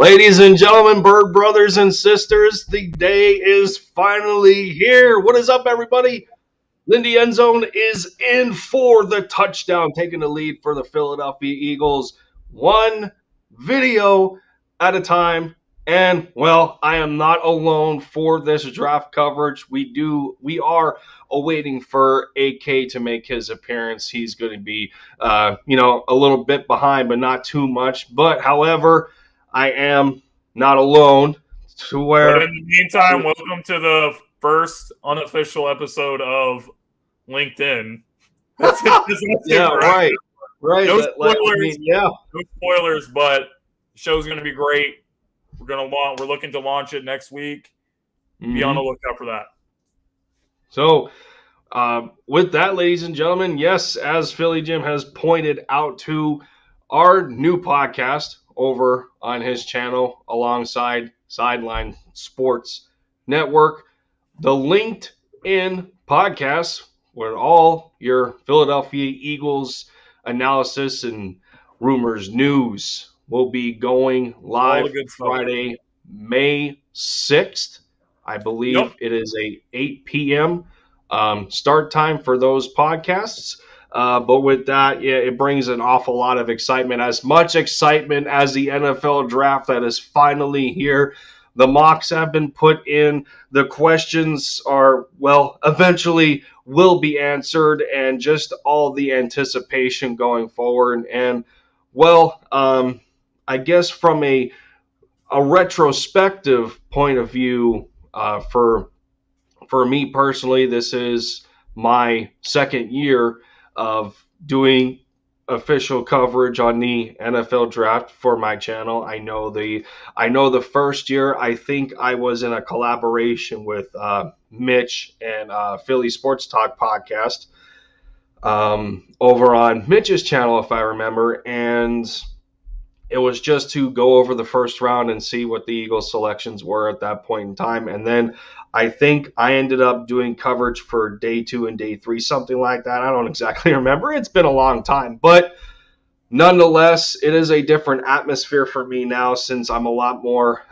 Ladies and gentlemen, bird brothers and sisters, the day is finally here. What is up, everybody? Lindy Endzone is in for the touchdown, taking the lead for the Philadelphia Eagles, one video at a time. And, well, I am not alone for this draft coverage. We are awaiting for AK to make his appearance. He's going to be, a little bit behind, but not too much. But, however, I am not alone to where... But in the meantime, welcome to the first unofficial episode of LinkedIn. Yeah, right. No spoilers. No spoilers, but the show's going to be great. We're looking to launch it next week. Be on the lookout for that. So, with that, ladies and gentlemen, yes, as Philly Jim has pointed out to our new podcast over on his channel alongside Sideline Sports Network, the LinkedIn podcast, where all your Philadelphia Eagles analysis and rumors news will be going live Friday, May 6th. I believe It is a 8 p.m. Start time for those podcasts. But with that, it brings an awful lot of excitement, as much excitement as the NFL draft that is finally here. The mocks have been put in. The questions are, eventually will be answered, and just all the anticipation going forward. And, I guess from a retrospective point of view, for me personally, this is my second year of doing official coverage on the NFL draft for my channel. I know the first year, I think I was in a collaboration with Mitch and Philly Sports Talk podcast over on Mitch's channel, if I remember, and it was just to go over the first round and see what the Eagles selections were at that point in time. And then I think I ended up doing coverage for day 2 and day 3, something like that. I don't exactly remember. It's been a long time. But nonetheless, it is a different atmosphere for me now, since I'm a lot more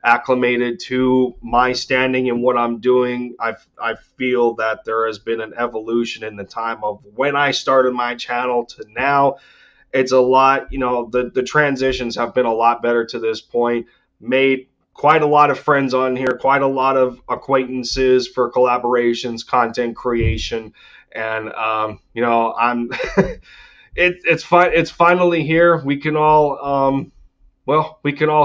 acclimated to my standing and what I'm doing. I feel that there has been an evolution in the time of when I started my channel to now. It's a lot, the transitions have been a lot better to this point. Made quite a lot of friends on here, quite a lot of acquaintances for collaborations, content creation, and I'm it's finally here. We can all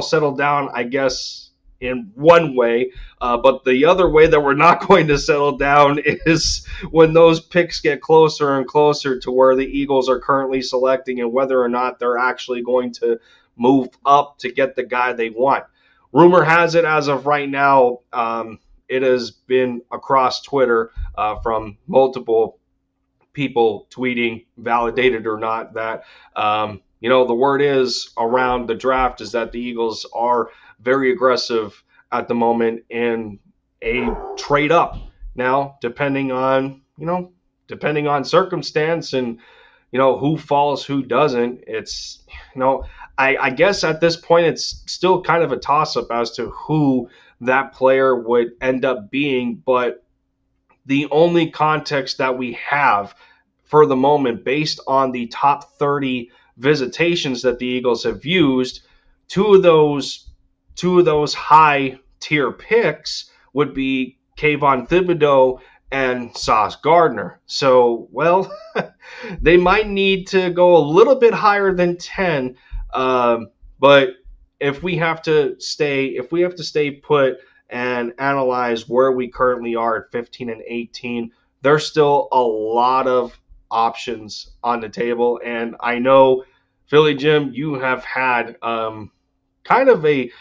settle down, I guess, in one way, but the other way that we're not going to settle down is when those picks get closer and closer to where the Eagles are currently selecting, and whether or not they're actually going to move up to get the guy they want. Rumor has it, as of right now, it has been across Twitter from multiple people tweeting, validated or not, that the word is around the draft is that the Eagles are very aggressive at the moment in a trade up. Now, depending on circumstance and who falls, who doesn't, it's I guess at this point it's still kind of a toss up as to who that player would end up being. But the only context that we have for the moment, based on the top 30 visitations that the Eagles have used, two of those high tier picks would be Kayvon Thibodeau and Sauce Gardner. So, they might need to go a little bit higher than 10. But if we have to stay put and analyze where we currently are at 15 and 18, there's still a lot of options on the table. And I know, Philly Jim, you have had kind of a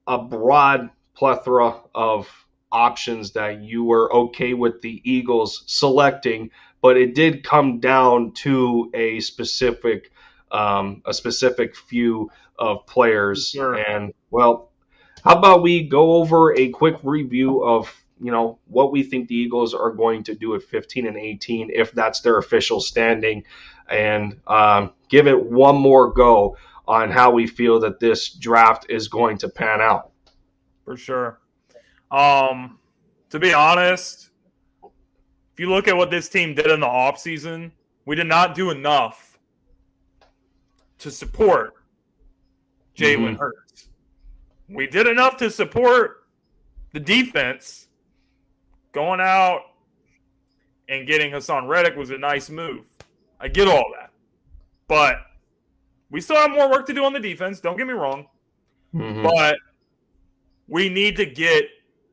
broad plethora of options that you were okay with the Eagles selecting, but it did come down to a specific few of players. Sure. And how about we go over a quick review of what we think the Eagles are going to do at 15 and 18, if that's their official standing, and give it one more go on how we feel that this draft is going to pan out. For sure. To be honest, if you look at what this team did in the offseason, we did not do enough to support Jalen Hurts. We did enough to support the defense. Going out and getting Hassan Reddick was a nice move. I get all that. But we still have more work to do on the defense, don't get me wrong. But we need to give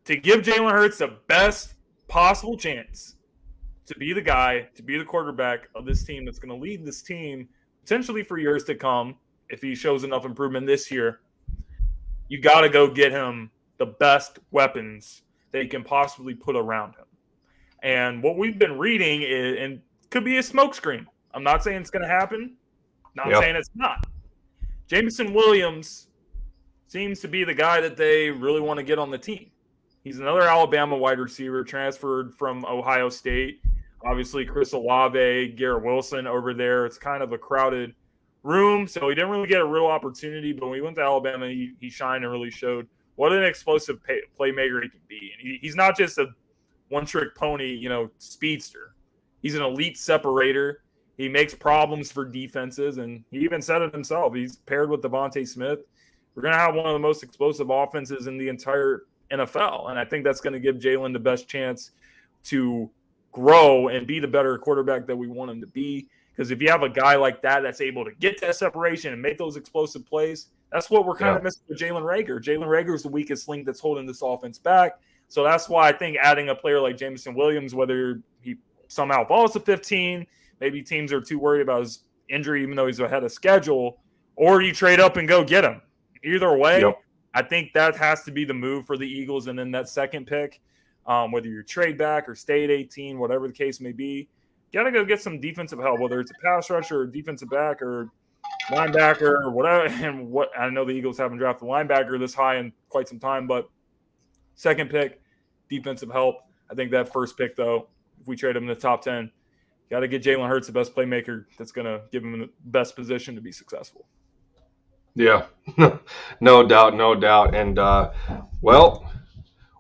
Jalen Hurts the best possible chance to be the guy, to be the quarterback of this team that's going to lead this team potentially for years to come. If he shows enough improvement this year, you got to go get him the best weapons that you can possibly put around him. And what we've been reading is, and could be a smokescreen. I'm not saying it's going to happen. Not saying it's not. Jameson Williams seems to be the guy that they really want to get on the team. He's another Alabama wide receiver transferred from Ohio State. Obviously, Chris Olave, Garrett Wilson over there. It's kind of a crowded room, so he didn't really get a real opportunity. But when he went to Alabama, he shined and really showed what an explosive playmaker he can be. And he's not just a one-trick pony, speedster. He's an elite separator. He makes problems for defenses, and he even said it himself. He's paired with Devontae Smith. We're going to have one of the most explosive offenses in the entire NFL, and I think that's going to give Jalen the best chance to grow and be the better quarterback that we want him to be. Because if you have a guy like that that's able to get that separation and make those explosive plays, that's what we're kind of missing with Jalen Reagor. Jalen Reagor is the weakest link that's holding this offense back. So that's why I think adding a player like Jameson Williams, whether he somehow falls to 15, maybe teams are too worried about his injury even though he's ahead of schedule, or you trade up and go get him. Either way, I think that has to be the move for the Eagles. And then that second pick, whether you trade back or stay at 18, whatever the case may be, you got to go get some defensive help, whether it's a pass rusher or defensive back or linebacker or whatever. And what I know the Eagles haven't drafted a linebacker this high in quite some time, but second pick, defensive help. I think that first pick, though, if we trade him in the top 10, got to get Jalen Hurts the best playmaker that's going to give him the best position to be successful. Yeah, no doubt. And, well,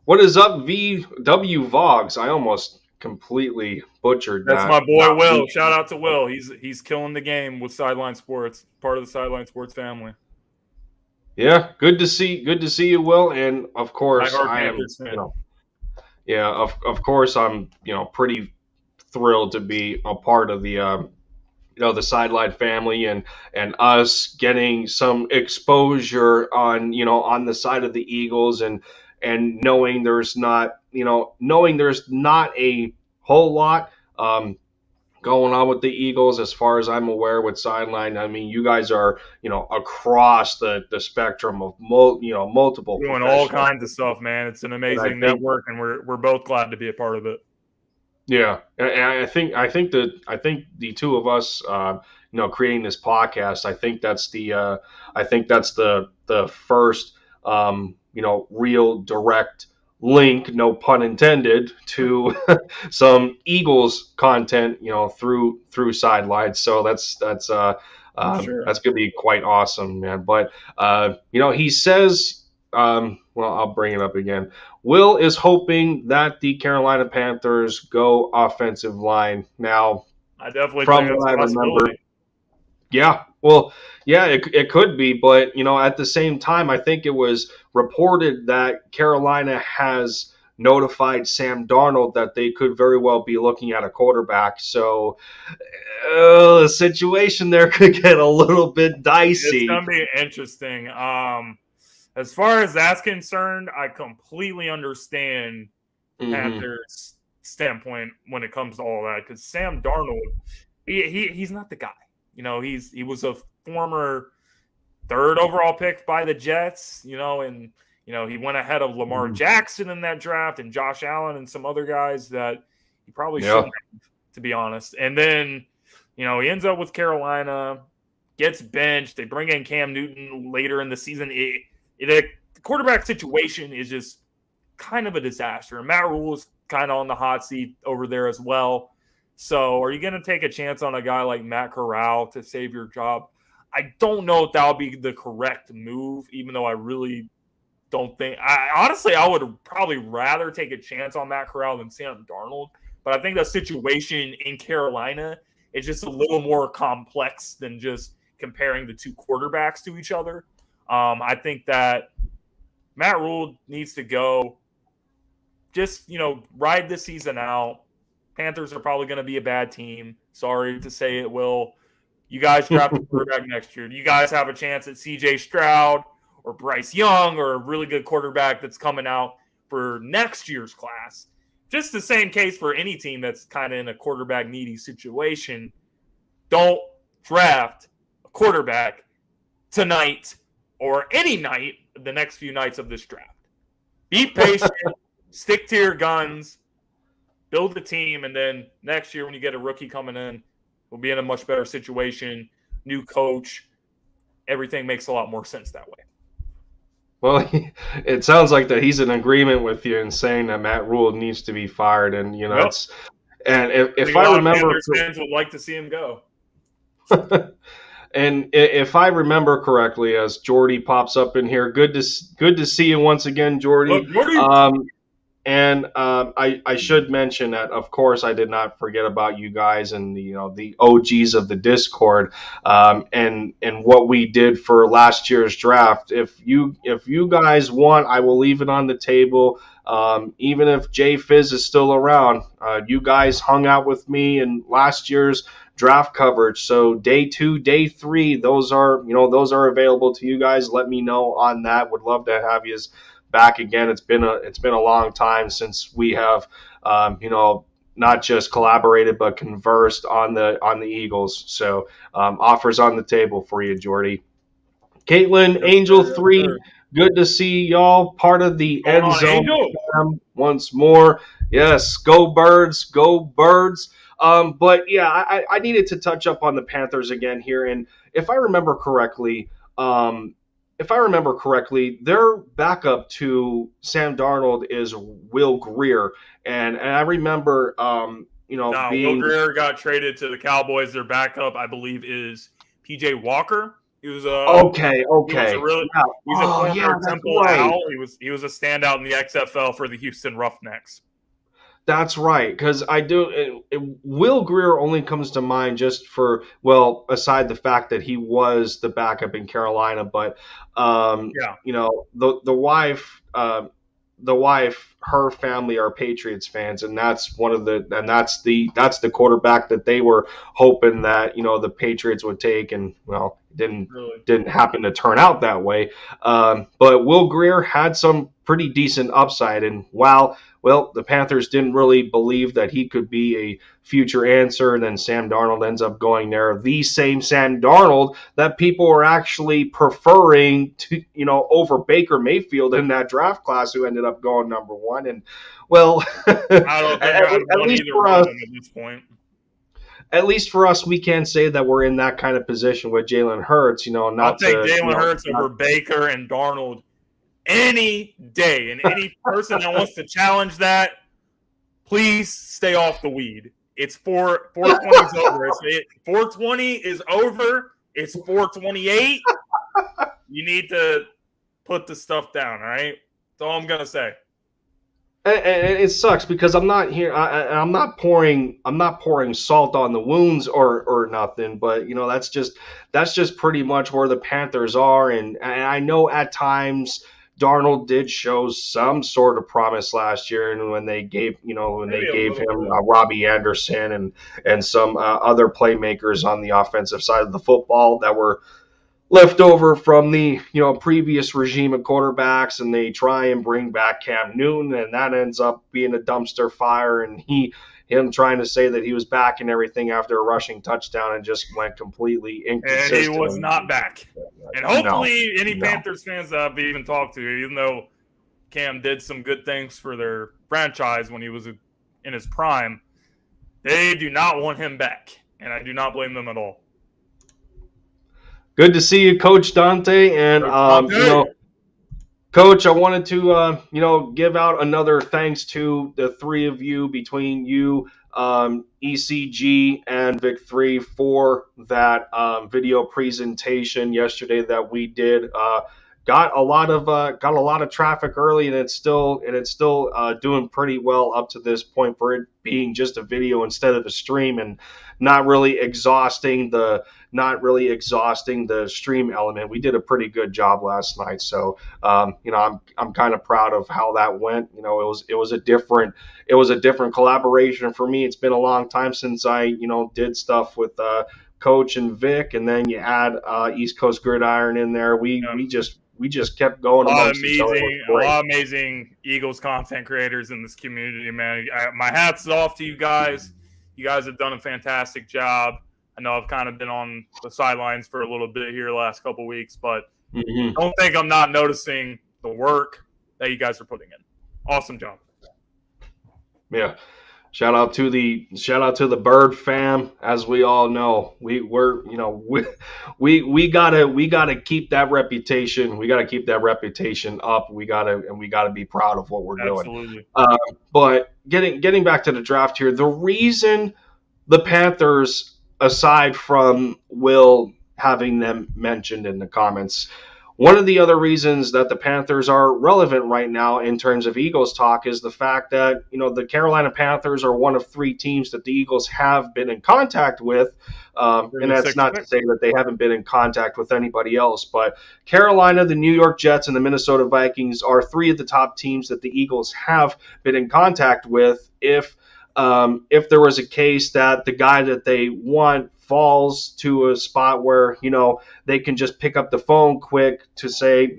what is up, VW Vogs? I almost completely butchered that. That's my boy, Will. Shout out to Will. He's killing the game with Sideline Sports, part of the Sideline Sports family. Yeah, good to see you, Will. And, of course, I am, of course, I'm, pretty thrilled to be a part of the the Sideline family and us getting some exposure on the side of the Eagles and knowing there's not a whole lot going on with the Eagles as far as I'm aware with Sideline. I mean, you guys are across the spectrum of multiple doing all kinds of stuff, man. It's an amazing network, and we're both glad to be a part of it. Yeah, and I think the two of us, creating this podcast, I think that's the first, real direct link, no pun intended, to some Eagles content, through Sidelines. So that's gonna be quite awesome, man. But he says, well, I'll bring it up again. Will is hoping that the Carolina Panthers go offensive line. Now, I definitely from think what I that's remember, it could be, but at the same time, I think it was reported that Carolina has notified Sam Darnold that they could very well be looking at a quarterback. So the situation there could get a little bit dicey. It's gonna be interesting. As far as that's concerned, I completely understand Panthers' standpoint when it comes to all that, because Sam Darnold, he's not the guy. He was a former third overall pick by the Jets, and he went ahead of Lamar Jackson in that draft and Josh Allen and some other guys that he probably shouldn't have, to be honest. And then, he ends up with Carolina, gets benched. They bring in Cam Newton later in the season. The quarterback situation is just kind of a disaster. And Matt Rule is kind of on the hot seat over there as well. So are you going to take a chance on a guy like Matt Corral to save your job? I don't know if that would be the correct move, even though I really don't think. Honestly, I would probably rather take a chance on Matt Corral than Sam Darnold. But I think the situation in Carolina is just a little more complex than just comparing the two quarterbacks to each other. I think that Matt Rule needs to go. Just, ride this season out. Panthers are probably going to be a bad team. Sorry to say it, Will. You guys draft a quarterback next year. You guys have a chance at C.J. Stroud or Bryce Young or a really good quarterback that's coming out for next year's class. Just the same case for any team that's kind of in a quarterback needy situation. Don't draft a quarterback tonight or any night the next few nights of this draft. Be patient, stick to your guns, build a team, and then next year when you get a rookie coming in, we'll be in a much better situation. New coach, everything makes a lot more sense that way. Well, it sounds like that he's in agreement with you in saying that Matt Rule needs to be fired, and it's and if I remember, fans would like to see him go. And if I remember correctly, as Jordy pops up in here, good to see you once again, Jordy. And I should mention that, of course, I did not forget about you guys and the OGs of the Discord, and what we did for last year's draft. If you guys want, I will leave it on the table. Even if Jay Fizz is still around, you guys hung out with me in last year's draft coverage. So day 2, day 3, those are available to you guys. Let me know on that. Would love to have you back again. It's been a long time since we have not just collaborated but conversed on the Eagles. So offers on the table for you, Jordy. Caitlin, Angel 3, good to see y'all part of the End Zone once more. Yes, go Birds, go Birds. But yeah, I needed to touch up on the Panthers again here, and if I remember correctly, their backup to Sam Darnold is Will Greer, and I remember, Will Greer got traded to the Cowboys. Their backup, I believe, is P.J. Walker. He was okay. He's a former Temple right. Owl. He was a standout in the XFL for the Houston Roughnecks. That's right, because I do. Will Greer only comes to mind just for, aside the fact that he was the backup in Carolina, but the wife, her family are Patriots fans, and that's the quarterback that they were hoping that the Patriots would take, and didn't happen to turn out that way. But Will Greer had some pretty decent upside, and the Panthers didn't really believe that he could be a future answer, and then Sam Darnold ends up going there. The same Sam Darnold that people were actually preferring to, over Baker Mayfield in that draft class, who ended up going number 1. And I don't think at least for us, at this point. At least for us, we can say that we're in that kind of position with Jalen Hurts. I'll take Jalen Hurts over Baker and Darnold any day, and any person that wants to challenge that, please stay off the weed. It's 420 is over. 420 is over. It's 428. You need to put the stuff down. All right, that's all I'm gonna say. And it sucks because I'm not here. I'm not pouring salt on the wounds or nothing. But that's just pretty much where the Panthers are. And I know at times Darnold did show some sort of promise last year, and when they gave him Robbie Anderson and some other playmakers on the offensive side of the football that were left over from the previous regime of quarterbacks, and they try and bring back Cam Newton, and that ends up being a dumpster fire, and him trying to say that he was back and everything after a rushing touchdown and just went completely inconsistent. And he was not back. And hopefully Panthers fans that I've even talked to, even though Cam did some good things for their franchise when he was in his prime, they do not want him back. And I do not blame them at all. Good to see you, Coach Dante. And, Coach, I wanted to, give out another thanks to the three of you between you, ECG, and Vic3 for that video presentation yesterday that we did. Got a lot of traffic early, and it's still doing pretty well up to this point for it being just a video instead of a stream, and not really exhausting the stream element. We did a pretty good job last night, so I'm kind of proud of how that went. It was a different collaboration for me. It's been a long time since I did stuff with Coach and Vic, and then you add East Coast Gridiron in there. We just kept going amongst each other. It was A great. lot of amazing Eagles content creators in this community, man. My hat's off to you guys. You guys have done a fantastic job. I know I've kind of been on the sidelines for a little bit here the last couple of weeks, but Mm-hmm. don't think I'm not noticing the work that you guys are putting in. Awesome job. Yeah. Shout out to the Bird fam. As we all know, we gotta keep that reputation. We gotta keep that reputation up. We gotta be proud of what we're doing. Absolutely. But getting back to the draft here, the reason the Panthers, aside from Will having them mentioned in the comments, one of the other reasons that the Panthers are relevant right now in terms of Eagles talk is the fact that, the Carolina Panthers are one of three teams that the Eagles have been in contact with. And that's not to say that they haven't been in contact with anybody else, but Carolina, the New York Jets, and the Minnesota Vikings are three of the top teams that the Eagles have been in contact with. If there was a case that the guy that they want falls to a spot where they can just pick up the phone quick to say,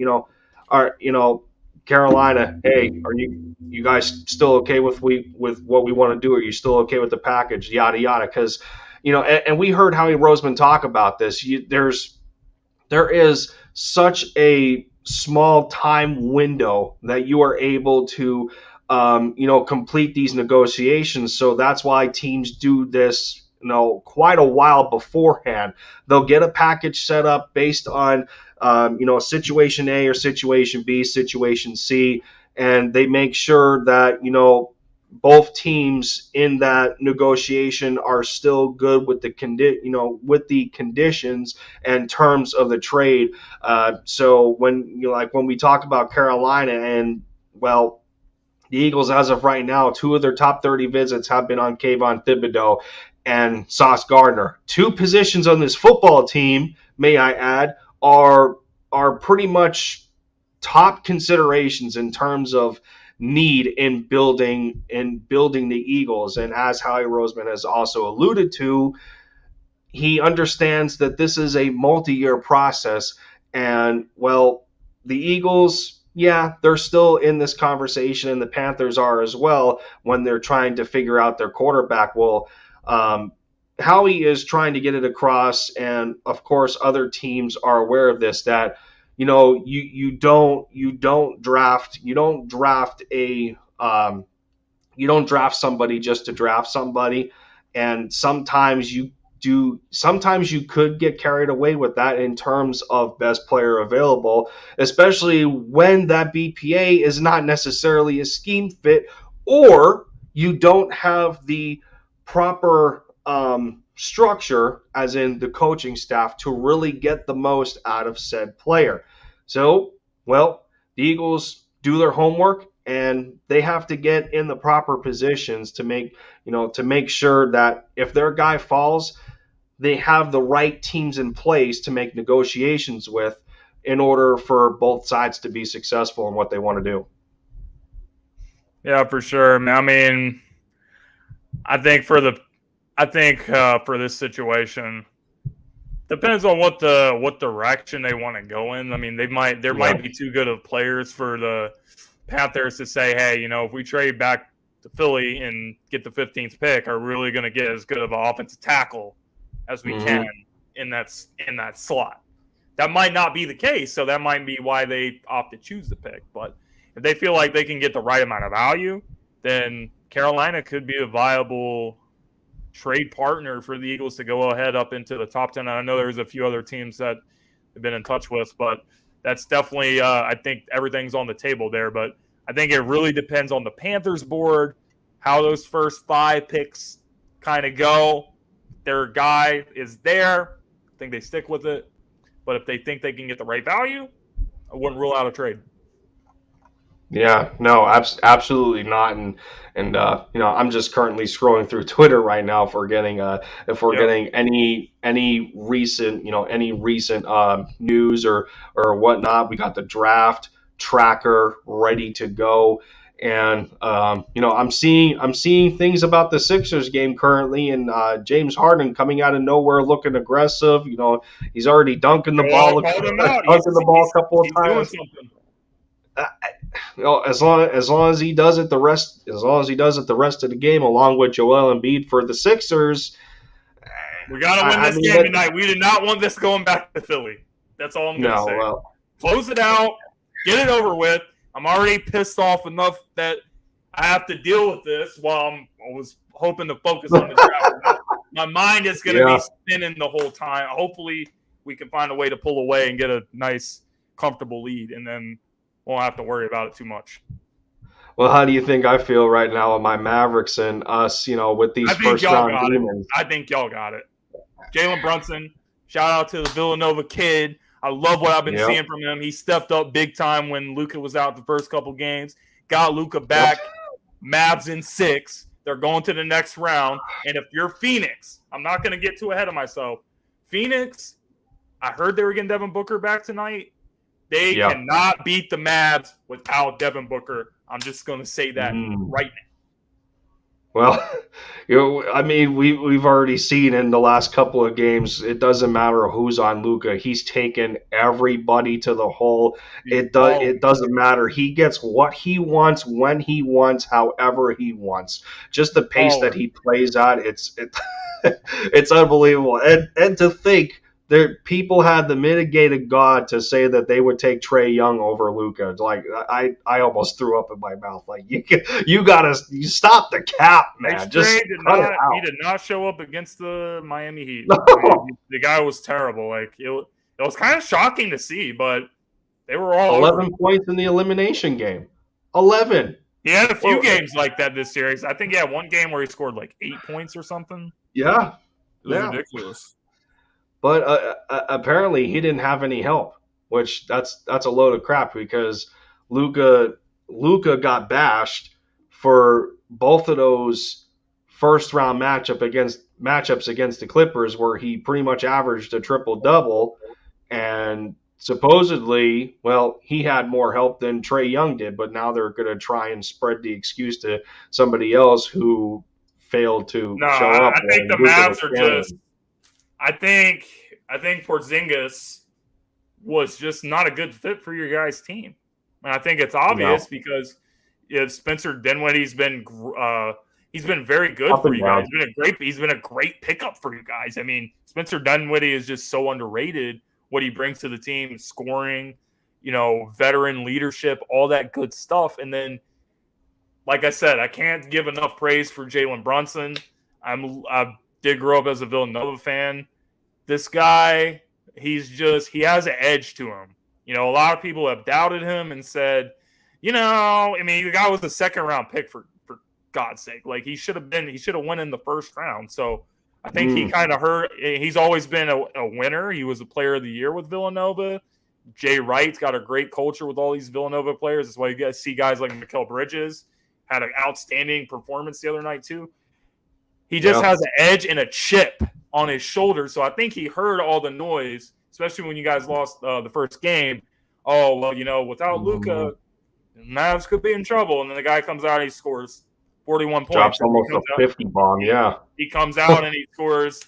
Carolina, hey, are you guys still okay with what we want to do? Are you still okay with the package? Yada yada. Because and we heard Howie Roseman talk about this. There is such a small time window that you are able to complete these negotiations. So that's why teams do this, quite a while beforehand. They'll get a package set up based on, situation A or situation B, situation C, and they make sure that, both teams in that negotiation are still good with with the conditions and terms of the trade. So when we talk about Carolina, and well, the Eagles, as of right now, two of their top 30 visits have been on Kayvon Thibodeau and Sauce Gardner. Two positions on this football team, may I add, are pretty much top considerations in terms of need in building the Eagles. And as Howie Roseman has also alluded to, he understands that this is a multi-year process. And well, the Eagles, yeah, they're still in this conversation, and the Panthers are as well when they're trying to figure out their quarterback. Well, Howie is trying to get it across, and of course, other teams are aware of this. That you don't draft somebody just to draft somebody, and sometimes you could get carried away with that in terms of best player available, especially when that BPA is not necessarily a scheme fit, or you don't have the proper structure, as in the coaching staff, to really get the most out of said player. So, well, the Eagles do their homework, and they have to get in the proper positions to make sure that if their guy falls, they have the right teams in place to make negotiations with in order for both sides to be successful in what they want to do. Yeah, for sure. I mean, I think for this situation, depends on what direction they want to go in. I mean, there might be too good of players for the Panthers to say, hey, if we trade back to Philly and get the 15th pick, are really going to get as good of an offensive tackle as we can in that slot. That might not be the case, so that might be why they opt to choose the pick. But if they feel like they can get the right amount of value, then Carolina could be a viable trade partner for the Eagles to go ahead up into the top 10. I know there's a few other teams that they've been in touch with, but that's definitely I think everything's on the table there. But I think it really depends on the Panthers board, how those first 5 picks kind of go. Their guy is there. I think they stick with it. But if they think they can get the right value, I wouldn't rule out a trade. Yeah, no, absolutely not. And I'm just currently scrolling through Twitter right now for getting if we're getting any recent news or whatnot. We got the draft tracker ready to go, and I'm seeing things about the Sixers game currently, and James Harden coming out of nowhere looking aggressive. He's already dunking the ball, Called him out. dunking the ball a couple of times. Doing something. As long as he does it the rest of the game, along with Joel Embiid for the Sixers, we gotta win this game tonight. We did not want this going back to Philly. That's all I'm gonna say. Well, close it out, get it over with. I'm already pissed off enough that I have to deal with this while I was hoping to focus on the draft. My mind is gonna be spinning the whole time. Hopefully, we can find a way to pull away and get a nice, comfortable lead, and then won't have to worry about it too much. Well, how do you think I feel right now with my Mavericks and us, with these first-round demons? I think y'all got it. Jalen Brunson, shout out to the Villanova kid. I love what I've been seeing from him. He stepped up big time when Luka was out the first couple games. Got Luka back. Mavs in 6. They're going to the next round. And if you're Phoenix, I'm not going to get too ahead of myself. Phoenix, I heard they were getting Devin Booker back tonight. They cannot beat the Mavs without Devin Booker. I'm just going to say that right now. Well, we've already seen in the last couple of games, it doesn't matter who's on Luka. He's taken everybody to the hole. It doesn't matter. He gets what he wants, when he wants, however he wants. Just the pace that he plays at, it's unbelievable. And to think people had the mitigated God to say that they would take Trae Young over Luka. Like I almost threw up in my mouth. Like you gotta stop the cap, man. Just cut it out. He did not show up against the Miami Heat. No. The guy was terrible. Like it was kind of shocking to see, but they were all 11 points in the elimination game. 11. He had a few games like that this series. I think he had one game where he scored like 8 points or something. Yeah, it was ridiculous. But apparently he didn't have any help, which that's a load of crap because Luka got bashed for both of those first round matchups against the Clippers where he pretty much averaged a triple-double, and supposedly, he had more help than Trae Young did, but now they're going to try and spread the excuse to somebody else who failed to show up. I think the Mavs are just I think Porzingis was just not a good fit for your guys' team. And I think it's obvious because Spencer Dinwiddie's been very good for you guys. He's been a great pickup for you guys. I mean, Spencer Dinwiddie is just so underrated. What he brings to the team, scoring, veteran leadership, all that good stuff. And then, like I said, I can't give enough praise for Jalen Brunson. I did grow up as a Villanova fan. This guy, he has an edge to him. A lot of people have doubted him and said, the guy was a second-round pick for God's sake. Like, he should have won in the first round. So I think he kind of hurt. He's always been a winner. He was a player of the year with Villanova. Jay Wright's got a great culture with all these Villanova players. That's why you guys see guys like Mikal Bridges had an outstanding performance the other night too. He just has an edge and a chip on his shoulder. So I think he heard all the noise, especially when you guys lost the first game. Oh, well, without Luka, Mavs could be in trouble. And then the guy comes out and he scores 41 points. Drops almost a 50 bomb, He comes out and he scores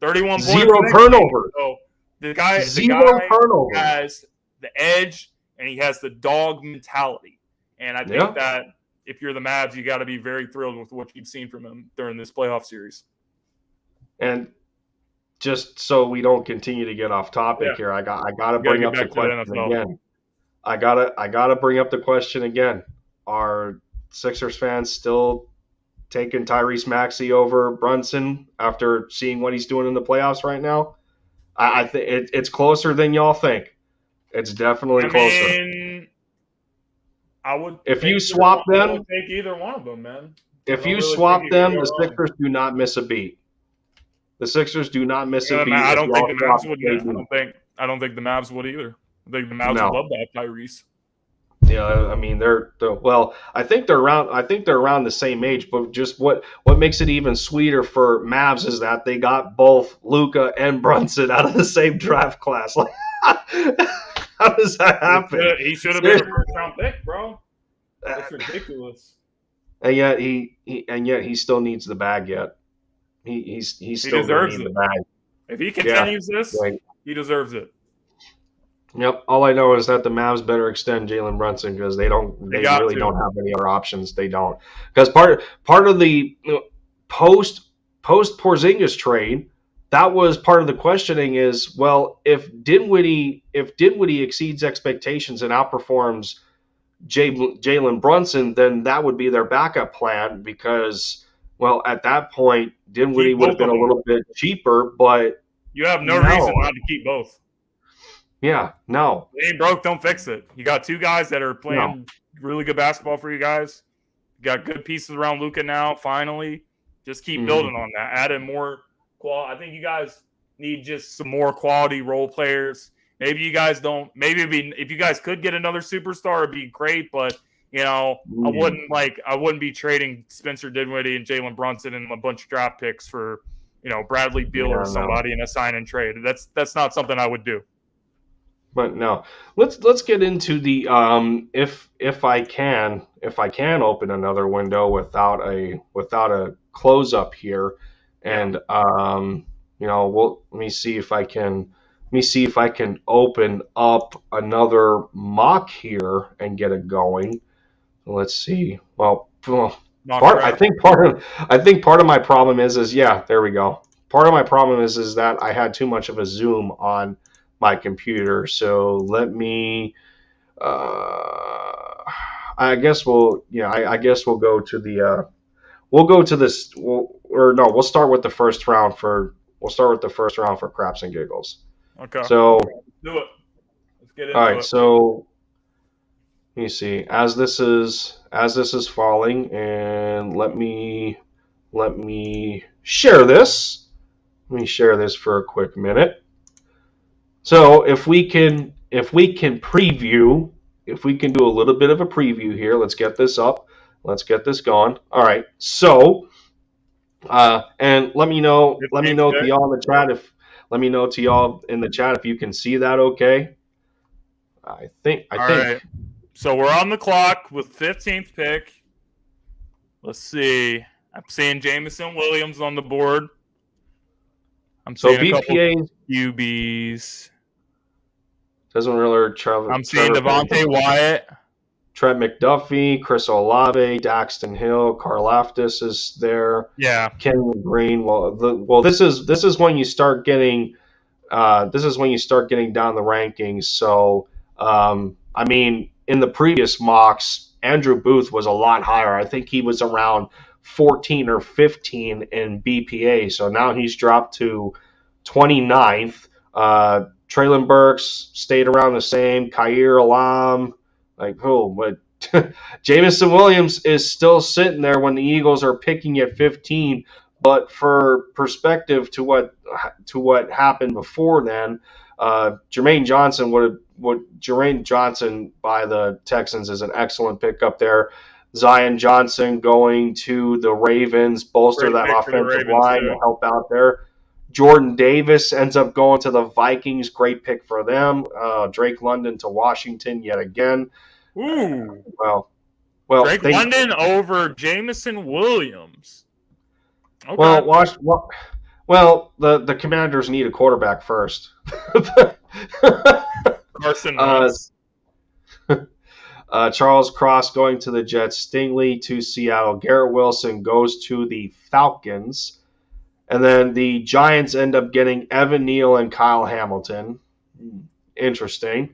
31 points. Zero turnovers. So the guy has the edge and he has the dog mentality. And I think that if you're the Mavs, you got to be very thrilled with what you've seen from him during this playoff series. And just so we don't continue to get off topic here, I got to bring up the question again. I gotta bring up the question again. Are Sixers fans still taking Tyrese Maxey over Brunson after seeing what he's doing in the playoffs right now? I think it's closer than y'all think. It's definitely I closer. mean, I would If you take swap I would them, take either one of them, man. I if don't you really think swap you can them, go the wrong. Sixers do not miss a beat. The Sixers do not miss a Yeah, beat I if don't think y'all the swap Mavs would. JB. I don't think the Mavs would either. I think the Mavs would No. love that Tyrese. Yeah, I mean they're well. I think they're around. I think they're around the same age. But just what makes it even sweeter for Mavs is that they got both Luka and Brunson out of the same draft class. Like, how does that happen? He should have been a first round pick, bro. That's ridiculous. And yet he still needs the bag yet. He's He still going to deserves need the it. bag. If he Yeah. continues this, Right. he deserves it. Yep. All I know is that the Mavs better extend Jalen Brunson because they really to. don't have any other options. They don't, because part of the post Porzingis trade, that was part of the questioning is, well, if Dinwiddie exceeds expectations and outperforms Jalen Brunson, then that would be their backup plan because, well, at that point Dinwiddie Keep would have both been of a them. little bit cheaper, but You have no No. reason not to keep both. yeah, no. They ain't broke, don't fix it. You got two guys that are playing really good basketball for you guys. You got good pieces around Luka now, finally. Just keep building on that. Add in more quality. I think you guys need just some more quality role players. Maybe you guys don't. Maybe if you guys could get another superstar, it'd be great. But I wouldn't be trading Spencer Dinwiddie and Jalen Brunson and a bunch of draft picks for Bradley Beal or somebody in a sign and trade. That's not something I would do. But no, let's get into the if I can open another window without a close up here, and let me see if I can open up another mock here and get it going. Let's see. Well, I think part of my problem is yeah, there we go. Part of my problem is that I had too much of a zoom on my computer. So let me. I guess we'll go to the. We'll go to this. We'll start with the first round for. We'll start with the first round for craps and giggles. Okay. So. Do it. Let's get into All right. it. So. Let me see. As this is falling, and let me share this. Let me share this for a quick minute. So if we can preview, if we can do a little bit of a preview here, let's get this up. Let's get this going. All right. So, and let me know to y'all in the chat if you can see that. Okay. I think. All right. So we're on the clock with 15th pick. Let's see. I'm seeing Jameson Williams on the board. I'm seeing a couple QBs. Doesn't really travel. I'm seeing Devontae Wyatt, Trent McDuffie, Chris Olave, Daxton Hill, Karlaftis is there. Yeah, Kenyon Green. This is when you start getting down the rankings. So I mean, in the previous mocks, Andrew Booth was a lot higher. I think he was around 14 or 15 in BPA. So now he's dropped to 29th. Traylon Burks stayed around the same. Khair Alam, but Jameson Williams is still sitting there when the Eagles are picking at 15. But for perspective to what happened before then, Jermaine Johnson by the Texans is an excellent pickup there. Zion Johnson going to the Ravens, bolster that offensive line to help out there. Jordan Davis ends up going to the Vikings. Great pick for them. Drake London to Washington yet again. Ooh. Well, Drake London over Jameson Williams. Okay. Well, the Commanders need a quarterback first. Carson Wentz. Charles Cross going to the Jets. Stingley to Seattle. Garrett Wilson goes to the Falcons. And then the Giants end up getting Evan Neal and Kyle Hamilton. Interesting.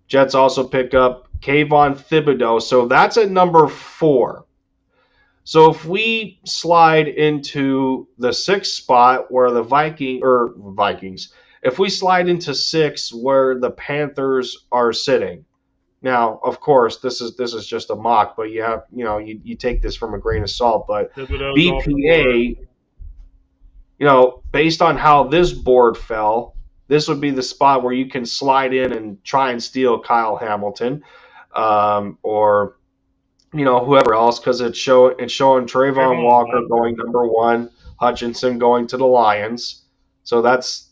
Jets also pick up Kayvon Thibodeau. So that's at number 4. So if we slide into the 6th spot where the Vikings, if we slide into 6 where the Panthers are sitting. Now, of course, this is just a mock, but you take this from a grain of salt. But Thibodeau's off the board. BPA, based on how this board fell, this would be the spot where you can slide in and try and steal Kyle Hamilton, or whoever else, because it's showing Trayvon Walker going number 1, Hutchinson going to the Lions. So that's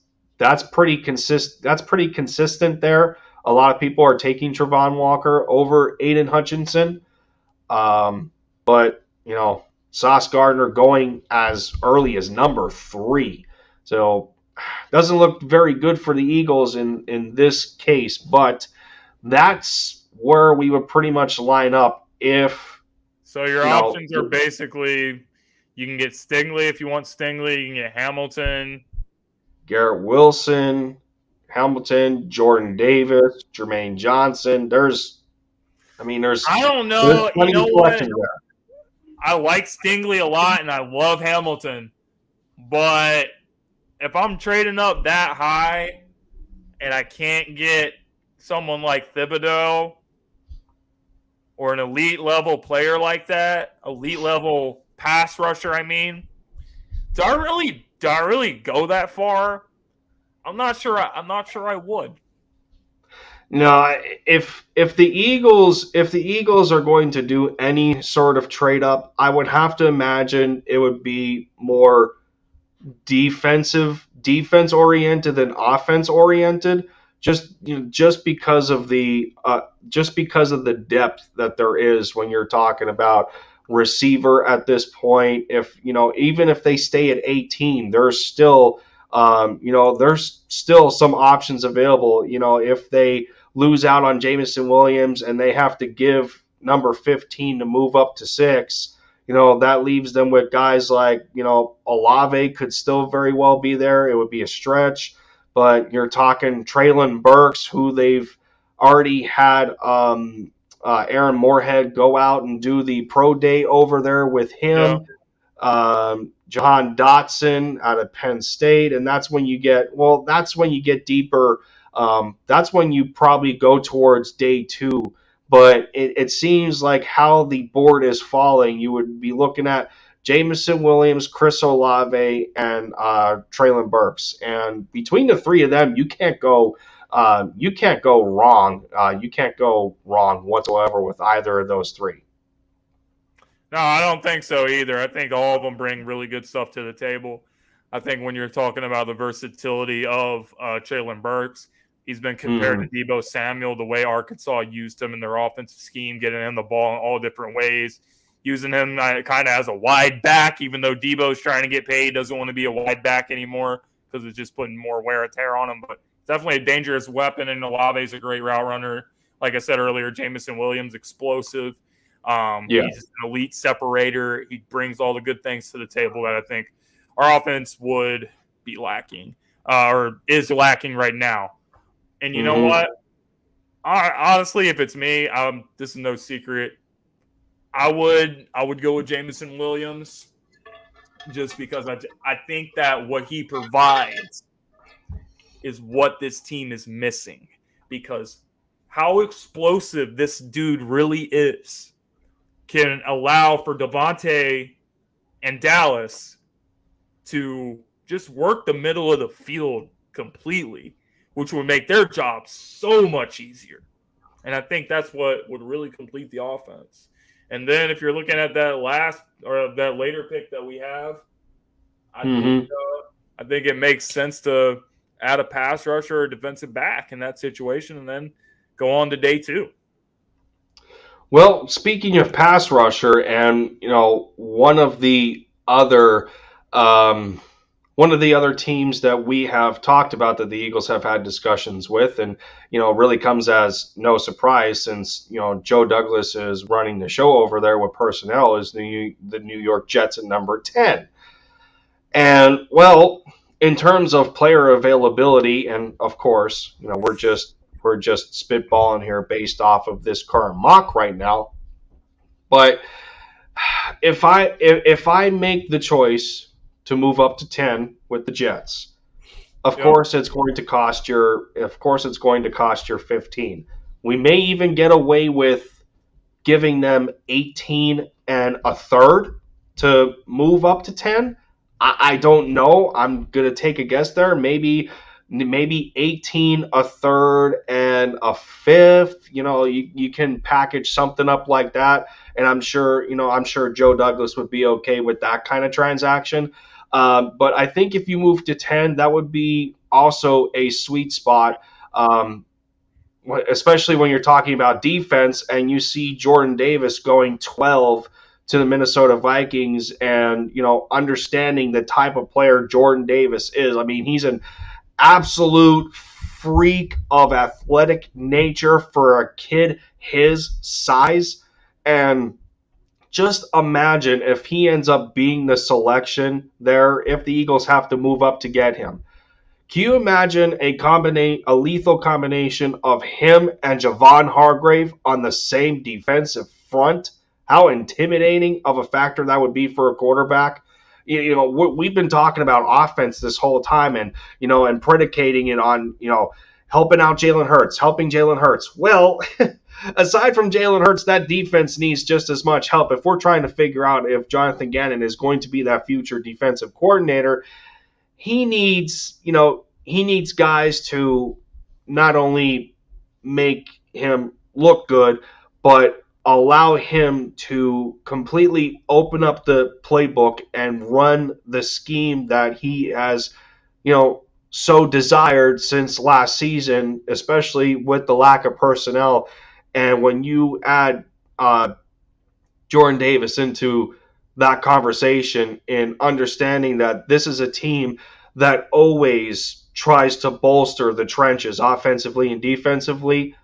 pretty consistent. That's pretty consistent there. A lot of people are taking Trayvon Walker over Aiden Hutchinson, but Sauce Gardner going as early as number 3. So doesn't look very good for the Eagles in this case, but that's where we would pretty much line up if. So your options are basically, you can get Stingley if you want Stingley, you can get Hamilton, Garrett Wilson, Hamilton, Jordan Davis, Jermaine Johnson. There's I don't know. You know what? There. I like Stingley a lot, and I love Hamilton. But if I'm trading up that high and I can't get someone like Thibodeau or an elite level player like that, elite level pass rusher, do I really go that far? I'm not sure I would. No, if the Eagles are going to do any sort of trade up, I would have to imagine it would be more defense oriented than offense oriented. Just because of the depth that there is when you're talking about receiver at this point. If even if they stay at 18, there's still there's still some options available. If they lose out on Jameson Williams and they have to give number 15 to move up to 6, that leaves them with guys like, Olave could still very well be there. It would be a stretch, but you're talking Treylon Burks, who they've already had Aaron Moorhead go out and do the pro day over there with him. Yeah. Jahan Dotson out of Penn State, and that's when you get deeper. That's when you probably go towards day 2. But it seems like how the board is falling, you would be looking at Jameson Williams, Chris Olave, and Treylon Burks, and between the 3 of them, you can't go wrong. You can't go wrong whatsoever with either of those 3. No, I don't think so either. I think all of them bring really good stuff to the table. I think when you're talking about the versatility of Treylon Burks, he's been compared to Deebo Samuel, the way Arkansas used him in their offensive scheme, getting him the ball in all different ways, using him kind of as a wide back, even though Deebo's trying to get paid, doesn't want to be a wide back anymore because it's just putting more wear and tear on him. But definitely a dangerous weapon, and Olave's a great route runner. Like I said earlier, Jameson Williams, explosive. He's an elite separator. He brings all the good things to the table that I think our offense would be lacking or is lacking right now. And you know what? Honestly, if it's me, this is no secret. I would go with Jameson Williams just because I think that what he provides is what this team is missing, because how explosive this dude really is can allow for Devontae and Dallas to just work the middle of the field completely, which would make their job so much easier. And I think that's what would really complete the offense. And then if you're looking at that last or that later pick that we have, I think it makes sense to add a pass rusher or defensive back in that situation and then go on to day 2. Well, speaking of pass rusher, and one of the other teams that we have talked about that the Eagles have had discussions with, and really comes as no surprise since Joe Douglas is running the show over there with personnel, is the New York Jets at number 10. And well, in terms of player availability, and of course, we're just spitballing here based off of this current mock right now. But if I make the choice to move up to 10 with the Jets, Of Yep. course, it's going to cost your. Of course, it's going to cost your 15. We may even get away with giving them 18 and a third to move up to 10. I don't know. I'm gonna take a guess there. Maybe 18 a third and a fifth. You can package something up like that, and I'm sure Joe Douglas would be okay with that kind of transaction. But I think if you move to 10, that would be also a sweet spot. Um, Especially when you're talking about defense and you see Jordan Davis going 12 to the Minnesota Vikings, and understanding the type of player Jordan Davis is. I mean, he's an absolute freak of athletic nature for a kid his size. And just imagine if he ends up being the selection there, if the Eagles have to move up to get him. Can you imagine a lethal combination of him and Javon Hargrave on the same defensive front? How intimidating of a factor that would be for a quarterback. We've been talking about offense this whole time, and predicating it on helping out Jalen Hurts, helping Jalen Hurts. Well, aside from Jalen Hurts, that defense needs just as much help. If we're trying to figure out if Jonathan Gannon is going to be that future defensive coordinator, he needs guys to not only make him look good, but allow him to completely open up the playbook and run the scheme that he has, so desired since last season, especially with the lack of personnel. And when you add Jordan Davis into that conversation, in understanding that this is a team that always tries to bolster the trenches offensively and defensively,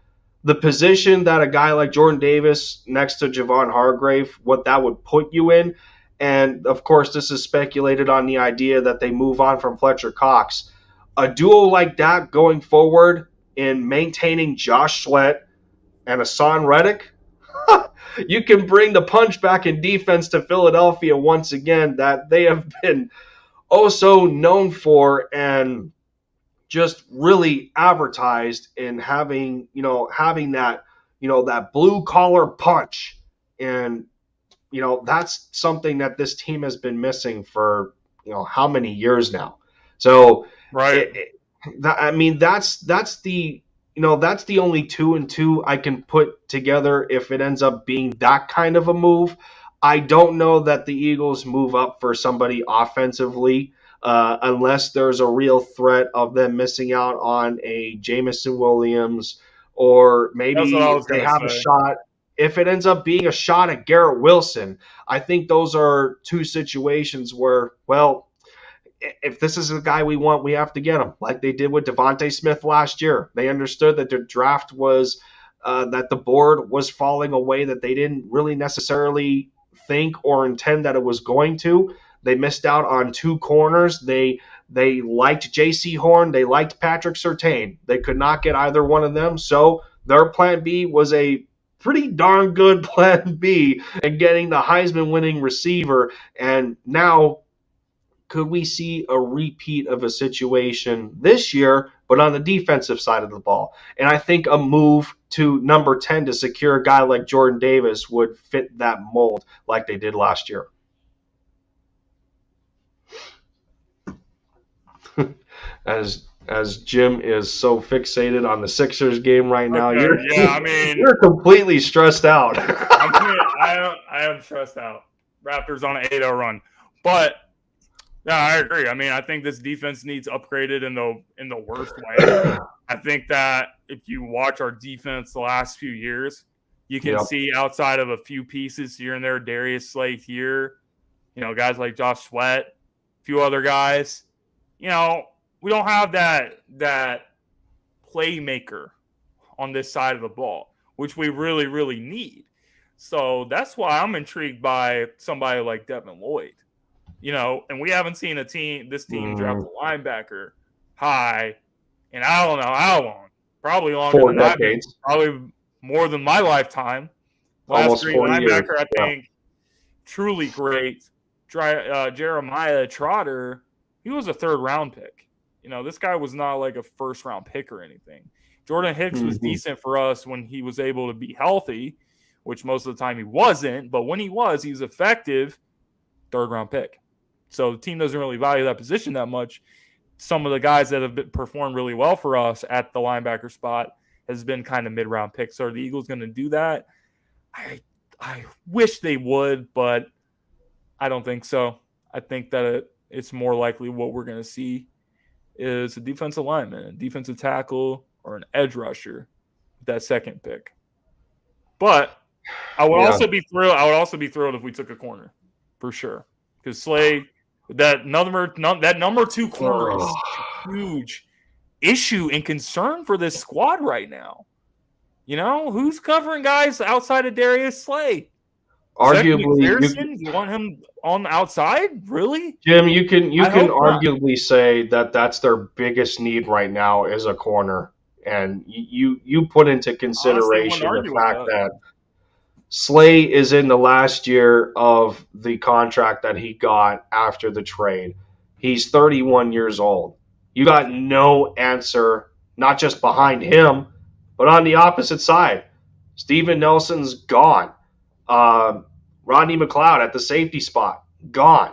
the position that a guy like Jordan Davis next to Javon Hargrave, what that would put you in. And of course, this is speculated on the idea that they move on from Fletcher Cox. A duo like that going forward in maintaining Josh Sweat and Hassan Reddick, you can bring the punch back in defense to Philadelphia once again, that they have been so known for, and just really advertised in having that blue collar punch. And that's something that this team has been missing for how many years now. So Right. that's the only 2-2 I can put together if it ends up being that kind of a move. I don't know that the Eagles move up for somebody offensively, unless there's a real threat of them missing out on a Jameson Williams, or That's what maybe I if was they gonna have a say. shot. If it ends up being a shot at Garrett Wilson, I think those are two situations where, well, if this is the guy we want, we have to get him, like they did with Devontae Smith last year. They understood that their draft was that the board was falling away, that they didn't really necessarily think or intend that it was going to. They missed out on two corners. They liked J.C. Horn. They liked Patrick Surtain. They could not get either one of them. So their plan B was a pretty darn good plan B, and getting the Heisman winning receiver. And now, could we see a repeat of a situation this year, but on the defensive side of the ball? And I think a move to number 10 to secure a guy like Jordan Davis would fit that mold like they did last year. As Jim is so fixated on the Sixers game right now, Okay. Yeah. I mean, you're completely stressed out. I am stressed out. Raptors on an 8-0 run, but yeah, I agree. I mean, I think this defense needs upgraded in the worst way. I think that if you watch our defense the last few years, you can see, outside of a few pieces here and there, Darius Slay here, guys like Josh Sweat, a few other guys, we don't have that playmaker on this side of the ball, which we really, really need. So that's why I'm intrigued by somebody like Devin Lloyd. And we haven't seen this team draft a linebacker high, and I don't know how long. Probably longer 4 than decades. that. Probably more than my lifetime. Almost Last great 40 years. linebacker, I think, truly great. Jeremiah Trotter, he was a 3rd round pick This guy was not like a first-round pick or anything. Jordan Hicks was Mm-hmm. decent for us when he was able to be healthy, which most of the time he wasn't. But when he was effective, third-round pick. So the team doesn't really value that position that much. Some of the guys that have performed really well for us at the linebacker spot has been kind of mid-round picks. So are the Eagles going to do that? I wish they would, but I don't think so. I think that it's more likely what we're going to see is a defensive lineman, a defensive tackle, or an edge rusher with that second pick. But I would also be thrilled if we took a corner, for sure. Because Slay, that number 2 corner is a huge issue and concern for this squad right now. Who's covering guys outside of Darius Slay? Arguably, you want him on the outside? Really? Jim, you can arguably say that that's their biggest need right now is a corner, and you put into consideration the fact that Slay is in the last year of the contract that he got after the trade. He's 31 years old. You got no answer, not just behind him, but on the opposite side. Steven Nelson's gone. Rodney McLeod at the safety spot, gone.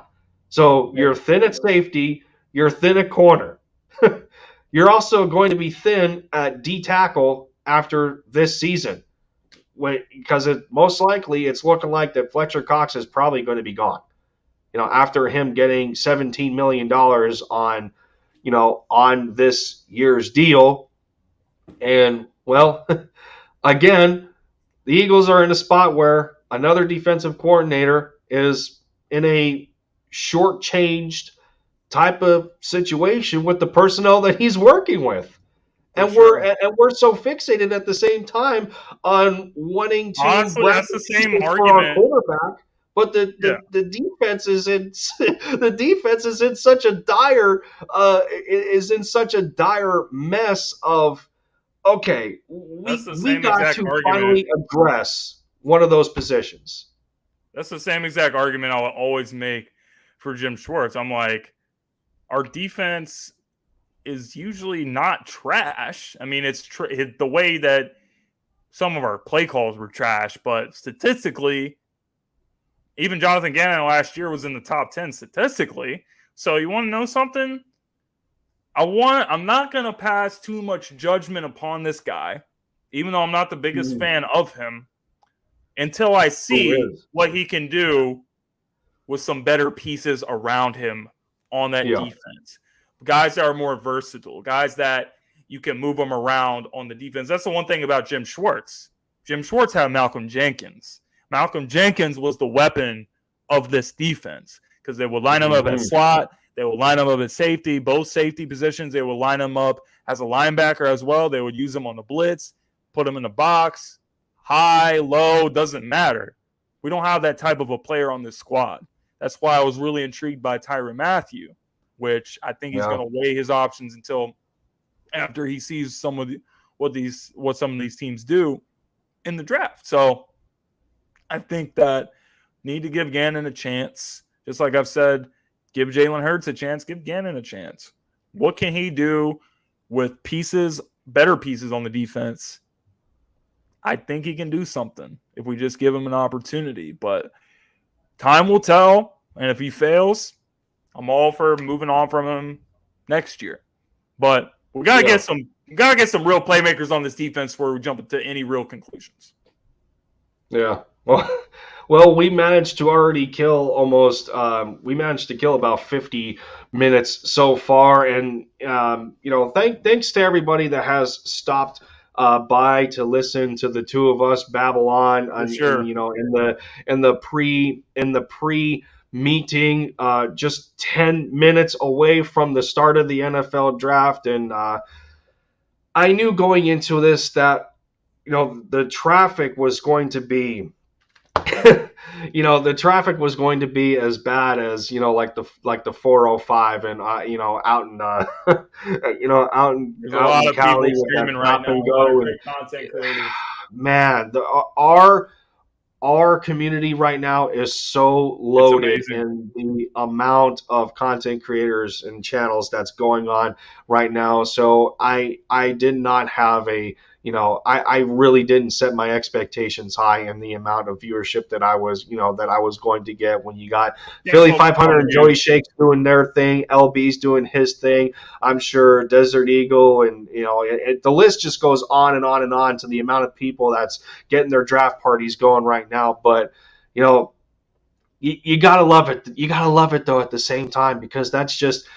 So you're thin at safety, you're thin at corner. You're also going to be thin at D tackle after this season, because most likely it's looking like that Fletcher Cox is probably going to be gone. After him getting $17 million on this year's deal. And, well, again, the Eagles are in a spot where another defensive coordinator is in a shortchanged type of situation with the personnel that he's working with. And we're so fixated at the same time on wanting to honestly, that's the same argument for our quarterback, but the defense is in such a dire mess of, okay, we got to finally address one of those positions. That's the same exact argument I will always make for Jim Schwartz. I'm like, our defense is usually not trash. I mean, it's the way that some of our play calls were trash, but statistically, even Jonathan Gannon last year was in the top 10 statistically. So you want to know something? I'm not going to pass too much judgment upon this guy, even though I'm not the biggest fan of him, until I see what he can do with some better pieces around him on that defense. Guys that are more versatile, guys that you can move them around on the defense. That's the one thing about Jim Schwartz. Jim Schwartz had Malcolm Jenkins. Malcolm Jenkins was the weapon of this defense because they would line him up at slot. They would line him up at safety, both safety positions. They would line him up as a linebacker as well. They would use him on the blitz, put him in the box, high, low, doesn't matter. We don't have that type of a player on this squad. That's why I was really intrigued by Tyrann Mathieu, which I think he's going to weigh his options until after he sees some of what some of these teams do in the draft. So I think that need to give Gannon a chance. Just like I've said, give Jalen Hurts a chance, give Gannon a chance. What can he do with better pieces on the defense? I think he can do something if we just give him an opportunity. But time will tell, and if he fails, I'm all for moving on from him next year. But we gotta get some real playmakers on this defense before we jump into any real conclusions. Yeah. Well, we managed to already kill about 50 minutes so far, and thanks to everybody that has stopped by to listen to the two of us babble on. In the pre meeting, just 10 minutes away from the start of the NFL draft, and I knew going into this that the traffic was going to be the traffic was going to be as bad as like the 405 and out in out in Cali streaming right now. Man, our community right now is so It's loaded amazing. in the amount of content creators and channels that's going on right now. So I did not have I really didn't set my expectations high in the amount of viewership that I was going to get when you got Can't Philly focus 500 on and you. Joey Shakes doing their thing, LB's doing his thing. I'm sure Desert Eagle and the list just goes on and on and on to the amount of people that's getting their draft parties going right now. But you know, you gotta love it. You gotta love it though at the same time, because that's just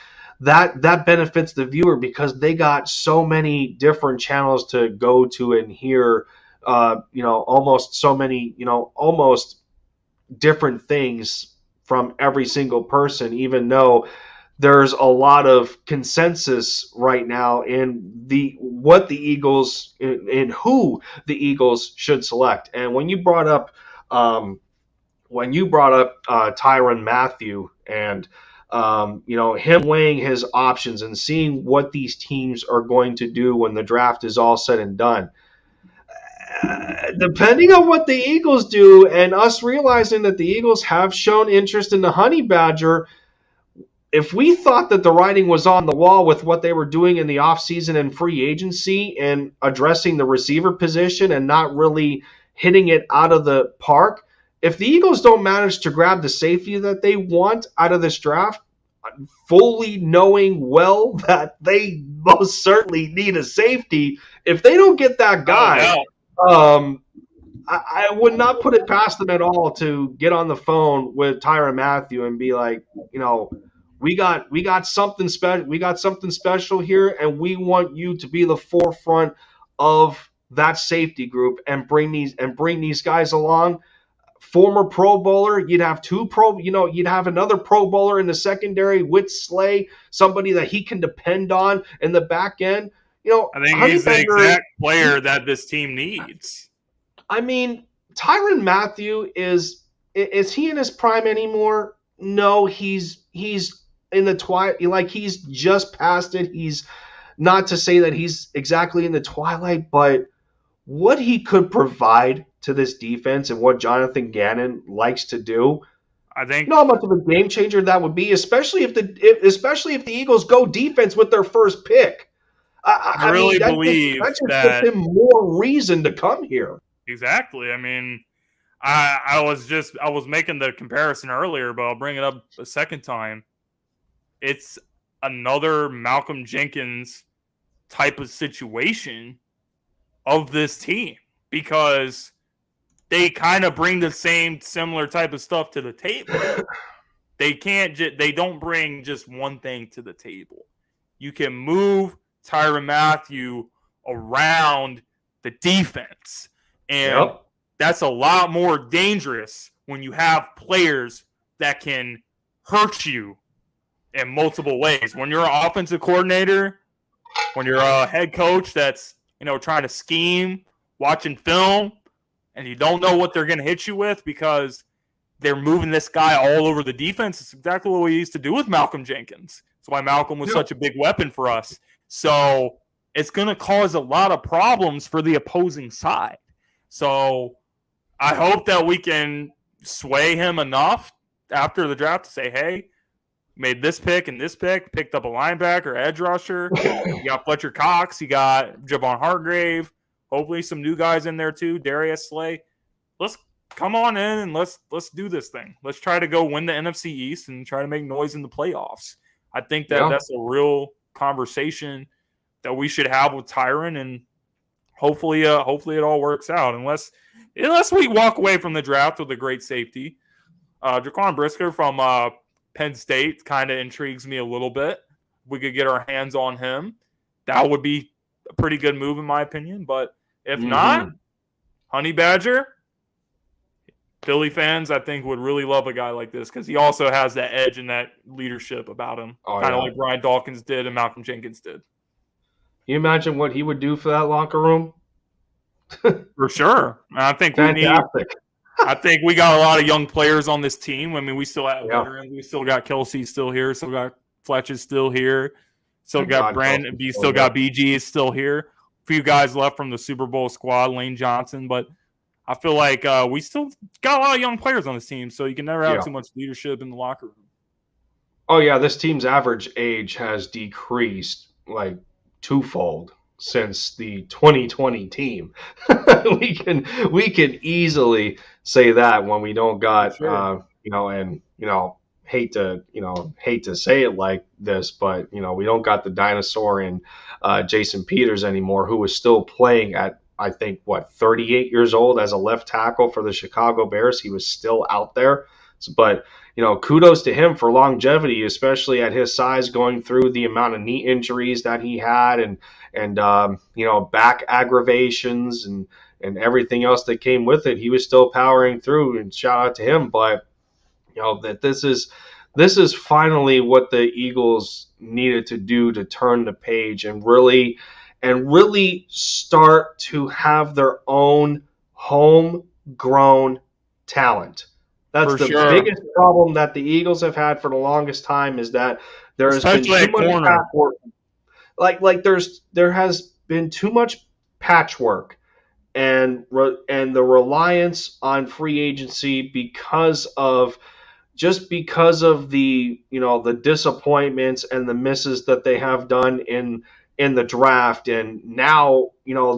that benefits the viewer, because they got so many different channels to go to and hear. Almost so many, almost different things from every single person, even though there's a lot of consensus right now in the what the Eagles in who the Eagles should select. And when you brought up Tyrann Mathieu and him weighing his options and seeing what these teams are going to do when the draft is all said and done, depending on what the Eagles do, and us realizing that the Eagles have shown interest in the Honey Badger, if we thought that the writing was on the wall with what they were doing in the offseason and free agency and addressing the receiver position and not really hitting it out of the park, if the Eagles don't manage to grab the safety that they want out of this draft, fully knowing well that they most certainly need a safety, if they don't get that Oh guy, no. I would not put it past them at all to get on the phone with Tyrann Mathieu and be like, we got something special. We got something special here, and we want you to be the forefront of that safety group and bring these guys along. Former Pro Bowler, you'd have you'd have another Pro Bowler in the secondary with Slay, somebody that he can depend on in the back end. I think Honey he's the Badger, exact player that this team needs. I mean, Tyrann Mathieu is he in his prime anymore? No, he's in the twilight. Like, he's just past it. He's not to say that he's exactly in the twilight, but what he could provide to this defense and what Jonathan Gannon likes to do, I think how much of a game changer that would be, especially if the Eagles go defense with their first pick. I I mean, really that believe just gives that him more reason to come here. exactly. I mean, I was making the comparison earlier, but I'll bring it up a second time. It's another Malcolm Jenkins type of situation of this team, because they kind of bring the same similar type of stuff to the table. They don't bring just one thing to the table. You can move Tyrann Mathieu around the defense, and Yep. that's a lot more dangerous when you have players that can hurt you in multiple ways. When you're an offensive coordinator, when you're a head coach that's trying to scheme, watching film, and you don't know what they're going to hit you with because they're moving this guy all over the defense. It's exactly what we used to do with Malcolm Jenkins. That's why Malcolm was such a big weapon for us. So it's going to cause a lot of problems for the opposing side. So I hope that we can sway him enough after the draft to say, hey, made this pick and this pick, picked up a linebacker, edge rusher. You got Fletcher Cox. You got Javon Hargrave. Hopefully some new guys in there too. Darius Slay. Let's come on in and let's do this thing. Let's try to go win the NFC East and try to make noise in the playoffs. I think that's a real conversation that we should have with Tyrann, and hopefully it all works out. Unless we walk away from the draft with a great safety. Jaquan Brisker from Penn State kind of intrigues me a little bit. If we could get our hands on him, that would be a pretty good move in my opinion. But if not, Honey Badger, Philly fans, I think, would really love a guy like this because he also has that edge and that leadership about him, kind of like Brian Dawkins did and Malcolm Jenkins did. Can you imagine what he would do for that locker room? For sure. I think I think we got a lot of young players on this team. I mean, we still have veterans. We still got Kelsey still here. Still got Fletch is still here. Still got Brandon. You still got BG is still here. A few guys left from the Super Bowl squad, Lane Johnson. But I feel like we still got a lot of young players on this team, so you can never have Yeah. too much leadership in the locker room. Oh yeah, this team's average age has decreased like twofold since the 2020 team. we can easily say that when we don't For got sure. and hate to say it like this, but we don't got the dinosaur in Jason Peters anymore, who was still playing at I think 38 years old as a left tackle for the Chicago Bears. He was still out there, but kudos to him for longevity, especially at his size, going through the amount of knee injuries that he had and back aggravations and everything else that came with it. He was still powering through, and shout out to him. But that this is finally what the Eagles needed to do to turn the page and really start to have their own homegrown talent. That's For the sure. biggest problem that the Eagles have had for the longest time, is that there has been Especially too at much corner. patchwork. There has been too much patchwork and the reliance on free agency because of the disappointments and the misses that they have done in the draft. And now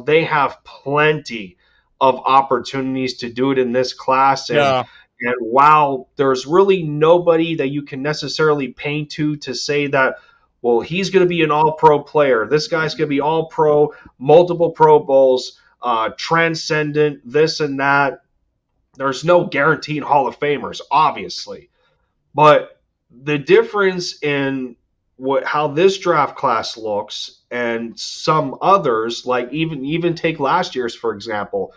they have plenty of opportunities to do it in this class. and Yeah. and while there's really nobody that you can necessarily paint to say that, well, he's going to be an all-pro player, this guy's going to be all-pro, multiple Pro Bowls, transcendent, this and that, there's no guaranteed Hall of Famers, obviously. But the difference in how this draft class looks and some others, like even take last year's for example,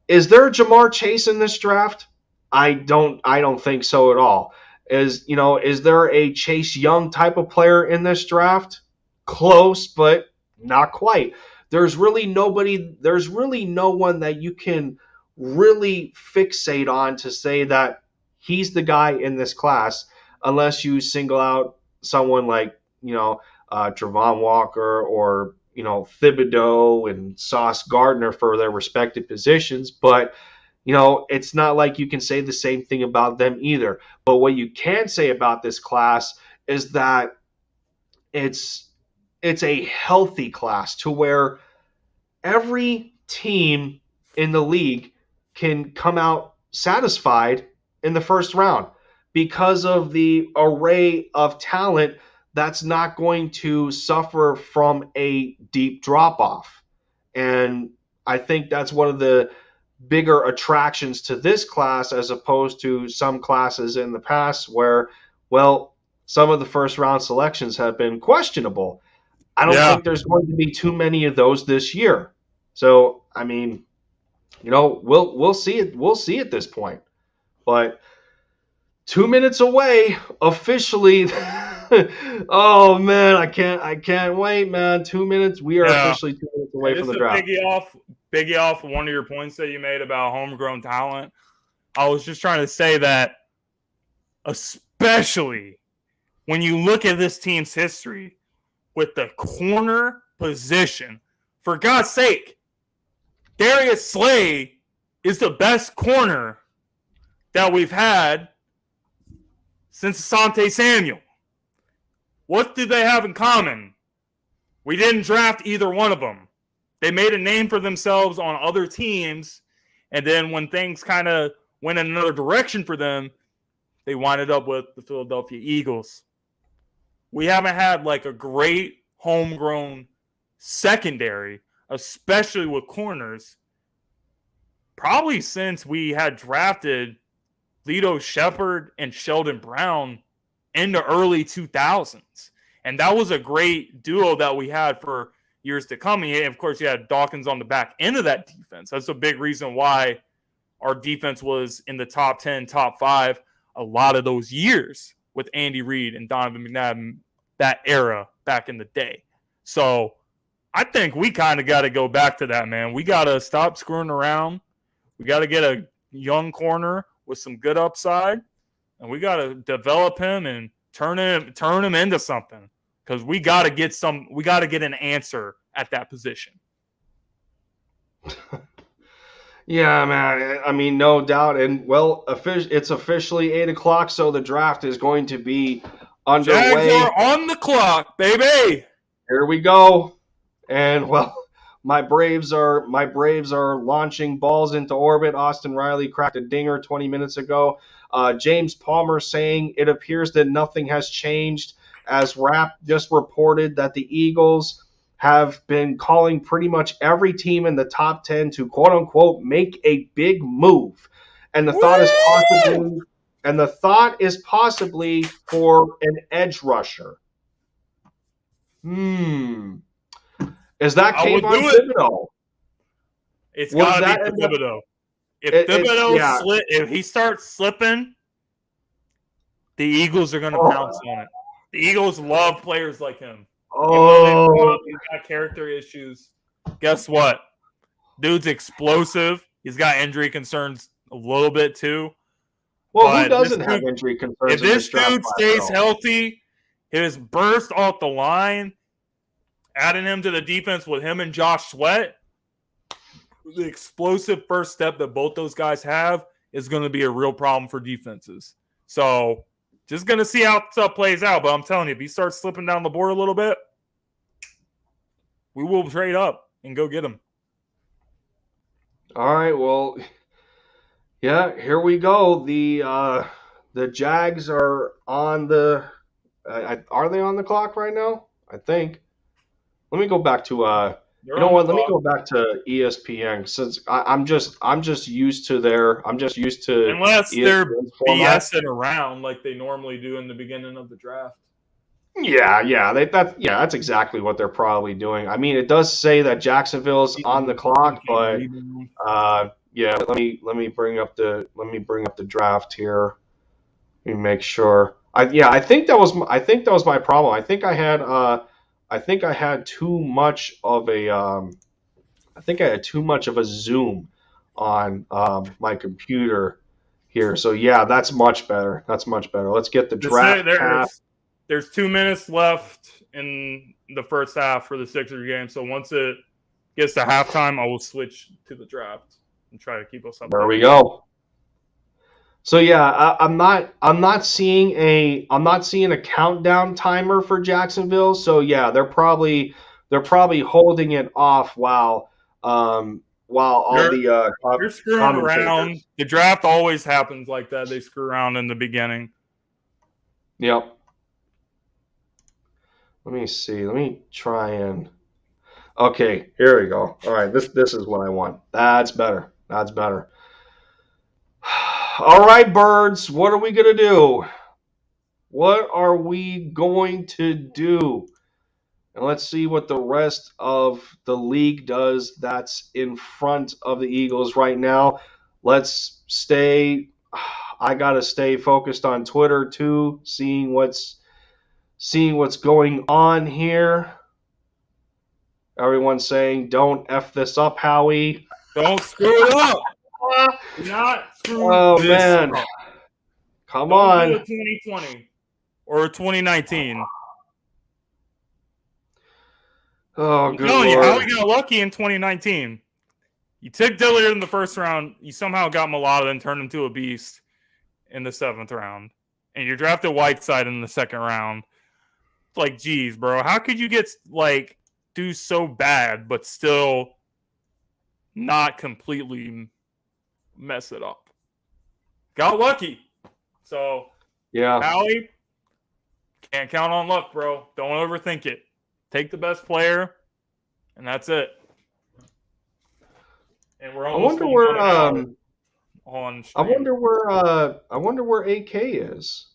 is there a Jamar Chase in this draft? I don't think so at all. Is there a Chase Young type of player in this draft? Close, but not quite. There's really nobody. There's really no one that you can really fixate on to say that he's the guy in this class, unless you single out someone like Travon Walker or Thibodeau and Sauce Gardner for their respective positions. But it's not like you can say the same thing about them either. But what you can say about this class is that it's a healthy class, to where every team in the league can come out satisfied in the first round because of the array of talent that's not going to suffer from a deep drop off. And I think that's one of the bigger attractions to this class, as opposed to some classes in the past where, well, some of the first round selections have been questionable. I don't Yeah. think there's going to be too many of those this year. So, I mean, we'll see it. We'll see at this point. But 2 minutes away officially. Oh man, I can't wait, man. 2 minutes. We are Yeah. officially 2 minutes away And from just the to draft. piggy off one of your points that you made about homegrown talent, I was just trying to say that, especially when you look at this team's history with the corner position, for God's sake, Darius Slay is the best corner that we've had since Asante Samuel. What do they have in common? We didn't draft either one of them. They made a name for themselves on other teams, and then when things kind of went in another direction for them, they winded up with the Philadelphia Eagles. We haven't had like a great homegrown secondary, especially with corners, probably since we had drafted Lito Shepherd and Sheldon Brown in the early 2000s. And that was a great duo that we had for years to come. And of course, you had Dawkins on the back end of that defense. That's a big reason why our defense was in the top 10, top 5 a lot of those years with Andy Reid and Donovan McNabb, that era back in the day. So I think we kind of got to go back to that, man. We got to stop screwing around. We got to get a young corner with some good upside, and we got to develop him and turn him into something, because we got to get an answer at that position. Yeah, man. I mean, no doubt. And well, it's officially 8 o'clock, so the draft is going to be Jags underway. are on the clock, baby. Here we go. And well, my Braves are launching balls into orbit. Austin Riley cracked a dinger 20 minutes ago. James Palmer saying it appears that nothing has changed, as Rap just reported that the Eagles have been calling pretty much every team in the top 10 to quote unquote make a big move. And the thought is Woo! possibly and the thought is possibly for an edge rusher. Hmm. Is that I would Kayvon do it. Thibodeau? It's Was got to be that for end up? Thibodeau. If Yeah. if he starts slipping, the Eagles are going to pounce Oh. on it. The Eagles love players like him. Even though Oh. he's got character issues, guess what? Dude's explosive. He's got injury concerns a little bit too. Well, who But doesn't have injury if concerns in this this draft dude class, stays though? healthy, his burst off the line, adding him to the defense with him and Josh Sweat, the explosive first step that both those guys have is going to be a real problem for defenses. So just going to see how stuff plays out. But I'm telling you, if he starts slipping down the board a little bit, we will trade up and go get him. All right. Well, yeah. Here we go. The Jags are on the. Are they on the clock right now? I think. Let me go back to They're you know on the what? Let me clock. go back to ESPN since I'm just used to Unless they're ESPN's format. BSing around like they normally do in the beginning of the draft. That's exactly what they're probably doing. I mean, it does say that Jacksonville's on the clock, but yeah. Let me bring up the draft here. Let me make sure. I think that was my problem. I think I had too much of a I think I had too much of a zoom on my computer here. So yeah, that's much better. That's much better. Let's get the To say draft path. there's 2 minutes left in the first half for the Sixers game. So once it gets to halftime, I will switch to the draft and try to keep us There we updated. go. So yeah, I'm not seeing a countdown timer for Jacksonville. So yeah, they're probably holding it off while all They're the they're screwing around. commentators. The draft always happens like that. They screw around in the beginning. Yep. Let me see. Let me try and. Okay, here we go. All right, this is what I want. That's better. That's better. All right, birds. What are we gonna do? What are we going to do? And let's see what the rest of the league does that's in front of the Eagles right now. Let's stay. I gotta stay focused on Twitter too, seeing what's going on here. Everyone's saying, "Don't f this up, Howie." Don't screw it up. Do not screw Oh this man, up. come Don't do a on. 2020 or a 2019. Oh, I'm good telling you, how lord. we got lucky in 2019. You took Dillard in the first round. You somehow got Mulata and turned him to a beast in the 7th round. And you drafted Whiteside in the 2nd round. Like, geez, bro. How could you do so bad but still not completely mess it up? Got lucky. So, Yeah. Howie, can't count on luck, bro. Don't overthink it. Take the best player, and that's it. And we're I almost wonder going where on an hour on I stream. wonder where AK is.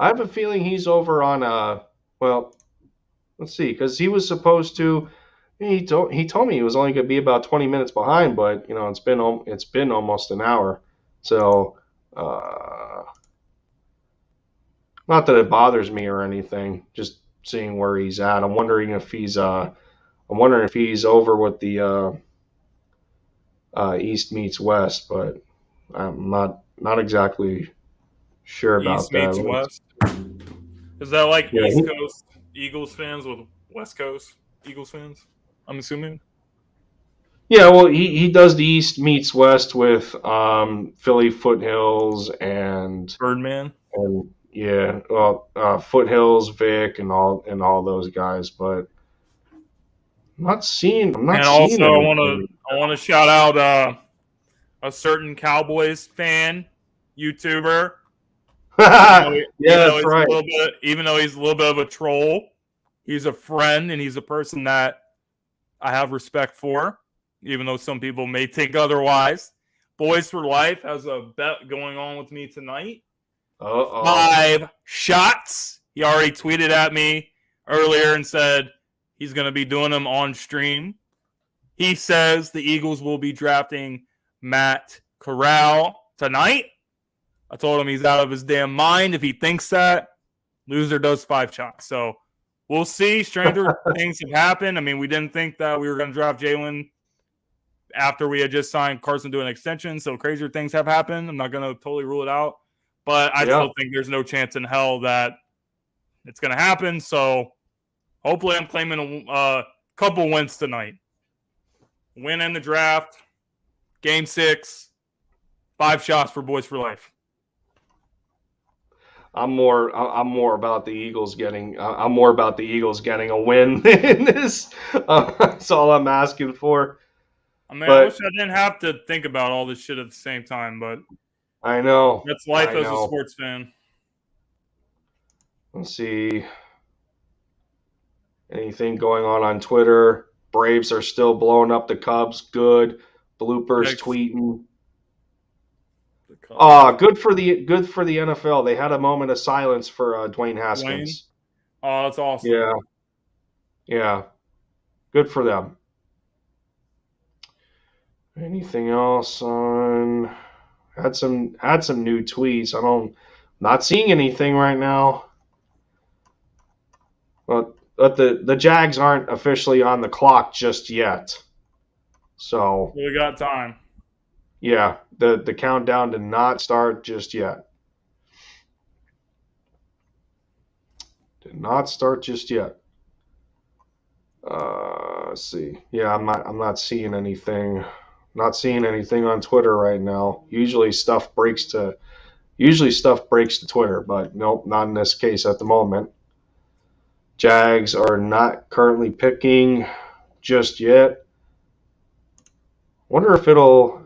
I have a feeling he's over on well, let's see, because he was supposed to. He told me he was only going to be about 20 minutes behind, but it's been almost an hour. So not that it bothers me or anything. Just seeing where he's at. I'm wondering if he's over with the East meets West, but I'm not exactly sure about East that. meets West. Is that like Yeah, East Coast Eagles fans with West Coast Eagles fans? I'm assuming. Yeah, well, he does the East meets West with Philly Foothills Birdman. and yeah, well, Foothills, Vic, and all those guys, but I'm not And seeing also, anything. I want to shout out a certain Cowboys fan, YouTuber. Yeah, that's right. Even though he's a little bit of a troll, he's a friend and he's a person that I have respect for, even though some people may think otherwise. Boys for Life has a bet going on with me tonight. Uh-oh. 5 shots. He already tweeted at me earlier and said he's going to be doing them on stream. He says the Eagles will be drafting Matt Corral tonight. I told him he's out of his damn mind if he thinks that. Loser does 5 shots. So we'll see. Stranger things have happened. I mean, we didn't think that we were going to draft Jalen after we had just signed Carson to an extension. So crazier things have happened. I'm not going to totally rule it out. But I still think there's no chance in hell that it's going to happen. So hopefully I'm claiming a couple wins tonight. Win in the draft. Game 6. 5 shots for Boys for Life. I'm more about the Eagles getting a win in this. That's all I'm asking for. I mean, I wish I didn't have to think about all this shit at the same time, but I know that's life as a sports fan. Let's see. Anything going on Twitter? Braves are still blowing up the Cubs. Good. Bloopers tweeting. Good for the NFL. They had a moment of silence for Dwayne Haskins. Oh, that's awesome. Yeah. Yeah. Good for them. Anything else on? Had some new tweets. Not seeing anything right now. But the Jags aren't officially on the clock just yet. So we got time. Yeah, the countdown did not start just yet. Did not start just yet. Let's see. Yeah, I'm not seeing anything. Not seeing anything on Twitter right now. Usually stuff breaks to Twitter, but nope, not in this case at the moment. Jags are not currently picking just yet. Wonder if it'll.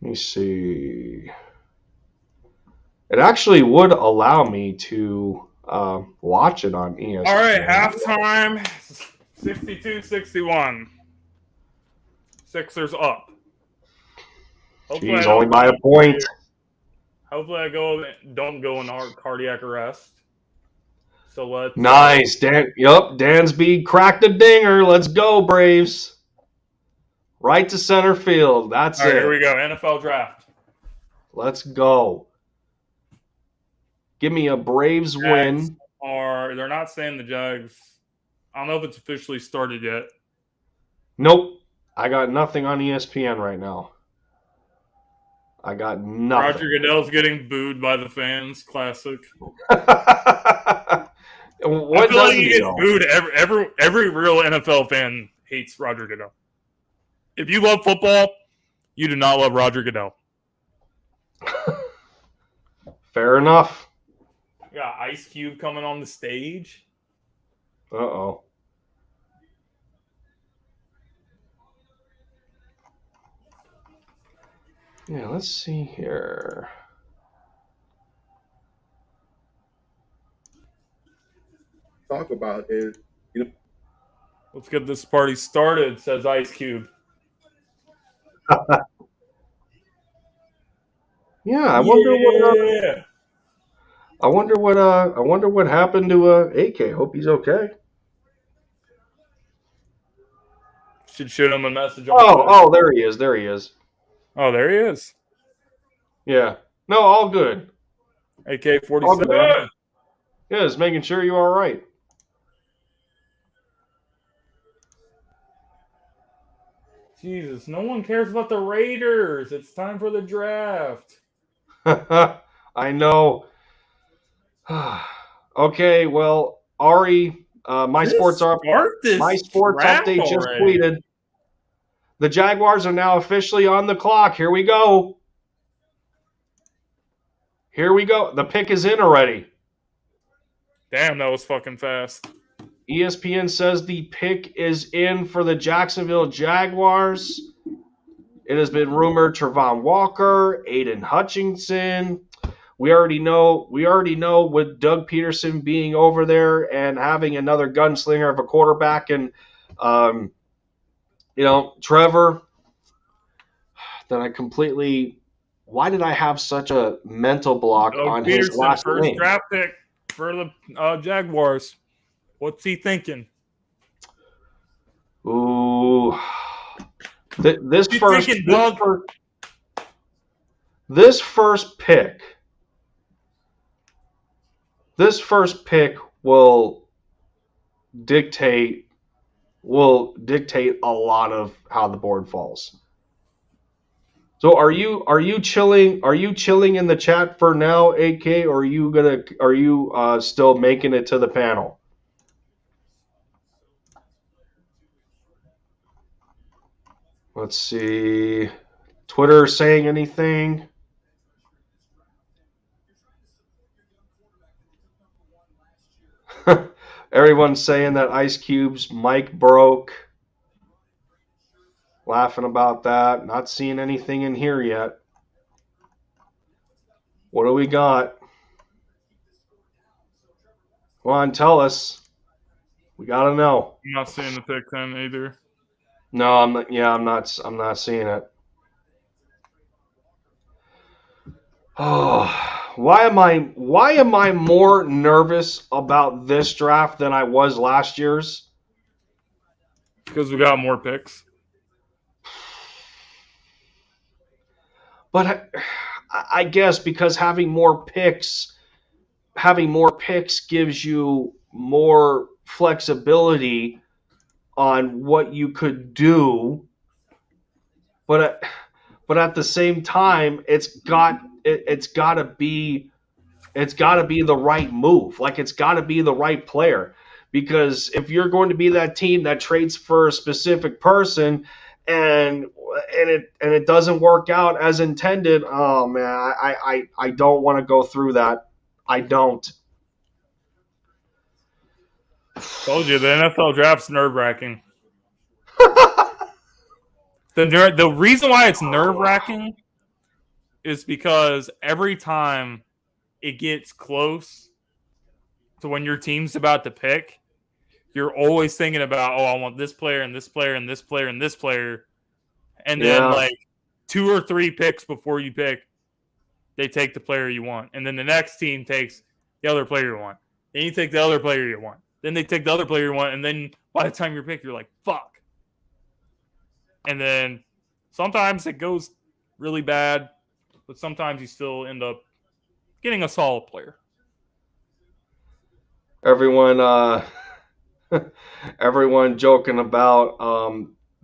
Let me see. It actually would allow me to watch it on ESPN. All right, halftime, 62-61. Sixers up. Jeez, only by a point. Hopefully I don't go in cardiac arrest. So let's... Nice. Dansby cracked a dinger. Let's go, Braves. Right to center field. That's it. All right, here we go. NFL draft. Let's go. Give me a Braves win. They're not saying the Jags. I don't know if it's officially started yet. Nope. I got nothing on ESPN right now. I got nothing. Roger Goodell's getting booed by the fans. Classic. What doesn't he get booed? Every real NFL fan hates Roger Goodell. If you love football, you do not love Roger Goodell. Fair enough. We got Ice Cube coming on the stage. Uh-oh. Yeah, let's see here. Talk about is, let's get this party started, says Ice Cube. Yeah, I wonder what happened to AK. Hope he's okay. Should shoot him a message. There he is. There he is. Oh, there he is. Yeah. No, all good. AK-47. Yeah, just making sure you're all right. Jesus, no one cares about the Raiders. It's time for the draft. I know. Okay, well, Ari My Just Sports start this My Sports draft Update just already. tweeted. The Jaguars are now officially on the clock. Here we go. The pick is in already. Damn, that was fucking fast. ESPN says the pick is in for the Jacksonville Jaguars. It has been rumored Trevon Walker, Aiden Hutchinson. We already know with Doug Peterson being over there and having another gunslinger of a quarterback and Trevor, that I completely. Why did I have such a mental block Doug on Peterson, his last first name? draft pick for the Jaguars. What's he thinking? Ooh, this first pick will dictate a lot of how the board falls. So are you chilling in the chat for now, AK, or are you still making it to the panel? Let's see. Twitter saying anything? Everyone's saying that Ice Cube's mic broke. Laughing about that. Not seeing anything in here yet. What do we got? Come on, tell us. We gotta know. I'm not seeing the pick 10 either. No, I'm not. Yeah, I'm not seeing it. Oh, why am I more nervous about this draft than I was last year's? Because we got more picks. But I guess because having more picks gives you more flexibility on what you could do. But at the same time, it's got to be the right move. Like, it's got to be the right player, because if you're going to be that team that trades for a specific person and it doesn't work out as intended, oh man, I don't want to go through that. I don't. Told you, the NFL draft's nerve-wracking. The reason why it's nerve-wracking is because every time it gets close to when your team's about to pick, you're always thinking about, I want this player and this player and this player and this player. And then, like, 2 or 3 picks before you pick, they take the player you want. And then the next team takes the other player you want. Then you take the other player you want. Then they take the other player you want. And then by the time you're picked, you're like, fuck. And then sometimes it goes really bad, but sometimes you still end up getting a solid player. Everyone joking about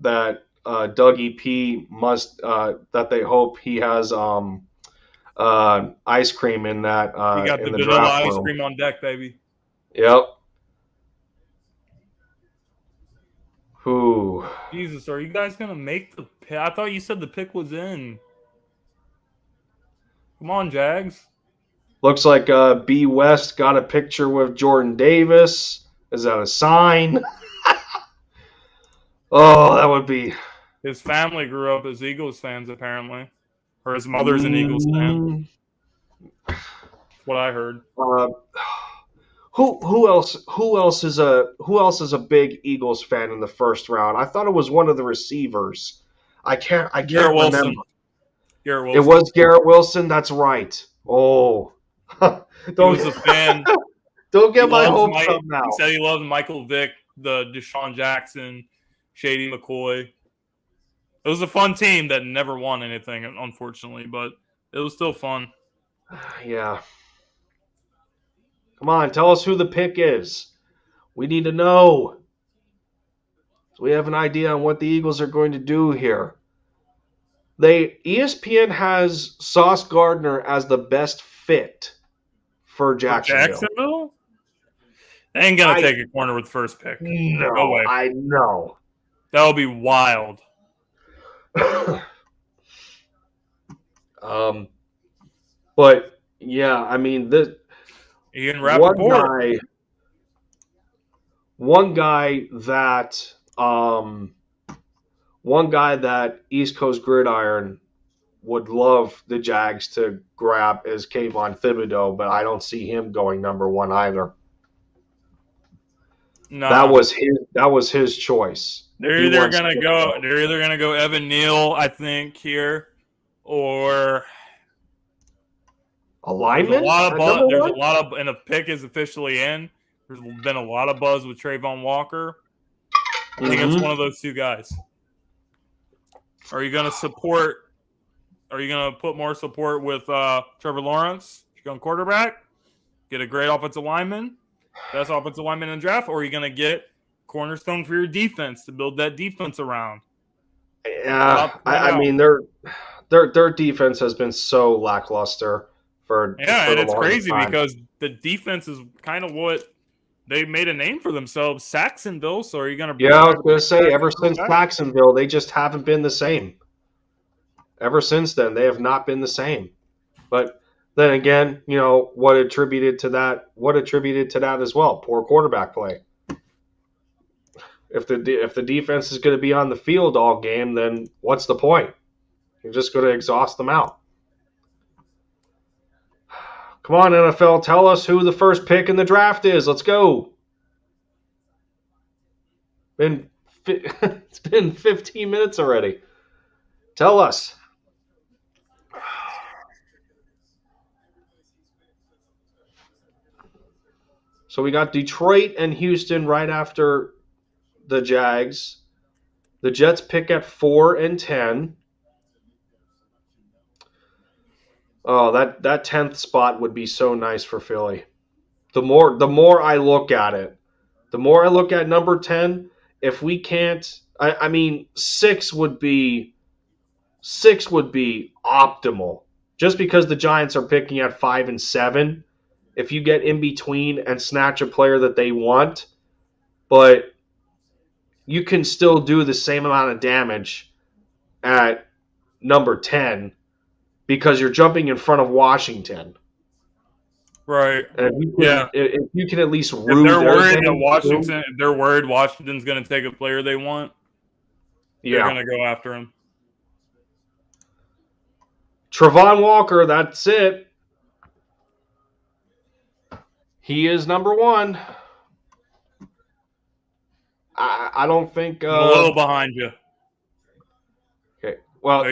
that Dougie P must that they hope he has ice cream in that You got in the the vanilla draft ice room. cream on deck, baby. Yep. Who? Jesus, are you guys going to make the pick? I thought you said the pick was in. Come on, Jags. Looks like B West got a picture with Jordan Davis. Is that a sign? Oh, that would be. His family grew up as Eagles fans, apparently. Or his mother's an Eagles fan. That's what I heard. Who else is a big Eagles fan in the first round? I thought it was one of the receivers. I can't Garrett remember. Wilson. Garrett Wilson. It was Garrett Wilson. That's right. Oh, He was a fan. Don't get my hopes up now. He said he loved Michael Vick, the Deshaun Jackson, Shady McCoy. It was a fun team that never won anything, unfortunately, but it was still fun. Yeah. Come on, tell us who the pick is. We need to know, so we have an idea on what the Eagles are going to do here. ESPN has Sauce Gardner as the best fit for Jacksonville. They ain't gonna take a corner with the first pick. No No, way. I know. That would be wild. But yeah, I mean, Ian one Rappaport. guy that one guy that East Coast Gridiron would love the Jags to grab is Kayvon Thibodeau, but I don't see him going number one either. No. That was his choice. They're either gonna go Evan Neal, I think, here, or a lineman. There's a lot of buzz. And the pick is officially in. There's been a lot of buzz with Trayvon Walker. I think it's one of those two guys. Are you gonna put more support with Trevor Lawrence? You're going quarterback, get a great offensive lineman, best offensive lineman in the draft, or are you gonna get cornerstone for your defense to build that defense around? Yeah, I mean their defense has been so lackluster for and it's crazy time. because the defense is kind of what they made a name for themselves, Saxonville. So are you going to? Yeah, I was going to say ever since Saxonville, they just haven't been the same. Ever since then, they have not been the same. But then again, you know what attributed to that? What attributed to that as well? Poor quarterback play. If the defense is going to be on the field all game, then what's the point? You're just going to exhaust them out. Come on, NFL, tell us who the first pick in the draft is. Let's go. It's been 15 minutes already. Tell us. So we got Detroit and Houston right after the Jags. The Jets pick at 4 and 10. Oh, that 10th spot would be so nice for Philly. The more I look at it, the more I look at number 10, if we can't, I mean, 6 would be optimal. Just because the Giants are picking at 5 and 7, if you get in between and snatch a player that they want, but you can still do the same amount of damage at number 10 because you're jumping in front of Washington. Right. And if you can at least rue if they're worried Washington's going to take a player they want, they're going to go after him. Trayvon Walker, that's it. He is number one. I don't think... I'm a little behind you. Okay. Well,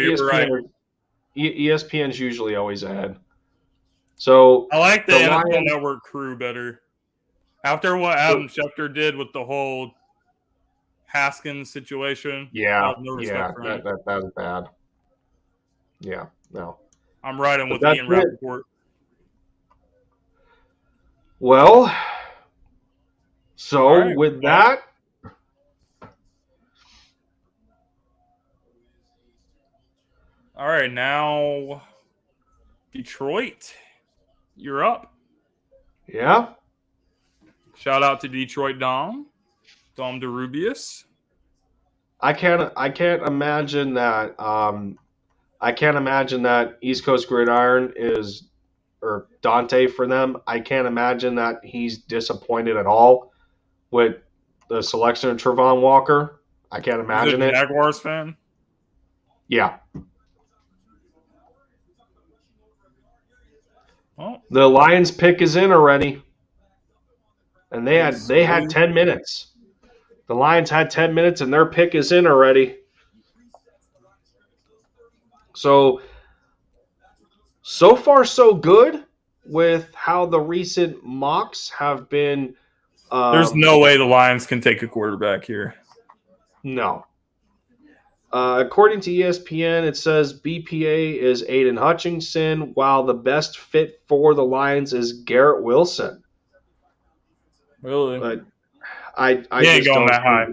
ESPN's usually always ahead. So I like the NFL Network crew better. After what Adam Schefter did with the whole Haskins situation, that was bad. Yeah, no. I'm riding with Ian Rappaport. Well, so with that, all right, now Detroit. You're up. Yeah. Shout out to Detroit Dom DeRubius. I can't imagine that. I can't imagine that East Coast Gridiron or Dante for them. I can't imagine that he's disappointed at all with the selection of Trayvon Walker. I can't imagine it. Jaguars fan. Yeah. Well, the Lions pick is in already. And they had 10 minutes. The Lions had 10 minutes and their pick is in already. So far so good with how the recent mocks have been. There's no way the Lions can take a quarterback here. No. According to ESPN, it says BPA is Aiden Hutchinson, while the best fit for the Lions is Garrett Wilson. Really? But I ain't going that high.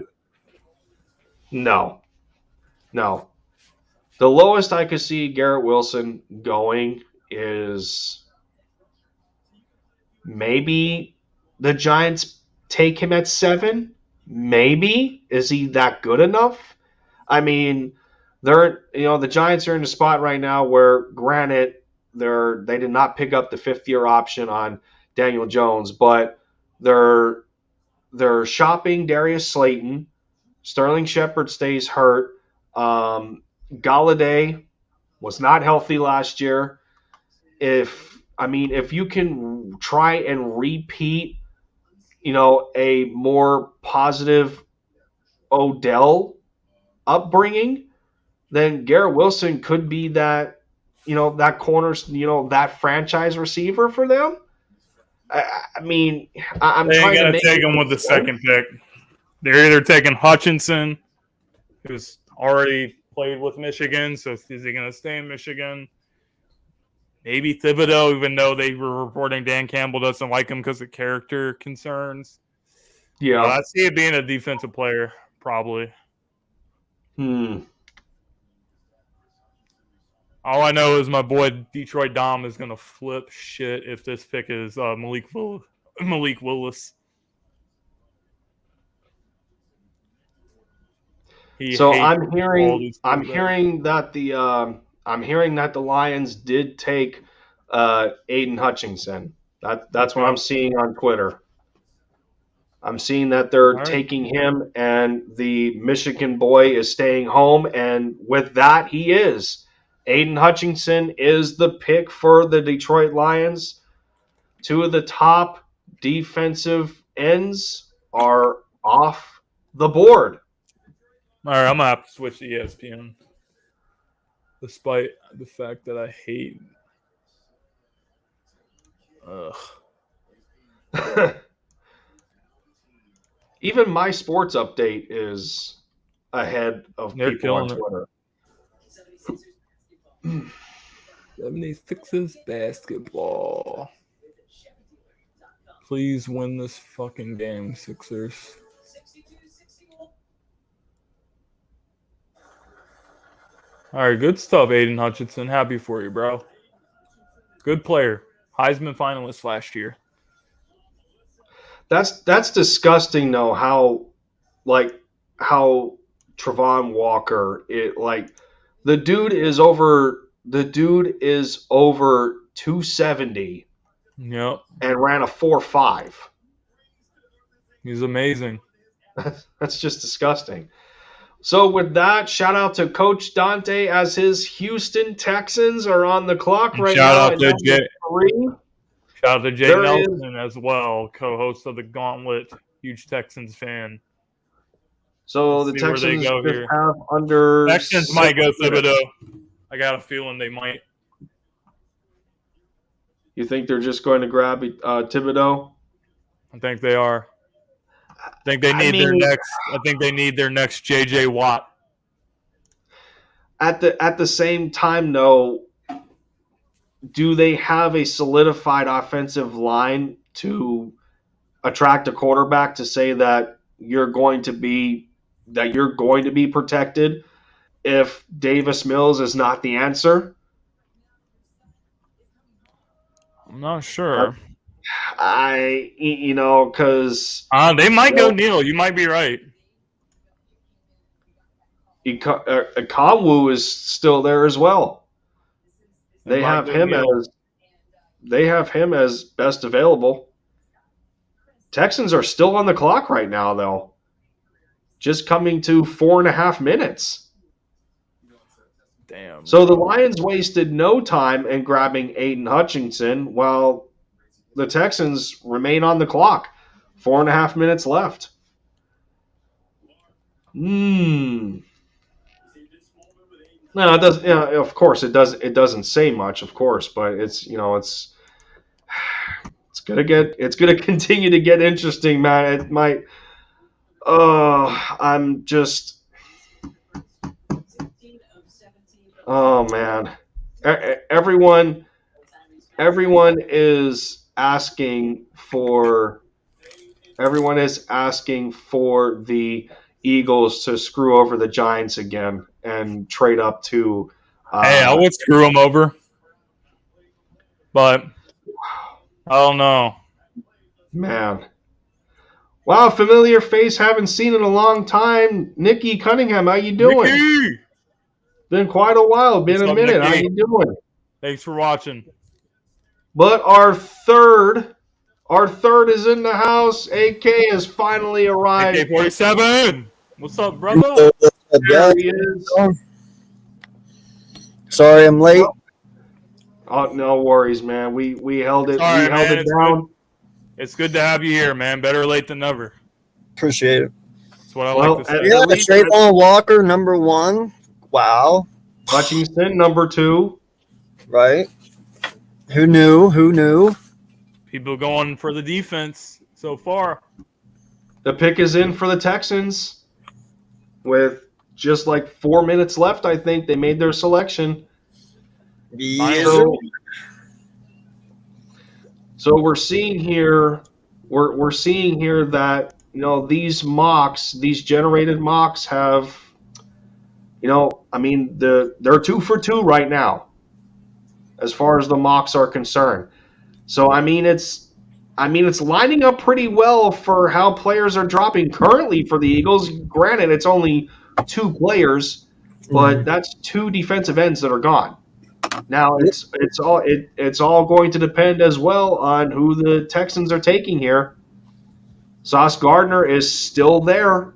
No. The lowest I could see Garrett Wilson going is maybe the Giants take him at 7? Maybe. Is he that good enough? I mean, the Giants are in a spot right now where, granted, they did not pick up the 5th-year option on Daniel Jones, but they're shopping Darius Slayton. Sterling Shepard stays hurt. Galladay was not healthy last year. If you can try and repeat, a more positive Odell upbringing, then Garrett Wilson could be that, that corner, that franchise receiver for them. I'm they trying ain't to gonna take him with the second pick. They're either taking Hutchinson, who's already played with Michigan, so is he gonna stay in Michigan? Maybe Thibodeau, even though they were reporting Dan Campbell doesn't like him because of character concerns. Yeah. I see it being a defensive player, probably. All I know is my boy Detroit Dom is going to flip shit if this pick is Malik Willis. I'm hearing that the Lions did take Aiden Hutchinson. That's what I'm seeing on Twitter. I'm seeing that they're taking him, and the Michigan boy is staying home, and with that, he is. Aiden Hutchinson is the pick for the Detroit Lions. 2 of the top defensive ends are off the board. All right, I'm going to have to switch to ESPN, despite the fact that I hate. Even my sports update is ahead of people on Twitter. 76ers basketball. Please win this fucking game, Sixers. All right, good stuff, Aiden Hutchinson. Happy for you, bro. Good player. Heisman finalist last year. That's disgusting though, how Travon Walker, the dude is over 270. Yep. And ran a 4.5. He's amazing. That's just disgusting. So with that, shout out to Coach Dante as his Houston Texans are on the clock right now. Shout out to Jay Nelson as well, co-host of the Gauntlet, huge Texans fan. So the Texans have under. Texans might go Thibodeau. I got a feeling they might. You think they're just going to grab Thibodeau? I think they are. I think they need their next J.J. Watt. At the same time, though, do they have a solidified offensive line to attract a quarterback to say that you're going to be protected if Davis Mills is not the answer? I'm not sure. Because they might go Neal. You might be right. Conwu is still there as well. They have him as best available. Texans are still on the clock right now, though. Just coming to 4.5 minutes. Damn. So the Lions wasted no time in grabbing Aiden Hutchinson, while the Texans remain on the clock. 4.5 minutes left. No, it does. Of course, it does. It doesn't say much, of course, but it's gonna continue to get interesting, man. It might. I'm just. Oh man, everyone is asking for. Everyone is asking for the Eagles to screw over the Giants again and trade up to. Hey, I would screw them over, but I don't know. Man, Wow, familiar face, haven't seen in a long time. Nikki Cunningham, how you doing? Nikki! Been quite a while, been What's a up, minute. How Nikki? you doing? Thanks for watching. But our third is in the house. AK has finally arrived. AK-47! What's up, brother? What's up, There guys? he is. Sorry I'm late. Oh, no worries, man. We held it. Sorry, we held man, it it's down. It's good to have you here, man. Better late than never. Appreciate it. That's what I Well, like to say. at Yeah, least Trayvon Walker, number 1. Wow. Hutchinson, number 2. Right. Who knew? People going for the defense so far. The pick is in for the Texans with just like 4 minutes left. I think they made their selection. Yes. So we're seeing here, we're seeing here that these mocks, these generated mocks have, they're 2 for 2 right now, as far as the mocks are concerned. So it's lining up pretty well for how players are dropping currently for the Eagles. Granted, it's only 2 players, but that's 2 defensive ends that are gone. Now it's all going to depend as well on who the Texans are taking here. Sauce Gardner is still there.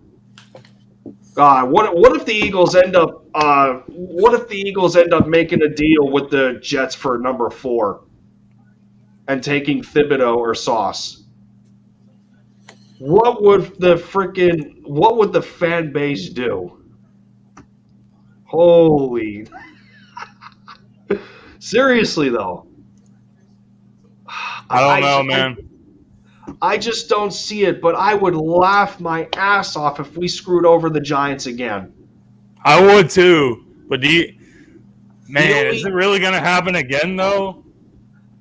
God, what if the Eagles end up making a deal with the Jets for number 4 and taking Thibodeau or Sauce? What would the fan base do? Holy. Seriously, though. I don't know, man. I just don't see it, but I would laugh my ass off if we screwed over the Giants again. I would too. But is it really going to happen again, though?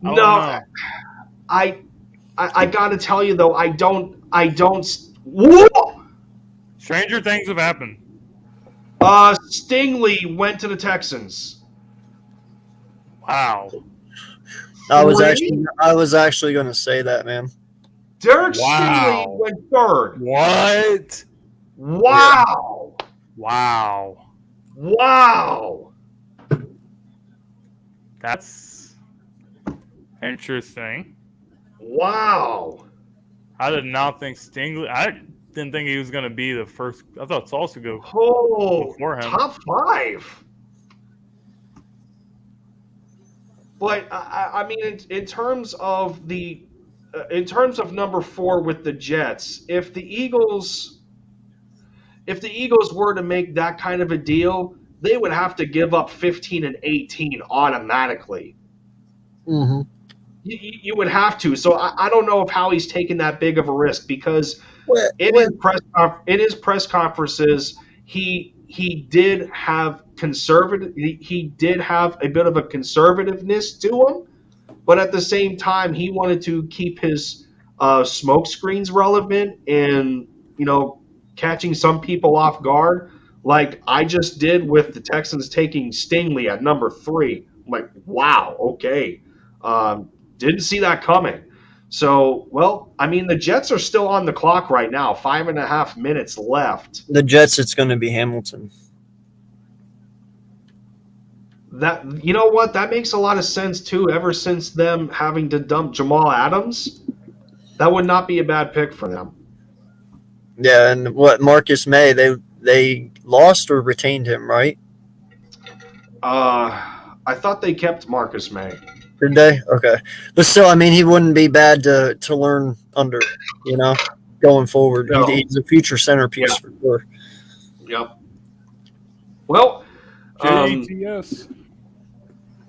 No. I got to tell you, though, I don't. Whoa! Stranger things have happened. Stingley went to the Texans. Wow. I was actually going to say that, man. Derek Stingley went 3rd. What? Wow. Wow. Wow. That's interesting. Wow. I did not think Stingley. I didn't think he was going to be the first. I thought Sauce would go before him. Top 5. But in terms of number 4 with the Jets, if the Eagles were to make that kind of a deal, they would have to give up 15 and 18 automatically. Mm-hmm. You would have to. So I don't know if Howie's taking that big of a risk, because in his press conferences, he did have he did have a bit of a conservativeness to him, but at the same time, he wanted to keep his smoke screens relevant and catching some people off guard, like I just did with the Texans taking Stingley at number 3. I'm like, wow, okay, didn't see that coming. So, the Jets are still on the clock right now. 5.5 minutes left. The Jets, it's going to be Hamilton. That, you know what? That makes a lot of sense too. Ever since them having to dump Jamal Adams, that would not be a bad pick for them. Yeah, and Marcus May, they lost or retained him, right? I thought they kept Marcus May. Did they? Okay. But still, he wouldn't be bad to learn under, going forward. No. He's a future centerpiece for sure. Yep. Well, JTS.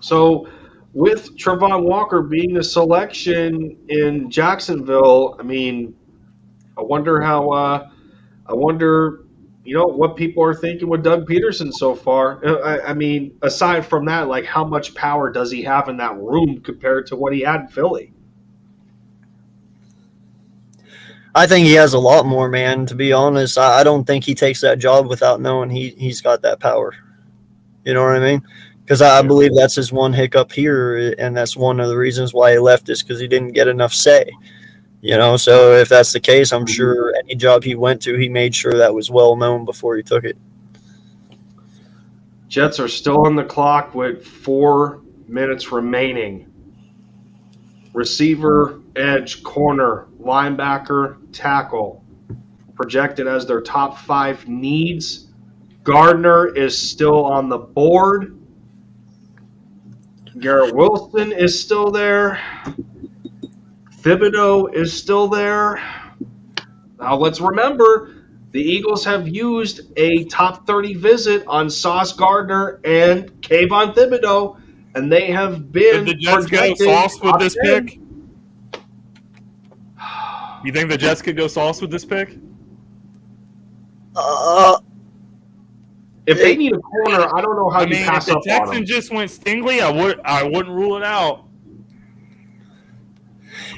So with Trayvon Walker being a selection in Jacksonville, I wonder what people are thinking with Doug Peterson so far. Aside from that, like, how much power does he have in that room compared to what he had in Philly? I think he has a lot more, man. To be honest, I don't think he takes that job without knowing he's got that power. You know what I mean? Because I believe that's his one hiccup here, and that's one of the reasons why he left, is because he didn't get enough say. You know, so if that's the case, I'm sure any job he went to, he made sure that was well known before he took it. Jets are still on the clock with 4 minutes remaining. Receiver, edge, corner, linebacker, tackle. Projected as their top 5 needs. Gardner is still on the board. Garrett Wilson is still there. Thibodeau is still there. Now let's remember, the Eagles have used a top 30 visit on Sauce Gardner and Kayvon Thibodeau, and they have been. Did the Jets go Sauce with this pick? You think the Jets could go Sauce with this pick? If they need a corner, I don't know how you pass if up the on them. Texans just went Stingley, I wouldn't rule it out.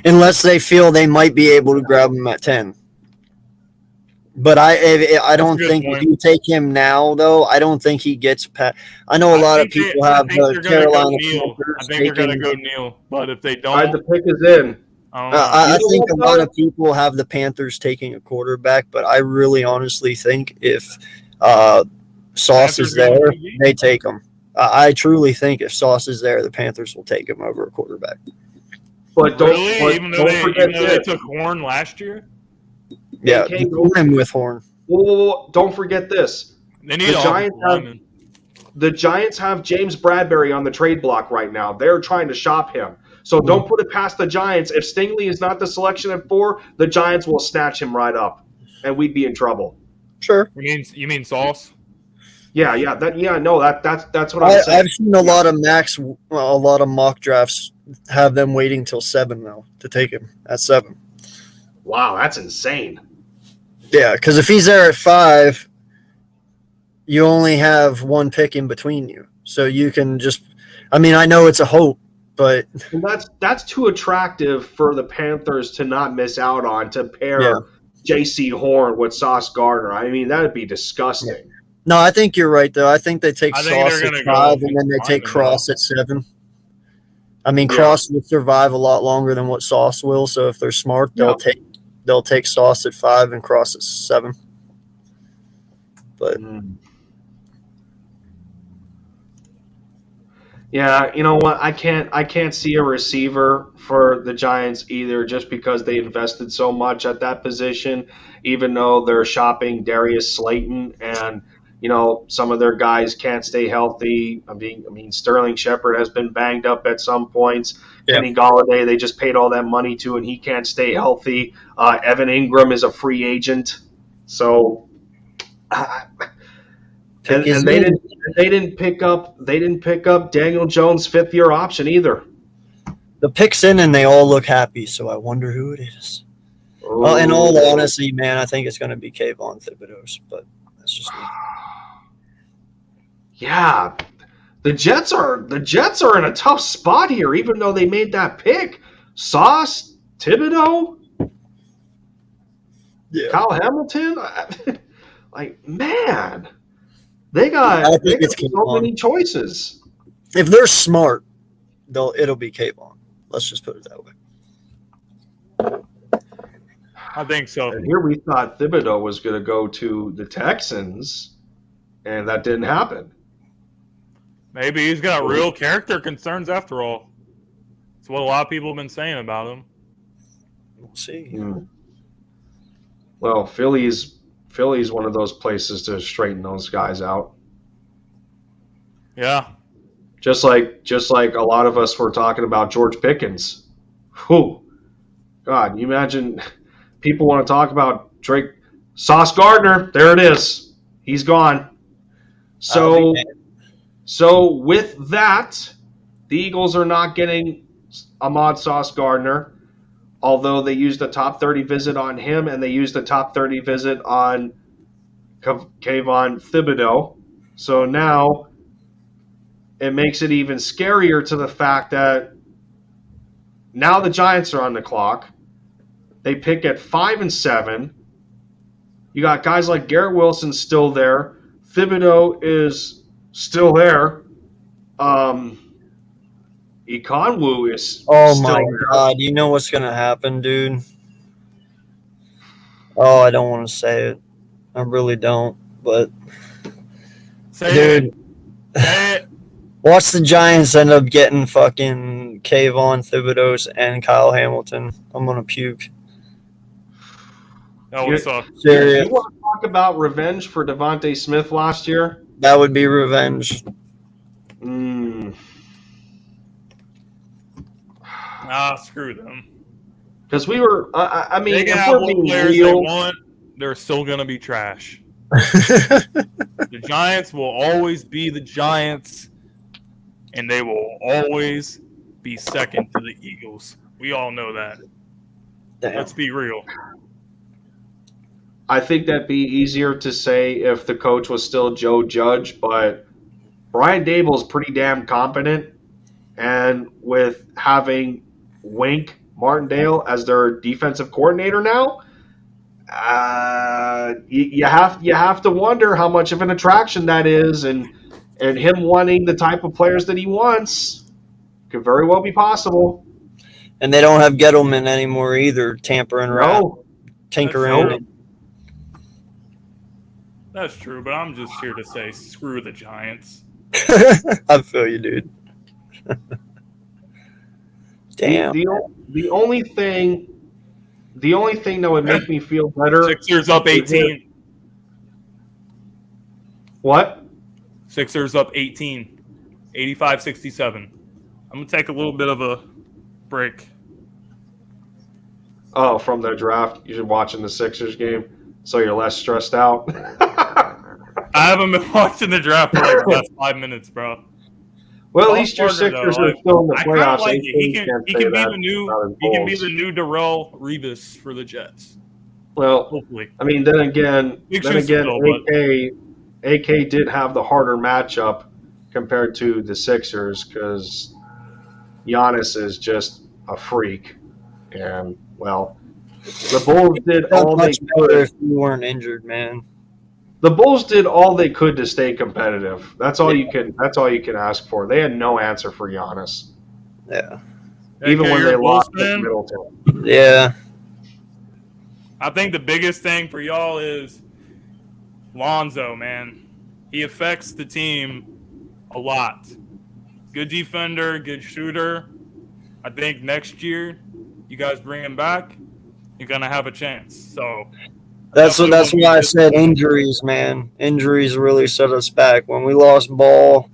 Unless they feel they might be able to grab him at 10. But I don't think if you take him now, though, I don't think he gets past. I know a lot of people have the Carolina Panthers. I think they're going to go Neal, but if they don't, All right, the pick is in. I think a lot of people have the Panthers taking a quarterback, but I really honestly think if Sauce is there, they take him. I truly think if Sauce is there, the Panthers will take him over a quarterback. But don't, even though they took Horn last year? Yeah, put him with Horn. Well, don't forget this. They need the Giants have James Bradbury on the trade block right now. They're trying to shop him. So don't put it past the Giants. If Stingley is not the selection at 4, the Giants will snatch him right up, and we'd be in trouble. Sure. You mean Sauce? Yeah, that's what I'm saying. I've seen a lot of mock drafts have them waiting till 7 though to take him at 7. Wow, that's insane. Yeah, because if he's there at 5, you only have one pick in between you, so you can just. I mean, I know it's a hope, but that's too attractive for the Panthers to not miss out on, to pair J.C. Horn with Sauce Gardner. I mean, that would be disgusting. Yeah. No, I think you're right, though. I think they take Sauce at 5, and then they take Cross at 7. I mean, Cross will survive a lot longer than what Sauce will, so if they're smart, they'll take Sauce at 5 and Cross at 7. But yeah, you know what? I can't see a receiver for the Giants either, just because they invested so much at that position. Even though they're shopping Darius Slayton, and some of their guys can't stay healthy. I mean, Sterling Shepard has been banged up at some points. Kenny Golladay, they just paid all that money to, and he can't stay healthy. Evan Ingram is a free agent, so. And they didn't pick up Daniel Jones' 5th-year option either. The pick's in and they all look happy, so I wonder who it is. Ooh. Well, in all honesty, man, I think it's going to be Kayvon Thibodeau, but that's just me. Yeah, the Jets are in a tough spot here, even though they made that pick. Sauce, Thibodeau, Kyle Hamilton, man. They got so many choices. If they're smart, it'll be Kayvon. Let's just put it that way. I think so. And here we thought Thibodeau was going to go to the Texans, and that didn't happen. Maybe he's got real character concerns after all. That's what a lot of people have been saying about him. We'll see. Well, Philly's one of those places to straighten those guys out. Yeah. Just like a lot of us were talking about George Pickens. Whew. God, you imagine people want to talk about Drake. Sauce Gardner, there it is. He's gone. So with that, the Eagles are not getting Ahmad Sauce Gardner, although they used a top 30 visit on him and they used a top 30 visit on Kayvon Thibodeau. So now it makes it even scarier to the fact that now the Giants are on the clock. They pick at 5 and 7. You got guys like Garrett Wilson still there. Thibodeau is still there. Ikonwu is Oh still my there. God! You know what's gonna happen, dude? Oh, I don't want to say it. I really don't. But Say dude, it. Say it. watch the Giants end up getting fucking Kayvon Thibodeau and Kyle Hamilton. I'm gonna puke. That would suck. Serious. You want to talk about revenge for Devontae Smith last year? That would be revenge. Screw them. Because we were, I mean, They can if have we're what being players they real, want. They're still gonna be trash. The Giants will always be the Giants, and they will always be second to the Eagles. We all know that. Damn. Let's be real. I think that'd be easier to say if the coach was still Joe Judge, but Brian Dable's pretty damn competent, and with having Wink Martindale as their defensive coordinator now, you have to wonder how much of an attraction that is, and him wanting the type of players that he wants could very well be possible. And they don't have Gettleman anymore either, tinkering around. That's true, but I'm just here to say screw the Giants. I feel you, dude. Damn. The only thing that would make me feel better. Sixers up 18. What? Sixers up 18. 85-67. I'm going to take a little bit of a break. Oh, from the draft, you're watching the Sixers game, so you're less stressed out. I haven't been watching the draft for like the last 5 minutes, bro. Well, at least your Sixers are still in the I kind playoffs. of like it. He can be the new Darrell Revis for the Jets. Well, hopefully. I mean, then again, AK did have the harder matchup compared to the Sixers because Giannis is just a freak, and well, the Bulls did all they could. If you weren't injured, man. The Bulls did all they could to stay competitive. That's all you can. That's all you can ask for. They had no answer for Giannis. Yeah. Even when they lost to Middleton. Yeah. I think the biggest thing for y'all is Lonzo, man. He affects the team a lot. Good defender, good shooter. I think next year, you guys bring him back, you're gonna have a chance. So. That's why I said injuries, man. Injuries really set us back. When we lost Ball,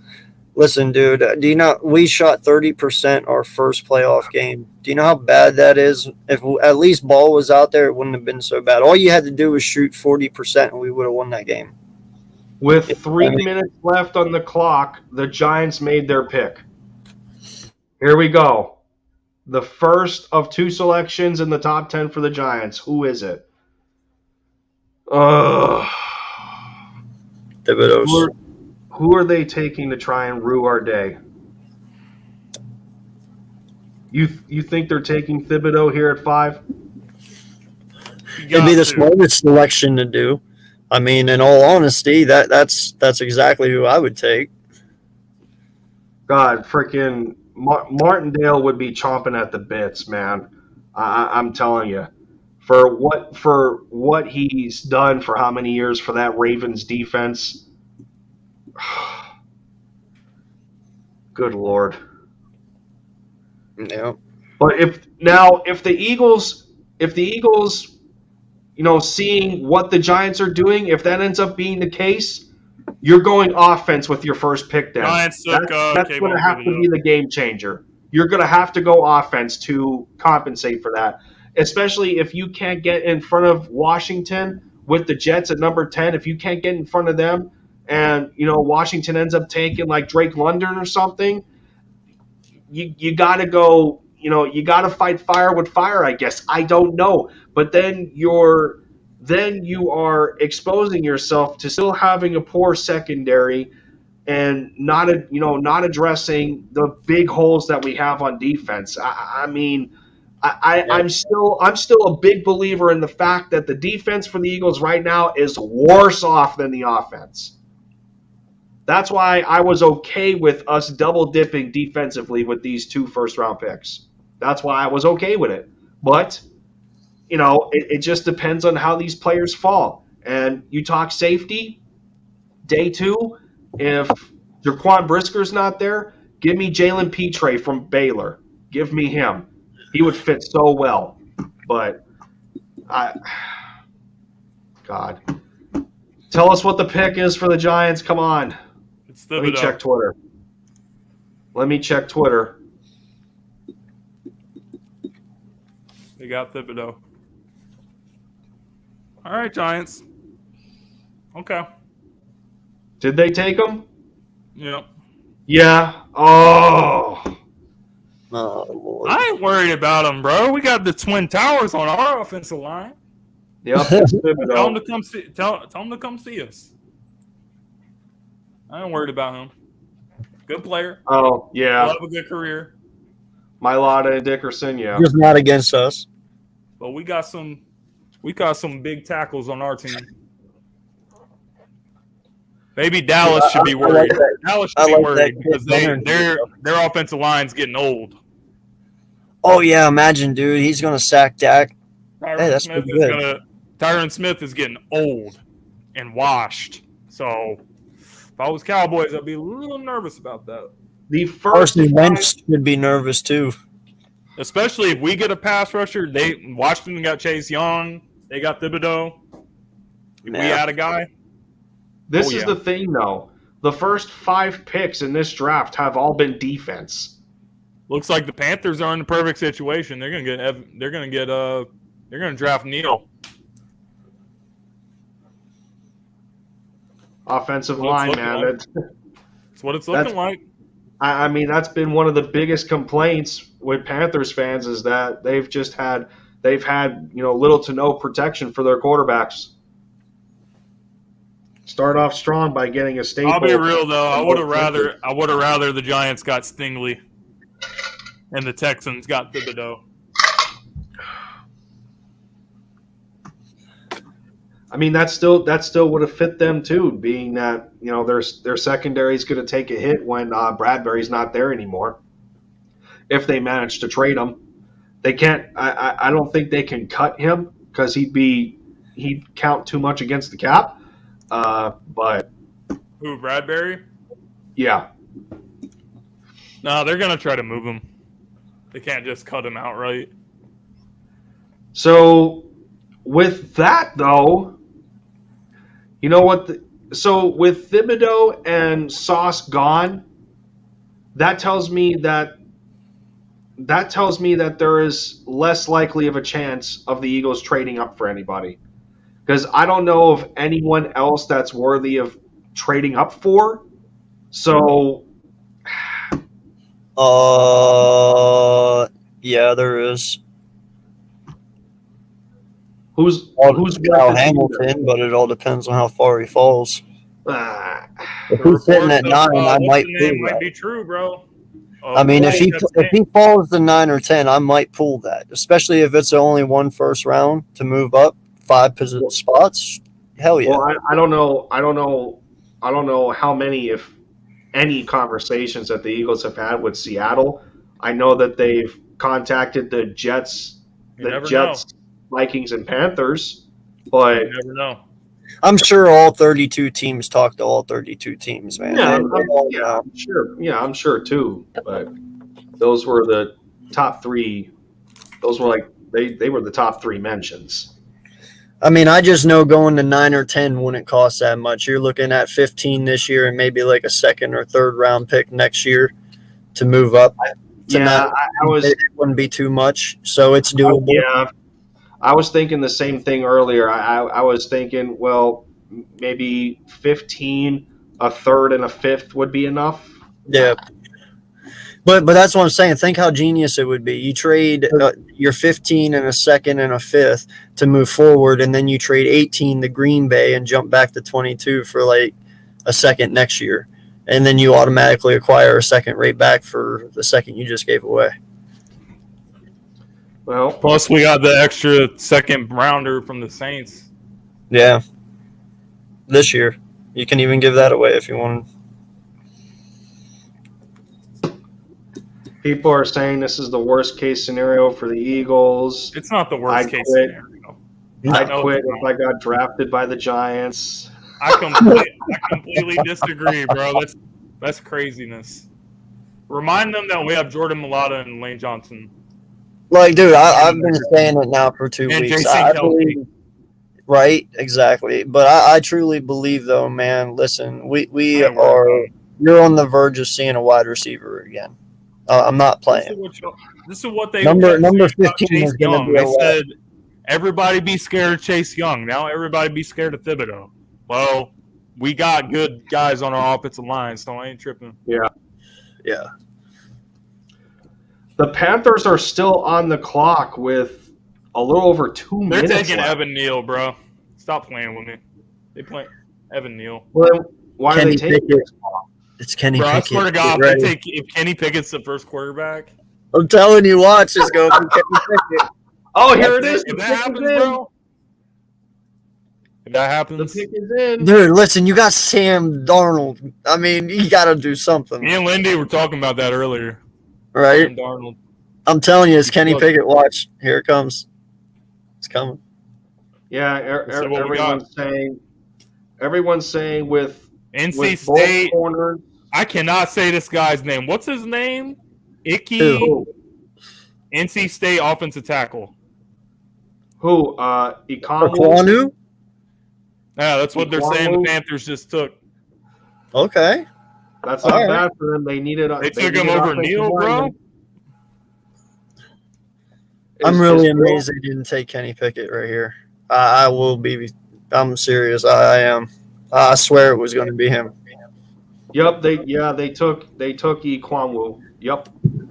listen, dude, do you know we shot 30% our first playoff game? Do you know how bad that is? If at least Ball was out there, it wouldn't have been so bad. All you had to do was shoot 40% and we would have won that game. With 3 minutes left on the clock, the Giants made their pick. Here we go. The first of two selections in the top 10 for the Giants. Who is it? Thibodeau. Who are they taking to try and rue our day? You think they're taking Thibodeau here at 5? It'd be the smartest selection to do. I mean, in all honesty, that's exactly who I would take. God, freaking Martindale would be chomping at the bits, man. I'm telling you. For what he's done for how many years for that Ravens defense. Good Lord. Yeah. But if the Eagles, seeing what the Giants are doing, if that ends up being the case, you're going offense with your first pick down. Giants that's going to have to be the game changer. You're going to have to go offense to compensate for that. Especially if you can't get in front of Washington with the Jets at number 10. If you can't get in front of them and, Washington ends up taking like Drake London or something, you got to go, you got to fight fire with fire, I guess. I don't know. But then you are exposing yourself to still having a poor secondary and not addressing the big holes that we have on defense. I'm still a big believer in the fact that the defense for the Eagles right now is worse off than the offense. That's why I was okay with us double dipping defensively with these 2 first-round picks. That's why I was okay with it. But it just depends on how these players fall. And you talk safety, day 2, if Jaquan Brisker's not there, give me Jalen Petre from Baylor. Give me him. He would fit so well. But God. Tell us what the pick is for the Giants. Come on. Let me check Twitter. They got Thibodeau. All right, Giants. Okay. Did they take him? Yep. Yeah. Oh, Lord. I ain't worried about them, bro. We got the Twin Towers on our offensive line. yep. Tell them to come see. Tell them to come see us. I ain't worried about him. Good player. Oh, yeah. He'll have a good career. Mylata and Dickerson, yeah. Just not against us. But we got some big tackles on our team. Maybe Dallas should be worried. Dallas should be worried because their offensive line's getting old. Oh yeah, imagine, dude. He's gonna sack Dak. Hey, that's pretty good. Tyron Smith is getting old and washed. So if I was Cowboys, I'd be a little nervous about that. The first Carson Wentz should be nervous too. Especially if we get a pass rusher. Washington got Chase Young. They got Thibodeau. If we add a guy. This is the thing, though. The first 5 picks in this draft have all been defense. Looks like the Panthers are in the perfect situation. They're gonna draft Neal. Offensive line, man. Like. That's what it's looking like. I mean, that's been one of the biggest complaints with Panthers fans is that they've had little to no protection for their quarterbacks. Start off strong by getting a staple. I'll be real though. I would have rather the Giants got Stingley and the Texans got Thibodeau. I mean, that still would have fit them too, being that their secondary is going to take a hit when Bradbury's not there anymore. If they manage to trade him, they can't. I don't think they can cut him because he'd count too much against the cap. But who, Bradbury? Yeah. No, they're going to try to move him. They can't just cut him outright. So with that, though, you know what? So with Thibodeau and Sauce gone, that tells me that there is less likely of a chance of the Eagles trading up for anybody. Because I don't know of anyone else that's worthy of trading up for. So, yeah, there is. Who's Kyle Hamilton? But it all depends on how far he falls. If he's sitting at 9, I might be true, bro. I mean, if he falls to 9 or 10, I might pull that, especially if it's only one first round to move up 5 position spots. Hell yeah. Well, I don't know how many, if any, conversations that the Eagles have had with Seattle. I know that they've contacted the Jets, Vikings, and Panthers, but you never know. I'm sure all 32 teams talk to all 32 teams, man. I'm sure too. But those were the top 3. Those were they were the top 3 mentions. I mean, I just know going to 9 or 10 wouldn't cost that much. You're looking at 15 this year and maybe like a 2nd or 3rd round pick next year to move up. It wouldn't be too much, so it's doable. Yeah. I was thinking the same thing earlier. I was thinking, well, maybe 15, a 3rd, and a 5th would be enough. Yeah. But that's what I'm saying. Think how genius it would be. You trade your 15 and a 2nd and a 5th to move forward, and then you trade 18 to Green Bay and jump back to 22 for like a 2nd next year. And then you automatically acquire a 2nd right back for the 2nd you just gave away. Well, plus we got the extra 2nd rounder from the Saints. Yeah. This year. You can even give that away if you want. People are saying this is the worst case scenario for the Eagles. It's not the worst case quit. scenario. I'd quit if I got drafted by the Giants. I completely disagree, bro. That's craziness. Remind them that we have Jordan Mailata and Lane Johnson. Like, dude, I've been saying it now for 2 And weeks. Jason Kelce. Right, exactly. But I truly believe, though, man. Listen, we are. You're on the verge of seeing a wide receiver again. I'm not playing. This is what they number 15 is going to be. They said everybody be scared of Chase Young. Now everybody be scared of Thibodeau. Well, we got good guys on our offensive line, so I ain't tripping. Yeah. The Panthers are still on the clock with a little over 2 minutes. They're taking left. Evan Neal, bro. Stop playing with me. They play Evan Neal. Well, why are they taking it? It's Kenny Bro, Pickett. I swear to God, if Kenny Pickett's the first quarterback. I'm telling you, watch this go for Kenny Pickett. Oh, here it is. If that happens, bro. If that happens. The pick is in. Dude, listen, you got Sam Darnold. I mean, you got to do something. Me and Lindy were talking about that earlier. Right? Sam Darnold. I'm telling you, it's Kenny Pickett. Watch. Here it comes. It's coming. Yeah, everyone's saying with NC State. Corners. I cannot say this guy's name. What's his name? Icky. Who? NC State offensive tackle. Who? Ikonwu? Ikonwu? Yeah, that's what they're saying. The Panthers just took. Okay. That's not bad for them. They needed. They took him over Neal, bro. I'm really amazed they didn't take Kenny Pickett right here. I will be. I'm serious. I am. I swear it was going to be him. Yep. They took Ikonwu. Yep.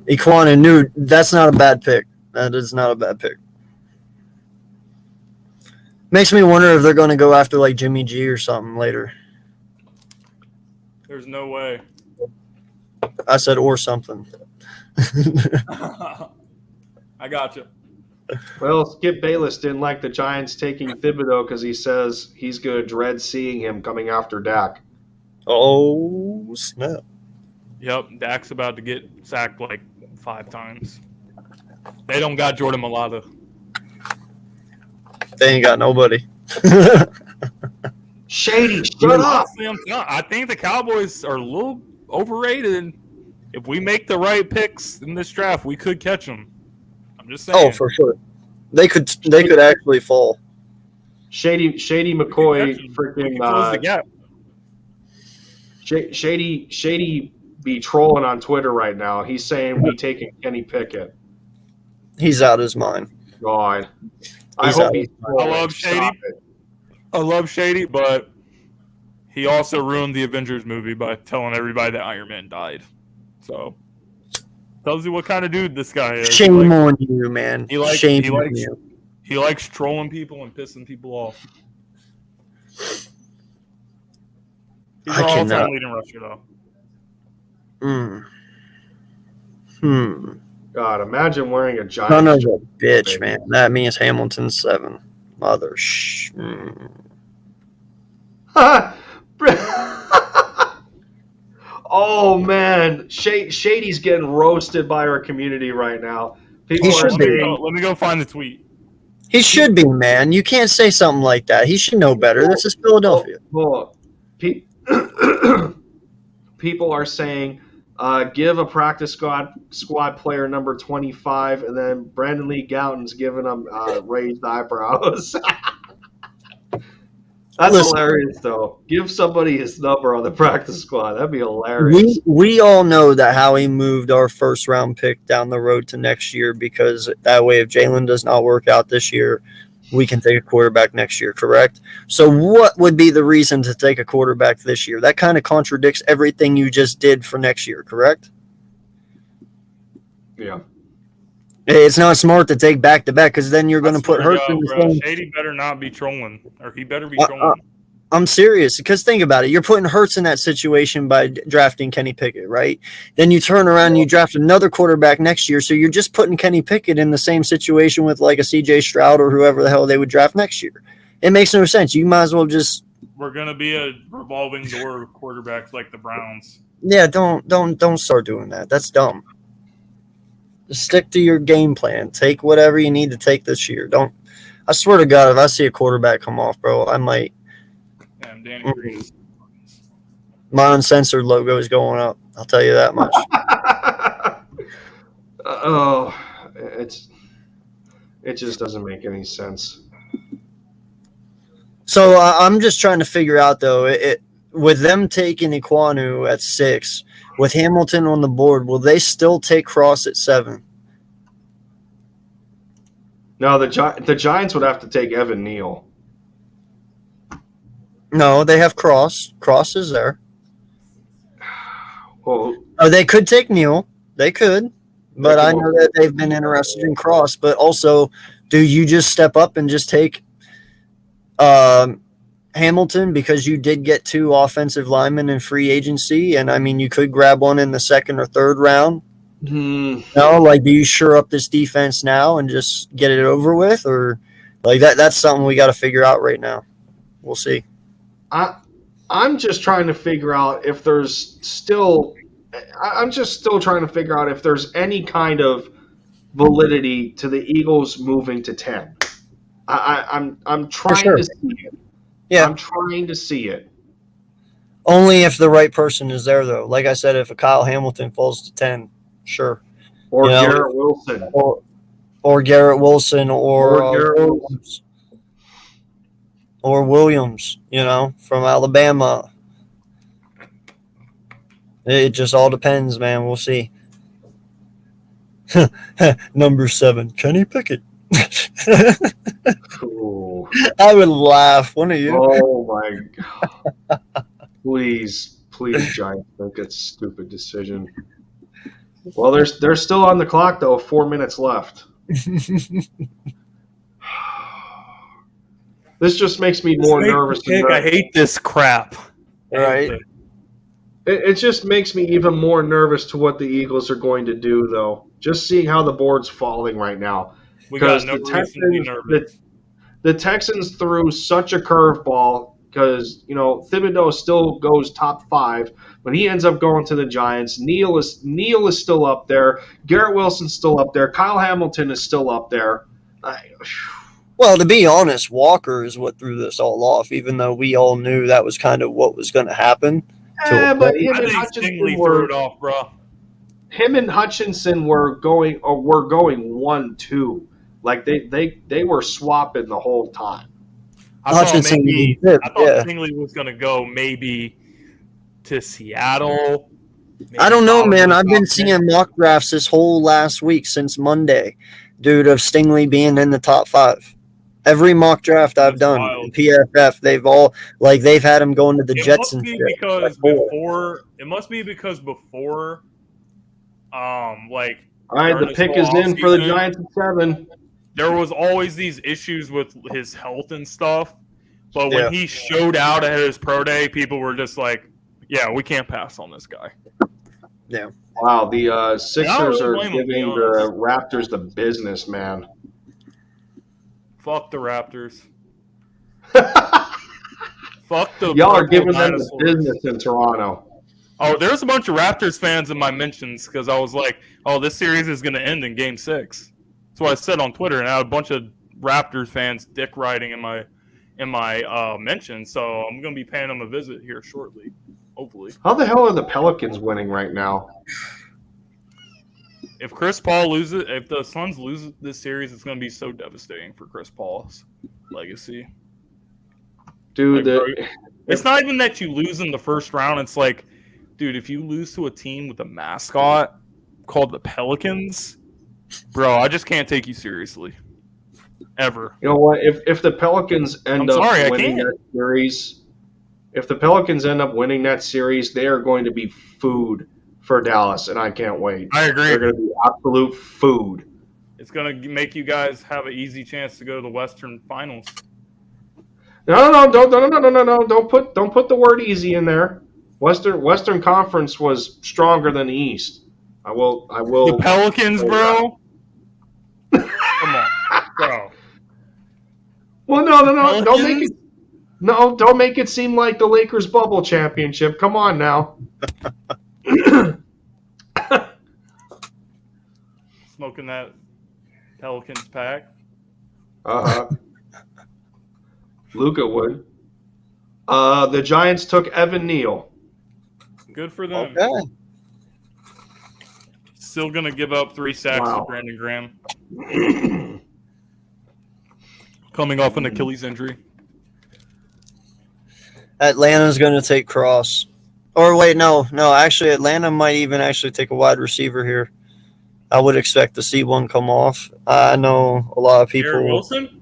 Ikonwu, that's not a bad pick. That is not a bad pick. Makes me wonder if they're going to go after like Jimmy G or something later. There's no way. I said or something. I got you. Well, Skip Bayless didn't like the Giants taking Thibodeau because he says he's going to dread seeing him coming after Dak. Oh, snap. Yep, Dak's about to get sacked like 5 times. They don't got Jordan Mailata. They ain't got nobody. Shady, shut up. I think the Cowboys are a little overrated. If we make the right picks in this draft, we could catch them. I'm just saying. Oh, for sure. They could actually fall. Shady McCoy freaking close the gap. Shady be trolling on Twitter right now. He's saying we taking Kenny Pickett. He's out his mind. God. I love Shady. I love Shady, but he also ruined the Avengers movie by telling everybody that Iron Man died. So tells you what kind of dude this guy is. Shame on you, man. Shame on you. He likes trolling people and pissing people off. He's our all-time leading rusher, though. God, imagine wearing a Giants. Son of a bitch, man. That means Hamilton's 7. Mother Oh, man. Shady's getting roasted by our community right now. People are saying, let me go find the tweet. He should be, man. You can't say something like that. He should know better. This is Philadelphia. People are saying, give a practice squad player number 25, and then Brandon Lee Gowton's giving them raised eyebrows. That's hilarious, though. Give somebody his number on the practice squad. That'd be hilarious. We all know that Howie moved our first-round pick down the road to next year because that way if Jalen does not work out this year, we can take a quarterback next year, correct? So what would be the reason to take a quarterback this year? That kind of contradicts everything you just did for next year, correct? Yeah. It's not smart to take back-to-back because then you're going to put Hurts in the same. Shady better not be trolling, or he better be trolling. I'm serious because think about it. You're putting Hurts in that situation by drafting Kenny Pickett, right? Then you turn around and you draft another quarterback next year. So you're just putting Kenny Pickett in the same situation with like a CJ Stroud or whoever the hell they would draft next year. It makes no sense. You might as well just. We're going to be a revolving door of quarterbacks like the Browns. Yeah, don't start doing that. That's dumb. Just stick to your game plan. Take whatever you need to take this year. Don't. I swear to God, if I see a quarterback come off, bro, I might. Damn, Danny Green. My uncensored logo is going up. I'll tell you that much. Oh, it just doesn't make any sense. So I'm just trying to figure out, though, with them taking Ekwonu at 6, with Hamilton on the board, will they still take Cross at 7? No, the Giants would have to take Evan Neal. No, they have Cross. Cross is there. Well, They could take Neal. They could. But I know that they've been interested in Cross. But also, do you just step up and just take Hamilton, because you did get 2 offensive linemen in free agency, and I mean you could grab one in the 2nd or 3rd round? No, like, do you shore up this defense now and just get it over with, or like that's something we got to figure out right now. We'll see. I'm just trying to figure out if there's still trying to figure out if there's any kind of validity to the Eagles moving to 10. I'm trying to see it. Yeah. I'm trying to see it. Only if the right person is there, though. Like I said, if a Kyle Hamilton falls to 10, sure. Or Garrett Wilson. Or Garrett Wilson or Williams. Or Williams, from Alabama. It just all depends, man. We'll see. Number 7, Kenny Pickett. Ooh. I would laugh, wouldn't you? Oh my God! Please, Giants, make that stupid decision. Well, they're still on the clock though. 4 minutes left. This just makes me more nervous. I hate this crap. Right. It just makes me even more nervous to what the Eagles are going to do, though. Just seeing how the board's falling right now. Because the Texans threw such a curveball because, Thibodeau still goes top 5, but he ends up going to the Giants. Neal is still up there. Garrett Wilson's still up there. Kyle Hamilton is still up there. Well, to be honest, Walker is what threw this all off, even though we all knew that was kind of what was going to happen. But him and Hutchinson threw it off, bro. Him and Hutchinson were going 1-2. Like they were swapping the whole time. I thought Stingley was going to go maybe to Seattle. I don't know, man. I've been seeing mock drafts this whole last week since Monday, dude, of Stingley being in the top 5. Every mock draft I've done in PFF, they've had him going to the Jets and shit. It must be because before, all right, the pick is in for the Giants at 7. There was always these issues with his health and stuff, but when he showed out at his pro day, people were just like, "Yeah, we can't pass on this guy." Yeah. Wow, the Sixers are giving the Raptors the business, man. Fuck the Raptors. Fuck the. Y'all are giving them the business in Toronto. Oh, there's a bunch of Raptors fans in my mentions because I was like, "Oh, this series is going to end in Game 6." That's what I said on Twitter, and I had a bunch of Raptors fans dick riding in my mentions. So I'm going to be paying them a visit here shortly, hopefully. How the hell are the Pelicans winning right now? If Chris Paul loses, if the Suns lose this series, it's going to be so devastating for Chris Paul's legacy. Dude, it's not even that you lose in the first round. It's like, dude, if you lose to a team with a mascot called the Pelicans, bro, I just can't take you seriously. Ever. You know what? If the Pelicans end up winning that series, if the Pelicans end up winning that series, they are going to be food for Dallas, and I can't wait. I agree. They're going to be absolute food. It's going to make you guys have an easy chance to go to the Western Finals. No, don't put the word easy in there. Western Conference was stronger than the East. I will. The Pelicans, bro. Come on, bro. Well, no. Don't make it seem like the Lakers bubble championship. Come on now. smoking that Pelicans pack. Luka would. The Giants took Evan Neal. Good for them. Okay. Still going to give up 3 sacks to Brandon Graham. Coming off an Achilles injury. Atlanta's going to take Cross. Or wait, no. Actually, Atlanta might even actually take a wide receiver here. I would expect to see one come off. I know a lot of people. Garrett Wilson?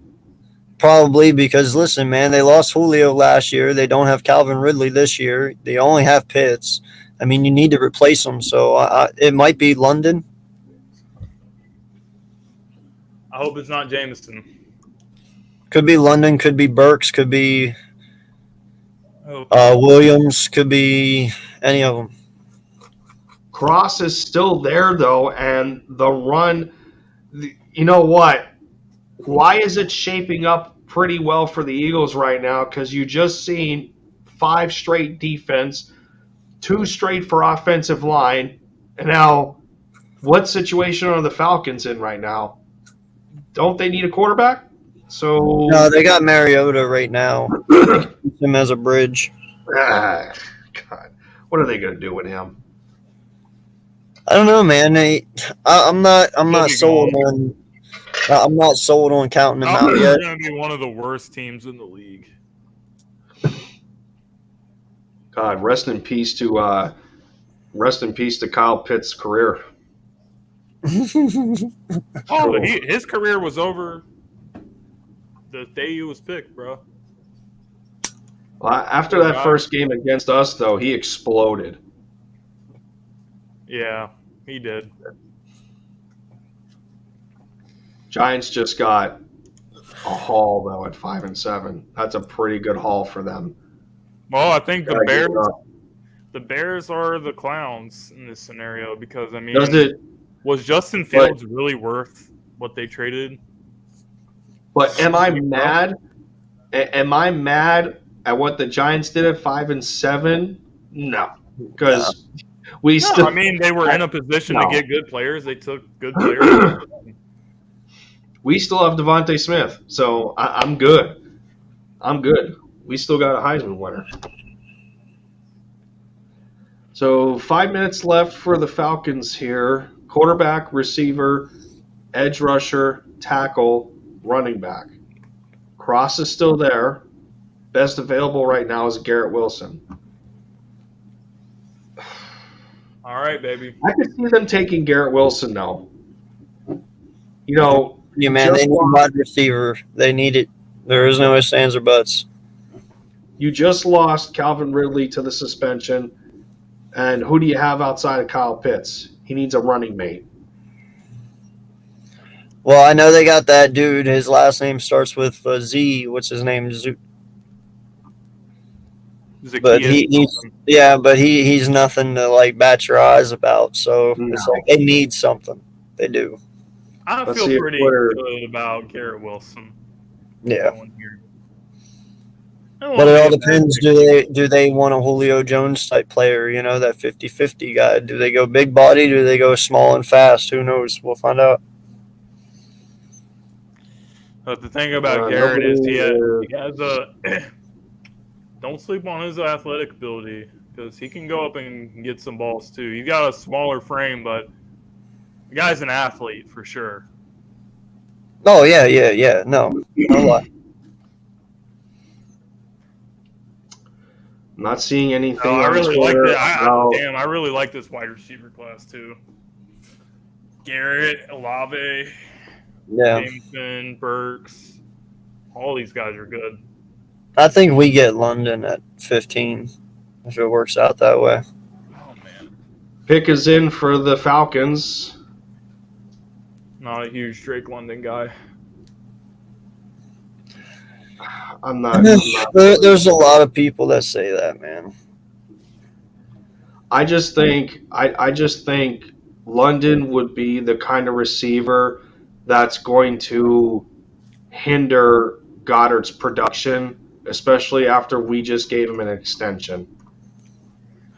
Probably because, listen, man, they lost Julio last year. They don't have Calvin Ridley this year. They only have Pitts. I mean, you need to replace them. So it might be London. I hope it's not Jameson. Could be London. Could be Burks. Could be Williams. Could be any of them. Cross is still there, though, and the run, you know what? Why is it shaping up pretty well for the Eagles right now? Because you just seen 5 straight defense, 2 straight for offensive line, and now what situation are the Falcons in right now? Don't they need a quarterback? So No, they got Mariota right now. Use him as a bridge. God, what are they going to do with him? I don't know, man. I'm not sold on. I'm not sold on counting them out yet. They're going to be one of the worst teams in the league. God, rest in peace to Kyle Pitts' career. His career was over the day he was picked, bro. Well, after that first game against us, though, he exploded. Yeah, he did. Giants just got a haul, though, at 5-7. That's a pretty good haul for them. Well, I think the Bears are the clowns in this scenario because, I mean, was Justin Fields really worth what they traded? But am I mad? Am I mad at what the Giants did at 5-7? No, because we still. I mean, they were in a position to get good players. They took good players. We still have Devontae Smith, so I'm good. I'm good. We still got a Heisman winner. So 5 minutes left for the Falcons here. Quarterback, receiver, edge rusher, tackle, running back. Cross is still there. Best available right now is Garrett Wilson. All right, baby. I could see them taking Garrett Wilson, though. You know, yeah, man, they need a wide receiver. They need it. There is no ifs, ands, or buts. You just lost Calvin Ridley to the suspension. And who do you have outside of Kyle Pitts? He needs a running mate. Well, I know they got that dude. His last name starts with Z. What's his name? But he's nothing to like bat your eyes about. So it's like they need something. They do. I feel pretty good about Garrett Wilson. Yeah. But it all depends. Do they want a Julio Jones type player? You know, that 50-50 guy. Do they go big body? Do they go small and fast? Who knows? We'll find out. But the thing about Garrett is he has a. Don't sleep on his athletic ability because he can go up and get some balls too. He's got a smaller frame, but the guy's an athlete for sure. Oh yeah. No lie. I'm not seeing anything. I really like that. I really like this wide receiver class too. Garrett, Olave, Jameson, Burks, all these guys are good. I think we get London at 15 if it works out that way. Oh man, pick is in for the Falcons. Not a huge Drake London guy. I'm not. There's a lot of people that say that, man. I just think London would be the kind of receiver that's going to hinder Goddard's production, especially after we just gave him an extension.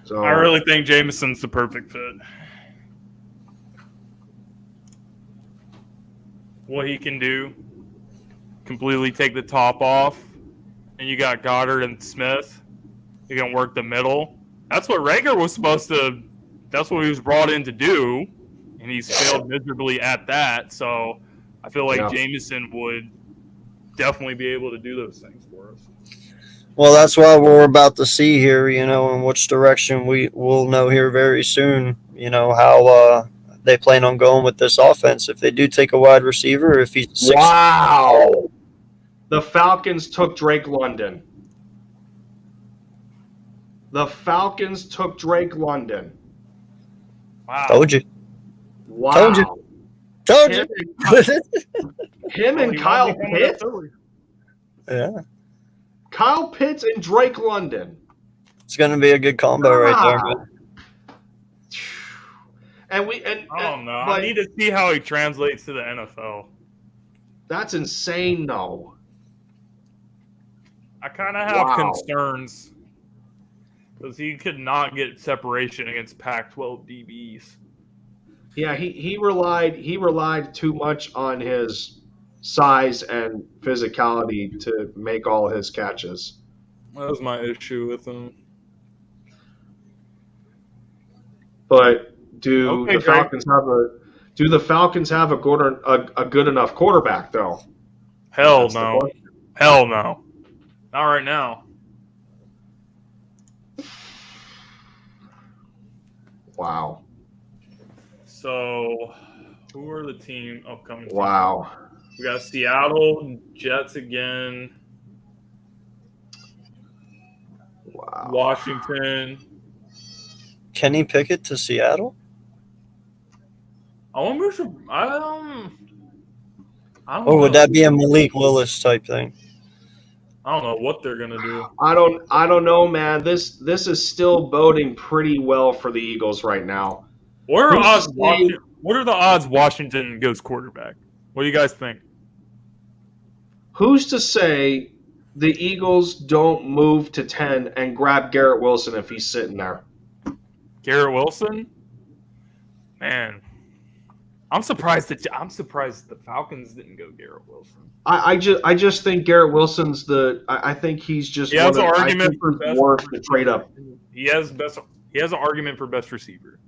So I really think Jameson's the perfect fit. what he can do. Completely take the top off. And you got Goddard and Smith. You can work the middle. That's what Rager was supposed to. That's what he was brought in to do, and he's failed miserably at that. So I feel like Jameson would definitely be able to do those things for us. Well, that's what we're about to see here. In which direction we will know here very soon. How they plan on going with this offense. If they do take a wide receiver, if he's wow, the Falcons took Drake London. The Falcons took Drake London. Wow. Told you. Wow. Told you. Him and Kyle Pitts? Yeah. Kyle Pitts and Drake London. It's going to be a good combo right there, man. I don't know. I need to see how he translates to the NFL. That's insane, though. I kind of have concerns because he could not get separation against Pac-12 DBs. Yeah, he relied too much on his size and physicality to make all his catches. That was my issue with him. But do the Falcons have a good enough quarterback though? Hell no. Hell no. Not right now. Wow. So, who are the upcoming teams? Wow. We got Seattle, Jets again. Wow. Washington. Kenny Pickett to Seattle? I wonder if I don't Or would that be a Malik Willis type thing? I don't know what they're gonna do. I don't know, man. This is still boding pretty well for the Eagles right now. What are the odds Washington goes quarterback? What do you guys think? Who's to say the Eagles don't move to 10 and grab Garrett Wilson if he's sitting there? Garrett Wilson? Man, I'm surprised the Falcons didn't go Garrett Wilson. I just think Garrett Wilson's I think he's just he has an argument for best worth the trade up. He has an argument for best receiver.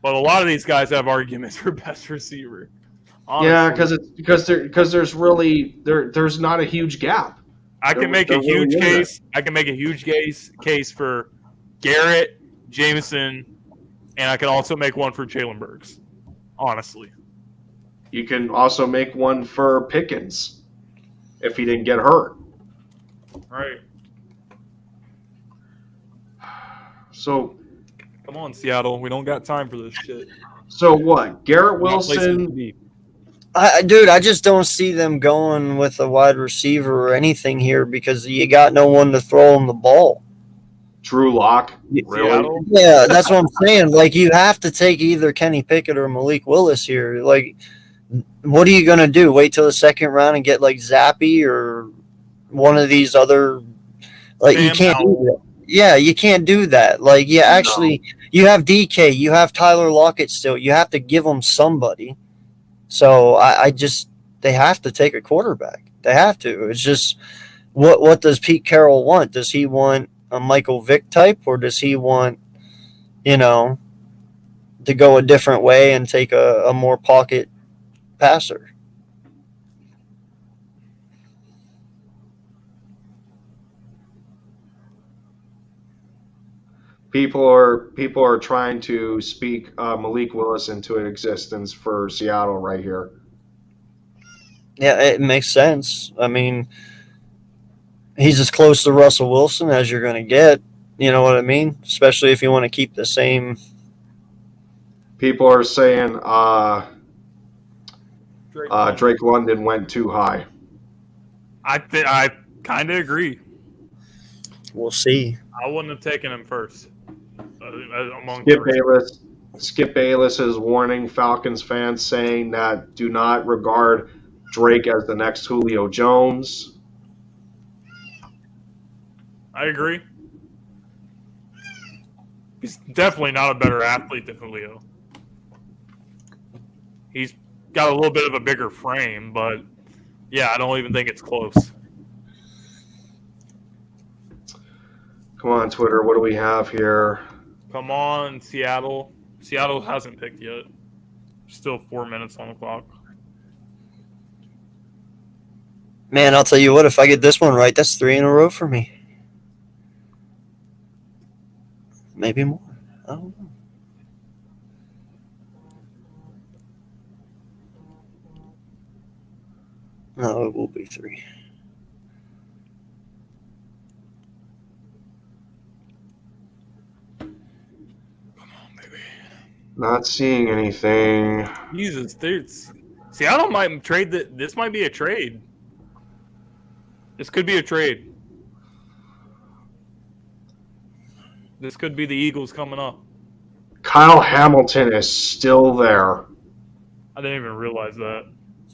But a lot of these guys have arguments for best receiver. Honestly. Yeah, because there's not a huge gap. I can make a huge case for Garrett, Jameson, and I can also make one for Jalen Burks. Honestly. You can also make one for Pickens if he didn't get hurt. Right. So come on, Seattle. We don't got time for this shit. So what? Garrett Wilson. I just don't see them going with a wide receiver or anything here because you got no one to throw him the ball. Drew Lock. Really? Yeah, that's what I'm saying. Like, you have to take either Kenny Pickett or Malik Willis here. Like, what are you going to do? Wait till the second round and get, like, Zappy or one of these other – like, you can't do that. Yeah, you can't do that. Like, you have DK. You have Tyler Lockett still. You have to give them somebody. So, they have to take a quarterback. They have to. It's just, what does Pete Carroll want? Does he want a Michael Vick type, or does he want, to go a different way and take a more pocket passer? People are trying to speak Malik Willis into existence for Seattle right here. Yeah, it makes sense. I mean, he's as close to Russell Wilson as you're going to get. You know what I mean? Especially if you want to keep the same. People are saying Drake London went too high. I kind of agree. We'll see. I wouldn't have taken him first. Skip Bayless is warning Falcons fans, saying that do not regard Drake as the next Julio Jones. I agree. He's definitely not a better athlete than Julio. He's got a little bit of a bigger frame, but yeah, I don't even think it's close. Come on, Twitter. What do we have here? Come on, Seattle. Seattle hasn't picked yet. Still 4 minutes on the clock. Man, I'll tell you what, if I get this one right, that's 3 in a row for me. Maybe more. I don't know. No, it will be 3. Not seeing anything. Jesus, dude. Seattle might trade that. This might be a trade. This could be a trade. This could be the Eagles coming up. Kyle Hamilton is still there. I didn't even realize that.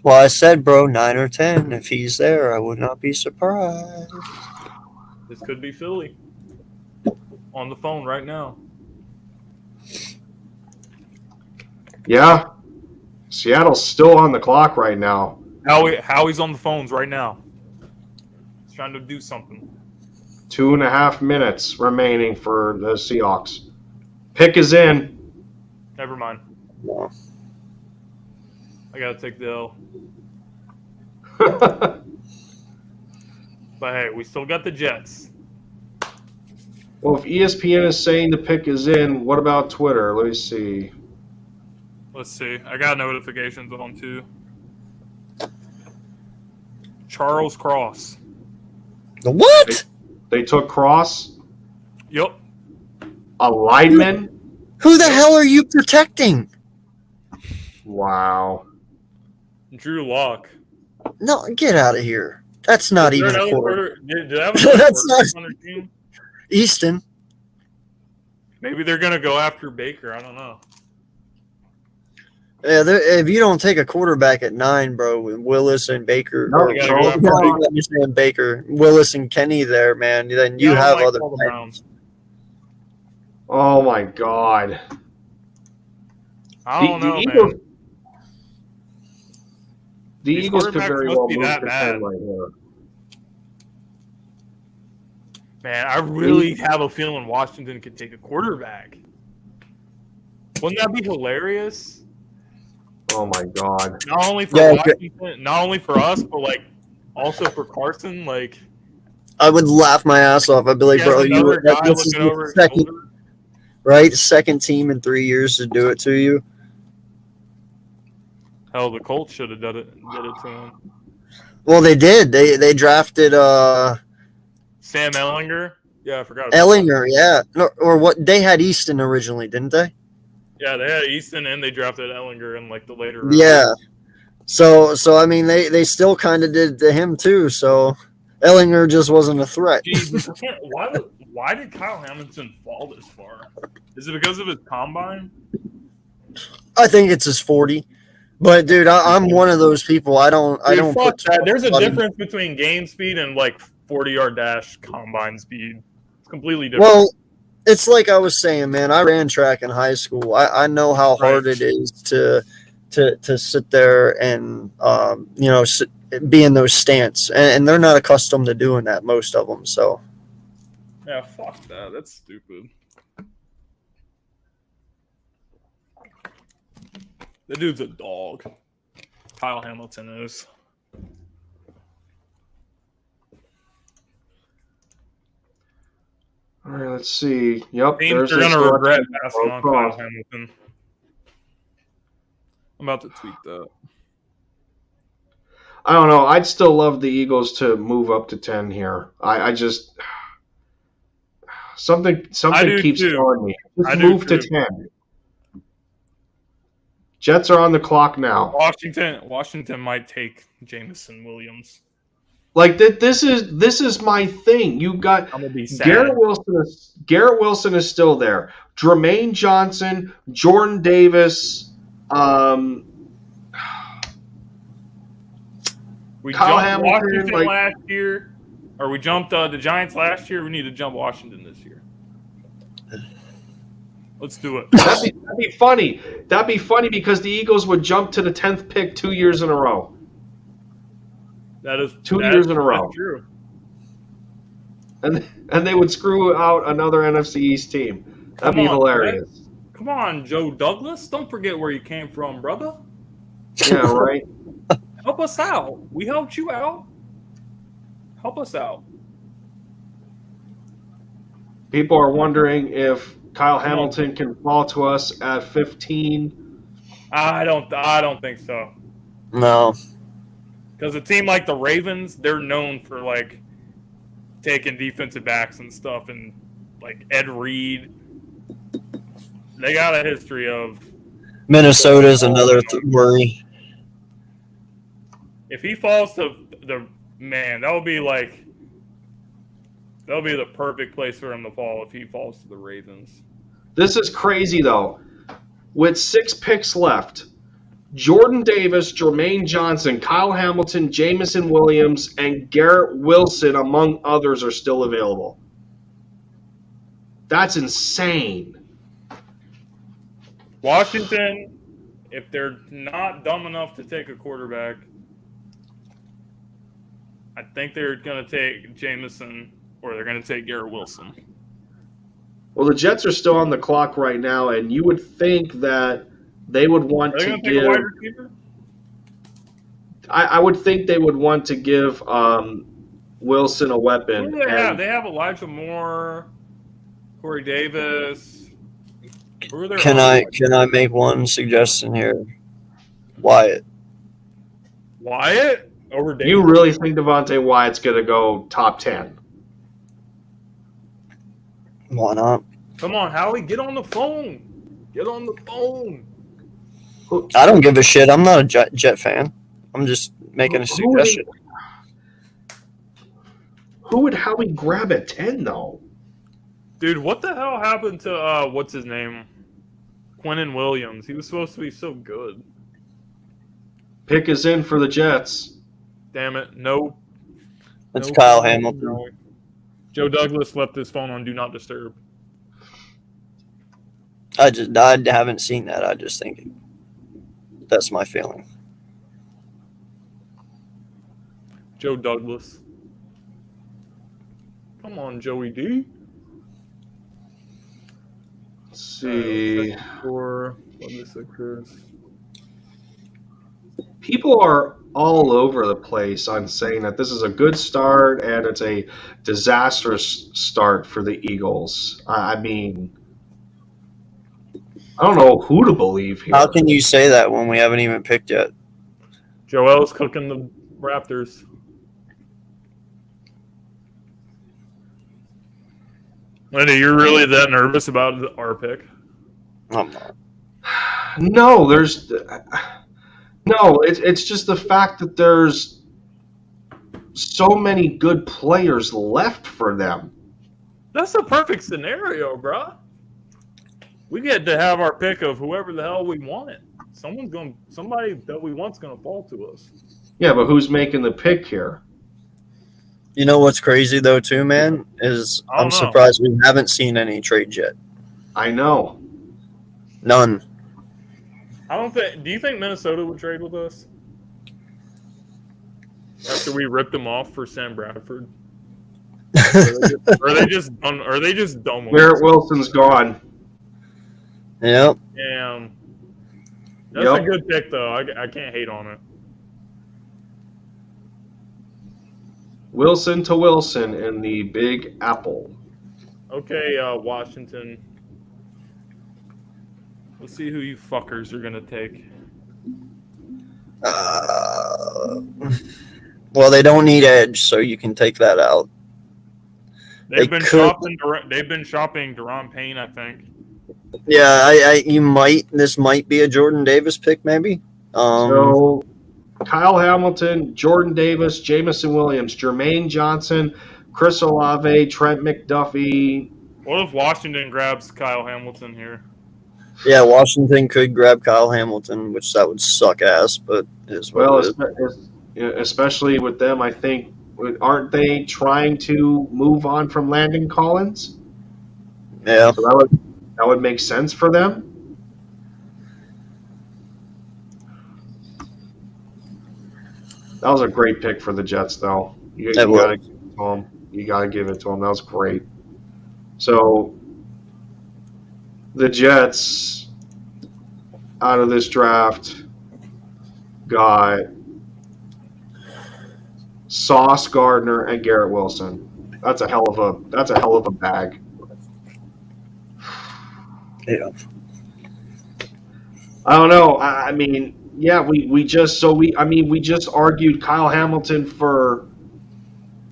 Well, I said, bro, 9 or 10. If he's there, I would not be surprised. This could be Philly. On the phone right now. Yeah. Seattle's still on the clock right now. Howie's on the phones right now. He's trying to do something. 2.5 minutes remaining for the Seahawks. Pick is in. Never mind. No. I gotta take the L. But hey, we still got the Jets. Well, if ESPN is saying the pick is in, what about Twitter? Let me see. Let's see. I got notifications on too. Charles Cross. The what? They took Cross, Yep. a lineman. Who the hell are you protecting? Wow. Drew Lock. No, get out of here. That's not Is there even a another quarter. Did I have another That's quarterback not- on their team? Easton. Maybe they're gonna go after Baker. I don't know. Yeah, if you don't take a quarterback at 9, bro, with Willis and Baker, No, or, you gotta go after no, Baker. let me say Baker, Willis and Kenny there, man, then you Yeah, I have don't like other all the players. Browns. Oh my God. I don't know, Eagles, man. the These Eagles could quarterbacks very must well be move that to bad. 10 right here. Man, I really have a feeling Washington could take a quarterback. Wouldn't that be hilarious? Oh my God. Not only for Yeah, Washington, not only for us, but like also for Carson. Like, I would laugh my ass off. I'd be like, he has bro, another guy this is looking over the his second, shoulder. right? Second team in 3 years to do it to you. Hell, the Colts should have did it to him. Well, they did. They drafted Sam Ellinger. Yeah, I forgot. About Ellinger, yeah. No, or what? They had Easton originally, didn't they? that. Yeah, they had Easton and they drafted Ellinger in like the later rounds. Yeah. So I mean, they still kind of did to him too. So Ellinger just wasn't a threat. Jesus, why did Kyle Hamilton fall this far? Is it because of his combine? I think it's his 40. But dude, I'm one of those people. I don't Fuck put that. There's a on- difference between game speed and like 40-yard dash combine speed. It's completely different. Well, it's like I was saying, man. I ran track in high school. I know how hard it is to sit there and be in those stance, and they're not accustomed to doing that. Most of them. So Yeah, fuck that. That's stupid. The dude's a dog. Kyle Hamilton is. All right, let's see. Yep. Teams are his gonna regret selection. passing on Cross. Kyle Hamilton. I'm about to tweet that. I don't know. I'd still love the Eagles to move up to 10 here. I just something do keeps too. telling me. I Just do move to too. 10. Jets are on the clock now. Washington might take Jameson Williams. Like this is my thing. You got I'm gonna be sad. Garrett Wilson is still there. Jermaine Johnson, Jordan Davis, We Kyle jumped Hamilton, Washington like- last year, or we jumped the Giants last year. We need to jump Washington this year. Let's do it. That'd be funny. That'd be funny because the Eagles would jump to the 10th pick 2 years in a row. That is 2 years in a row. That's true. And they would screw out another NFC East team. That'd be hilarious. Man. Come on, Joe Douglas. Don't forget where you came from, brother. Yeah, right. Help us out. We helped you out. Help us out. People are wondering if Kyle Hamilton can fall to us at 15. I don't think so. No. Because a team like the Ravens, they're known for like taking defensive backs and stuff, and like Ed Reed, they got a history of. Minnesota's another worry. If he falls to that'll be the perfect place for him to fall if he falls to the Ravens. This is crazy though. With 6 picks left, Jordan Davis, Jermaine Johnson, Kyle Hamilton, Jameson Williams, and Garrett Wilson, among others, are still available. That's insane. Washington, if they're not dumb enough to take a quarterback, I think they're going to take Jameson or they're going to take Garrett Wilson. Well, the Jets are still on the clock right now, and you would think that they would want Are they to going to give. take a wide receiver? I would think they would want to give Wilson a weapon. Who do they have? They have Elijah Moore, Corey Davis. Who are their Can I make one suggestion here? Wyatt. Wyatt over Davis? You really think Devontae Wyatt's going to go top 10? Why not? Come on, Howie, get on the phone. Get on the phone. I don't give a shit. I'm not a Jet fan. I'm just making a suggestion. Who would Howie grab at 10, though? Dude, what the hell happened to, what's his name? Quinnen Williams. He was supposed to be so good. Pick is in for the Jets. Damn it. No. It's Kyle Hamilton. No. Joe Douglas left his phone on Do Not Disturb. I haven't seen that. I just think that's my feeling. Joe Douglas. Come on, Joey D. Let's see. People are all over the place on saying that this is a good start and it's a disastrous start for the Eagles. I mean, I don't know who to believe here. How can you say that when we haven't even picked yet? Joel's cooking the Raptors. Linda, you're really that nervous about our pick? I'm not. No, it's just the fact that there's so many good players left for them. That's a perfect scenario, bro. We get to have our pick of whoever the hell we want. Somebody that we want's gonna fall to us. Yeah, but who's making the pick here? You know what's crazy though, too, man, is I'm surprised we haven't seen any trades yet. I know. None. Do you think Minnesota would trade with us after we ripped them off for Sam Bradford? Are they just dumb? Garrett Wilson's gone. Yep. Damn. That's a good pick, though. I can't hate on it. Wilson to Wilson in the Big Apple. Okay, Washington. Let's see who you fuckers are gonna take. Well, they don't need edge, so you can take that out. They've been shopping Deron Payne, I think. Yeah, this might be a Jordan Davis pick, maybe. So, Kyle Hamilton, Jordan Davis, Jameson Williams, Jermaine Johnson, Chris Olave, Trent McDuffie. What if Washington grabs Kyle Hamilton here? Yeah, Washington could grab Kyle Hamilton, which that would suck ass, but especially with them, I think, aren't they trying to move on from Landon Collins? Yeah. That would make sense for them. That was a great pick for the Jets, though. You got to give it to them. You got to give it to them. That was great. So the Jets out of this draft got Sauce Gardner and Garrett Wilson. That's a hell of a bag. Yeah. I don't know. I mean, yeah, we just argued Kyle Hamilton for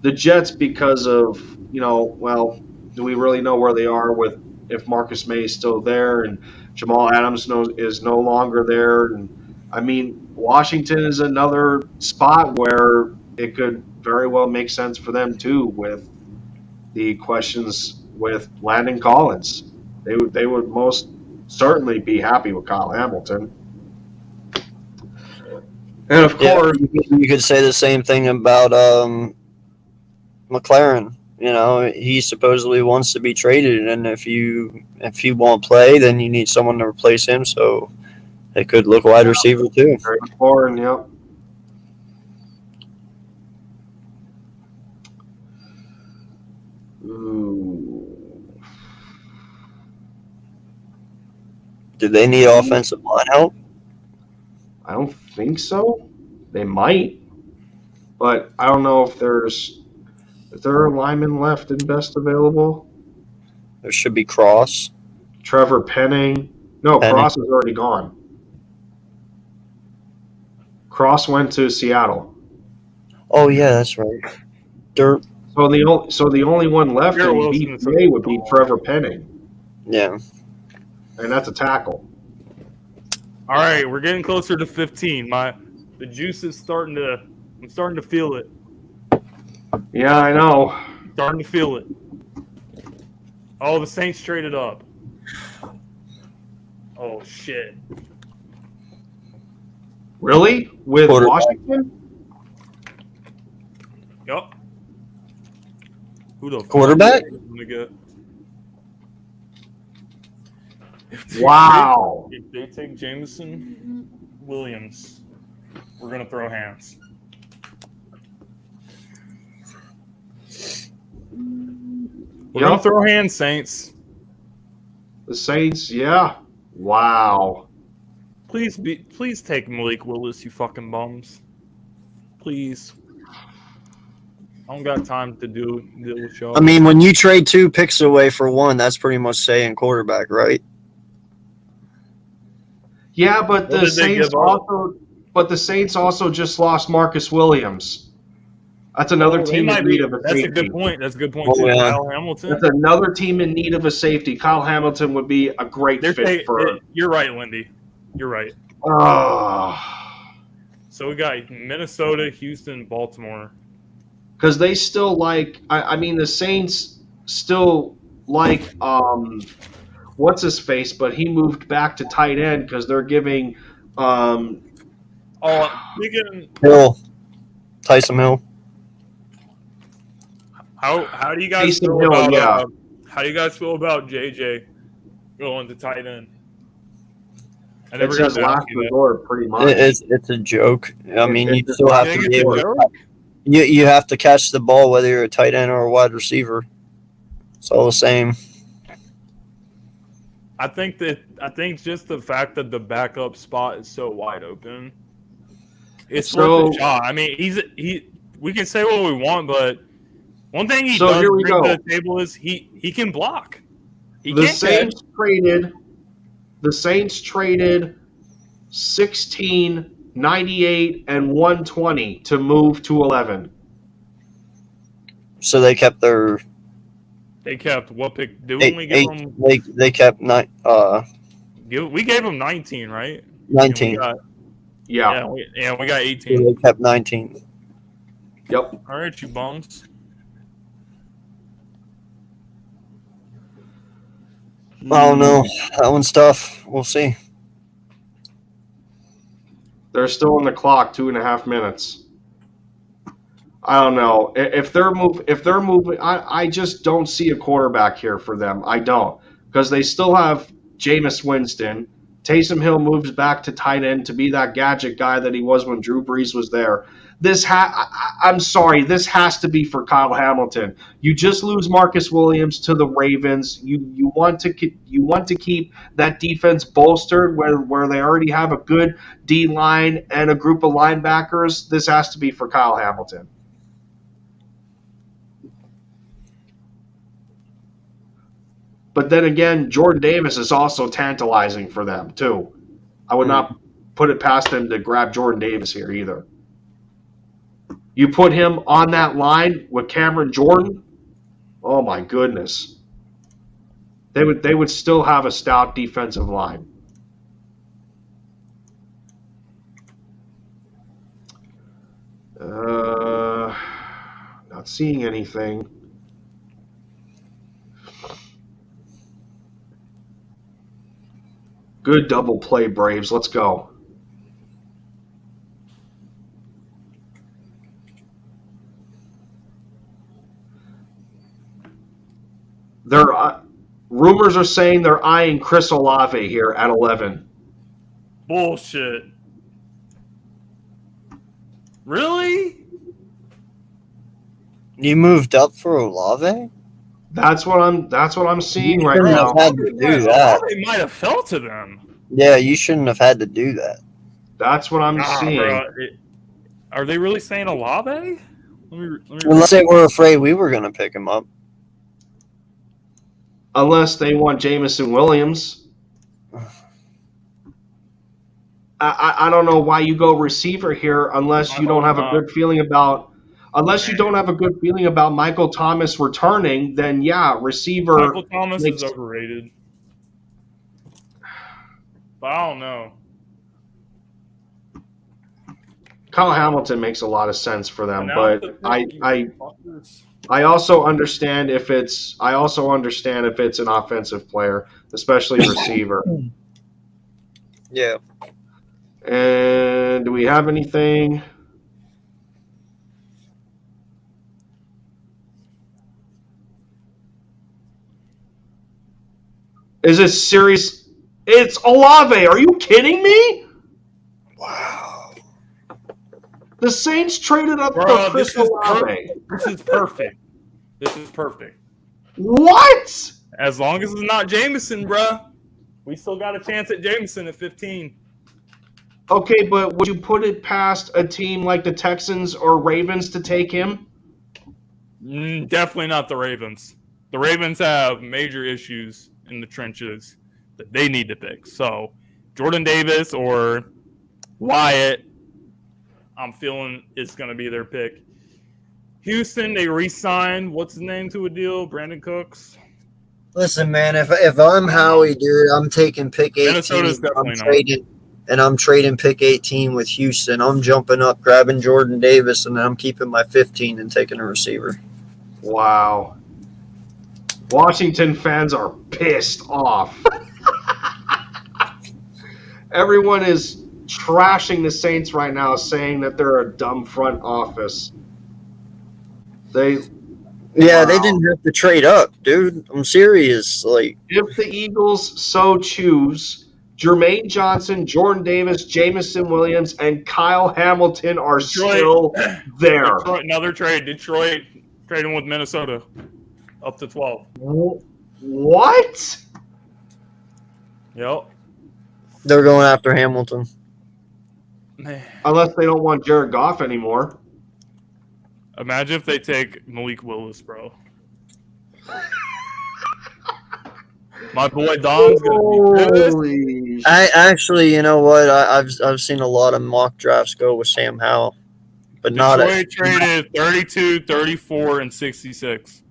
the Jets because of, well, do we really know where they are with if Marcus May is still there and Jamal Adams is no longer there? And I mean, Washington is another spot where it could very well make sense for them too, with the questions with Landon Collins. They would most certainly be happy with Kyle Hamilton. And of course, you could say the same thing about McLaren. He supposedly wants to be traded, and if he won't play, then you need someone to replace him. So it could look wide receiver too. Very important, yep. Ooh. Do they need offensive line help? I don't think so. They might, but I don't know if there are linemen left in best available. There should be Cross. Trevor Penning. No, Cross is already gone. Cross went to Seattle. Oh yeah, that's right. Dirt. So the only one left in BPA would be Trevor Penning. Yeah. And that's a tackle. All right, we're getting closer to 15. The juice is I'm starting to feel it. Yeah, I know. Starting to feel it. Oh, the Saints traded up. Oh shit. Really? With Washington? Yep. Who the quarterback? Wow. If they take Jameson Williams, we're gonna throw hands. We're gonna throw hands, Saints. The Saints, yeah. Wow. Please take Malik Willis, you fucking bums. Please. I don't got time to deal with y'all. I mean, when you trade 2 picks away for 1, that's pretty much saying quarterback, right? Yeah, but the Saints also just lost Marcus Williams. That's another team in need of a safety. That's a good point. Too. Yeah. Kyle Hamilton. That's another team in need of a safety. Kyle Hamilton would be a great fit for. You're right, Lindy. You're right. So we got Minnesota, Houston, Baltimore. Because they still like. I mean, the Saints still like. What's his face? But he moved back to tight end because they're giving. Hill. Tyson Hill. How do you guys feel how do you guys feel about JJ going to tight end? I never got his last resort, pretty much. It's a joke. I mean, you still have to be able to. You have to catch the ball whether you're a tight end or a wide receiver. It's all the same. I think just the fact that the backup spot is so wide open, it's worth a shot. I mean, we can say what we want, but one thing he does bring to the table is he can block. The Saints traded 16, 98, and 120 to move to 11. So they kept their. They kept what pick? Didn't we give them? They kept 9. We gave them 19, right? 19. We got 18. So they kept 19. Yep. All right, you bums. I don't know. That one's tough. We'll see. They're still on the clock, 2.5 minutes. I don't know if they're moving. I just don't see a quarterback here for them. I don't, because they still have Jameis Winston. Taysom Hill moves back to tight end to be that gadget guy that he was when Drew Brees was there. I'm sorry, this has to be for Kyle Hamilton. You just lose Marcus Williams to the Ravens. You want to keep that defense bolstered where they already have a good D line and a group of linebackers. This has to be for Kyle Hamilton. But then again, Jordan Davis is also tantalizing for them too. I would not put it past them to grab Jordan Davis here either. You put him on that line with Cameron Jordan, oh my goodness. They would still have a stout defensive line. Not seeing anything. Good double play, Braves. Let's go. Rumors are saying they're eyeing Chris Olave here at 11. Bullshit. Really? You moved up for Olave? That's what I'm seeing right shouldn't now. have had to do that. They might have fell to them. Yeah, you shouldn't have had to do that. That's what I'm seeing. Bro, are they really saying Olave? Let me Unless they were afraid we were going to pick him up. Unless they want Jameson Williams. I don't know why you go receiver here unless you don't have a good feeling about Michael Thomas returning, then yeah, receiver. Michael Thomas is overrated. But I don't know. Kyle Hamilton makes a lot of sense for them, but I also understand if it's an offensive player, especially receiver. Yeah. And do we have anything? Is it serious? It's Olave. Are you kidding me? Wow. The Saints traded up for Chris Olave. This is perfect. This is perfect. What? As long as it's not Jameson, bruh. We still got a chance at Jameson at 15. Okay, but would you put it past a team like the Texans or Ravens to take him? Definitely not the Ravens. The Ravens have major issues in the trenches that they need to fix. So, Jordan Davis or Wyatt, I'm feeling it's going to be their pick. Houston, they re-signed, what's his name to a deal? Brandon Cooks. Listen, man, if I'm Howie, dude, I'm taking pick 18. Minnesota's definitely I'm trading pick 18 with Houston. I'm jumping up, grabbing Jordan Davis, and then I'm keeping my 15 and taking a receiver. Wow. Washington fans are pissed off. Everyone is trashing the Saints right now, saying that they're a dumb front office. They didn't have to trade up, dude. I'm serious. Like, if the Eagles so choose, Jermaine Johnson, Jordan Davis, Jameson Williams, and Kyle Hamilton are still there. Detroit, another trade. Detroit trading with Minnesota up to 12. What? Yep. They're going after Hamilton. Man. Unless they don't want Jared Goff anymore. Imagine if they take Malik Willis, bro. My boy Dom's gonna be pissed. I actually, you know what? I've seen a lot of mock drafts go with Sam Howell, but Detroit traded 32, 34, and 66.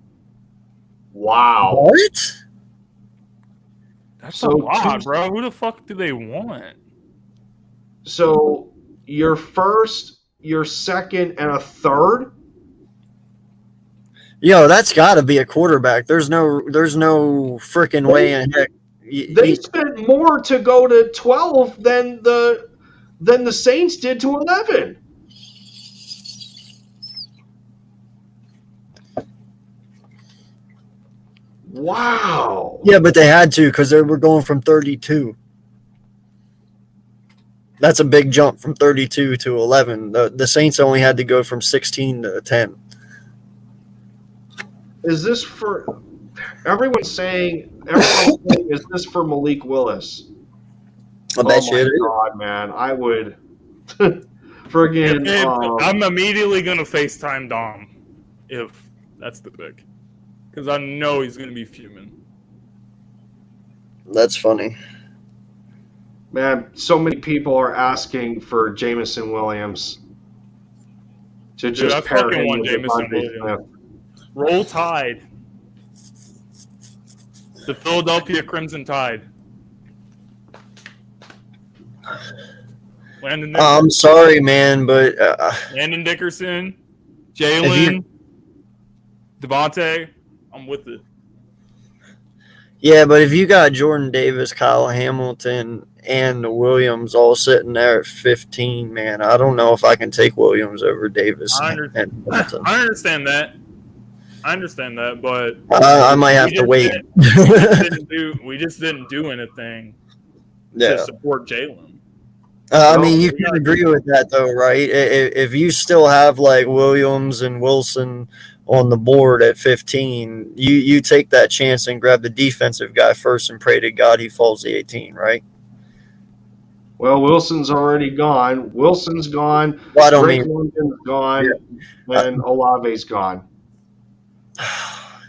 Wow. What? That's a lot, bro. Who the fuck do they want? So your first, your second, and a third? Yo, that's got to be a quarterback. There's no freaking way in heck. They spent more to go to 12 than the Saints did to 11. Wow. Yeah, but they had to because they were going from 32. That's a big jump from 32 to 11. The Saints only had to go from 16 to 10. Is this for everyone's saying is this for Malik Willis? I bet you it is. God, man, I would friggin' I'm immediately gonna FaceTime Dom if that's the pick. Because I know he's gonna be fuming. That's funny. man, so many people are asking for Jameson Williams to just pair him with Jameson Williams. Roll Tide. The Philadelphia Crimson Tide. Landon Dickerson. I'm sorry, man, but Landon Dickerson, Jalen, Devontae. I'm with it. Yeah, but if you got Jordan Davis, Kyle Hamilton, and the Williams all sitting there at 15, man, I don't know if I can take Williams over Davis. I understand that. But I might have to wait. We just didn't do anything Yeah. to support Jalen. I mean, you can agree with that, though, right? If you still have like Williams and Wilson on the board at 15, you take that chance and grab the defensive guy first and pray to God he falls to 18, right? Well, Wilson's already gone. Wilson's gone. Well, I don't Drake mean London's gone, and Olave's gone.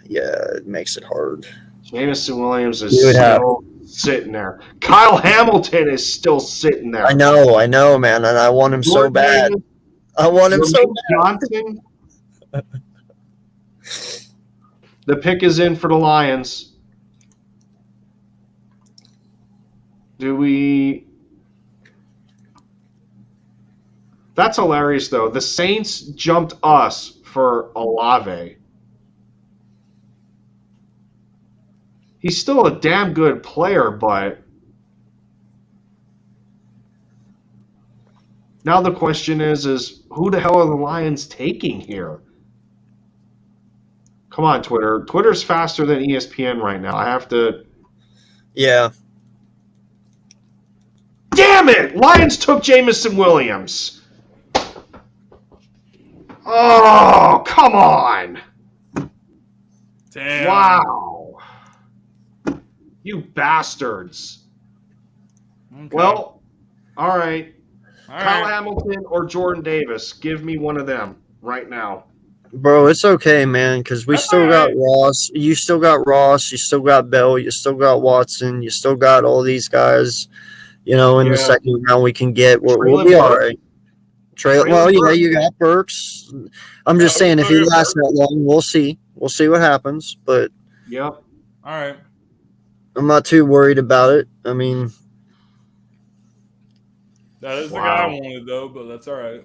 Yeah, it makes it hard. Jameson Williams is still sitting there. Kyle Hamilton is still sitting there. I know, man, and I want him so bad. I want him so bad. Johnson. The pick is in for the Lions. Do we? That's hilarious, though. The Saints jumped us for Olave. He's still a damn good player, but now the question is who the hell are the Lions taking here? Come on, Twitter. Twitter's faster than ESPN right now. I have to... Yeah. Damn it! Lions took Jameson Williams. Oh, come on. Damn. Wow. You bastards. Okay. Well, all right. All Kyle right. Hamilton or Jordan Davis. Give me one of them right now. Bro, it's okay, man, because we still got Ross. You still got Ross. You still got Bell. You still got Watson. You still got all these guys, in the second round we can get. We'll be all right. You got Burks. I'm just saying, if he lasts that long, we'll see. We'll see what happens, but Yep. All right. I'm not too worried about it. I mean, That is the guy I wanted, though, but that's all right.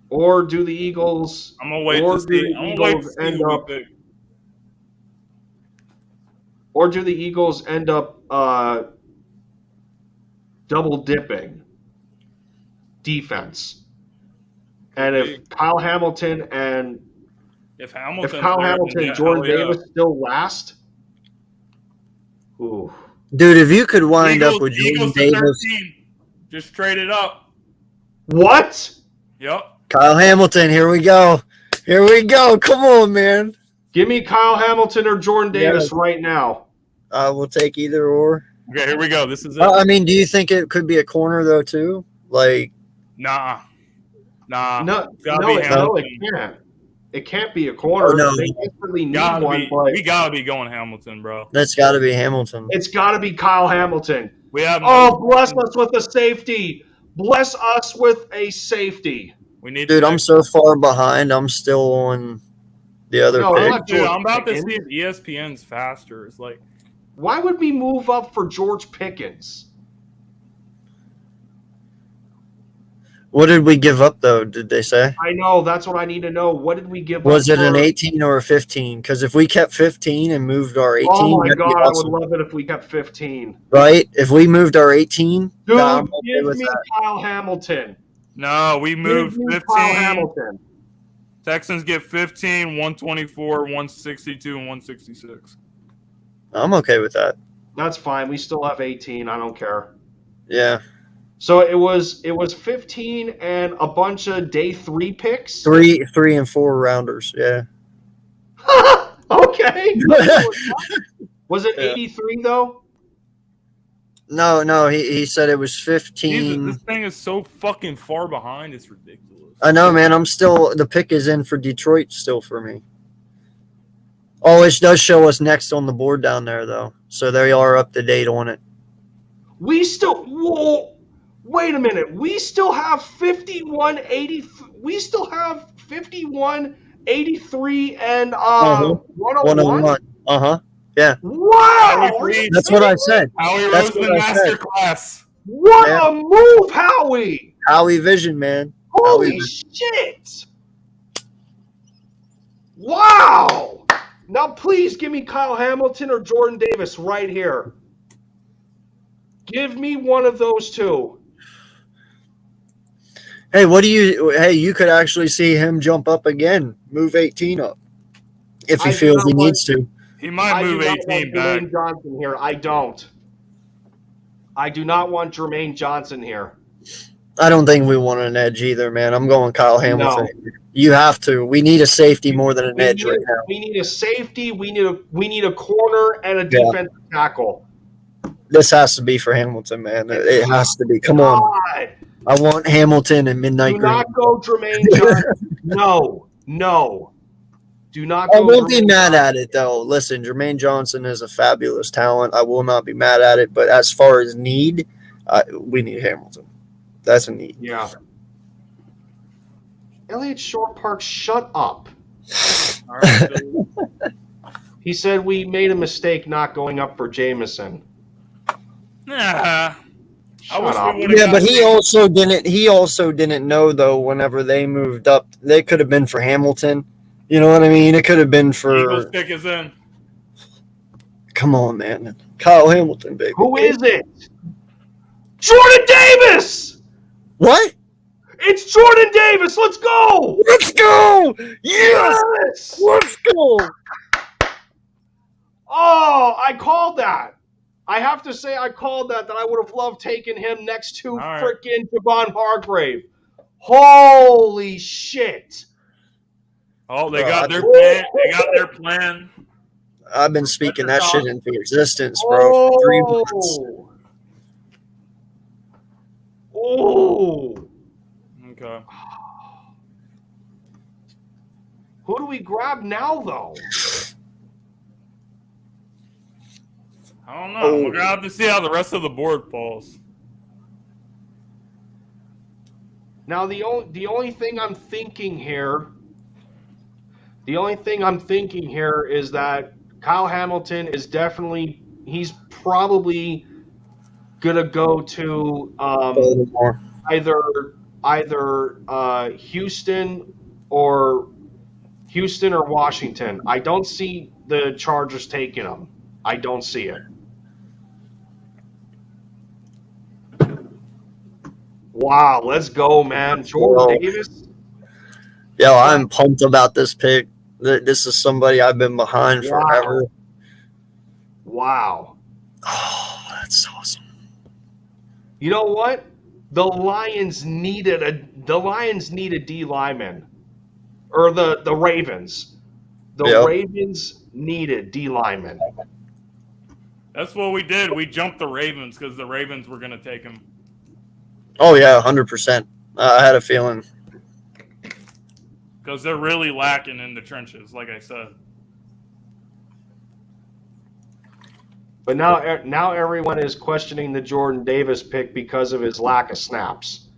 Or do the Eagles? I'm gonna wait to see. I'm gonna wait to see who we pick. Or do the Eagles end up double dipping defense? And if Kyle Hamilton and Jordan Davis still last, ooh. dude, if you could wind up with Jordan Davis, 13. Just trade it up. What? Yep. Kyle Hamilton, here we go. Here we go. Come on, man. Give me Kyle Hamilton or Jordan Davis right now. I will take either or. Okay, here we go. This is it. I mean, do you think it could be a corner, though, too? Like, Nah. No, it can't. It can't be a corner. Oh, no. They desperately need one, but we gotta be going Hamilton, bro. that's got to be Hamilton. it's got to be Kyle Hamilton. We have. Bless us with a safety. Bless us with a safety. We need. Dude, I'm so far behind. I'm still on the other pick. Dude, I'm about to see if ESPN's faster. It's like, why would we move up for George Pickens? What did we give up, though, did they say? I know. That's what I need to know. What did we give up? Was it an 18 or a 15? Because if we kept 15 and moved our 18, oh, my that'd be God. awesome. I would love it if we kept 15. Right? If we moved our 18, Dude, I'm okay give with me that. Kyle Hamilton. no, we moved Give me 15 Kyle Hamilton. Texans get 15, 124, 162, and 166. I'm okay with that. That's fine. We still have 18. I don't care. Yeah. So it was 15 and a bunch of day 3 picks. 3 and 4 rounders. Yeah. Okay. Was it 83 though? No. He said it was 15. Jesus, this thing is so fucking far behind. It's ridiculous. I know, man. The pick is in for Detroit still for me. Oh, it does show us next on the board down there, though. So they are up to date on it. Wait a minute. We still have 51-80. We still have 51-83 and 101. Yeah. Wow. That's what I said. Howie That's Roseman what I said. masterclass. What a move, Howie. Howie Vision, man. Holy shit. Wow. Now, please give me Kyle Hamilton or Jordan Davis right here. Give me one of those two. Hey, you could actually see him jump up again, move 18 up, if he feels he needs to. He might move 18 back. Jermaine Johnson here. I don't. I do not want Jermaine Johnson here. I don't think we want an edge either, man. I'm going Kyle Hamilton. No. You have to. We need a safety more than an edge right now. We need a safety. We need a corner and a defensive tackle. This has to be for Hamilton, man. It has to be. Come on. I want Hamilton and Midnight Do Green. not go Jermaine Johnson. No. Do not go. I won't be mad at it, though. Listen, Jermaine Johnson is a fabulous talent. I will not be mad at it. But as far as need, we need Hamilton. That's a need. Yeah. Elliott Short Park, shut up. All right, He said we made a mistake not going up for Jameson. nah. Shut up. Yeah, but he also didn't know, though, whenever they moved up, they could have been for Hamilton. You know what I mean? It could have been for. Eagles pick is in. Come on, man. Kyle Hamilton, baby. Who is it? Jordan Davis! What? It's Jordan Davis. Let's go! Let's go! Yes! Let's go! Oh, I called that. I have to say I called that I would have loved taking him next to freaking Javon Hargrave. Holy shit. Oh, they got their plan. They got their plan. I've been speaking that shit into existence, bro, for 3 months. Oh. Okay. Who do we grab now, though? I don't know. We're going to have to see how the rest of the board falls. Now, the only thing I'm thinking here is that Kyle Hamilton is definitely, he's probably going to go to either Houston or Washington. I don't see the Chargers taking him. I don't see it. Wow, let's go, man. Jordan Davis. Yo, I'm pumped about this pick. This is somebody I've been behind forever. Wow. Oh, that's awesome. You know what? The Lions needed a D lineman. Or the Ravens. Ravens needed D lineman. That's what we did. We jumped the Ravens because the Ravens were going to take him. Oh, yeah, 100%. I had a feeling. Because they're really lacking in the trenches, like I said. But now everyone is questioning the Jordan Davis pick because of his lack of snaps.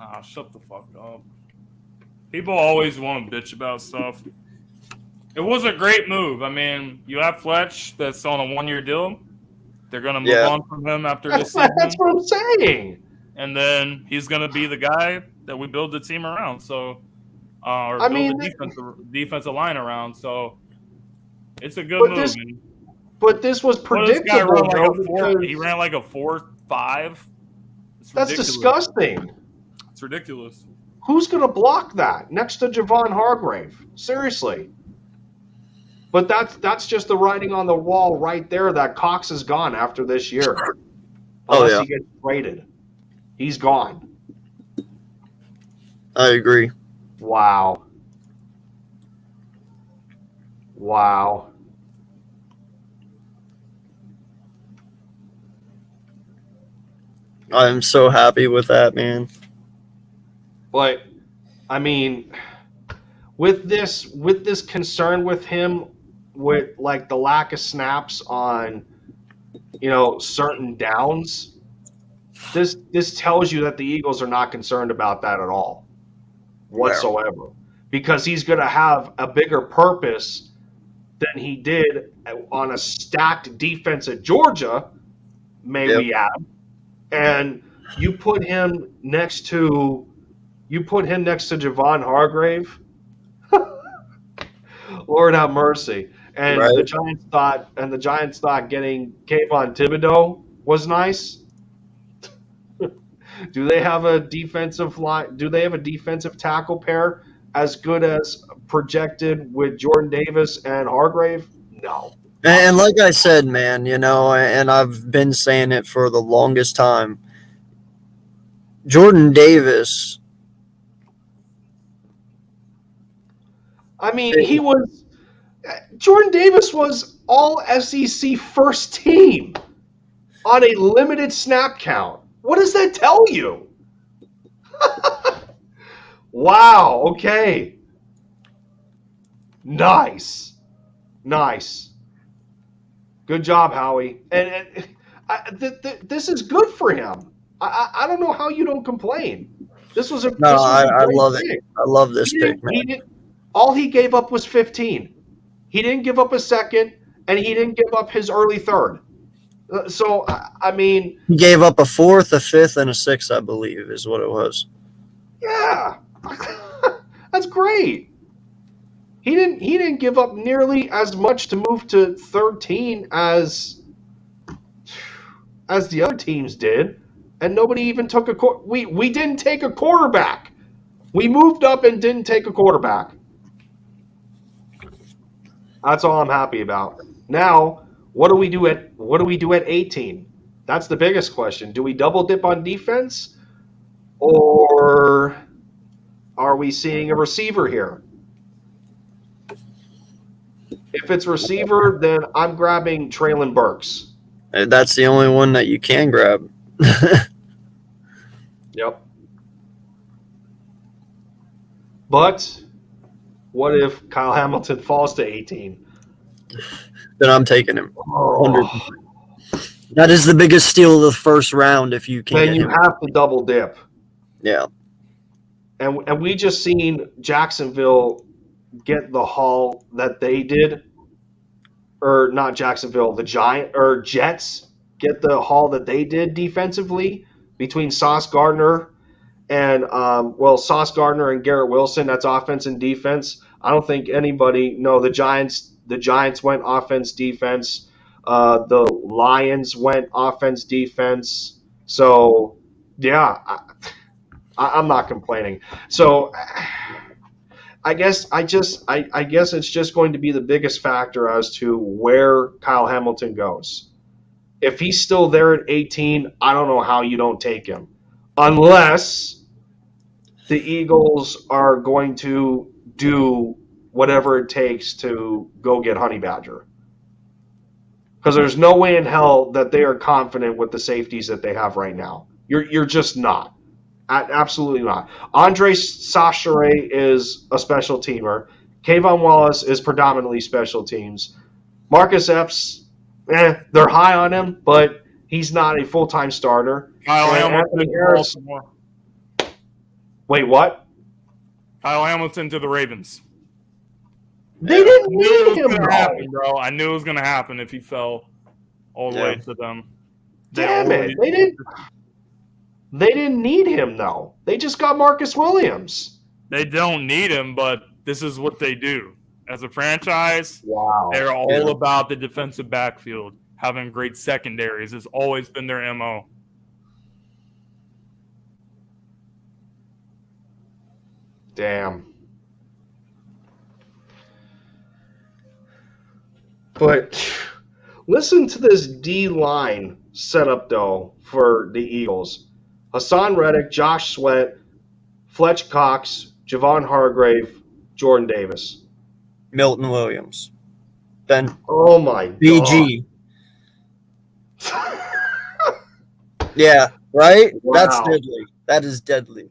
Ah, shut the fuck up. People always want to bitch about stuff. It was a great move. I mean, you have Fletch that's on a 1-year deal. They're going to move on from him after this season. That's what I'm saying. And then he's going to be the guy that we build the team around. So, the defensive line around. So, it's a good move. But this was predictable. He ran like a 4.5. That's disgusting. It's ridiculous. Who's going to block that next to Javon Hargrave? Seriously. But that's just the writing on the wall right there that Cox is gone after this year. Unless he gets traded. He's gone. I agree. Wow. I'm so happy with that, man. But I mean, with this concern with him, with like the lack of snaps on, certain downs, this tells you that the Eagles are not concerned about that at all, whatsoever, because he's going to have a bigger purpose than he did on a stacked defense at Georgia, we add, and you put him next to Javon Hargrave. Lord have mercy. And the Giants thought getting Kayvon Thibodeau was nice. Do they have a defensive tackle pair as good as projected with Jordan Davis and Hargrave? No. And like I said, man, and I've been saying it for the longest time, Jordan Davis. I mean, Jordan Davis was all SEC first team on a limited snap count. What does that tell you? Wow, okay. Nice. Good job, Howie. And this is good for him. I don't know how you don't complain. I love it. I love this pick, man. All he gave up was 15. He didn't give up a second, and he didn't give up his early third. So, I mean... He gave up a fourth, a fifth, and a sixth, I believe, is what it was. Yeah. That's great. He didn't give up nearly as much to move to 13 as the other teams did, and nobody even took we didn't take a quarterback. We moved up and didn't take a quarterback. That's all I'm happy about. Now, what do we do at 18? That's the biggest question. Do we double dip on defense, or are we seeing a receiver here? If it's receiver, then I'm grabbing Treylon Burks. And that's the only one that you can grab. Yep. But what if Kyle Hamilton falls to 18? Then I'm taking him. 100%. Oh. That is the biggest steal of the first round if you can. Then you have to double dip. Yeah. And we just seen Jacksonville get the haul that they did, or not Jacksonville, the Jets get the haul that they did defensively between Sauce Gardner and Sauce Gardner and Garrett Wilson. That's offense and defense. I don't think anybody. No, the Giants went offense defense. The Lions went offense defense. So yeah, I'm not complaining. So I guess it's just going to be the biggest factor as to where Kyle Hamilton goes. If he's still there at 18, I don't know how you don't take him. Unless the Eagles are going to do whatever it takes to go get Honey Badger. Because there's no way in hell that they are confident with the safeties that they have right now. You're just not. Absolutely not. Andre Sachare is a special teamer. Kayvon Wallace is predominantly special teams. Marcus Epps, they're high on him, but he's not a full-time starter. Kyle Hamilton to Baltimore. Wait, what? Kyle Hamilton to the Ravens. They didn't need him, bro. I knew it was going to happen if he fell all the way to them. Damn it. They didn't need him, though. They just got Marcus Williams. They don't need him, but this is what they do. As a franchise, they're all about the defensive backfield. Having great secondaries has always been their MO. Damn. But listen to this D line setup though for the Eagles: Hassan Reddick, Josh Sweat, Fletch Cox, Javon Hargrave, Jordan Davis. Milton Williams. Then Oh my god. BG. Yeah, right? Wow. That's deadly. That is deadly.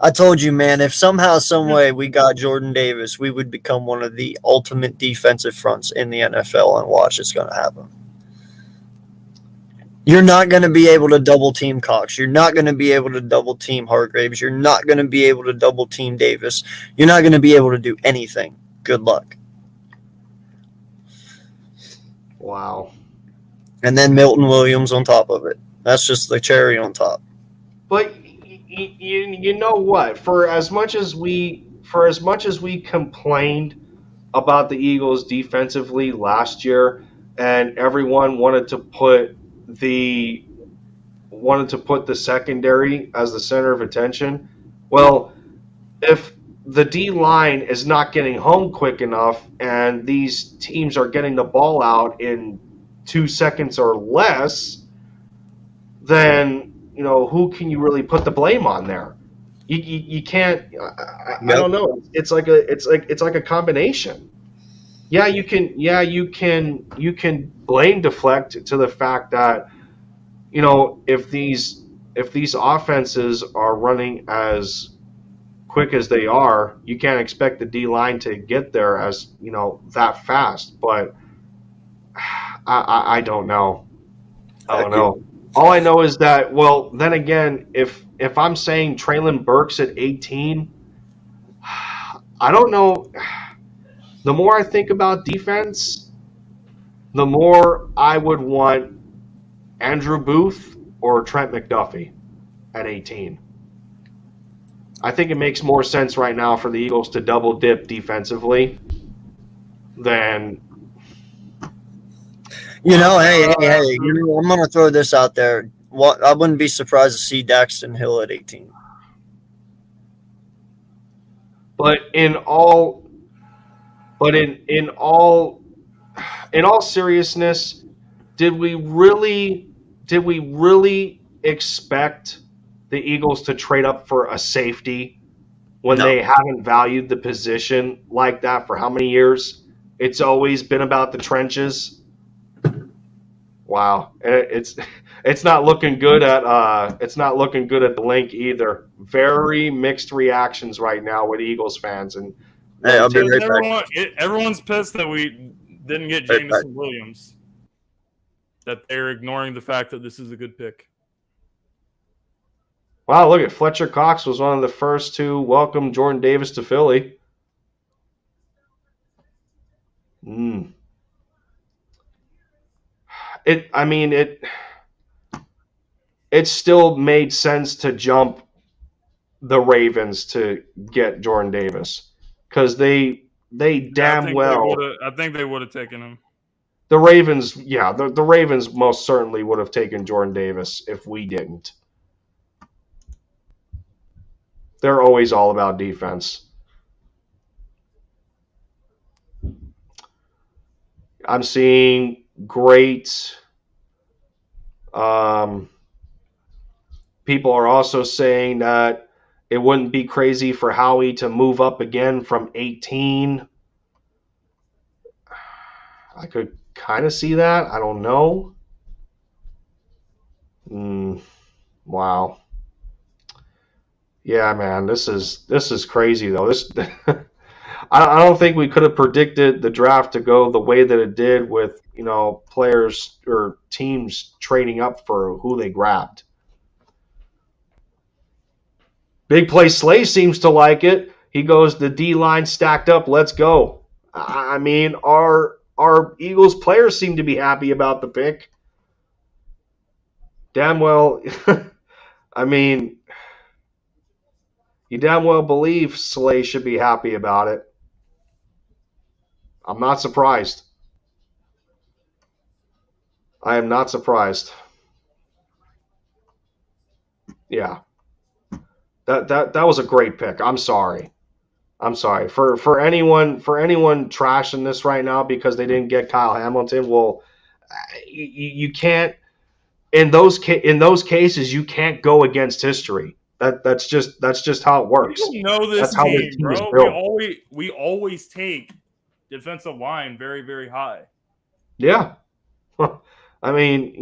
I told you, man, if somehow, some way we got Jordan Davis, we would become one of the ultimate defensive fronts in the NFL, and watch, it's going to happen. You're not going to be able to double team Cox. You're not going to be able to double team Hargraves. You're not going to be able to double team Davis. You're not going to be able to do anything. Good luck. Wow. And then Milton Williams on top of it. That's just the cherry on top. But you know what? For as much as we complained about the Eagles defensively last year, and everyone wanted to put the secondary as the center of attention, well, if the D line is not getting home quick enough, and these teams are getting the ball out in 2 seconds or less, then who can you really put the blame on there? You can't. I don't know. It's like a combination. Yeah, you can blame deflect to the fact that if these offenses are running as quick as they are, you can't expect the D line to get there as that fast. But I don't know. I don't know. All I know is that, well, then again, if I'm saying Traylon Burks at 18, I don't know. The more I think about defense, the more I would want Andrew Booth or Trent McDuffie at 18. I think it makes more sense right now for the Eagles to double dip defensively than... hey, I'm going to throw this out there. I wouldn't be surprised to see Daxton Hill at 18. But in all seriousness, did we really expect the Eagles to trade up for a safety when they haven't valued the position like that for how many years? It's always been about the trenches. Wow, it's not looking good at the link either. Very mixed reactions right now with Eagles fans, and hey, I'll be right back. Everyone's pissed that we didn't get Jameson Williams. That they're ignoring the fact that this is a good pick. Wow, look at Fletcher Cox was one of the first to welcome Jordan Davis to Philly. It still made sense to jump the Ravens to get Jordan Davis because they damn well. I think they would have taken him. The Ravens, the Ravens most certainly would have taken Jordan Davis if we didn't. They're always all about defense. I'm seeing great. People are also saying that it wouldn't be crazy for Howie to move up again from 18. I could kind of see that. I don't know. Wow. Yeah, man, this is crazy though. I don't think we could have predicted the draft to go the way that it did with players or teams trading up for who they grabbed. Big Play Slay seems to like it. He goes, the D line stacked up. Let's go. I mean, our Eagles players seem to be happy about the pick. Damn well. I mean, you damn well believe Slay should be happy about it. I'm not surprised. I am not surprised. Yeah. That was a great pick. I'm sorry. I'm sorry for anyone trashing this right now because they didn't get Kyle Hamilton. Well, you can't in those cases you can't go against history. That's just how it works. You know this That's how this team, team is bro. built. We always take defensive line very, very high. Yeah. I mean,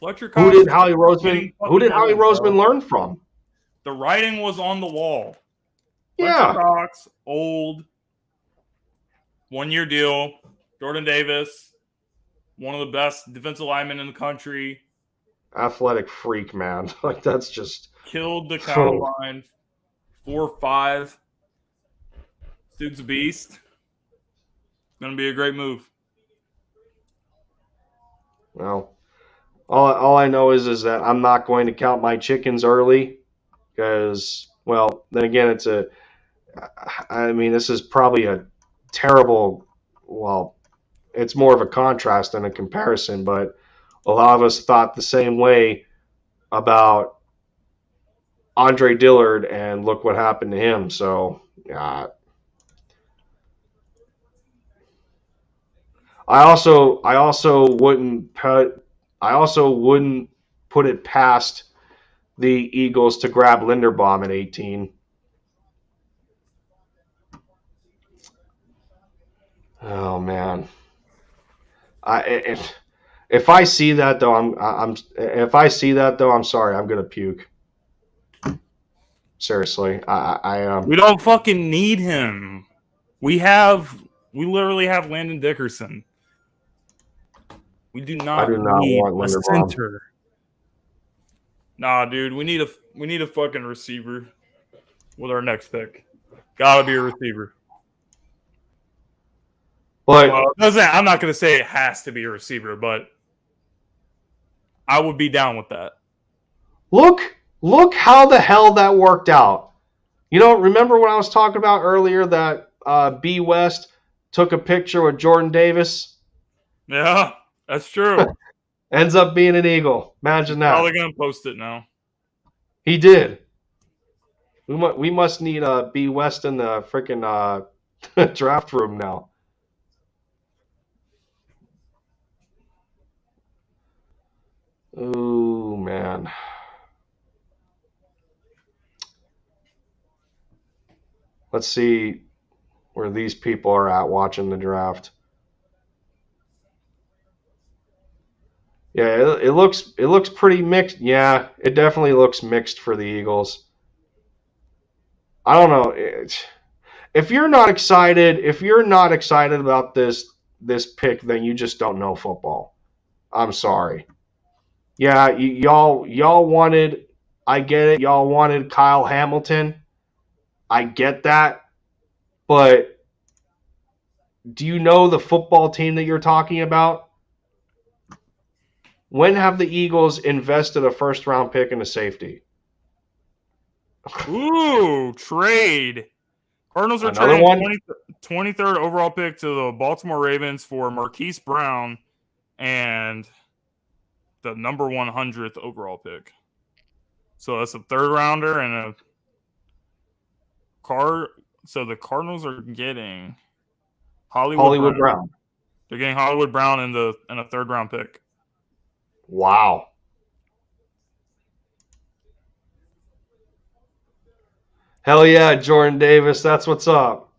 Fletcher who Cox did Howie Roseman learn from? The writing was on the wall. Yeah. Fletcher Cox, old, 1-year deal. Jordan Davis, one of the best defensive linemen in the country. Athletic freak, man. Like, that's just... Killed the combine. 4.5. Dude's a beast. Going to be a great move. Well, all I know is that I'm not going to count my chickens early because, well, then again, this is probably a terrible, well, it's more of a contrast than a comparison, but a lot of us thought the same way about Andre Dillard, and look what happened to him. So, I also wouldn't put it past the Eagles to grab Linderbaum at 18. Oh man, if I see that though, I'm sorry, I'm gonna puke. Seriously, We don't fucking need him. We literally have Landon Dickerson. We do not need want a Linderbaum. center. Nah, dude, we need a fucking receiver with our next pick. Gotta be a receiver. But I'm not gonna say it has to be a receiver, but I would be down with that. Look how the hell that worked out. Remember what I was talking about earlier that B West took a picture with Jordan Davis? Yeah, that's true. Ends up being an Eagle. Imagine that. Probably gonna post it now. He did. We must need B West in the freaking draft room now. Ooh, man. Let's see where these people are at watching the draft. Yeah, it looks pretty mixed. Yeah, it definitely looks mixed for the Eagles. I don't know. If you're not excited about this pick, then you just don't know football. I'm sorry. Yeah, y'all wanted, I get it. Y'all wanted Kyle Hamilton. I get that. But do you know the football team that you're talking about? When have the Eagles invested a first-round pick in a safety? Ooh, trade. Cardinals are Another trading 23rd overall pick to the Baltimore Ravens for Marquise Brown and the number 100th overall pick. So that's a third rounder and a car. So the Cardinals are getting Hollywood Brown. They're getting Hollywood Brown in a third round pick. Wow. Hell yeah, Jordan Davis. That's what's up.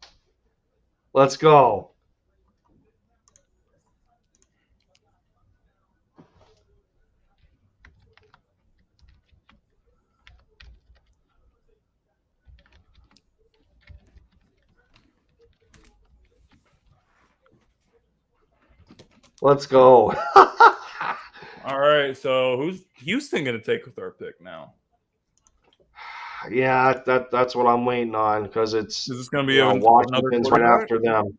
Let's go. Let's go. All right, so who's Houston going to take with our pick now? Yeah, that's what I'm waiting on because it's Is this going to be Washington's right after them.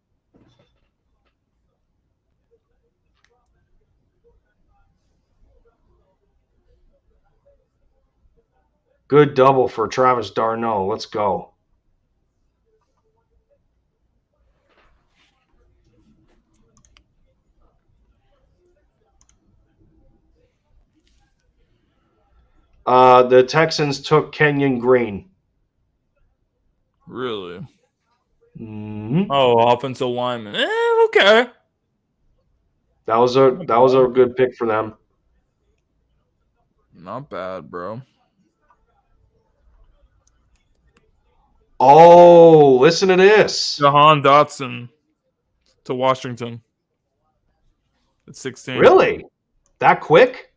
Good double for Travis Darno. Let's go. The Texans took Kenyon Green. Really? Mm-hmm. Oh, offensive lineman. Okay. That was a good pick for them. Not bad, bro. Oh, listen to this. Jahan Dotson to Washington at 16. Really? That quick?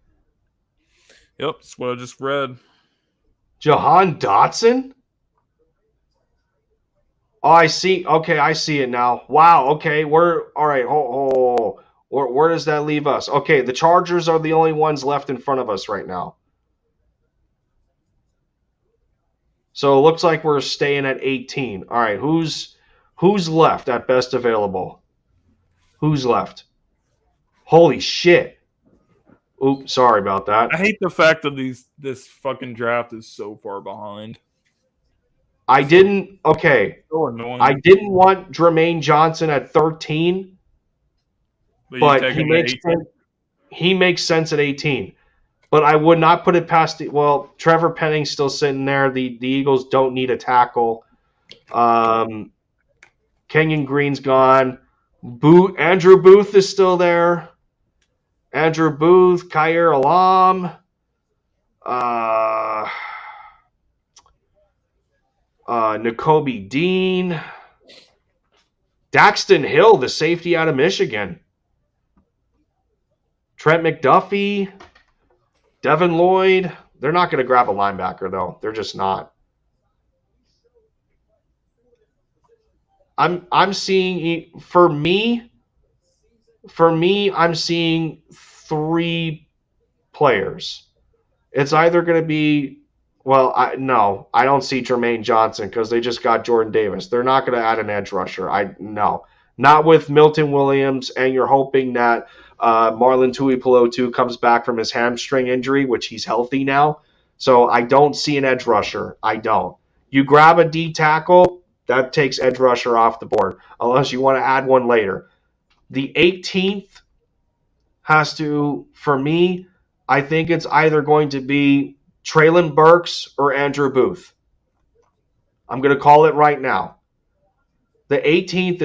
Yep, that's what I just read. Jahan Dotson? Oh, I see. Okay, I see it now. Wow. Okay, all right. Where does that leave us? Okay, the Chargers are the only ones left in front of us right now. So it looks like we're staying at 18. All right, who's left at best available? Who's left? Holy shit. Oops, sorry about that. I hate the fact that this fucking draft is so far behind. I didn't want Jermaine Johnson at 13, but he makes sense at 18. But I would not put it past Trevor Penning's still sitting there. The Eagles don't need a tackle. Kenyon Green's gone. Andrew Booth is still there. Andrew Booth, Kyer Alam, N'Kobe Dean, Daxton Hill, the safety out of Michigan, Trent McDuffie, Devin Lloyd. They're not going to grab a linebacker, though. They're just not. I'm seeing, for me, I'm seeing 3 players. It's either going to be, I don't see Jermaine Johnson because they just got Jordan Davis. They're not going to add an edge rusher. Not with Milton Williams, and you're hoping that Marlon Tuipulotu comes back from his hamstring injury, which he's healthy now. So I don't see an edge rusher. I don't. You grab a D tackle, that takes edge rusher off the board, unless you want to add one later. The 18th has to, for me, I think it's either going to be Treylon Burks or Andrew Booth. I'm going to call it right now. The 18th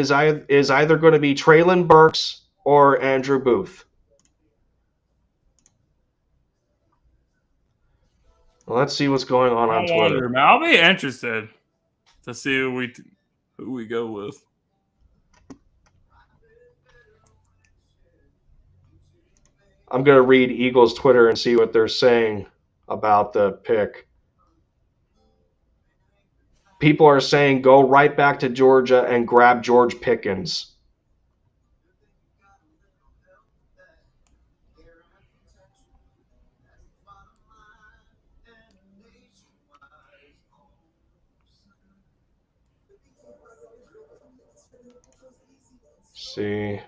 is either going to be Treylon Burks or Andrew Booth. Well, let's see what's going on Twitter. I'll be interested to see who we go with. I'm going to read Eagles Twitter and see what they're saying about the pick. People are saying go right back to Georgia and grab George Pickens. See.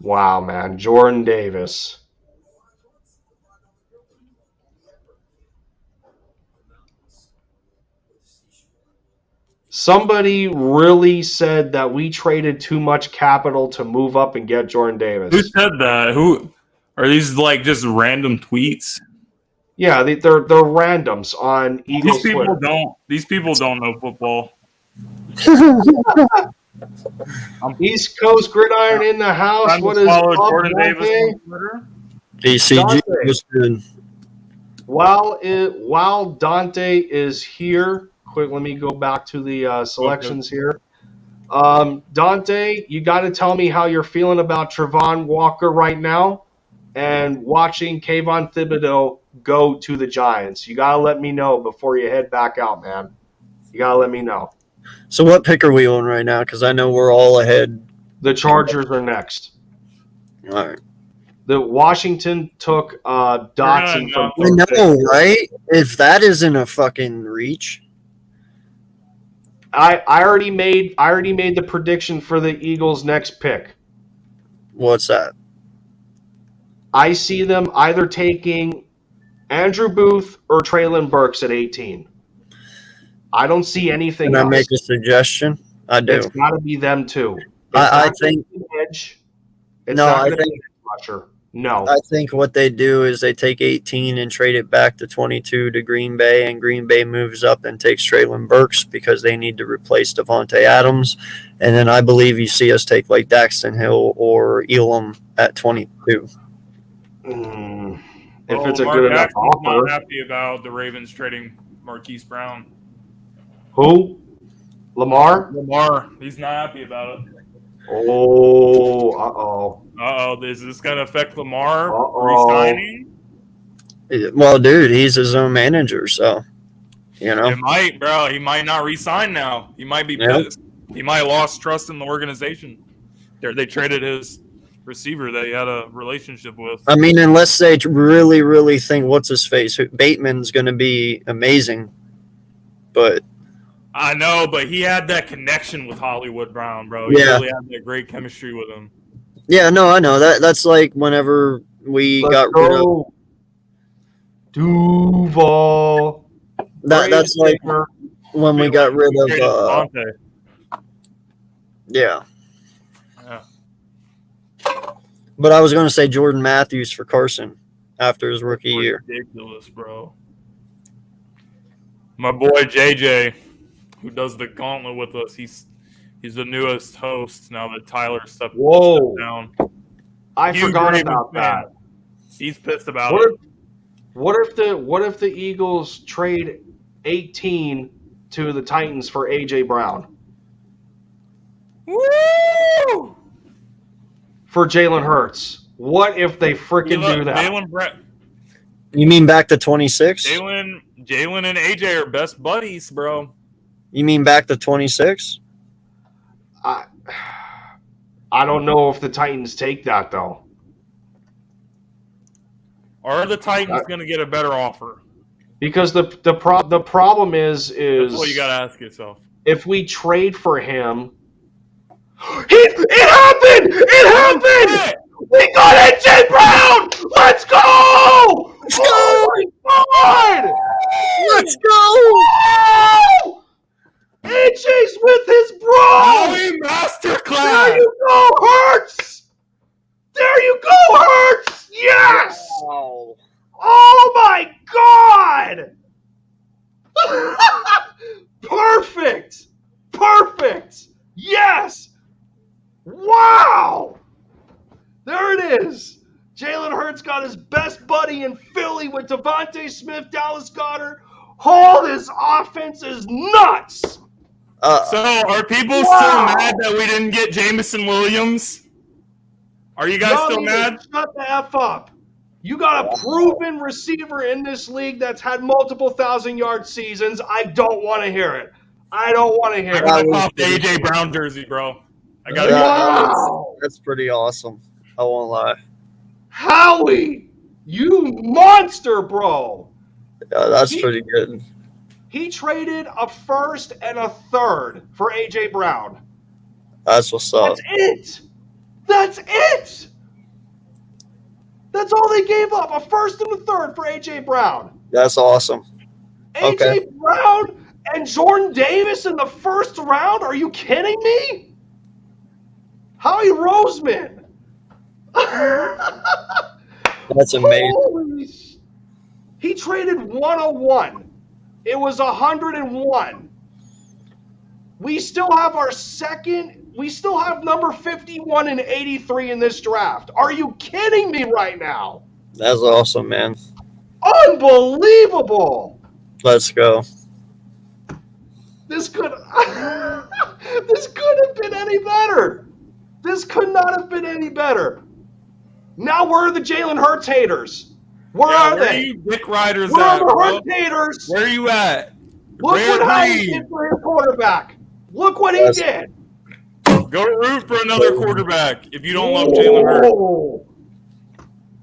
Wow, man. Jordan Davis. Somebody really said that we traded too much capital to move up and get Jordan Davis. Who said that? Who are these? Like just random tweets? Yeah, they're randoms on Eagles Twitter. These people don't know football. East Coast Gridiron in the house. What is up, Jordan Davis on Twitter? DCG was good. While Dante is here, quick, let me go back to the selections here. Dante, you got to tell me how you're feeling about Travon Walker right now and watching Kayvon Thibodeau go to the Giants. You got to let me know before you head back out, man. You got to let me know. So what pick are we on right now? Because I know we're all ahead. The Chargers are next. All right. The Washington took Dotson from. I know, right? If that isn't a fucking reach. I already made the prediction for the Eagles' next pick. What's that? I see them either taking Andrew Booth or Treylon Burks at 18. I don't see anything Can else. I make a suggestion? I do. It's got to be them too. I think. Edge. It's not going to be an edge rusher. No. I think what they do is they take 18 and trade it back to 22 to Green Bay, and Green Bay moves up and takes Traylon Burks because they need to replace Devontae Adams. And then I believe you see us take like Daxton Hill or Elam at 22. If it's a good enough offer. Not happy about the Ravens trading Marquise Brown. Who? Lamar? He's not happy about it. Oh, uh-oh. Is this going to affect Lamar resigning? Well, dude, he's his own manager, so, you know. It might, bro. He might not resign now. He might be pissed. He might have lost trust in the organization. They traded his receiver that he had a relationship with. I mean, unless they really, really think, what's his face? Bateman's going to be amazing, but. I know, but he had that connection with Hollywood Brown, bro. He really had that great chemistry with him. Yeah, no, I know. That's like whenever we got rid of Duval. That's like when we got rid of yeah. But I was going to say Jordan Matthews for Carson after his rookie year. Ridiculous, bro. My boy JJ, who does the gauntlet with us, he's the newest host now that Tyler stepped down. I forgot about that. He's pissed about it. What if the Eagles trade 18 to the Titans for AJ Brown? Woo! For Jalen Hurts. What if they freaking do that? You mean back to 26? Jalen and AJ are best buddies, bro. You mean back to 26? I don't know if the Titans take that though. Are the Titans going to get a better offer? Because the problem is that's what you got to ask yourself. If we trade for him, it happened! It happened! We got AJ Brown! Let's go! Let's go! Oh my God! Let's go! AJ's with his bro! Howie Masterclass! There you go, Hurts! There you go, Hurts! Yes! Wow. Oh my God! Perfect! Perfect! Yes! Wow! There it is! Jalen Hurts got his best buddy in Philly with Devontae Smith, Dallas Goedert. Oh, this offense is nuts! So, are people still mad that we didn't get Jameson Williams? Are you guys still mad? Shut the F up. You got a proven receiver in this league that's had multiple 1,000-yard seasons. I don't want to hear it. I don't want to hear it. I popped the A.J. Brown jersey, bro. I got Wow. That's pretty awesome. I won't lie. Howie, you monster, bro. Yeah, that's pretty good. He traded a first and a third for A.J. Brown. That's what's up. That's it. That's it. That's all they gave up, a first and a third for A.J. Brown. That's awesome. A.J. Brown and Jordan Davis in the first round? Are you kidding me? Howie Roseman. That's amazing. He traded 101. It was 101. We still have we still have number 51 and 83 in this draft. Are you kidding me right now? That's awesome, man. Unbelievable. Let's go. This could have been any better. This could not have been any better. Now where are the Jalen Hurts haters? Where are where they? Are you dick riders where at, are the bro? Hurts haters? Where are you at? Look what Howie did for his quarterback. Look what he did. Go root for another quarterback if you don't love Jalen Hurts.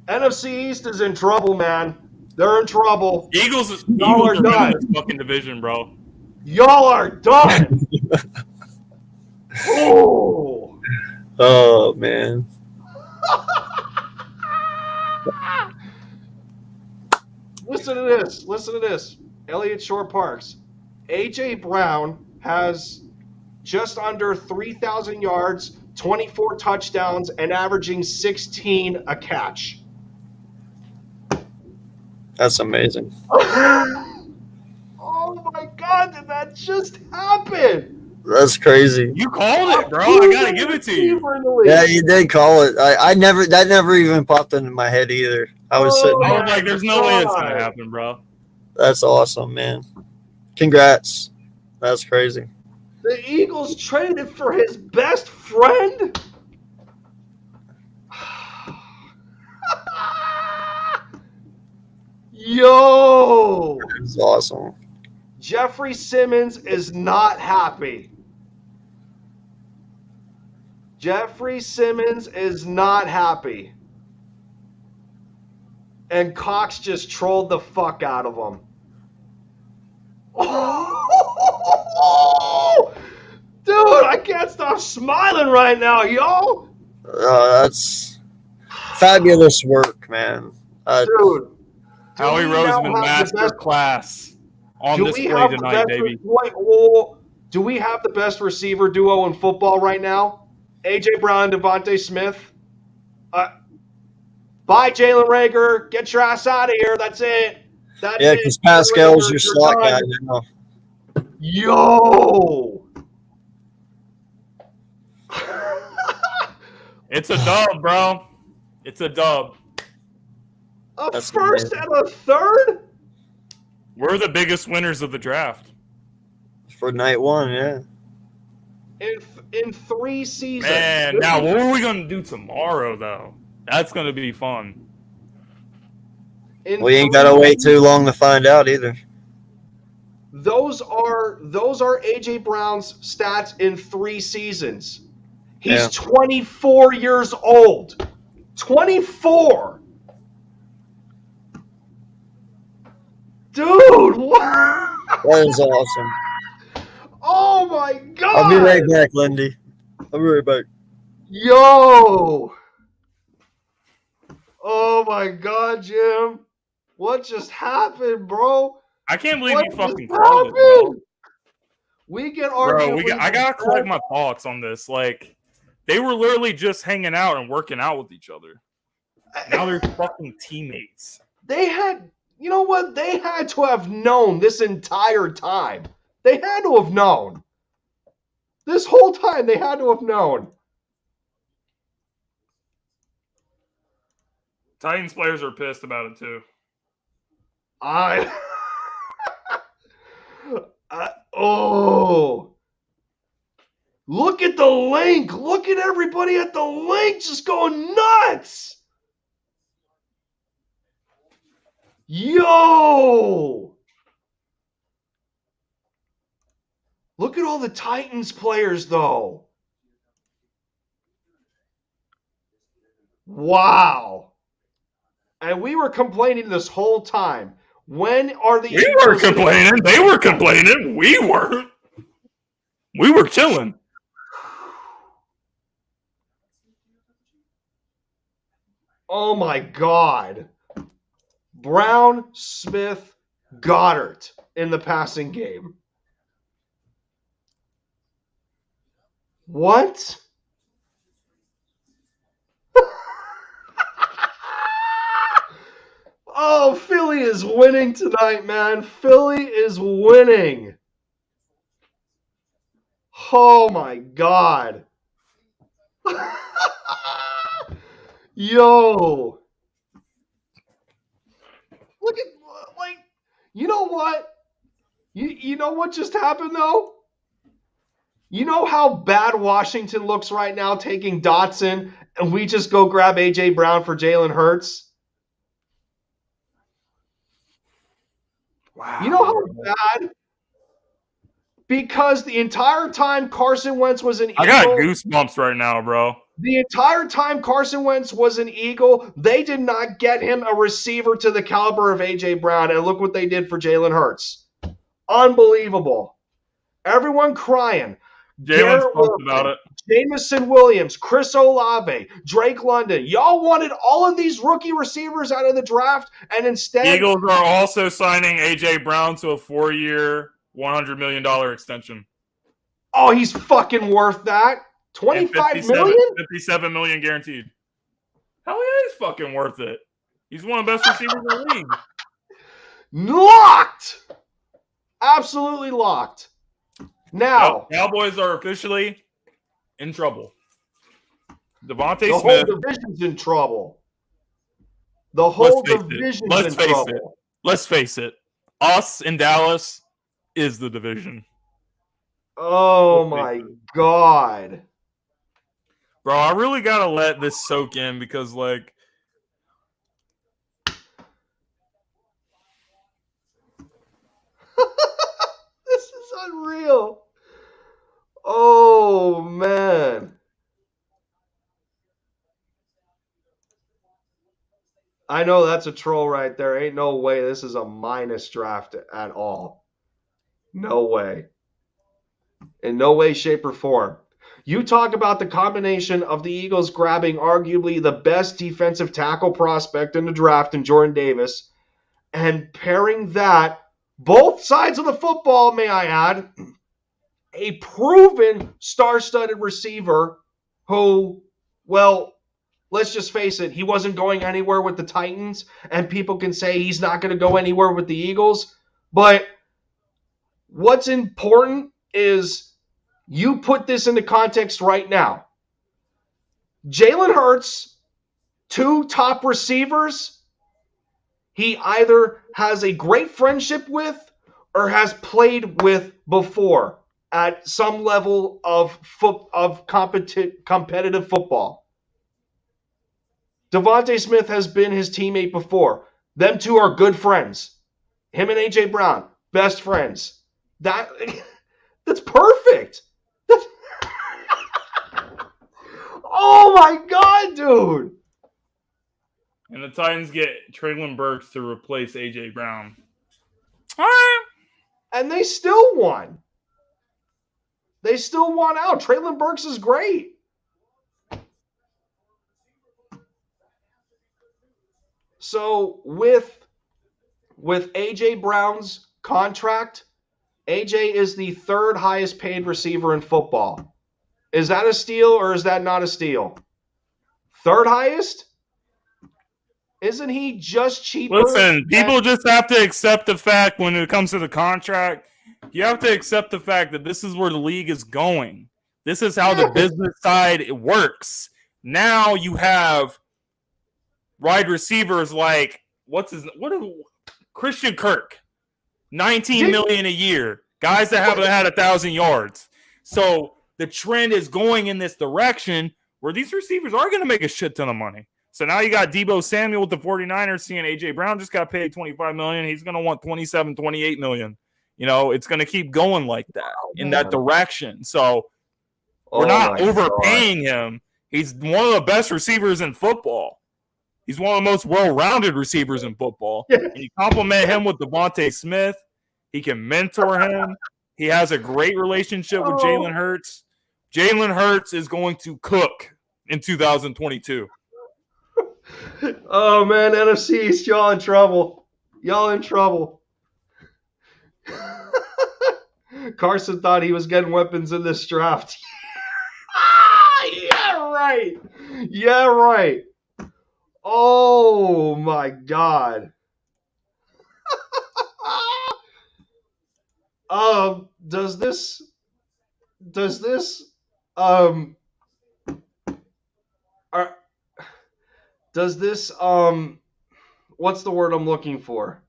NFC East is in trouble, man. They're in trouble. Eagles Y'all are winning done. this fucking division, bro. Y'all are done. Oh, man. Listen to this. Listen to this. Elliott Shore Parks. A.J. Brown has just under 3,000 yards, 24 touchdowns, and averaging 16 a catch. That's amazing. Oh my God, did that just happen? That's crazy. You called it, bro. I gotta give it to you. Yeah, you did call it. That never even popped into my head either. I was sitting I there. was like, there's no way it's gonna happen, bro. That's awesome, man. Congrats. That's crazy. The Eagles traded for his best friend? Yo! That's awesome. Jeffrey Simmons is not happy. Jeffrey Simmons is not happy. And Cox just trolled the fuck out of him. Oh, dude, I can't stop smiling right now, yo. That's fabulous work, man. Dude. Howie Roseman master class on display tonight, baby. Do we have the best receiver duo in football right now? A.J. Brown and Devontae Smith? Bye, Jalen Reagor. Get your ass out of here. That's it. Yeah, because Pascal's your slot guy now. Yo! It's a dub, bro. It's a dub. That's first amazing. And a third? We're the biggest winners of the draft. For night one, yeah. In 3 seasons. Man, now what are we going to do tomorrow, though? That's going to be fun. We ain't got to wait too long to find out either. Those are A.J. Brown's stats in 3 seasons. He's 24 years old. 24. Dude, what? That is awesome. Oh my God! I'll be right back, Lindy. I'll be right back. Yo! Oh my God, Jim! What just happened, bro? I can't believe you fucking called it, bro. We get our. Bro, I gotta collect my thoughts on this. Like, they were literally just hanging out and working out with each other. Now they're fucking teammates. They had. You know what? They had to have known this entire time. They had to have known. This whole time, they had to have known. Titans players are pissed about it, too. Oh. Look at the link. Look at everybody at the link just going nuts. Yo! Look at all the Titans players, though. Wow. And we were complaining this whole time. When are the We weren't complaining. They were complaining. We weren't. We were chilling. Oh, my God. Brown, Smith, Goddard in the passing game. What? Oh, Philly is winning tonight, man. Philly is winning. Oh, my God. Yo. Look at, like, you know what? You know what just happened, though? You know how bad Washington looks right now taking Dotson, and we just go grab A.J. Brown for Jalen Hurts? Wow. You know how bad? Because the entire time Carson Wentz was an Eagle. I got goosebumps right now, bro. The entire time Carson Wentz was an Eagle, they did not get him a receiver to the caliber of A.J. Brown, and look what they did for Jalen Hurts. Unbelievable. Everyone crying. Jalen's talked about it. Jameson Williams, Chris Olave, Drake London. Y'all wanted all of these rookie receivers out of the draft, and instead... Eagles are also signing A.J. Brown to a 4-year, $100 million extension. Oh, he's fucking worth that. $25 million? $57 million guaranteed. Hell yeah, he's fucking worth it. He's one of the best receivers in the league. Locked! Absolutely locked. Now, Cowboys are officially in trouble. Devontae the Smith. whole division's in trouble. The whole division's in trouble. Let's face it. Us in Dallas is the division. Oh my God. Bro, I really got to let this soak in because, like, this is unreal. Oh, man. I know that's a troll right there. Ain't no way this is a minus draft at all. No way. In no way, shape, or form. You talk about the combination of the Eagles grabbing arguably the best defensive tackle prospect in the draft in Jordan Davis and pairing that, both sides of the football, may I add, a proven star-studded receiver who, well, let's just face it, he wasn't going anywhere with the Titans, and people can say he's not going to go anywhere with the Eagles. But what's important is you put this into context right now. Jalen Hurts, 2 top receivers, he either has a great friendship with or has played with before at some level of competitive football. Devontae Smith has been his teammate before. Them two are good friends. Him and A.J. Brown, best friends. That's perfect. Oh my God, dude. And the Titans get Treylon Burks to replace A.J. Brown. All right. And they still won. They still won out. Treylon Burks is great. So with A.J. Brown's contract, A.J. is the 3rd highest paid receiver in football. Is that a steal or is that not a steal? 3rd highest? Isn't he just cheaper? Listen, people just have to accept the fact when it comes to the contract. You have to accept the fact that this is where the league is going. This is how the business side works. Now you have wide receivers like Christian Kirk, $19 million a year. Guys that haven't had 1,000 yards. So the trend is going in this direction where these receivers are going to make a shit ton of money. So now you got Deebo Samuel with the 49ers seeing A.J. Brown just got paid $25 million. He's going to want $27, $28 million. You know, it's going to keep going like that in that direction. So we're not overpaying him. He's one of the best receivers in football. He's one of the most well-rounded receivers in football. And you compliment him with Devontae Smith. He can mentor him. He has a great relationship with Jalen Hurts. Jalen Hurts is going to cook in 2022. Oh, man, NFC East, y'all in trouble. Y'all in trouble. Carson thought he was getting weapons in this draft. Yeah, right. Yeah, right. Oh, my God. Does this what's the word I'm looking for?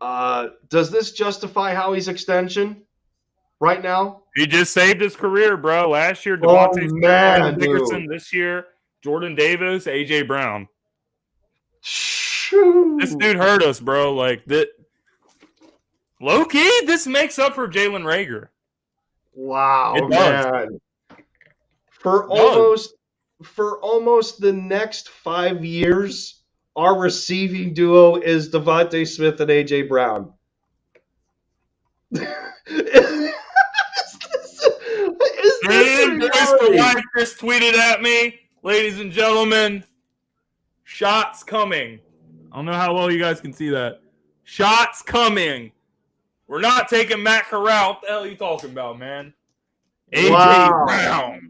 Does this justify Howie's extension right now? He just saved his career, bro. Last year, Devontae Smith, Dickerson. This year, Jordan Davis, A.J. Brown. Shoo. This dude hurt us, bro. Like that. Low-key, this makes up for Jalen Reagor. Wow, man. For almost the next 5 years, our receiving duo is Devontae Smith and A.J. Brown. Is Mr. White just tweeted at me, ladies and gentlemen, shots coming. I don't know how well you guys can see that. Shots coming. We're not taking Matt Corral. What the hell are you talking about, man? A.J. Brown.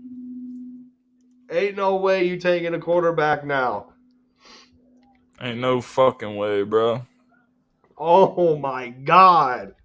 Ain't no way you taking a quarterback now. Ain't no fucking way, bro. Oh my God.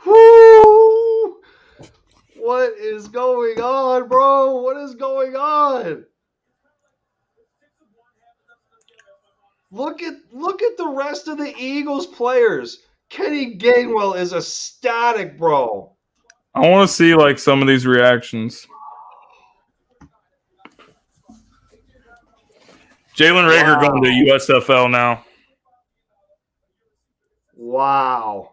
Woo! What is going on, bro? What is going on? Look at the rest of the Eagles players. Kenny Gainwell is ecstatic, bro. I want to see like some of these reactions. Jalen Reagor going to USFL now. Wow.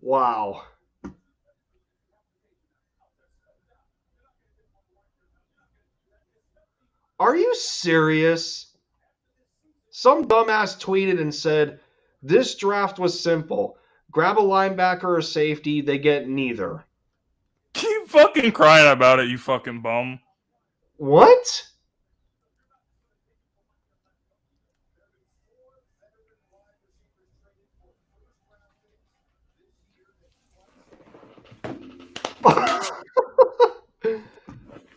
Wow. Are you serious? Some dumbass tweeted and said, this draft was simple. Grab a linebacker or safety, they get neither. Keep fucking crying about it, you fucking bum. What?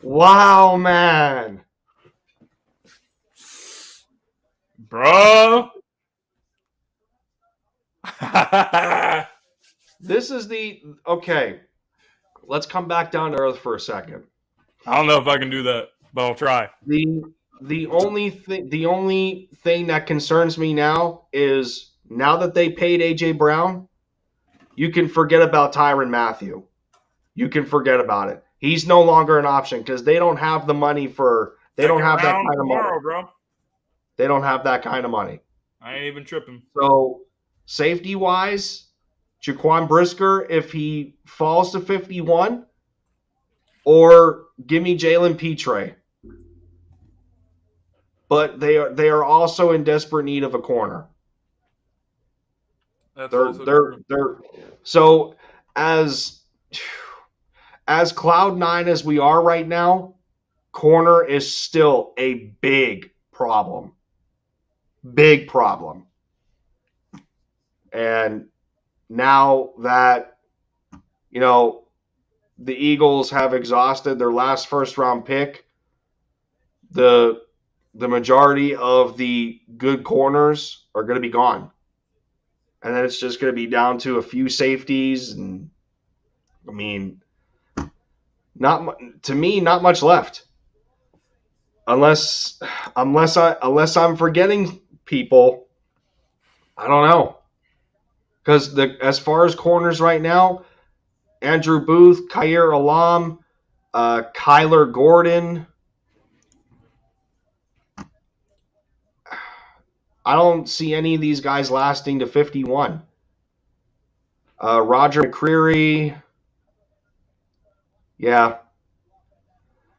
Wow, man. Bro. This is okay. Let's come back down to earth for a second. I don't know if I can do that, but I'll try. The only thing that concerns me now is now that they paid AJ Brown, you can forget about Tyrann Mathieu. You can forget about it. He's no longer an option because they don't have the money for. They don't have that kind of money, bro. They don't have that kind of money. I ain't even tripping. So safety wise, Jaquan Brisker, if he falls to 51, or give me Jalen Petre. But they are also in desperate need of a corner. They're so as Cloud9 as we are right now, corner is still a big problem. Big problem. And now that, the Eagles have exhausted their last first-round pick, the majority of the good corners are going to be gone. And then it's just going to be down to a few safeties. And, not much left. Unless I'm forgetting people, I don't know. Because as far as corners right now, Andrew Booth, Khair Alam, Kyler Gordon. I don't see any of these guys lasting to 51. Roger McCreary. Yeah.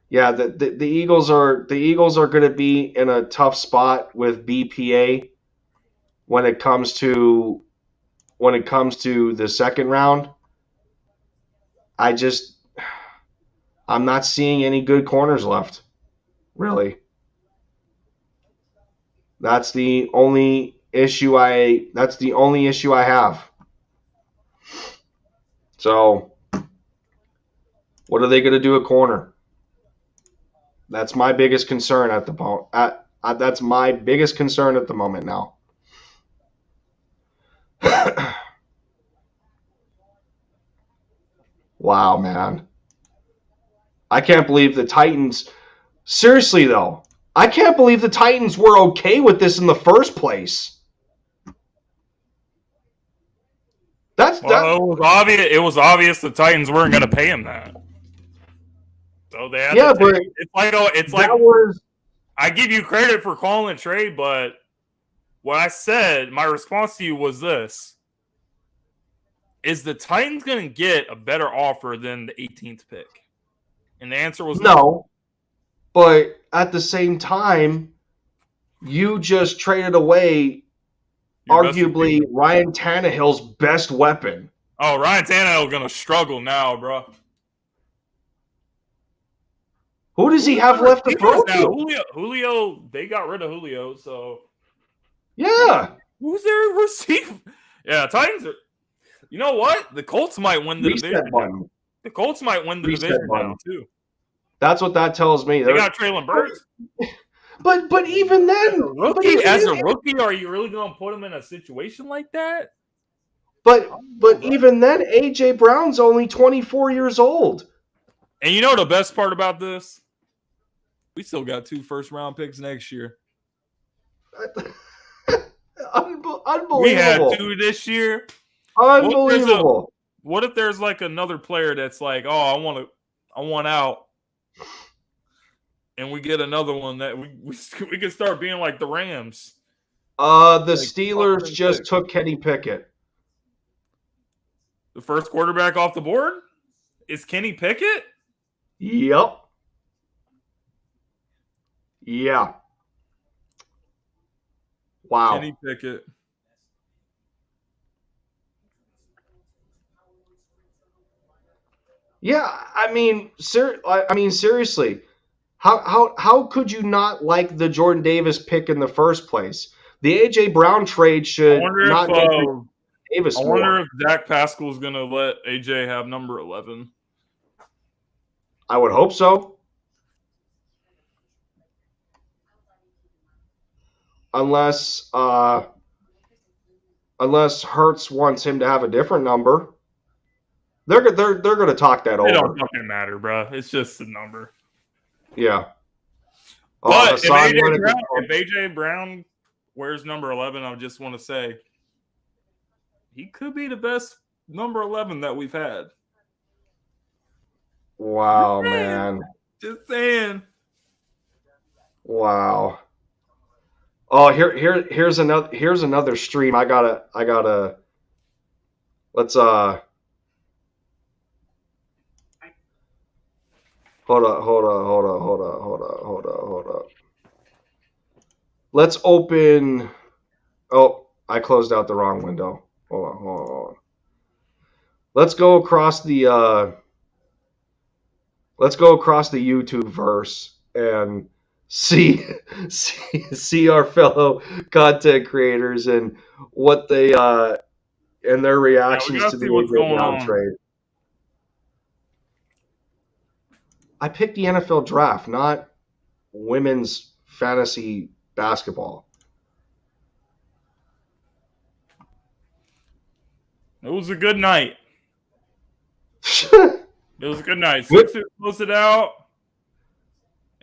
Yeah, the Eagles are going to be in a tough spot with BPA when it comes to the second round. I'm not seeing any good corners left. Really. That's the only issue I have. So, what are they going to do at corner? That's my biggest concern at the moment. That's my biggest concern at the moment now. Wow, man. I can't believe the Titans. Seriously, though, I can't believe the Titans were okay with this in the first place. It was obvious the Titans weren't going to pay him that. So they had but I give you credit for calling a trade, but what I said, my response to you was this. Is the Titans going to get a better offer than the 18th pick? And the answer was no. But at the same time, you just traded away arguably Ryan Tannehill's best weapon. Oh, Ryan Tannehill going to struggle now, bro. Who does he have left to throw to? Julio, they got rid of Julio, so yeah. Who's their receiver? Yeah, Titans are. You know what? The Colts might win the division. Button. The Colts might win the division now too. That's what that tells me. They got Treylon Burks. But even then, as a rookie, are you really going to put him in a situation like that? But even then, AJ Brown's only 24 years old. And you know the best part about this? We still got 2 first-round picks next year. Unbelievable. We had 2 this year. Unbelievable. What if there's like another player that's like, oh, I want out, and we get another one that we can start being like the Rams. The Steelers just took Kenny Pickett. The first quarterback off the board is Kenny Pickett. Yep. Yeah. Wow. Kenny Pickett. Yeah, I mean, seriously, how could you not like the Jordan Davis pick in the first place? The AJ Brown trade should not get Davis. I wonder if Dak Pascal's going to let AJ have number 11. I would hope so. Unless Hurts wants him to have a different number. They're going to talk that over. It don't fucking matter, bro. It's just a number. Yeah. But if AJ Brown wears number 11, I just want to say he could be the best number 11 that we've had. Wow, man. Just saying. Wow. Oh, here's another stream. I gotta let's Hold up. Let's open. Oh, I closed out the wrong window. Hold on. Let's go across the YouTube verse and see our fellow content creators and what they and their reactions to the AJ Brown trade. I picked the NFL draft, not women's fantasy basketball. It was a good night. It was a good night. Sixers closed it out.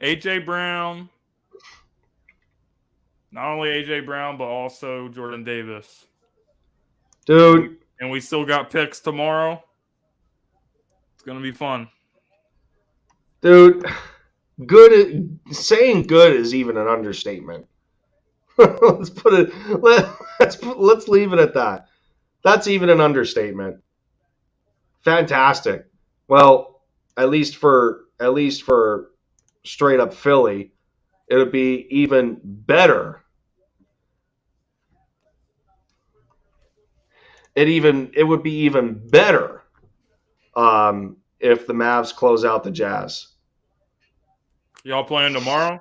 AJ Brown. Not only AJ Brown, but also Jordan Davis. Dude. And we still got picks tomorrow. It's going to be fun. Dude, saying good is even an understatement. Let's leave it at that. That's even an understatement. Fantastic. Well, at least for straight up Philly, it would be even better. It would be even better if the Mavs close out the Jazz. Y'all playing tomorrow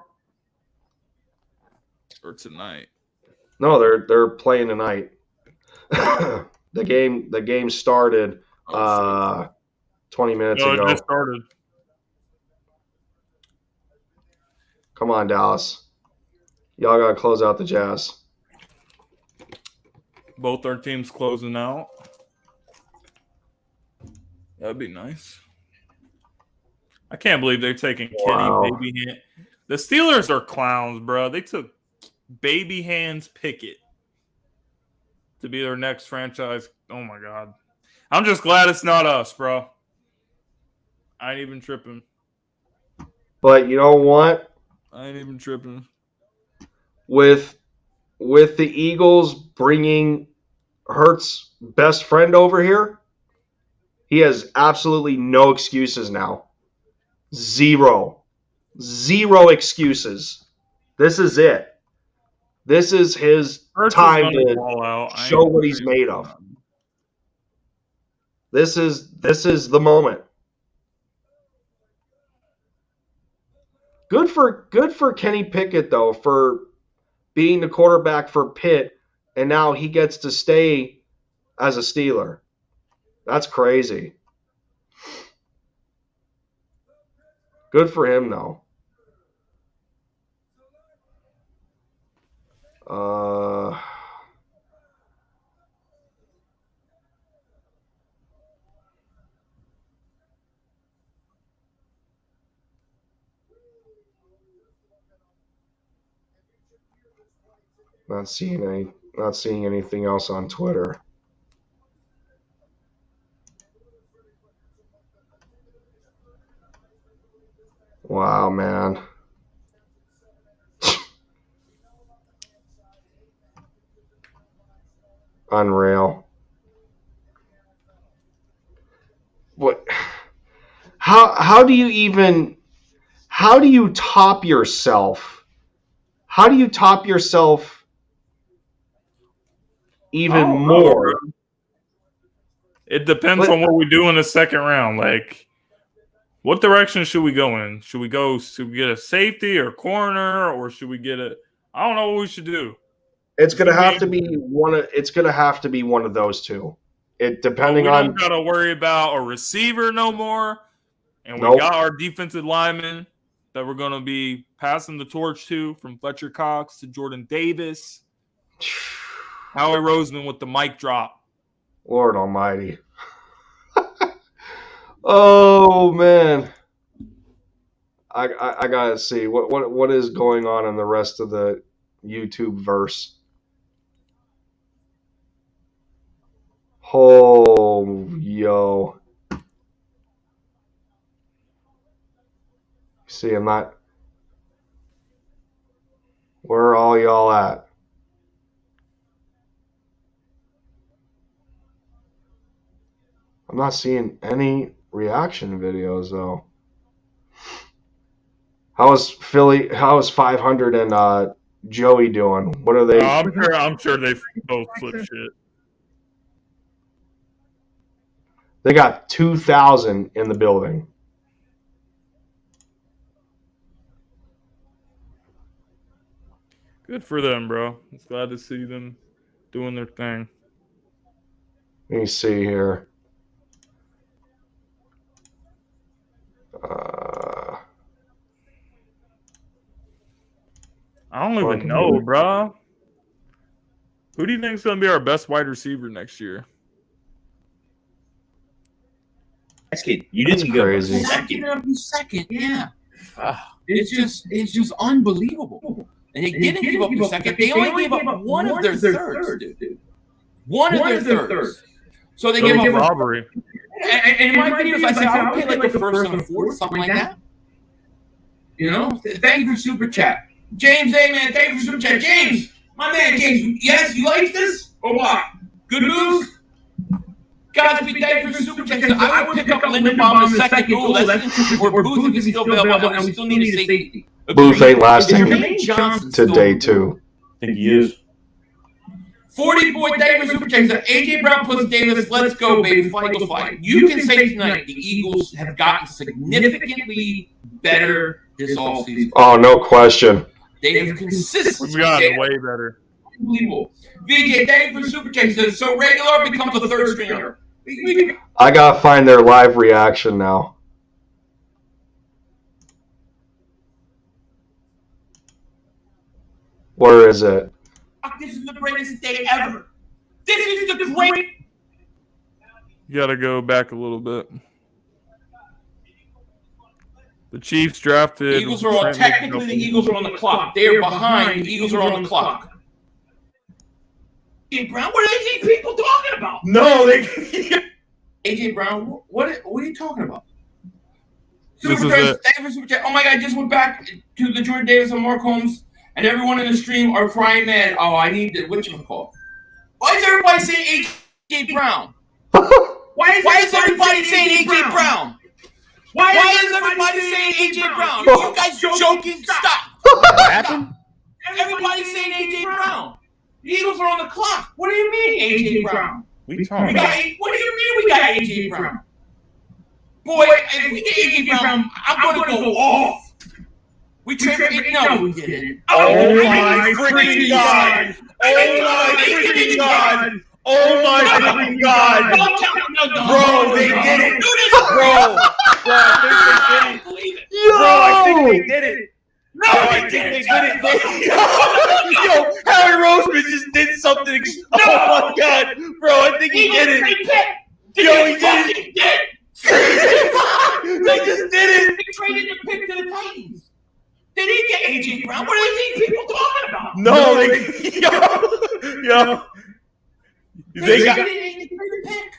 or tonight? No, they're playing tonight. The game started 20 minutes ago. It just started. Come on, Dallas. Y'all gotta close out the Jazz. Both our teams closing out. That'd be nice. I can't believe they're taking Kenny Baby Hand. The Steelers are clowns, bro. They took Baby Hands Pickett to be their next franchise. Oh, my God. I'm just glad it's not us, bro. I ain't even tripping. But you know what? I ain't even tripping. With the Eagles bringing Hurts' best friend over here, he has absolutely no excuses now. Zero excuses. This is it. This is his time to show what he's made of. This is the moment. Good for Kenny Pickett though for being the quarterback for Pitt, and now he gets to stay as a Steeler. That's crazy. Good for him though. Not seeing anything else on Twitter. Wow, man. Unreal. What? How do you top yourself? How do you top yourself even more? It depends on what we do in the second round. Like, what direction should we go in? Should we get a safety or corner, or should we get a? I don't know what we should do. It's gonna have to be one of those two. It depending on. We don't gotta worry about a receiver no more, and we got our defensive linemen that we're gonna be passing the torch to, from Fletcher Cox to Jordan Davis. Howie Roseman with the mic drop. Lord Almighty. Oh man. I gotta see what is going on in the rest of the YouTube verse. Oh yo. See, I'm not. Where are all y'all at? I'm not seeing any reaction videos though. How is 500 and Joey doing? What are they? I'm sure they both flip shit. They got 2,000 in the building. Good for them, bro. It's glad to see them doing their thing. Let me see here. I don't even know, bro. Who do you think is going to be our best wide receiver next year? You didn't go crazy. Second, yeah. It's just unbelievable. And they didn't give up the second. They only gave up one of their thirds, dude. One of their thirds. So they gave up robbery. And in my videos, I said I would pay like the first and the fourth, something like that. You know? Thank you for Super Chat. James, hey man, thank you for Super Chat. James, my man, James, yes, you like this? Or what? Good news? Guys, we thank you for Super Chat. So I would pick up Lindenbaum in the second goal. Or Booth if he's still available, and we still need a safety. Booth ain't lasting to day 2. I think he is. 40 boy Davis Super Chat. AJ Brown plus Davis. Let's go, baby. Fly, Eagles, fly. You can say tonight the Eagles have gotten significantly better this offseason. Oh, no question. They have consistently gotten way better. Unbelievable. VJ, thank you for Super Chat. So regular becomes a third stringer. I gotta find their live reaction now. Where is it? This is the greatest day ever. This is the great. You got to go back a little bit. The Chiefs drafted. The Eagles are on. Technically, the Eagles are on the clock. They are behind. The Eagles are on the clock. AJ Brown, what are these people talking about? No, they. AJ Brown, what are you talking about? This Super is Chat, Super Chat. Oh my God, I just went back to the Jordan Davis and Mark Holmes, and everyone in the stream are crying, man. Oh, I need the whatchamacallit. Why is everybody saying AJ Brown? Why is everybody saying AJ Brown? Why is everybody saying AJ Brown? Are you guys joking? Stop. What happened? Everybody's saying AJ Brown. The Eagles are on the clock. What do you mean, AJ Brown? We What talking do about? you mean we got AJ Brown? Boy, if we get AJ Brown, I'm gonna go off. We traded for no, we didn't. Oh my freaking god! Oh my freaking god! Oh my freaking god! Bro, they did it! Bro, I think they did it! Bro, I think they did it! No, I think they did it! Yo, Harry Roseman just did something. Oh my god! Bro, I think he did it! Yo, he did it! They just did it! They traded the pick to the Titans. They didn't get AJ Brown. What do you think people talking about? No, they got traded pick.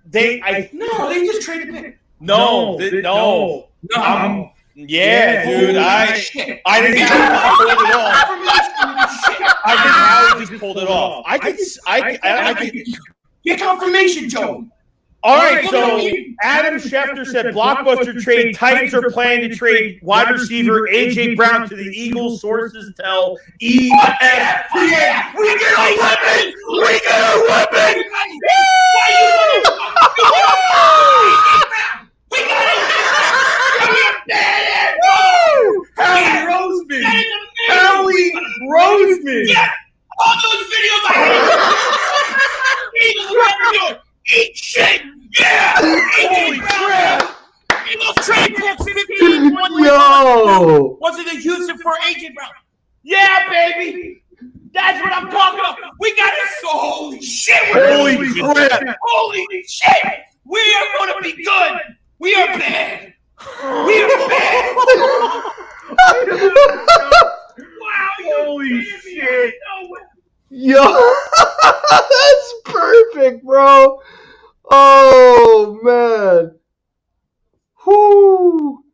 They just traded pick. No. Yeah, dude. I think Howard pulled it off. I think Howard just pulled it off. I could get confirmation, Joe. All right, so Adam Schefter said blockbuster trade. Titans are planning to trade wide receiver A.J. Brown to the Eagles. Sources tell ESPN. Yeah, we get a weapon. We get a weapon. We got it. Howie Roseman. Howie Roseman. Yeah, all those videos I hate. Eat shit! Yeah! Holy crap! Eagles trade pick 15. Yo! Was it a Houston for AJ Brown? Yeah, baby! That's what I'm talking about! We got it! So, holy shit! Holy crap! Holy shit! We are going to be good! We are bad! We are bad! Wow! Holy shit! Yo! That's perfect, bro! Oh, man. Whoo!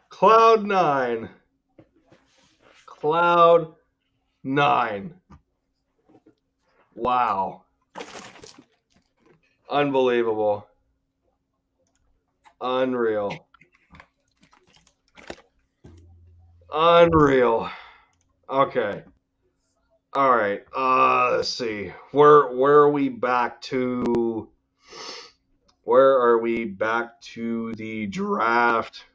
Cloud 9. Cloud 9. Wow. Unbelievable. Unreal. Okay. All right. Let's see. Where are we back to? Where are we back to the draft?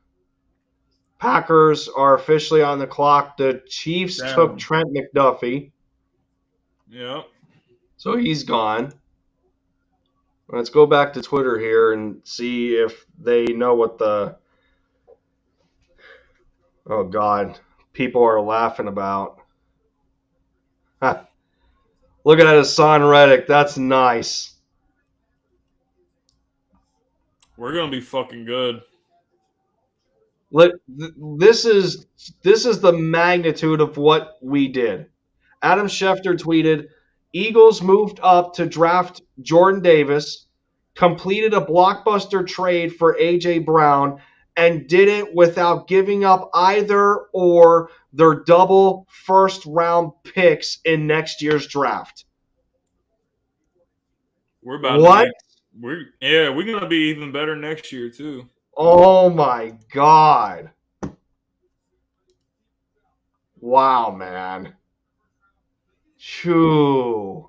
Packers are officially on the clock. The Chiefs took Trent McDuffie. Yep. So he's gone. Let's go back to Twitter here and see if they know what the... Oh, God. People are laughing about. Look at Hassan Reddick. That's nice. We're going to be fucking good. Look, this is the magnitude of what we did. Adam Schefter tweeted, Eagles moved up to draft Jordan Davis, completed a blockbuster trade for A.J. Brown, and did it without giving up either or their double first-round picks in next year's draft. We're about what? We're going to be even better next year, too. Oh, my God. Wow, man. Shoo.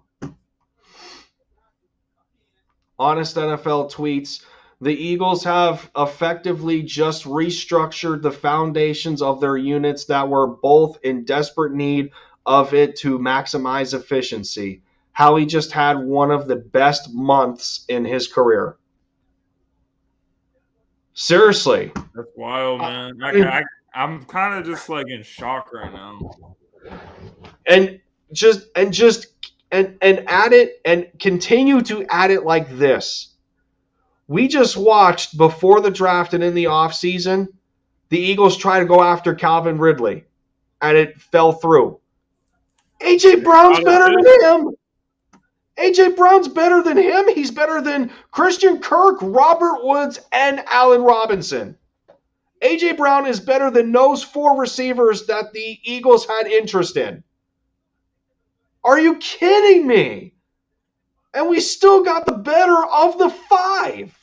Honest NFL tweets, the Eagles have effectively just restructured the foundations of their units that were both in desperate need of it to maximize efficiency. Howie just had one of the best months in his career. Seriously. That's wild, man. I'm kind of just like in shock right now. And add it and continue to add it like this. We just watched before the draft and in the offseason, the Eagles try to go after Calvin Ridley, and it fell through. A.J. Brown's better than him. A.J. Brown's better than him. He's better than Christian Kirk, Robert Woods, and Allen Robinson. A.J. Brown is better than those four receivers that the Eagles had interest in. Are you kidding me? And we still got the better of the five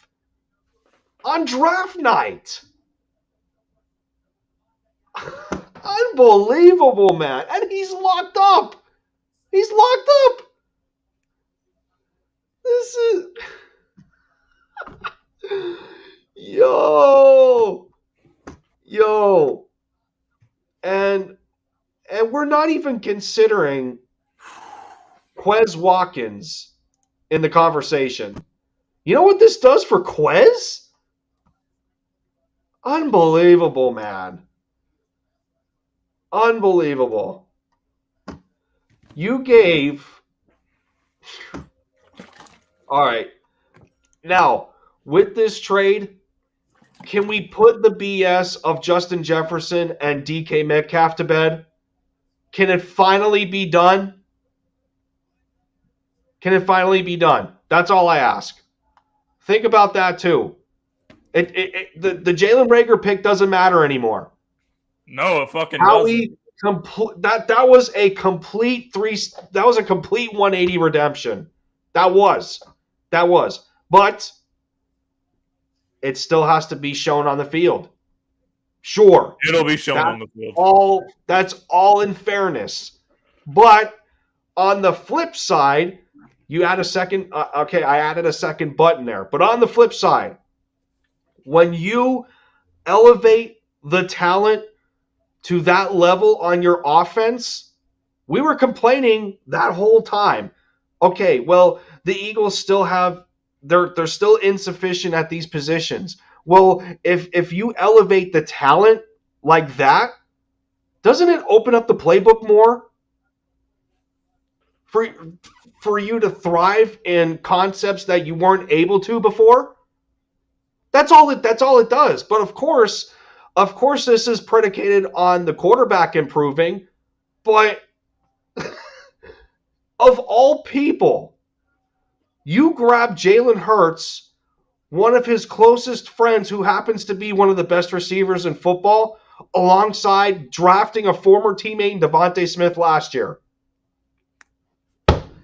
on draft night. Unbelievable, man. And he's locked up. He's locked up. This is... Yo. Yo. And we're not even considering Quez Watkins in the conversation. You know what this does for Quez? Unbelievable, man. Unbelievable. You gave... All right. Now, with this trade, can we put the BS of Justin Jefferson and DK Metcalf to bed? Can it finally be done? Can it finally be done? That's all I ask. Think about that too. The Jalen Reagor pick doesn't matter anymore. No, it fucking Howie, doesn't. That was a complete 180 redemption. That was. But it still has to be shown on the field. Sure. It'll be shown on the field. That's all in fairness. But on the flip side, you add a second. Okay, I added a second button there. But on the flip side, when you elevate the talent to that level on your offense, we were complaining that whole time. Okay, well, the Eagles still have they're still insufficient at these positions. Well, if you elevate the talent like that, doesn't it open up the playbook more for you to thrive in concepts that you weren't able to before? That's all it does. But of course this is predicated on the quarterback improving, but of all people, you grab Jalen Hurts, one of his closest friends who happens to be one of the best receivers in football, alongside drafting a former teammate in Devontae Smith last year.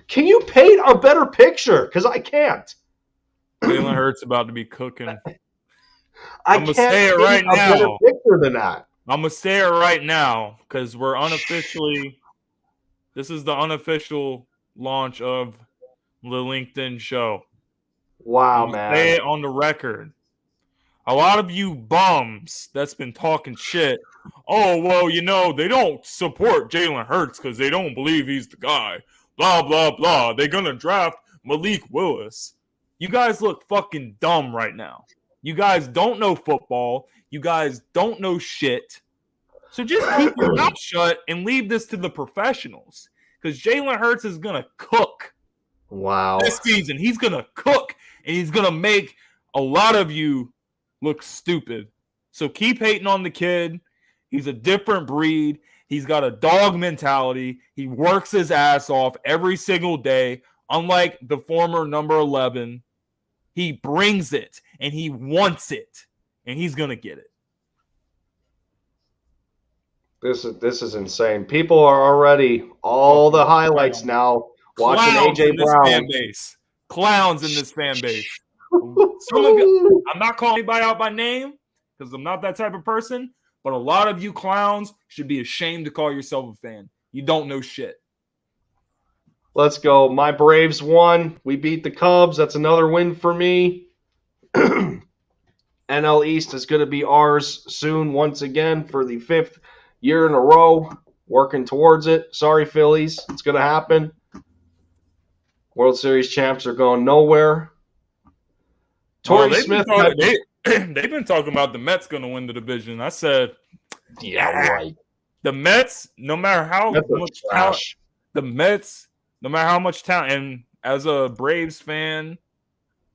Can you paint a better picture? Because I can't. Jalen Hurts about to be cooking. I'm going to say it right now. Better picture than that. I'm going to say it right now because we're unofficially. This is the unofficial launch of the LinkedIn show. Wow, man. Say it on the record. A lot of you bums that's been talking shit. Oh, well, they don't support Jalen Hurts because they don't believe he's the guy. Blah, blah, blah. They're going to draft Malik Willis. You guys look fucking dumb right now. You guys don't know football. You guys don't know shit. So just keep your mouth shut and leave this to the professionals. Because Jalen Hurts is going to cook. Wow. This season, he's going to cook. And he's going to make a lot of you look stupid. So keep hating on the kid. He's a different breed. He's got a dog mentality. He works his ass off every single day. Unlike the former number 11, he brings it and he wants it. And he's going to get it. This is insane. People are already all the highlights now watching AJ Brown. Clowns in this fan base. Some of you, I'm not calling anybody out by name because I'm not that type of person, but a lot of you clowns should be ashamed to call yourself a fan. You don't know shit. Let's go. My Braves won. We beat the Cubs. That's another win for me. NL East is going to be ours soon once again for the 5th year in a row. Working towards it. Sorry, Phillies. It's going to happen. World Series champs are going nowhere. Torrey Smith. They've been talking about the Mets going to win the division. I said, yeah, right. The Mets, no matter how much talent, the Mets, no matter how much talent, and as a Braves fan,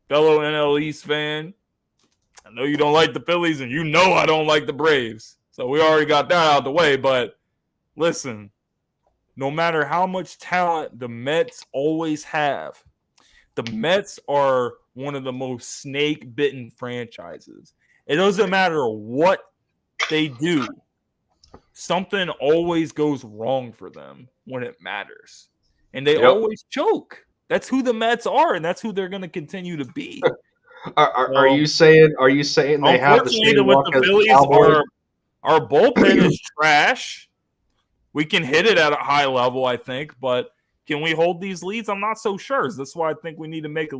fellow NL East fan, I know you don't like the Phillies, and you know I don't like the Braves. So we already got that out of the way. But listen. No matter how much talent the Mets always have, the Mets are one of the most snake-bitten franchises. It doesn't matter what they do. Something always goes wrong for them when it matters. And they always choke. That's who the Mets are, and that's who they're going to continue to be. Are you saying they have the same luck as the Cowboys? Our bullpen is trash. We can hit it at a high level, I think, but can we hold these leads? I'm not so sure. That's why I think we need to make a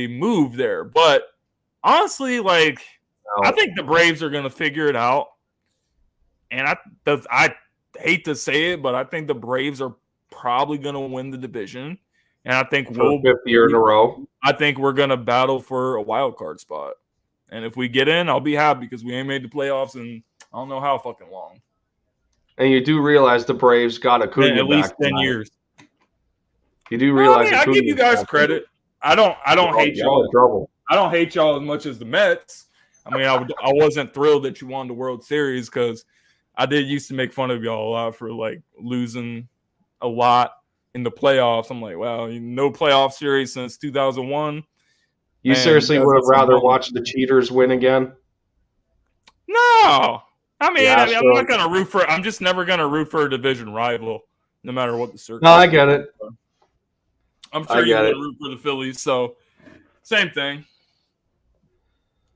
move there. But honestly, I think the Braves are going to figure it out. And I hate to say it, but I think the Braves are probably going to win the division. And I think for the 5th year in a row. I think we're going to battle for a wild card spot. And if we get in, I'll be happy because we ain't made the playoffs in I don't know how fucking long. And you do realize the Braves got Acuna at least back 10 years. You do realize I give you guys credit. I don't hate y'all. I don't hate y'all as much as the Mets. I mean, I wasn't thrilled that you won the World Series because I did used to make fun of y'all a lot for like losing a lot in the playoffs. I'm like, wow, no playoff series since 2001. You seriously would have rather watched the cheaters win again? No. I'm not gonna root for. I'm just never gonna root for a division rival, no matter what the circumstances. No, I get it. I'm sure you would root for the Phillies, so same thing.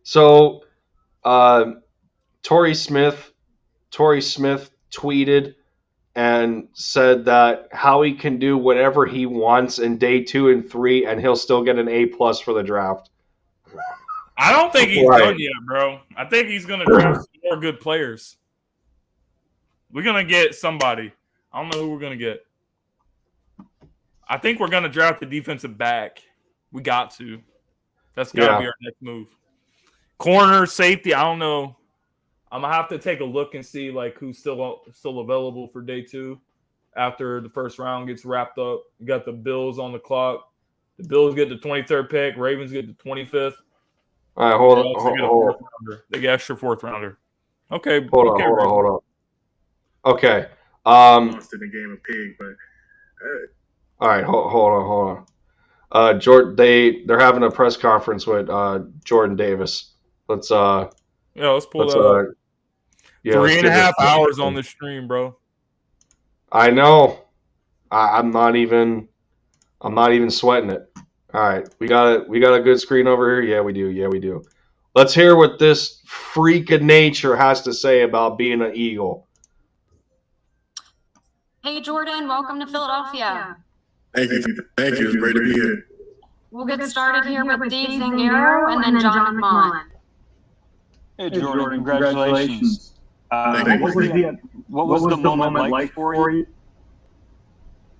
So, Torrey Smith tweeted and said that Howie can do whatever he wants in day 2 and 3, and he'll still get an A+ for the draft. I don't think he's done yet, bro. I think he's going to draft some more good players. We're going to get somebody. I don't know who we're going to get. I think we're going to draft the defensive back. We got to. That's got to be our next move. Corner, safety, I don't know. I'm going to have to take a look and see like who's still available for day 2 after the first round gets wrapped up. You got the Bills on the clock. The Bills get the 23rd pick. Ravens get the 25th. All right, hold on. They get extra 4th rounder. Okay. Hold on. Okay. Lost in the game of pig, but all right, hold on. Jordan, they're having a press conference with Jordan Davis. Let's pull that up. 3.5 hours on the stream, bro. I know. I'm not even sweating it. All right, we got a good screen over here. Yeah, we do. Let's hear what this freak of nature has to say about being an Eagle. Hey, Jordan, welcome to Philadelphia. Thank you. It's great to be here. We'll get started here with Dave Zangaro and then John McMullen. Hey, Jordan, congratulations. What was the moment like for you?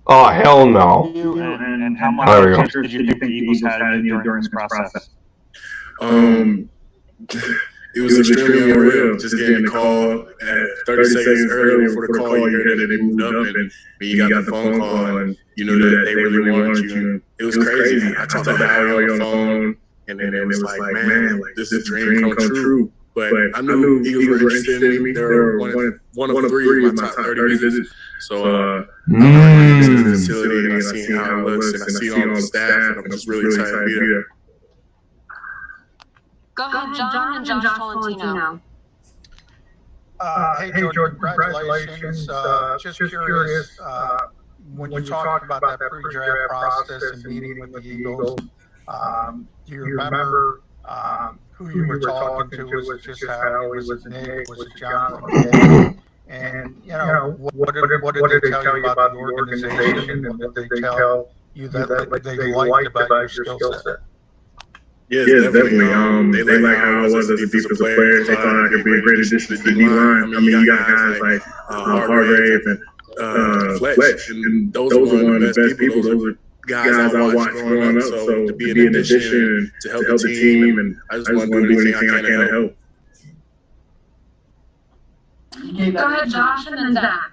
Oh, hell no. And how much interest did you think the Eagles had in you during this process? It was extremely unreal. Just getting a call at 30 seconds earlier before the call, you heard that they moved up, and you got the phone call, and you knew that they really wanted you. It was crazy. I talked to Howie on the phone, and then it was like, man, this is a dream come true. But I knew Eagles were interested in me. They were one of 3 of my top 30 visits. So I went to the facility, and I seen how it looks, and I see all the staff, and I'm just really excited to be there. Go ahead, John and Josh Tolentino. Hey, Jordan, congratulations. Just curious, when you talked about that pre-draft process and meeting with the Eagles, do you remember who you were talking to? Was it just Howie? Was it Nick? Was it John? And, what did they tell you about the organization? And what did they tell you that they liked about your skill set? Yes, definitely. They like how I was as a defensive player. They thought I could be a great addition to the D-line. I mean, you got guys like Hargrave and Fletch, and those are one of the best people. Those are guys I watched growing up. So to be an addition to help the team, and I just want to do anything I can to help. Go ahead, Josh, and then Zach.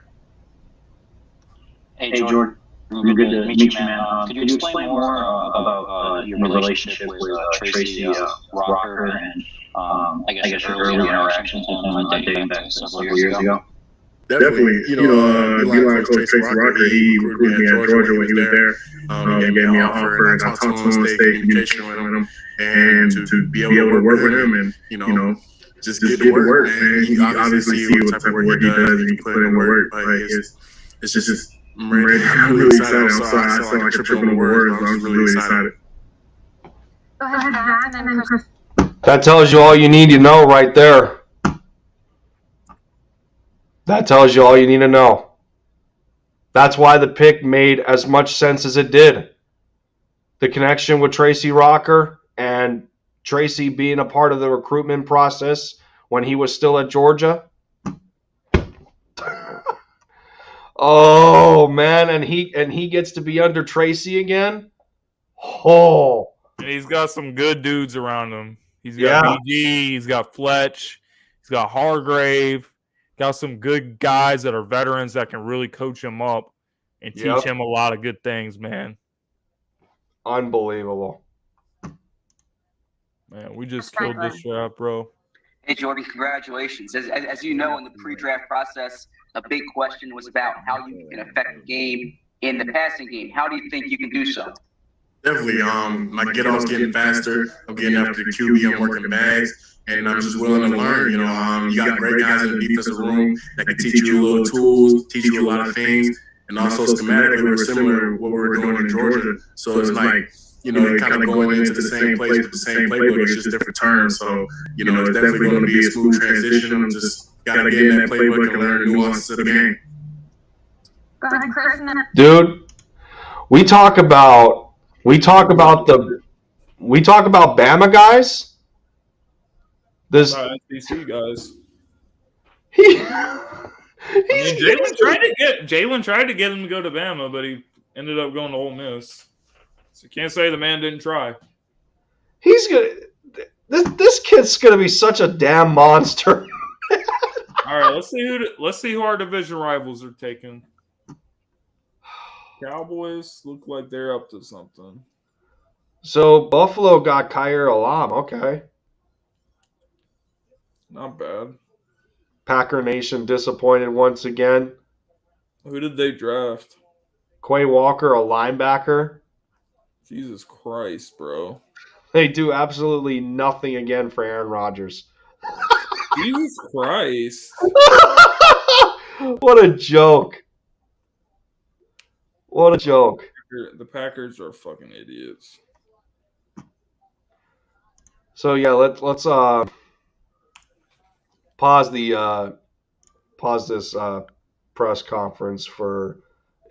Hey, Jordan. Good to meet you, man. Could you explain more about your relationship with Tracy Rocker and I guess your early interactions with him dating back several years ago? Definitely. D-line coach Tracy Rocker, he recruited me at Georgia when he was there. He gave me an offer, and I talked to him, stayed in communication with him, and to be able to work with him and, just get to work, man. You obviously see what type of work he does, and he put in the work, but it's just I'm really excited. I'm sorry. I sound like a tripping over words, but I'm really excited. Go ahead, Zach, and then Chris. That tells you all you need to know right there. That tells you all you need to know. That's why the pick made as much sense as it did. The connection with Tracy Rocker and Tracy being a part of the recruitment process when he was still at Georgia. Oh man, and he gets to be under Tracy again. Oh, and he's got some good dudes around him. He's got BG, he's got Fletch, he's got Hargrave, got some good guys that are veterans that can really coach him up and teach him a lot of good things, man. Unbelievable. Man, we just killed this draft, bro. Hey, Jordan, congratulations. As you know, in the pre-draft process, a big question was about how you can affect the game in the passing game. How do you think you can do so? Definitely. My get-off's getting faster. I'm getting after the QB. I'm working bags. And I'm just willing to learn. You got great guys in the defensive room that can teach you little tools, teach you a lot of things. And also schematically, we're similar to what we were doing in Georgia. So it's like, kind of going into the same place with the same playbook. It's just different terms. So, it's definitely going to be a smooth transition. I'm just got to get in that playbook and learn the nuances of the game. Go ahead, Chris. Dude, we talk about Bama guys. This SEC guys. Jalen tried to get him to go to Bama, but he ended up going to Ole Miss. So you can't say the man didn't try. He's gonna. This kid's gonna be such a damn monster. All right, let's see who our division rivals are taking. Cowboys look like they're up to something. So Buffalo got Kyer Alam. Okay. Not bad. Packer Nation disappointed once again. Who did they draft? Quay Walker, a linebacker. Jesus Christ, bro. They do absolutely nothing again for Aaron Rodgers. Jesus Christ. What a joke. What a joke. The Packers are fucking idiots. So yeah, let's pause this press conference for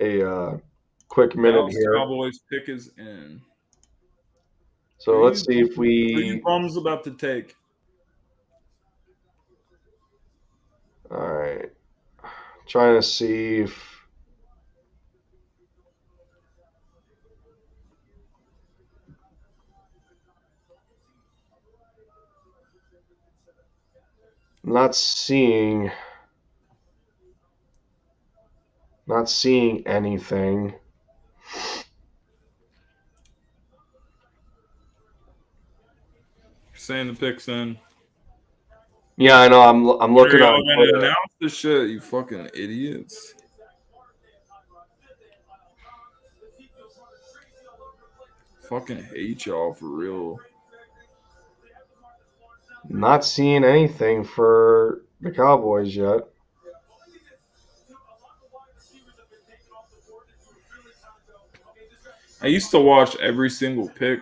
a quick minute here. Cowboys pick is in. So let's see if Who are you bums about to take? All right. Trying to see if not seeing anything. Saying the pick's in. Yeah, I know. I'm looking at. You're gonna announce this shit, you fucking idiots. Fucking hate y'all for real. Not seeing anything for the Cowboys yet. I used to watch every single pick.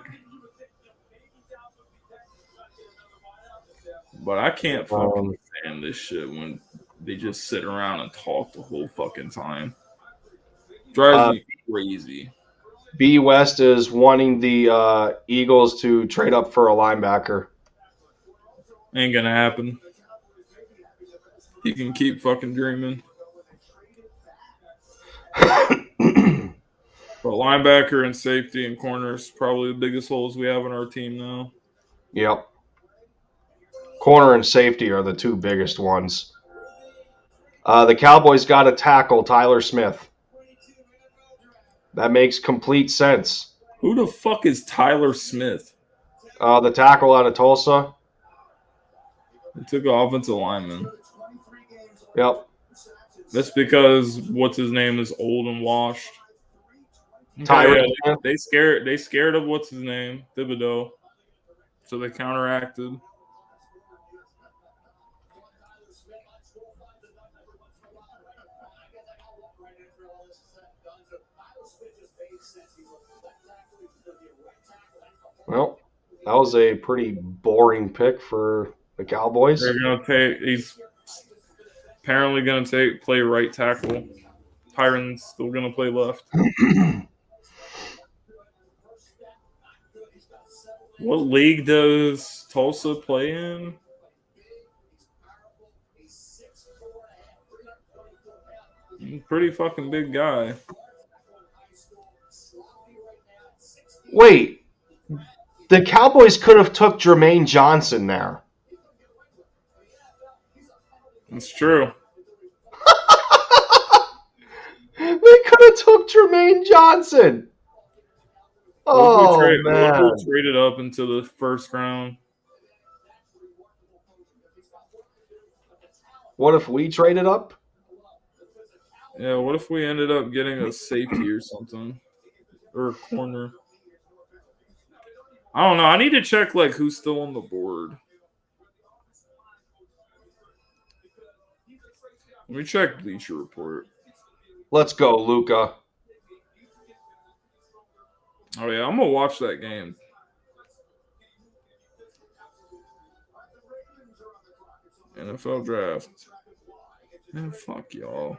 But I can't fucking stand this shit when they just sit around and talk the whole fucking time. Drives me crazy. B West is wanting the Eagles to trade up for a linebacker. Ain't gonna happen. You can keep fucking dreaming. But linebacker and safety and corners probably the biggest holes we have in our team now. Yep. Corner and safety are the two biggest ones. The Cowboys got to tackle Tyler Smith. That makes complete sense. Who the fuck is Tyler Smith? The tackle out of Tulsa. They took an offensive lineman. Yep. That's because what's his name is old and washed. Tyler Smith. They scared of what's his name, Thibodeau. So they counteracted. Well, that was a pretty boring pick for the Cowboys. He's apparently going to play right tackle. Tyron's still going to play left. What league does Tulsa play in? Pretty fucking big guy. Wait, the Cowboys could have took Jermaine Johnson there. That's true. They could have took Jermaine Johnson. Oh, man. What if we traded up into the first round? What if we traded up? Yeah, what if we ended up getting a safety or something? Or a corner? I don't know. I need to check like who's still on the board. Let me check Bleacher Report. Let's go, Luca. Oh yeah, I'm gonna watch that game. NFL draft. Man, fuck y'all.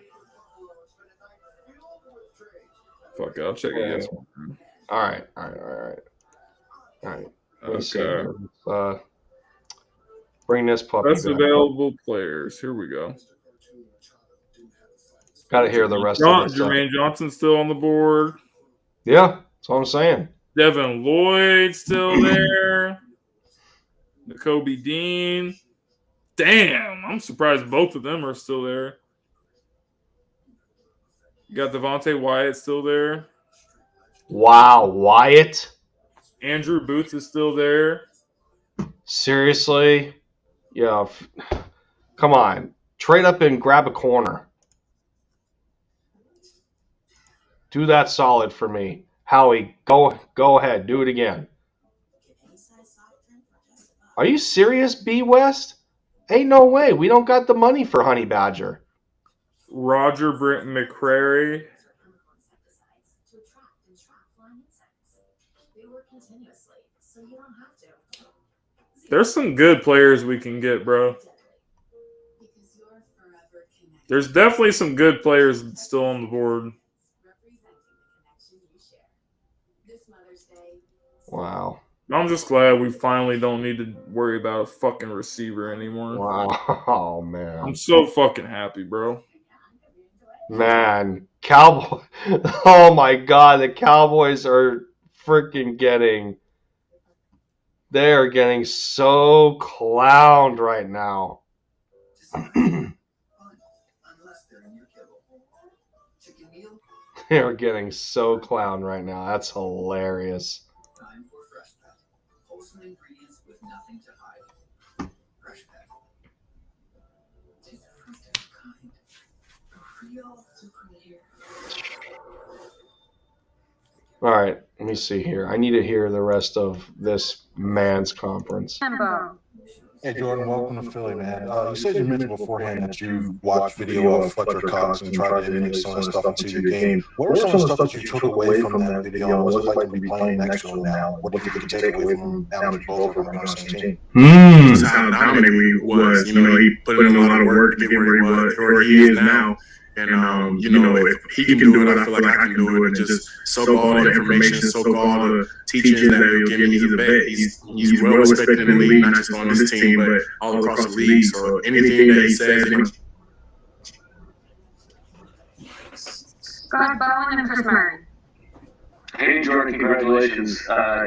Fuck it, I'll check it out. All right. Okay. Bring this puppy Best back. available players. Here we go. Got to hear the rest of this. Jermaine Johnson's still on the board. Yeah, that's what I'm saying. Devin Lloyd still there. Nakobe Dean. Damn, I'm surprised both of them are still there. You got Devontae Wyatt still there. Wow, Wyatt. Andrew Booth is still there. Seriously? Yeah. Come on. Trade up and grab a corner. Do that solid for me. Howie, go ahead. Do it again. Are you serious, B. West? Ain't no way. We don't got the money for Honey Badger. Roger McCrary. There's some good players we can get, bro. There's definitely some good players still on the board. Wow. I'm just glad we finally don't need to worry about a fucking receiver anymore. Wow. Oh, man. I'm so fucking happy, bro. Man. Cowboy. Oh, my God. The Cowboys are freaking getting... They are getting so clowned right now. They are getting so clowned right now. That's hilarious. All right, let me see here. I need to hear the rest of this man's conference. Hey, Jordan, welcome to Philly, man. You said you mentioned beforehand that you watched video of Fletcher Cox and tried to mix some of the stuff into your game. What were some of the stuff that you took away from that video? And what's it like to be playing next to him now? What did you take away from now that you both are on the same team? Just how dominant he was. You know, he put in a lot of work to get where he was, where he is now. And, you know, if he can do it, I feel like I can do it. And just soak all the information, soak all the teaching that he'll give me. He's a vet. He's well respected in the league, not just on this team, but all across the league. So anything that he says, Scott Bowen and Chris Murray. Hey, Jordan, congratulations.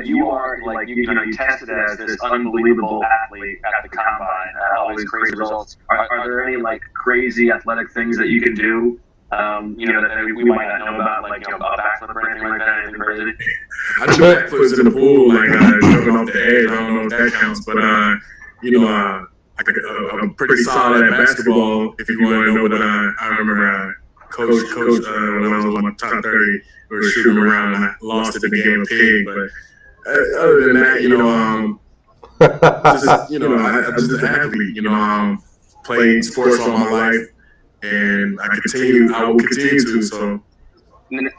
You are, like, you tested as this unbelievable athlete at the combine, all these crazy results. Are there any, like, crazy athletic things that you can do, that we might not know about, like, a backflip or anything like that, anything crazy? I do backflips in the pool, like, jumping off the edge. I don't know if that counts, but, I'm pretty solid at basketball, if you want to know. But I remember Coach, when I was on my top 30, we were shooting around and I lost it in the game of pig. But other than that, I'm just an athlete. Playing sports all my life, and I will continue to. So,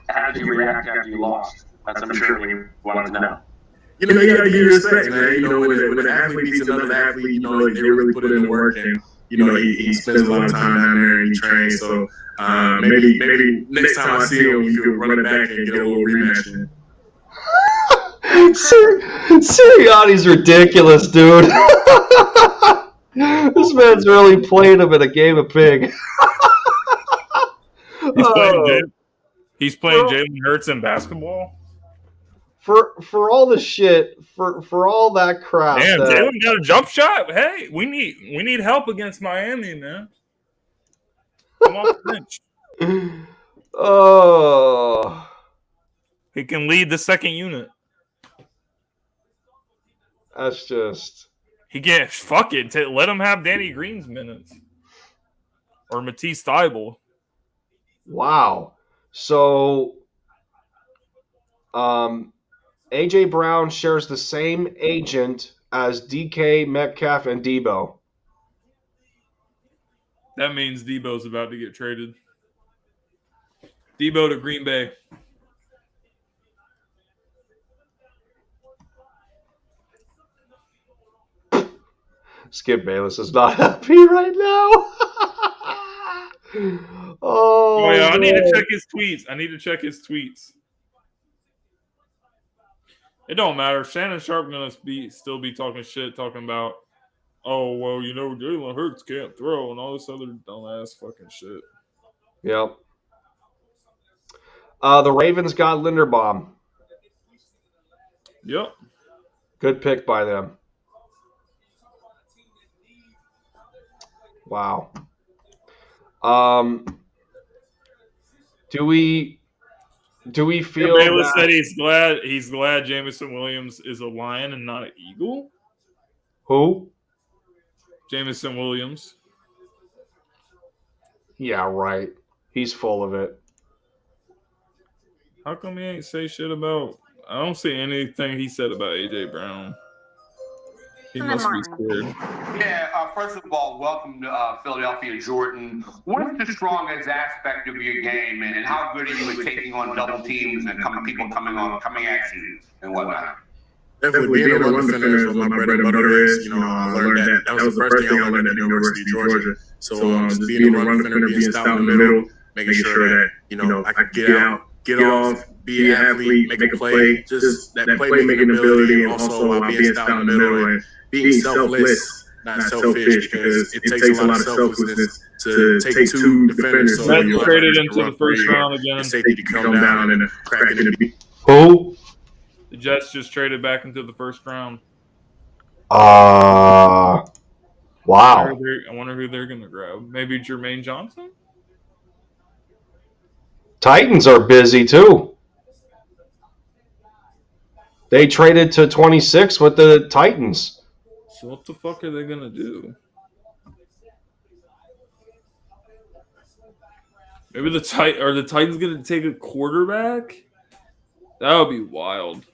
how did you react after you lost? That's I'm sure we wanted to know. You got to give respect, man. When an athlete beats another athlete, they really put in the work, and he spends a lot of time down there and he trains. So maybe next time I see him, you can run it back and get a little rematch in. Sirianni's ridiculous, dude. This man's really playing him in a game of pig. He's playing Jalen Hurts in basketball. For all the shit, for all that crap. Damn, Jalen got a jump shot. Hey, we need help against Miami, man. Come on, bench. Oh. He can lead the second unit. That's just. He can't. Fuck it. Let him have Danny Green's minutes. Or Matisse Thybulle. Wow. So, A.J. Brown shares the same agent as DK, Metcalf, and Debo. That means Debo's about to get traded. Debo to Green Bay. Skip Bayless is not happy right now. Oh yeah, I need to check his tweets. It don't matter. Shannon Sharp gonna still be talking shit, talking about, oh well, Jalen Hurts can't throw and all this other dumbass fucking shit. Yep. The Ravens got Linderbaum. Yep. Good pick by them. Wow. Do we feel Bayless said he's glad Jameson Williams is a Lion and not an Eagle? Who? Jameson Williams. Yeah, right. He's full of it. How come he ain't say shit about... I don't see anything he said about A.J. Brown. He must be scared. Yeah, first of all, welcome to Philadelphia, Jordan. What's the strongest aspect of your game, and how good are you at taking on double teams and people coming at you and whatnot? Definitely being a run defender is what my bread and butter is. I learned that. That was the first thing I learned at the University of Georgia. So just being a run defender, being stout in the middle, making sure that, I could get out, get off, be an athlete, make a play, just that playmaking ability, and also being stout in the middle and being selfless, not selfish, because it takes a lot of selflessness to take two defenders. So That's traded into the first round again. Safety to come down and crack in the beat. Who? The Jets just traded back into the first round. Wow. I wonder who they're going to grab. Maybe Jermaine Johnson? Titans are busy too. They traded to 26 with the Titans. So what the fuck are they going to do? Maybe the Titans going to take a quarterback? That would be wild.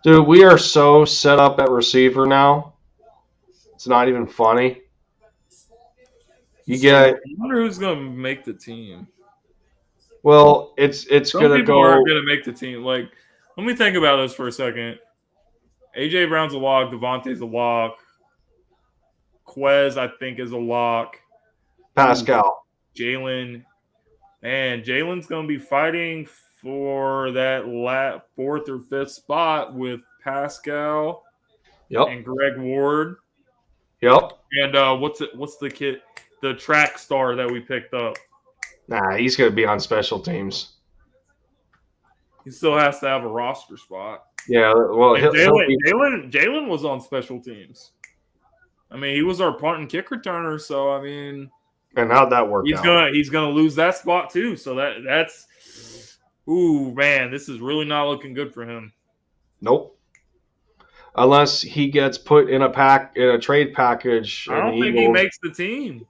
Dude, we are so set up at receiver now. It's not even funny. I wonder who's going to make the team. Well, it's going to go. Some people aren't going to make the team. Like, let me think about this for a second. A.J. Brown's a lock. Devontae's a lock. Quez, I think, is a lock. Pascal. Jalen. Man, Jalen's going to be fighting for that fourth or fifth spot with Pascal. Yep. And Greg Ward. Yep. And what's the kid, the track star that we picked up? Nah, he's going to be on special teams. He still has to have a roster spot. Yeah, well, Jalen was on special teams. I mean, he was our punt and kick returner, so I mean, and how'd that work? He's gonna lose that spot too. So that's ooh man, this is really not looking good for him. Nope. Unless he gets put in a trade package. I don't think he makes the team.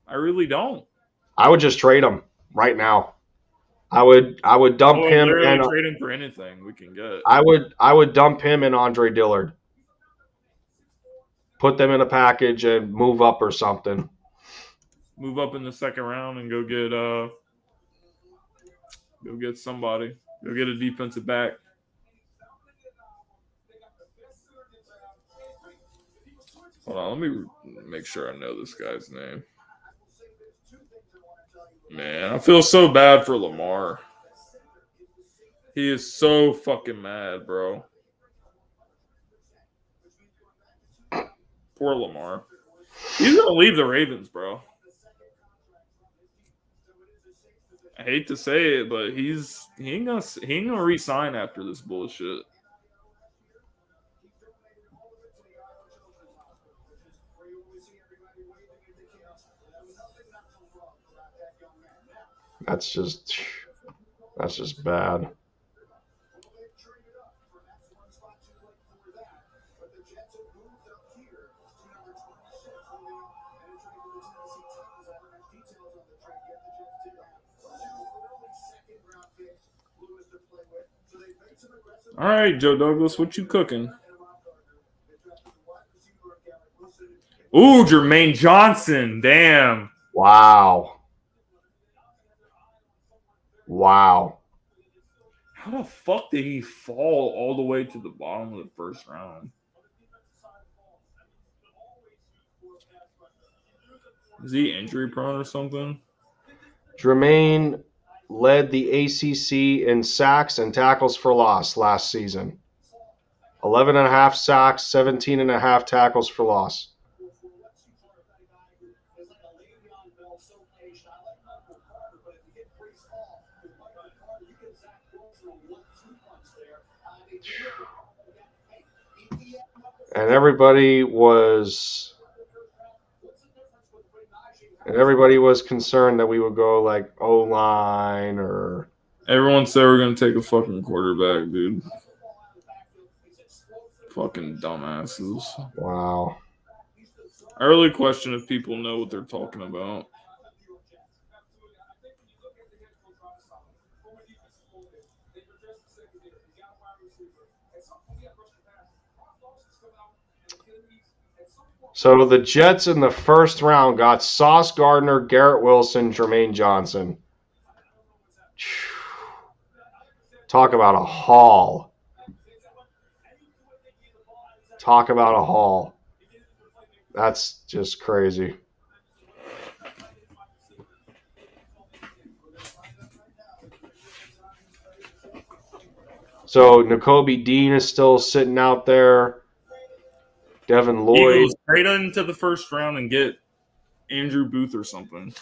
I really don't. I would just trade him right now. I would dump him and trade him for anything we can get. I would dump him and Andre Dillard. Put them in a package and move up or something. Move up in the second round and go get somebody. Go get a defensive back. Hold on, let me make sure I know this guy's name. Man, I feel so bad for Lamar. He is so fucking mad, bro. Poor Lamar. He's gonna leave the Ravens, bro. I hate to say it, but he ain't gonna resign after this bullshit. That's just bad. All right, Joe Douglas, what you cooking? Ooh, Jermaine Johnson. Damn. Wow. How the fuck did he fall all the way to the bottom of the first round? Is he injury prone or something? Jermaine led the ACC in sacks and tackles for loss last season. 11.5 sacks, 17.5 tackles for loss. And everybody was concerned that we would go like O-line or... Everyone said we're going to take a fucking quarterback, dude. Fucking dumbasses. Wow. I really question if people know what they're talking about. So the Jets in the first round got Sauce Gardner, Garrett Wilson, Jermaine Johnson. Talk about a haul. That's just crazy. So Nakobe Dean is still sitting out there. Devin Lloyd. Eagles trade into the first round and get Andrew Booth or something.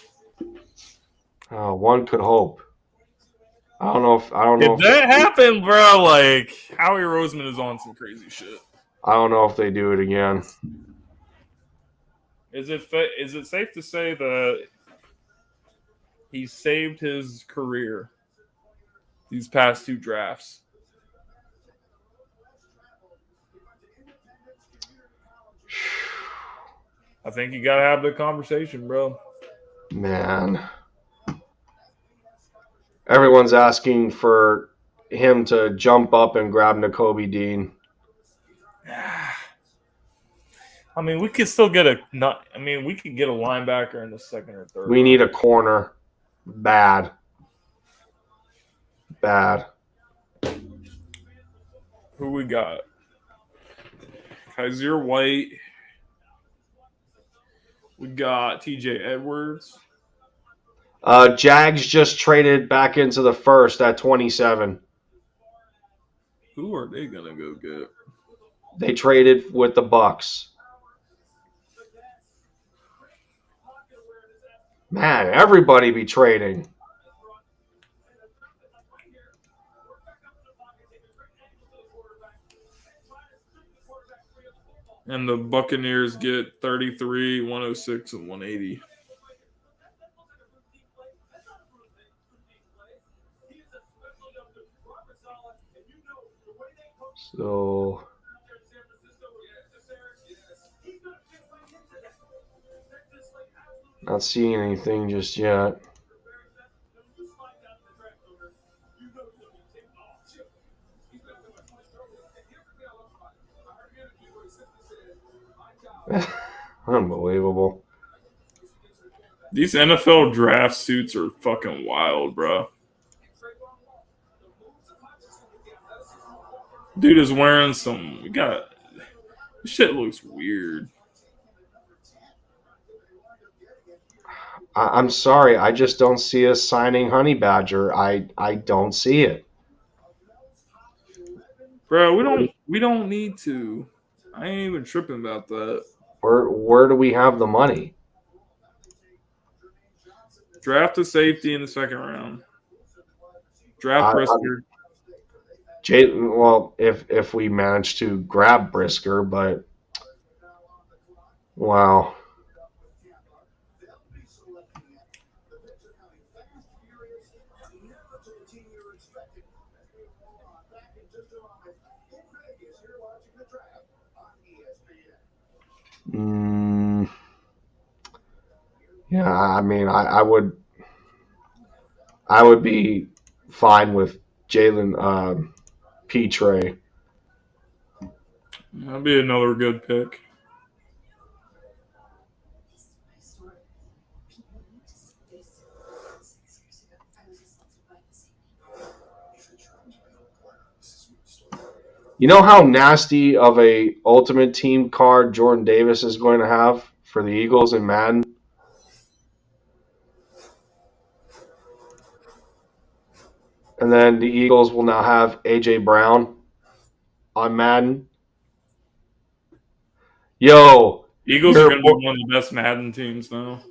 One could hope. I don't know if that happened, bro. Like Howie Roseman is on some crazy shit. I don't know if they do it again. Is it safe to say that he saved his career these past 2 drafts? I think you gotta have the conversation, bro. Man. Everyone's asking for him to jump up and grab Nakobe Dean. I mean, we could still get we could get a linebacker in the second or third. We need a corner. Bad. Who we got? Kaiser White. We got TJ Edwards. Jags just traded back into the first at 27. Who are they gonna go get? They traded with the Bucks. Man, everybody be trading. And the Buccaneers get 33, 106, and 180. So not seeing anything just yet. Unbelievable. These NFL draft suits are fucking wild, bro. Dude is wearing some. This shit looks weird. I'm sorry, I just don't see us signing Honey Badger. I don't see it. Bro, we don't need to. I ain't even tripping about that. Where do we have the money? Draft a safety in the second round. Draft Brisker. Well, if we manage to grab Brisker, but wow. Yeah, I mean, I would be fine with Jalen Petre. That'd be another good pick. You know how nasty of a ultimate team card Jordan Davis is going to have for the Eagles in Madden? And then the Eagles will now have A.J. Brown on Madden. Yo. Eagles are going to be one of the best Madden teams now.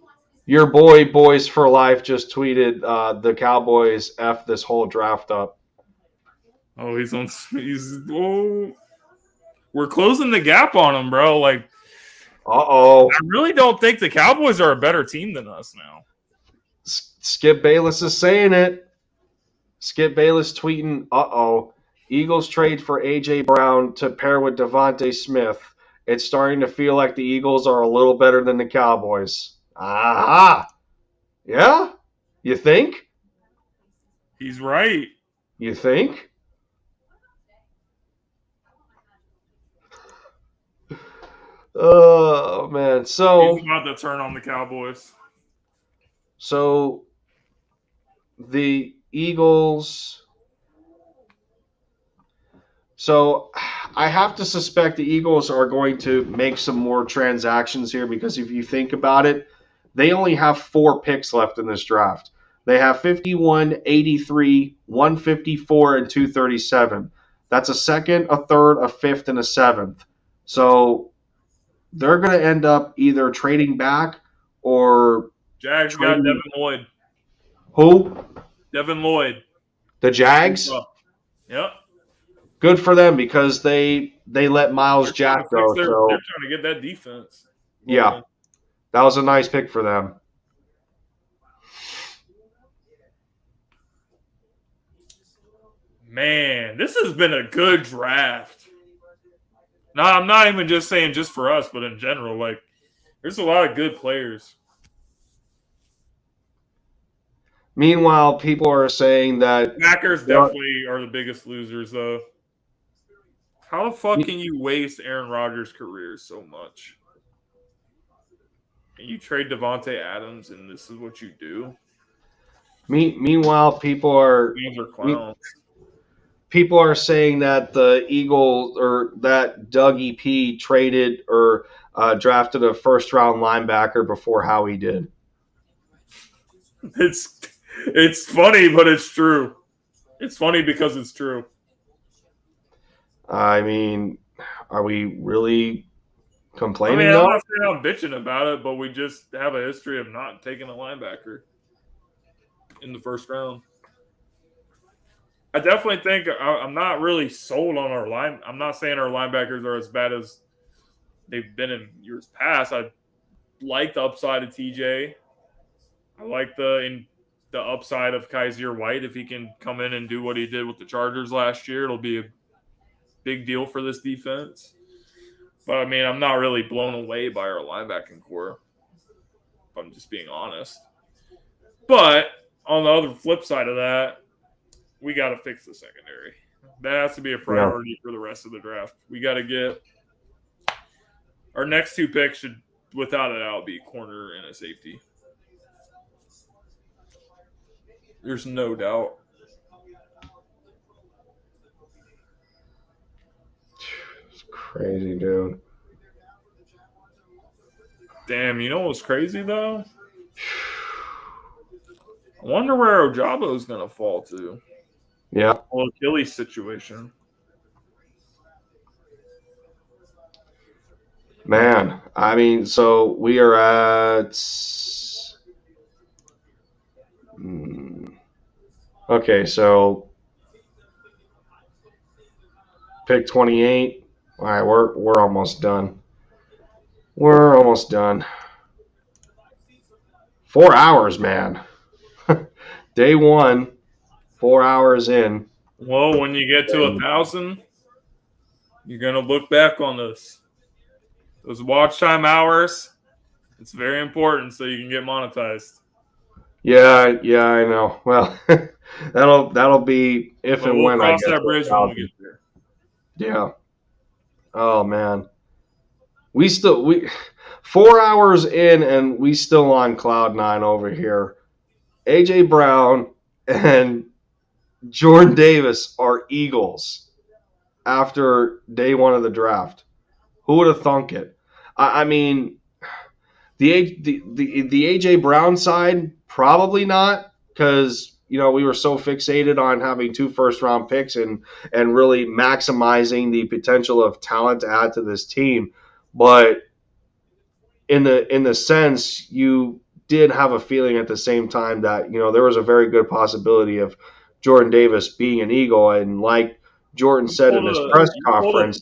Your boy, Boys for Life, just tweeted the Cowboys F this whole draft up. Oh, we're closing the gap on them, bro. Like, I really don't think the Cowboys are a better team than us now. Skip Bayless is saying it. Skip Bayless tweeting, Eagles trade for A.J. Brown to pair with Devontae Smith. It's starting to feel like the Eagles are a little better than the Cowboys. Aha! Yeah? You think? He's right. You think? Oh, man. So he's about to turn on the Cowboys. So the Eagles. So I have to suspect the Eagles are going to make some more transactions here because if you think about it, they only have 4 picks left in this draft. They have 51, 83, 154, and 237. That's a second, a third, a fifth, and a seventh. So they're going to end up either trading back or Jags got Devin Lloyd. Who? Devin Lloyd. The Jags? Yep. Good for them because they let Miles Jack go. They're trying to get that defense. Yeah. That was a nice pick for them. Man, this has been a good draft. No, I'm not even just saying just for us, but in general. Like, there's a lot of good players. Meanwhile, people are saying that Packers definitely are the biggest losers, though. How the fuck can you waste Aaron Rodgers' career so much? And you trade Devontae Adams, and this is what you do? Meanwhile, people are saying that the Eagles or that Doug EP traded or drafted a first-round linebacker before Howie did. It's funny, but it's true. It's funny because it's true. I mean, are we really complaining? I'm not saying I'm bitching about it, but we just have a history of not taking a linebacker in the first round. I definitely think I'm not really sold on our line. I'm not saying our linebackers are as bad as they've been in years past. I like the upside of TJ. I like the upside of Kaiser White. If he can come in and do what he did with the Chargers last year, it'll be a big deal for this defense. But, I mean, I'm not really blown away by our linebacking core, if I'm just being honest. But on the other flip side of that, we got to fix the secondary. That has to be a priority for the rest of the draft. We got to get – our next 2 picks should, without a doubt, be a corner and a safety. There's no doubt. It's crazy, dude. Damn, you know what's crazy, though? I wonder where Ojabo's going to fall to. Yeah. Well, Achilles situation. Man, I mean, so we are at. Okay, so pick 28. All right, we're almost done. We're almost done. 4 hours, man. Day 1, 4 hours in. Well, when you get to 1,000, you're gonna look back on this. Those watch time hours. It's very important so you can get monetized. Yeah, I know. Well, that'll be if But and we'll when I cross get that bridge when we get there. Yeah. Oh man. We 4 hours in and we still on cloud 9 over here. AJ Brown and Jordan Davis are Eagles after day 1 of the draft. Who would have thunk it? I mean, the AJ Brown side, probably not, because we were so fixated on having 2 first-round picks and really maximizing the potential of talent to add to this team. But in the sense, you did have a feeling at the same time that there was a very good possibility of Jordan Davis being an Eagle, and like Jordan said in his press conference,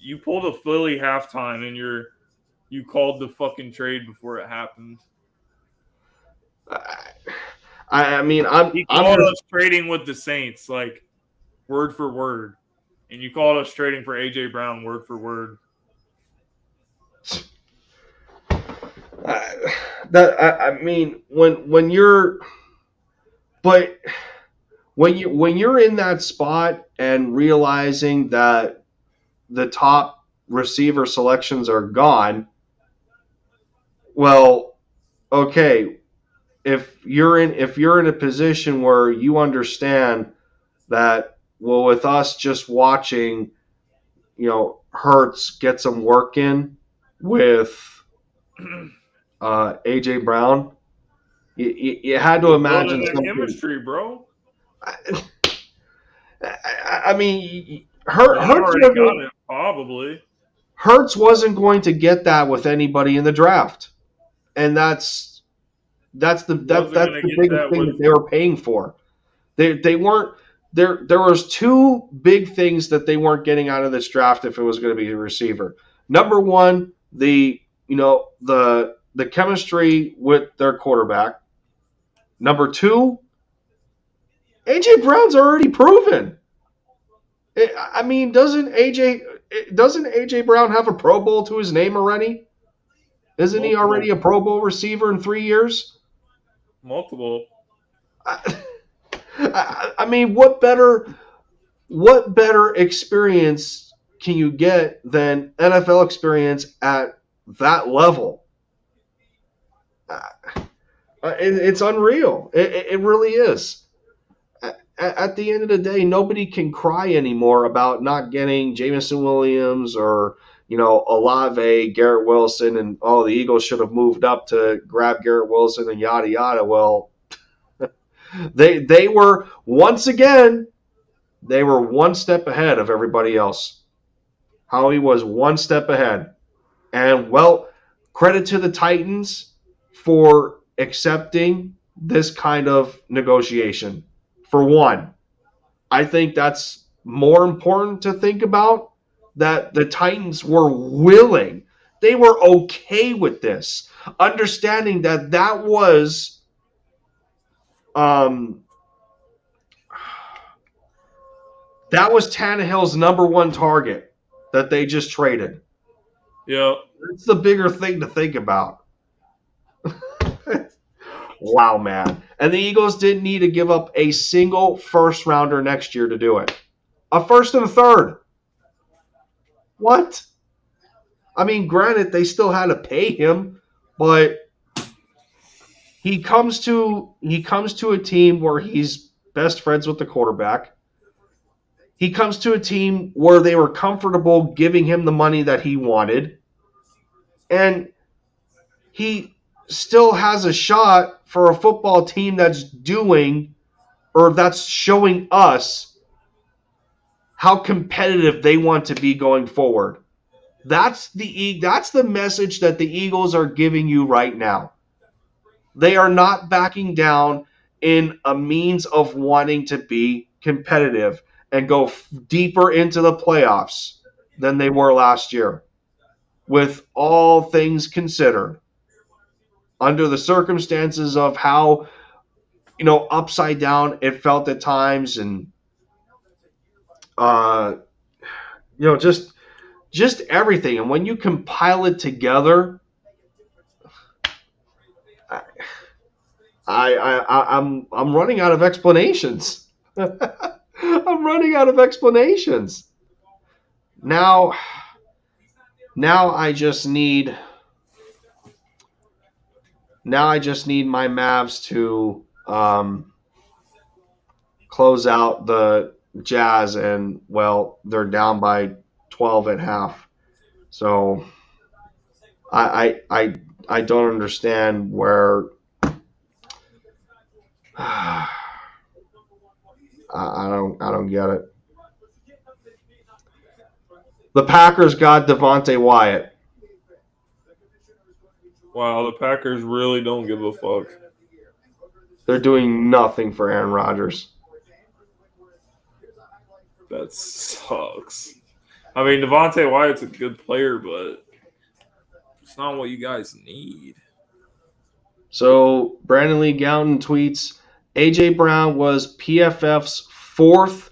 you pulled a Philly halftime and you called the fucking trade before it happened. I mean, he called us trading with the Saints, like word for word, and you called us trading for AJ Brown word for word. I mean, when you're in that spot and realizing that the top receiver selections are gone, well, okay, if you're in a position where you understand that, well, with us just watching, Hurts get some work in with AJ Brown, you had to imagine some chemistry, bro. I mean, Hurts wasn't going to get that with anybody in the draft, and that's the biggest thing that they were paying for. They weren't there. There was 2 big things that they weren't getting out of this draft if it was going to be a receiver. Number 1, the chemistry with their quarterback. Number 2, AJ Brown's already proven. I mean, doesn't AJ Brown have a Pro Bowl to his name already? Isn't he already a Pro Bowl receiver in 3 years? Multiple. I mean, what better experience can you get than NFL experience at that level? It's unreal. It really is. At the end of the day, nobody can cry anymore about not getting Jameson Williams or Olave, Garrett Wilson, and the Eagles should have moved up to grab Garrett Wilson and yada yada. Well, they were one step ahead of everybody else. Howie was one step ahead, and credit to the Titans for accepting this kind of negotiation. For one, I think that's more important to think about, that the Titans were willing. They were okay with this, understanding that was Tannehill's number 1 target that they just traded. Yeah. It's the bigger thing to think about. Wow, man. And the Eagles didn't need to give up a single first rounder next year to do it. A first and a third. What? I mean, granted, they still had to pay him, but he comes to a team where he's best friends with the quarterback. He comes to a team where they were comfortable giving him the money that he wanted. And he still has a shot for a football team that's showing us how competitive they want to be going forward. That's the message that the Eagles are giving you right now. They are not backing down in a means of wanting to be competitive and go deeper into the playoffs than they were last year, with all things considered. Under the circumstances of how, upside down it felt at times, and just everything. And when you compile it together, I'm running out of explanations. I'm running out of explanations. Now I just need my Mavs to close out the Jazz, and well, they're down by 12 at half. So I don't understand where I don't get it. The Packers got Devontae Wyatt. Wow, the Packers really don't give a fuck. They're doing nothing for Aaron Rodgers. That sucks. I mean, Devontae Wyatt's a good player, but it's not what you guys need. So Brandon Lee Gowton tweets, A.J. Brown was PFF's 4th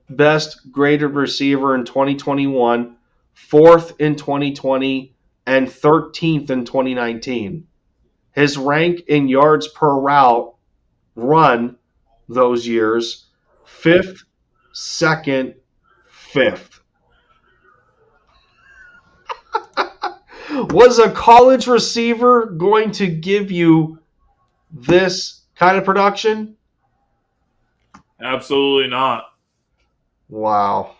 best graded receiver in 2021, 4th in 2020, and 13th in 2019. His rank in yards per route run those years, 5th, 2nd, 5th. Was a college receiver going to give you this kind of production? Absolutely not. Wow.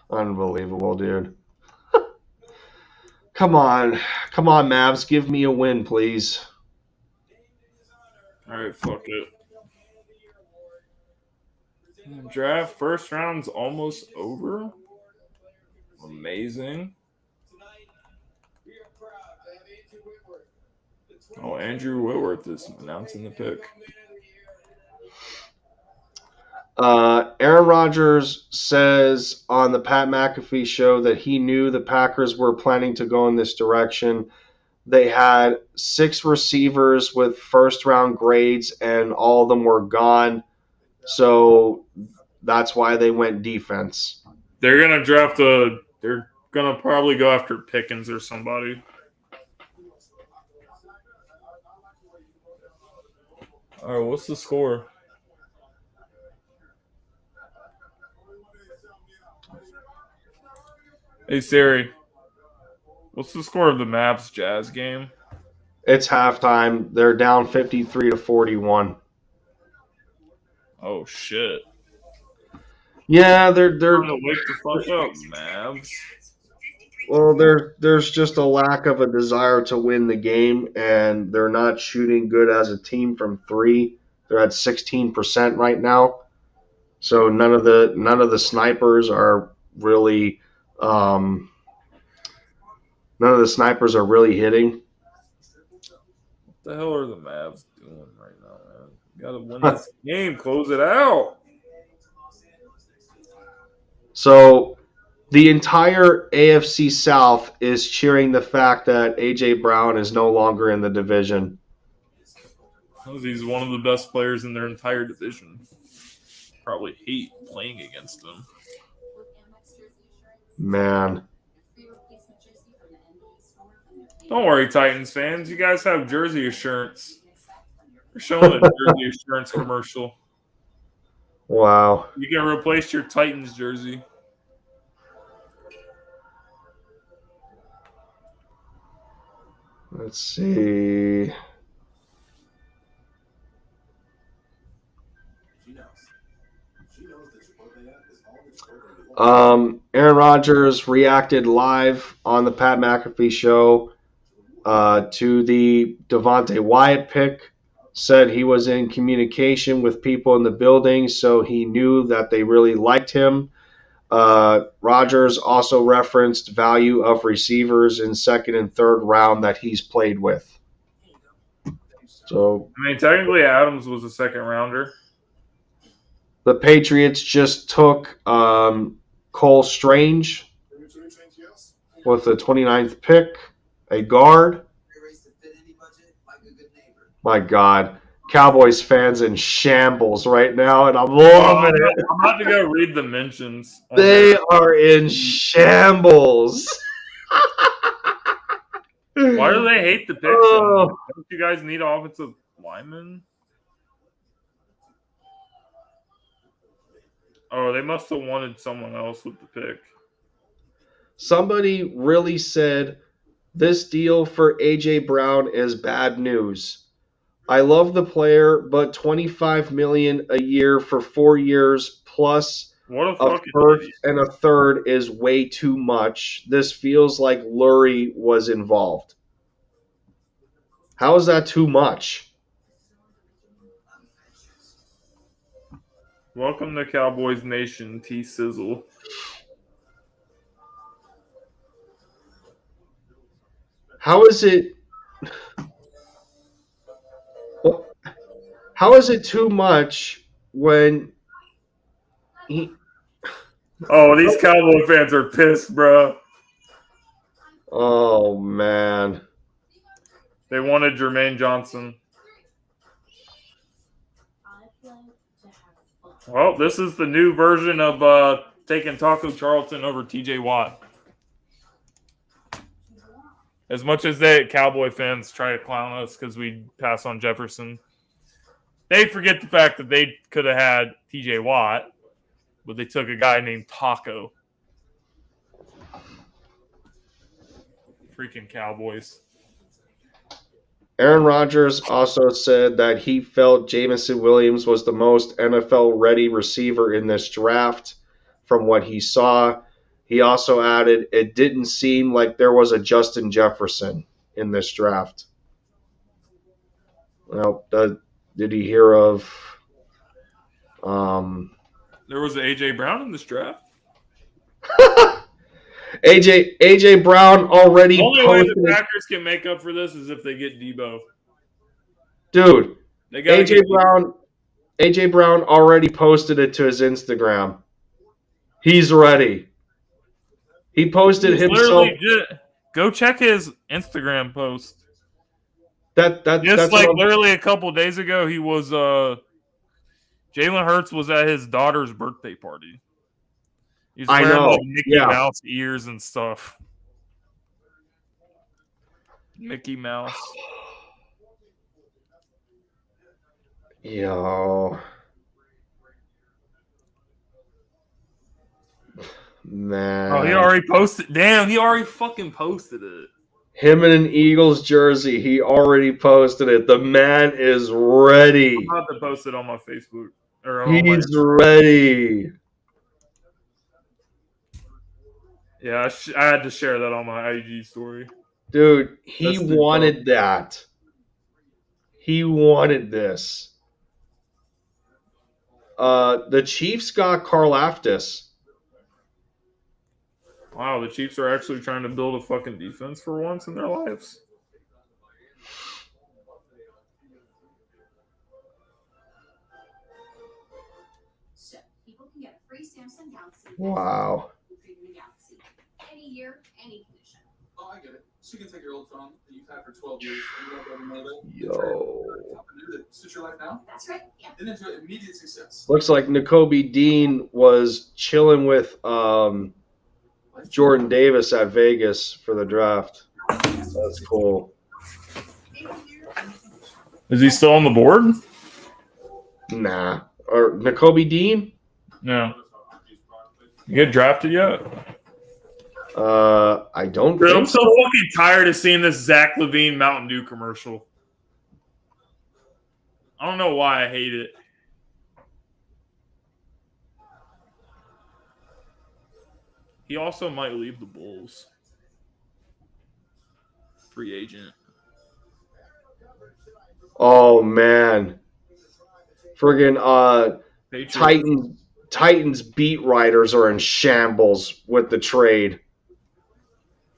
Unbelievable, dude. Come on, Mavs, give me a win, please. All right, fuck it. Draft first round's almost over. Amazing. Oh, Andrew Whitworth is announcing the pick. Aaron Rodgers says on the Pat McAfee show that he knew the Packers were planning to go in this direction. They had 6 receivers with first-round grades, and all of them were gone. So that's why they went defense. They're gonna they're gonna probably go after Pickens or somebody. All right, what's the score? Hey Siri, what's the score of the Mavs Jazz game? It's halftime. They're down 53-41. Oh shit! Yeah, they're wake the fuck up, Mavs. Well, there's just a lack of a desire to win the game, and they're not shooting good as a team from 3. They're at 16% right now. So none of the snipers are really none of the snipers are really hitting. What the hell are the Mavs doing right now, man? You gotta win this game, close it out. So the entire AFC South is cheering the fact that A.J. Brown is no longer in the division. He's one of the best players in their entire division. Probably hate playing against him. Man. Don't worry, Titans fans. You guys have jersey assurance. We're showing a jersey assurance commercial. Wow. You can replace your Titans jersey. Let's see. Aaron Rodgers reacted live on the Pat McAfee show to the Devontae Wyatt pick, said he was in communication with people in the building, so he knew that they really liked him. Rodgers also referenced value of receivers in second and third round that he's played with. So, I mean, technically, Adams was a second rounder. The Patriots just took Cole Strange with the 29th pick, a guard. My God. Cowboys fans in shambles right now, and I'm loving it. I'm about to go read the mentions. They are in shambles. Why do they hate the pick? Don't you guys need offensive linemen? Oh, they must have wanted someone else with the pick. Somebody really said, this deal for A.J. Brown is bad news. I love the player, but $25 million a year for 4 years plus a first and a third is way too much. This feels like Lurie was involved. How is that too much? Welcome to Cowboys Nation, T Sizzle. How is it? How is it too much when he? Oh, these Cowboy fans are pissed, bro. Oh man, they wanted Jermaine Johnson. Well, this is the new version of taking Taco Charlton over TJ Watt. As much as Cowboy fans try to clown us because we pass on Jefferson, they forget the fact that they could have had TJ Watt, but they took a guy named Taco. Freaking Cowboys. Aaron Rodgers also said that he felt Jameson Williams was the most NFL-ready receiver in this draft from what he saw. He also added, it didn't seem like there was a Justin Jefferson in this draft. Well, did he hear of... There was an A.J. Brown in this draft? AJ Brown already posted. The only way the Packers can make up for this is if they get Debo. Dude, AJ Brown already posted it to his Instagram. He's ready. He posted himself. Go check his Instagram post. That's like literally a couple days ago, he was Jalen Hurts was at his daughter's birthday party. He's wearing like Mickey Mouse ears and stuff. Mickey Mouse. Yo. Man. Oh, he already posted. Damn, he already fucking posted it. Him in an Eagles jersey. He already posted it. The man is ready. I'm about to post it on my Facebook. He's ready. Yeah, I had to share that on my IG story. Dude, he wanted that. He wanted this. The Chiefs got Karlaftis. Wow, the Chiefs are actually trying to build a fucking defense for once in their lives. Wow. Any year, any condition. Oh, I get it. So you can take your old phone that you've had for 12 years and you don't know that. Yo. Suit your life now? That's right. Yeah. And enjoy immediate success. Looks like Nakobe Dean was chilling with Jordan Davis at Vegas for the draft. That's cool. Is he still on the board? Nah. Or Nakobe Dean? No. You get drafted yet? I don't think I'm so fucking tired of seeing this Zach LaVine Mountain Dew commercial. I don't know why I hate it. He also might leave the Bulls. Free agent. Oh man, friggin' Patriots. Titans beat writers are in shambles with the trade.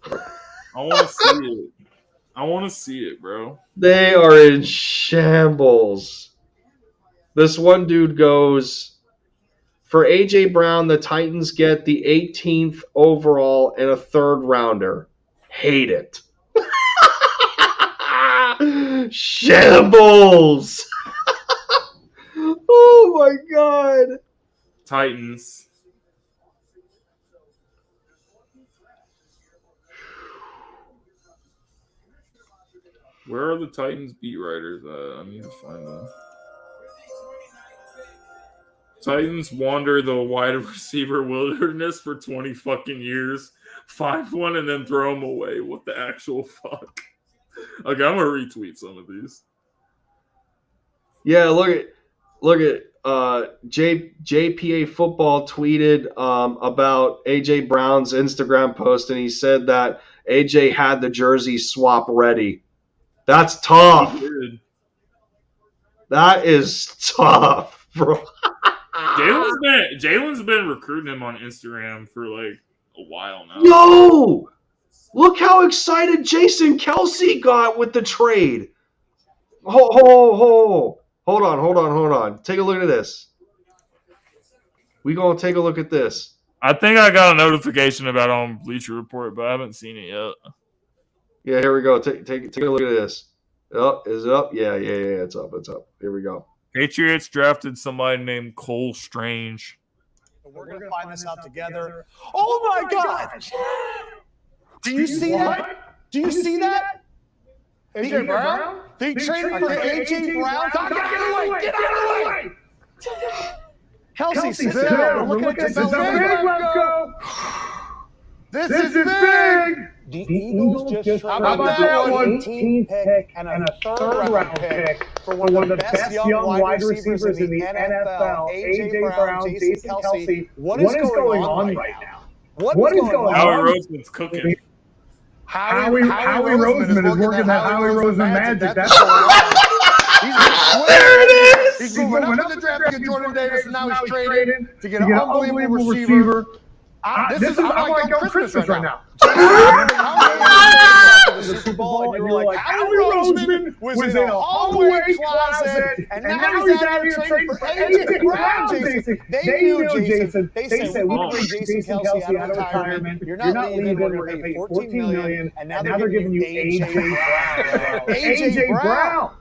I want to see it. I want to see it, bro. They are in shambles. This one dude goes, for A.J. Brown, the Titans get the 18th overall and a third rounder. Hate it. Shambles. Oh my God. Titans. Where are the Titans beat writers at? I need to find them. Titans wander the wide receiver wilderness for 20 fucking years. Find one and then throw them away. What the actual fuck? Okay, I'm gonna retweet some of these. Yeah, look at JPA Football tweeted about AJ Brown's Instagram post, and he said that AJ had the jersey swap ready. That's tough. That is tough, bro. Jalen's been recruiting him on Instagram for like a while now. Yo! Look how excited Jason Kelsey got with the trade. Hold on. Take a look at this. We gonna take a look at this. I think I got a notification about it on Bleacher Report, but I haven't seen it yet. Yeah, here we go. Take a look at this. Oh, is it up? Yeah, it's up. Here we go. Patriots drafted somebody named Cole Strange. We're going to find this out together. Oh my God! Do you see that? Do you see that? AJ Brown? They traded for AJ Brown. Get out of the way! Kelsey, sit down. We're looking at this. Let's go. This is big. The Eagles just traded an 18th pick and a third-round pick for one of the best young wide receivers in the NFL, A.J. Brown, Jason Kelsey. What is going on right now? What is going on? Howie Roseman's cooking. Howie Roseman is working that Howie Roseman magic. That's there it is! He's moving up in the draft to get Jordan Davis, and now he's trading to get an unbelievable receiver. I'm like on Christmas right now. The Super Bowl, and you're like, Howie Roseman was in a hallway closet, and now he's out here trading for A.J. Brown, Jason. They knew Jason. They said, we can bring Jason Kelsey out of retirement. You're not leaving. We're going to pay you $14 million, and now they're giving you A.J. Brown. A.J. Brown.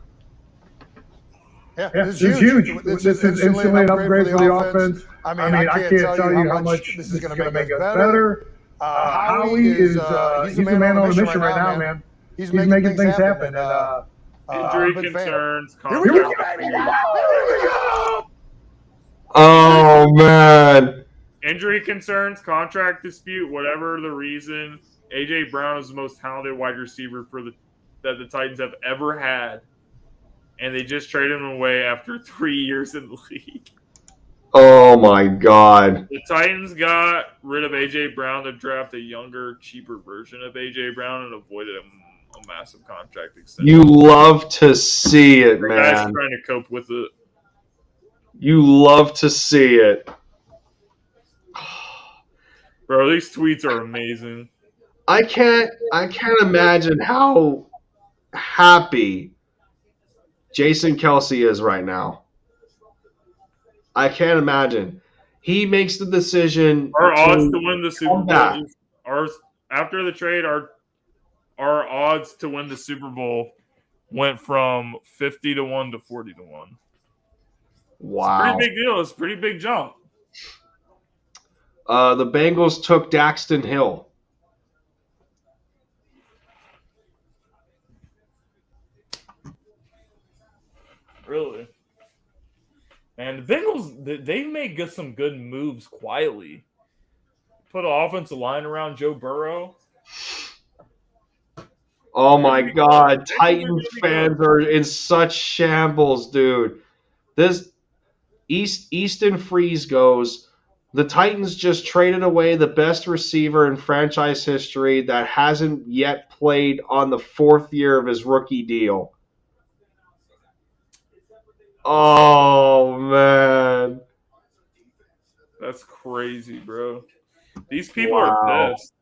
Yeah, this is huge. This is instantly an upgrade for the offense. I mean, I can't tell you how much this is going to make us better. Howie is he's a man on a mission right now, man. He's making things happen. Injury concerns. Here we go, baby! Here we go! Oh, man. Injury concerns, contract dispute, whatever the reason, A.J. Brown is the most talented wide receiver that the Titans have ever had. And they just traded him away after 3 years in the league. Oh my God. The Titans got rid of A.J. Brown to draft a younger, cheaper version of A.J. Brown and avoided a massive contract extension. You love to see it, the man. guy's trying to cope with it. You love to see it. Bro, these tweets are amazing. I can't imagine how happy Jason Kelsey is right now. I can't imagine. He makes the decision. Our odds to win the Super Bowl. After the trade, our odds to win the Super Bowl went from 50-1 to 40-1. Wow. It's a pretty big deal. It's a pretty big jump. The Bengals took Daxton Hill. Really? And the Bengals, they've made some good moves quietly. Put an offensive line around Joe Burrow. Oh my God. Titans fans are in such shambles, dude. This Easton Freeze goes, the Titans just traded away the best receiver in franchise history that hasn't yet played on the fourth year of his rookie deal. Oh man, That's crazy, bro. These people are pissed.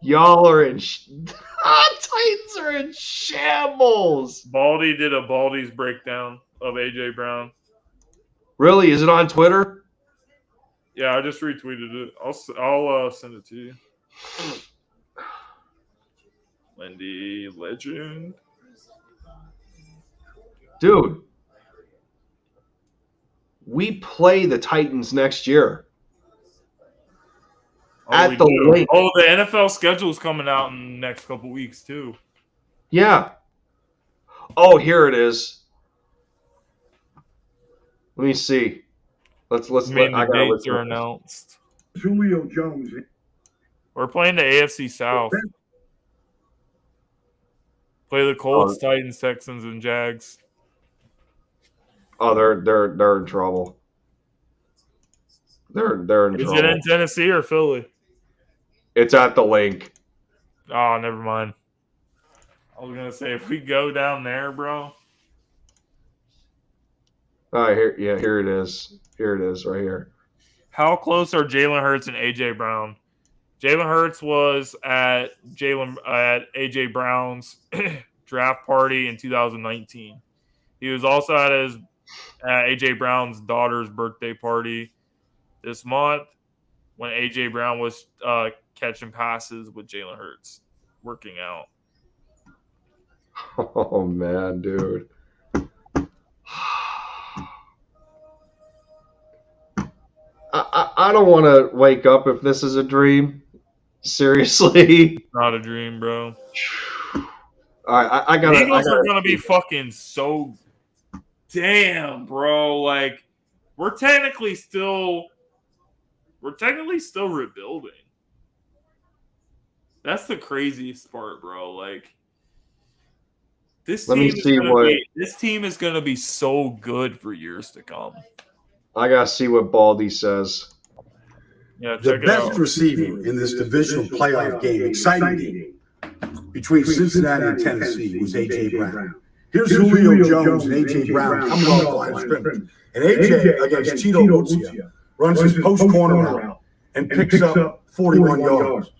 Y'all are in. Titans are in shambles. Baldy did a Baldy's breakdown of AJ Brown. Really? Is it on Twitter? Yeah, I just retweeted it. I'll send it to you. Lindy Legend. Dude, we play the Titans next year. At the link. Oh, the NFL schedule's coming out in the next couple weeks too. Yeah. Oh, here it is. Let me see. Let's. The dates are announced. Julio Jones. We're playing the AFC South. Play the Colts, Titans, Texans, and Jags. Oh, they're in trouble. They're in trouble. Is it in Tennessee or Philly? It's at the link. Oh, never mind. I was gonna say if we go down there, bro. All right, here it is. Here it is, right here. How close are Jalen Hurts and AJ Brown? Jalen Hurts was at AJ Brown's draft party in 2019. He was also at AJ Brown's daughter's birthday party this month when AJ Brown was catching passes with Jalen Hurts, working out. Oh man, dude. I don't want to wake up if this is a dream. Seriously. Not a dream, bro. All right, I gotta. The Eagles are gonna be fucking so. Damn, bro. Like, we're technically still rebuilding. That's the craziest part, bro. Like, this team is gonna be so good for years to come. I gotta see what Baldy says. Yeah, the best receiver in this divisional playoff game, exciting game, between Cincinnati and Tennessee was A.J. Brown. Here's Julio Jones and A.J. Brown coming off the line of scrimmage. And A.J. against Cheeto Mutzia runs his post corner route and picks up 41 yards.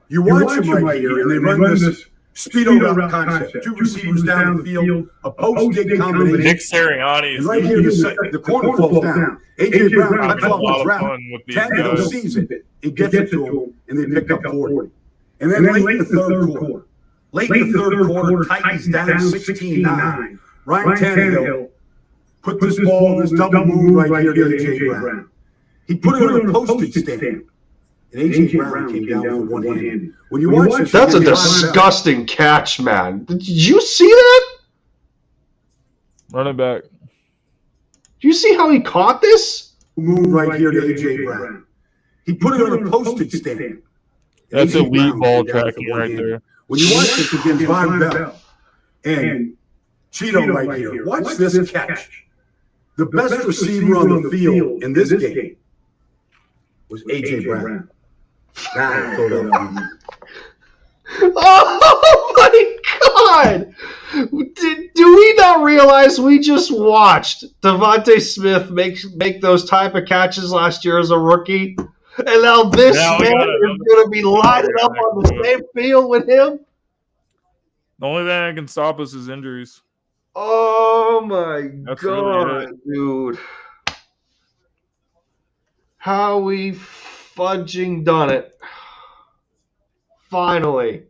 You watch him right here, and they run this speedo route concept. Two receivers down the field, a post-dig combination. Nick Sirianni is right here, the corner falls down. A.J. Brown cuts off his route. Tannehill sees it. He gets it to him, and they pick up 40. And then late in the third quarter, Titans down 16-9. Ryan Tannehill put this ball, this double move right here to A.J. Brown. He put it on a postage stamp. And A.J. Brown came down with one hand. When you watch this, that's a disgusting catch, man. Did you see that? Running back. Do you see how he caught this? Move right here to A.J. Brown. He put it on a postage stamp. That's elite ball tracking right there. When you watch this against Von Bell and Cheeto right here, watch this catch. The best receiver on the field in this game was A.J. Brown. Oh my God! Do we not realize we just watched Devontae Smith make those type of catches last year as a rookie? And now this man is going to be lining up on the same field with him? The only thing that can stop us is injuries. Oh my God, dude. How we fudging done it. Finally.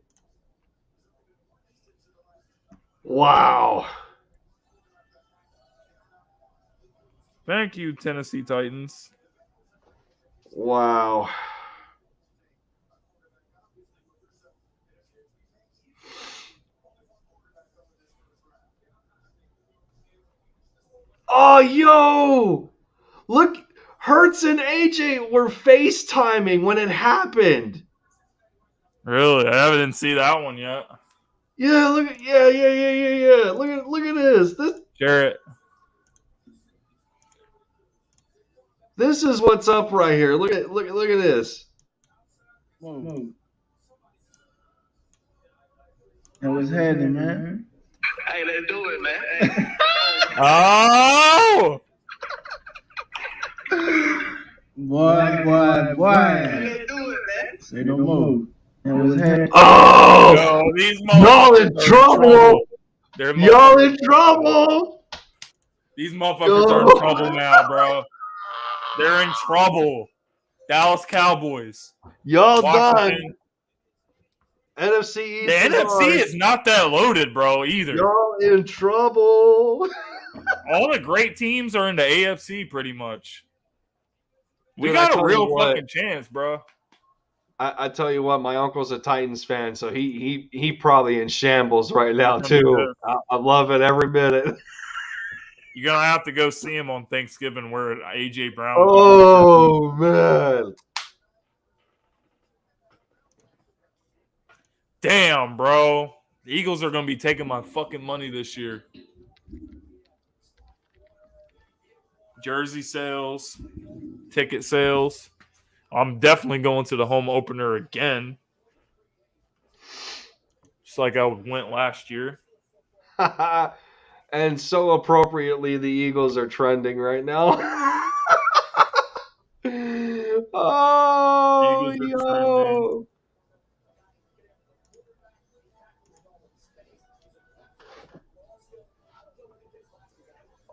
Wow. Thank you, Tennessee Titans. Wow. Oh, yo! Look, Hurts and AJ were FaceTiming when it happened. Really? I haven't seen that one yet. Yeah, look at yeah. Look at this. Jarrett. This is what's up right here. Look at this. Whoa. That was happening, man. Hey, let's do it, man. Hey. Oh! Boy. Say no more. That was head. Oh! Yo, these Y'all in motherfuckers are trouble! Y'all in These trouble! motherfuckers are in trouble now, bro. They're in trouble. Dallas Cowboys. Y'all Washington. done. NFC East. The NFC is not that loaded, bro, either. Y'all in trouble. All the great teams are in the AFC pretty much. We Dude, got I a tell real you what. fucking chance, bro. I tell you what, my uncle's a Titans fan, so he probably in shambles right now too. I love it every minute. You're gonna have to go see him on Thanksgiving where AJ Brown. Oh man. Damn, bro. The Eagles are gonna be taking my fucking money this year. Jersey sales, ticket sales. I'm definitely going to the home opener again. Just like I went last year. And so appropriately, the Eagles are trending right now. Oh, yo.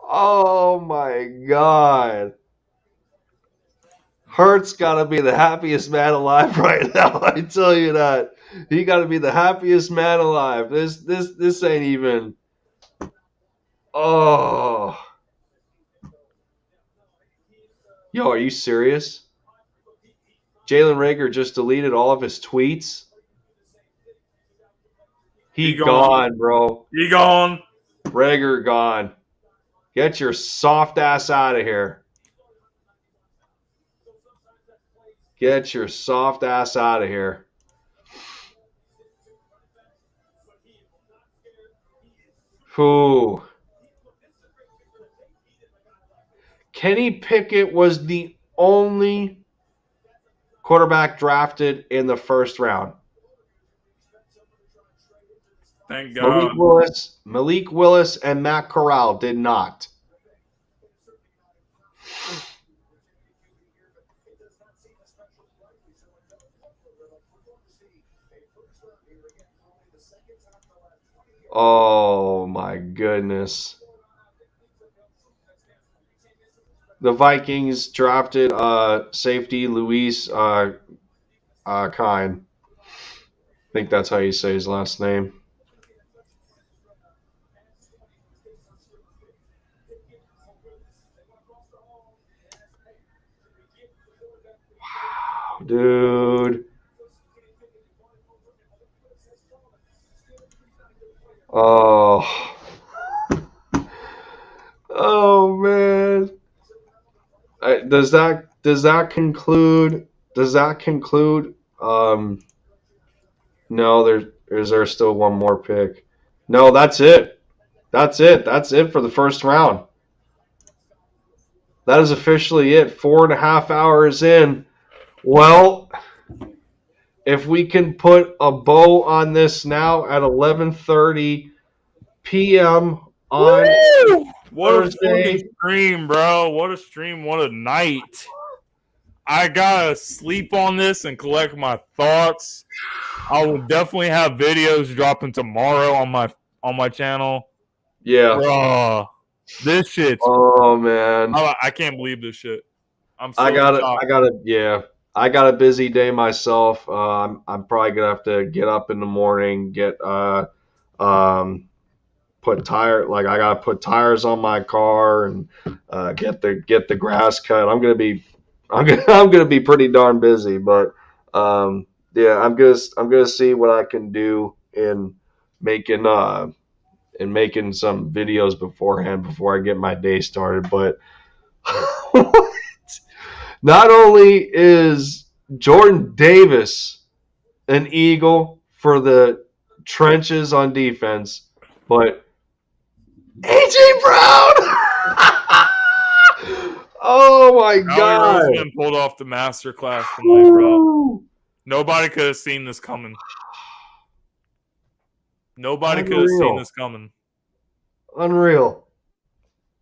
Oh, my God. Hurt's got to be the happiest man alive right now. I tell you that. He got to be the happiest man alive. This ain't even. Oh. Yo, are you serious? Jalen Reagor just deleted all of his tweets. He gone, bro. He gone. Reagor gone. Get your soft ass out of here. Get your soft ass out of here. Whew. Kenny Pickett was the only quarterback drafted in the first round. Thank God. Malik Willis and Matt Corral did not. Oh my goodness. The Vikings drafted safety Luis Kine. I think that's how you say his last name. Wow, dude. Oh. Oh man. Does that conclude? No, is there still one more pick? No, that's it. That's it for the first round. That is officially it. 4.5 hours in. Well, if we can put a bow on this now at 11:30 p.m. on What Thursday. a fucking stream, bro. What a stream. What a night. I gotta sleep on this and collect my thoughts. I will definitely have videos dropping tomorrow on my channel. Yeah. Bro, this shit's. Oh man. I can't believe this shit. I got a busy day myself. I'm probably gonna have to get up in the morning, I gotta put tires on my car and get the grass cut. I'm gonna be pretty darn busy, but yeah, I'm gonna see what I can do in making some videos beforehand before I get my day started. But not only is Jordan Davis an Eagle for the trenches on defense, but AJ Brown! Oh my God! Howie Roseman pulled off the masterclass tonight, bro. Nobody could have seen this coming. Nobody could have seen this coming. Unreal.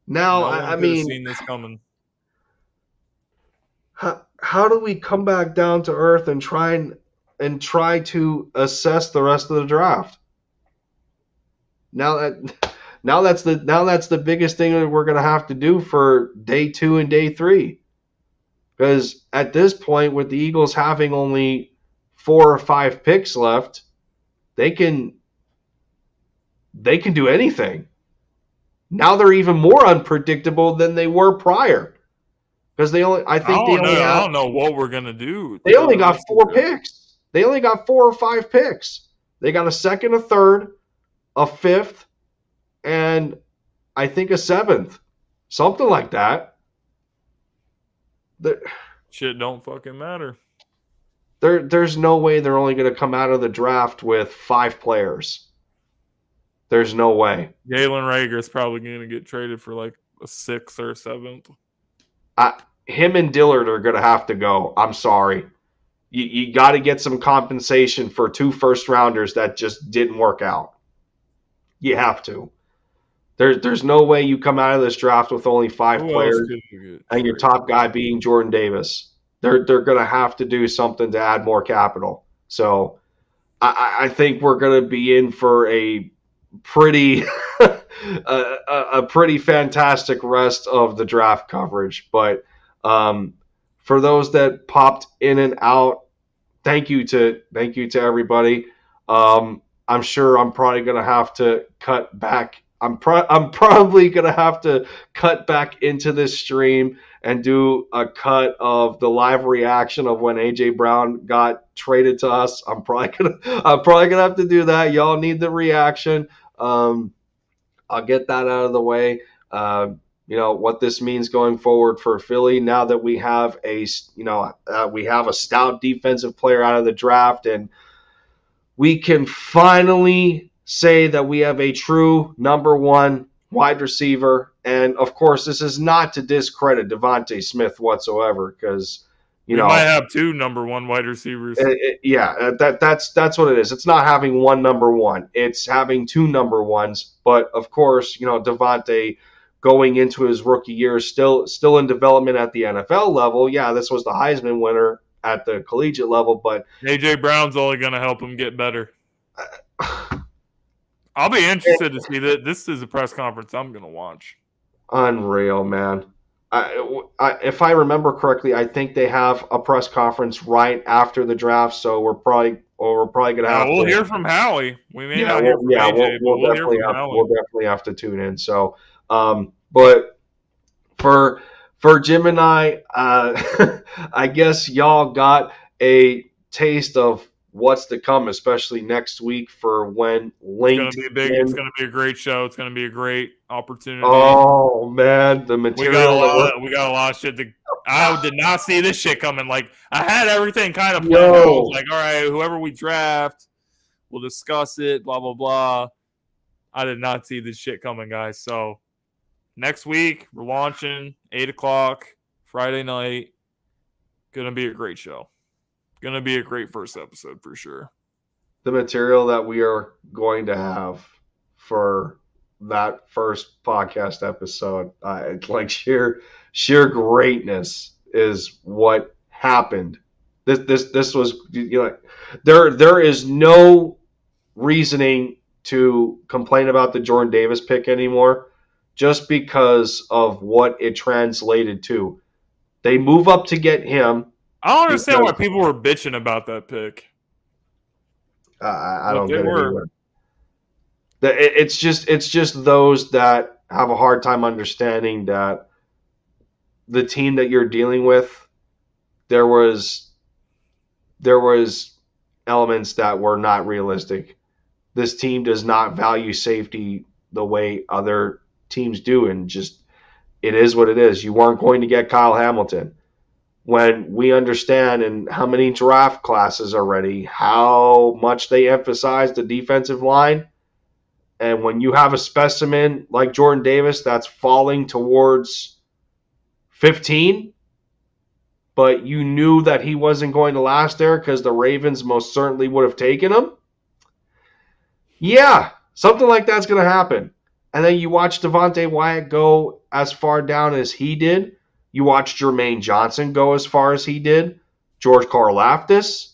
Now, No one I could have mean, seen this coming. how do we come back down to earth and try to assess the rest of the draft? Now that's the biggest thing that we're going to have to do for day 2 and day 3. Because at this point, with the Eagles having only 4 or 5 picks left, they can do anything. Now they're even more unpredictable than they were prior. Because I don't know what we're gonna do. They only got 4 picks. They only got 4 or 5 picks. They got a second, a third, a fifth, and I think a 7th. Something like that. Shit don't fucking matter. There's no way they're only going to come out of the draft with 5 players. There's no way. Jalen Reagor's probably going to get traded for like a 6th or 7th. Him and Dillard are going to have to go. I'm sorry. You got to get some compensation for 2 first-rounders that just didn't work out. You have to. There's no way you come out of this draft with only 5 players and your top guy being Jordan Davis. They're going to have to do something to add more capital. So I think we're going to be in for a pretty a pretty fantastic rest of the draft coverage. But for those that popped in and out, thank you to everybody. I'm sure I'm probably going to have to cut back. I'm probably going to have to cut back into this stream and do a cut of the live reaction of when AJ Brown got traded to us. I'm probably gonna have to do that. Y'all need the reaction. I'll get that out of the way. What this means going forward for Philly now that we have a stout defensive player out of the draft, and we can finally say that we have a true number 1 wide receiver. And of course, this is not to discredit Devontae Smith whatsoever, because we might have 2 number 1 wide receivers. That's what it is. It's not having 1 number 1; it's having 2 number 1s. But of course, Devontae going into his rookie year, still in development at the NFL level. Yeah, this was the Heisman winner at the collegiate level, but AJ Brown's only going to help him get better. I'll be interested to see that. This is a press conference I'm going to watch. Unreal, man. If I remember correctly, I think they have a press conference right after the draft, so we're probably going to have. We'll hear from Howie. We may not hear from AJ, but we'll hear from Howie. We'll definitely have to tune in. So, but for Jim and I guess y'all got a taste of what's to come, especially next week for when LinkedIn. It's going to be a great show. It's going to be a great opportunity. Oh man, the material. We got a lot of shit. I did not see this shit coming. Like, I had everything kind of planned. I was like, all right, whoever we draft, we'll discuss it. Blah blah blah. I did not see this shit coming, guys. So next week we're launching 8:00 Friday night. Gonna be a great show. Going to be a great first episode for sure. The material that we are going to have for that first podcast episode, like sheer greatness is what happened. This was, there is no reasoning to complain about the Jordan Davis pick anymore, just because of what it translated to. They move up to get him. I don't understand why people were bitching about that pick. I don't get it either. It's just those that have a hard time understanding that the team that you're dealing with, there was elements that were not realistic. This team does not value safety the way other teams do, and just it is what it is. You weren't going to get Kyle Hamilton. When we understand in how many draft classes already, how much they emphasize the defensive line, and when you have a specimen like Jordan Davis that's falling towards 15, but you knew that he wasn't going to last there because the Ravens most certainly would have taken him, yeah, something like that's going to happen. And then you watch Devontae Wyatt go as far down as he did. You watch Jermaine Johnson go as far as he did. George Karlaftis.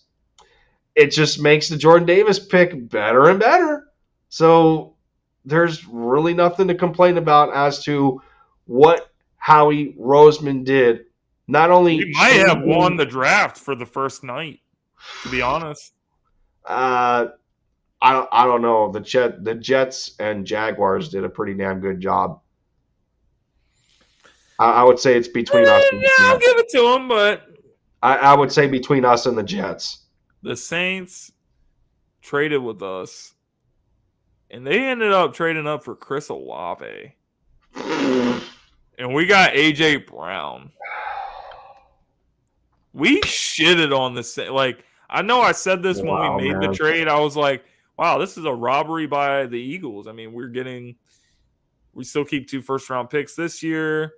It just makes the Jordan Davis pick better and better. So there's really nothing to complain about as to what Howie Roseman did. Not only he might have won the draft for the first night, to be honest. I don't know. The Jets and Jaguars did a pretty damn good job. I would say it's between us. Yeah, I'll give it to them, but I would say between us and the Jets. The Saints traded with us, and they ended up trading up for Chris Olave. And we got A.J. Brown. We shitted on the Saints. Like, I know I said this when we made the trade. I was like, wow, this is a robbery by the Eagles. I mean, we still keep 2 first-round picks this year.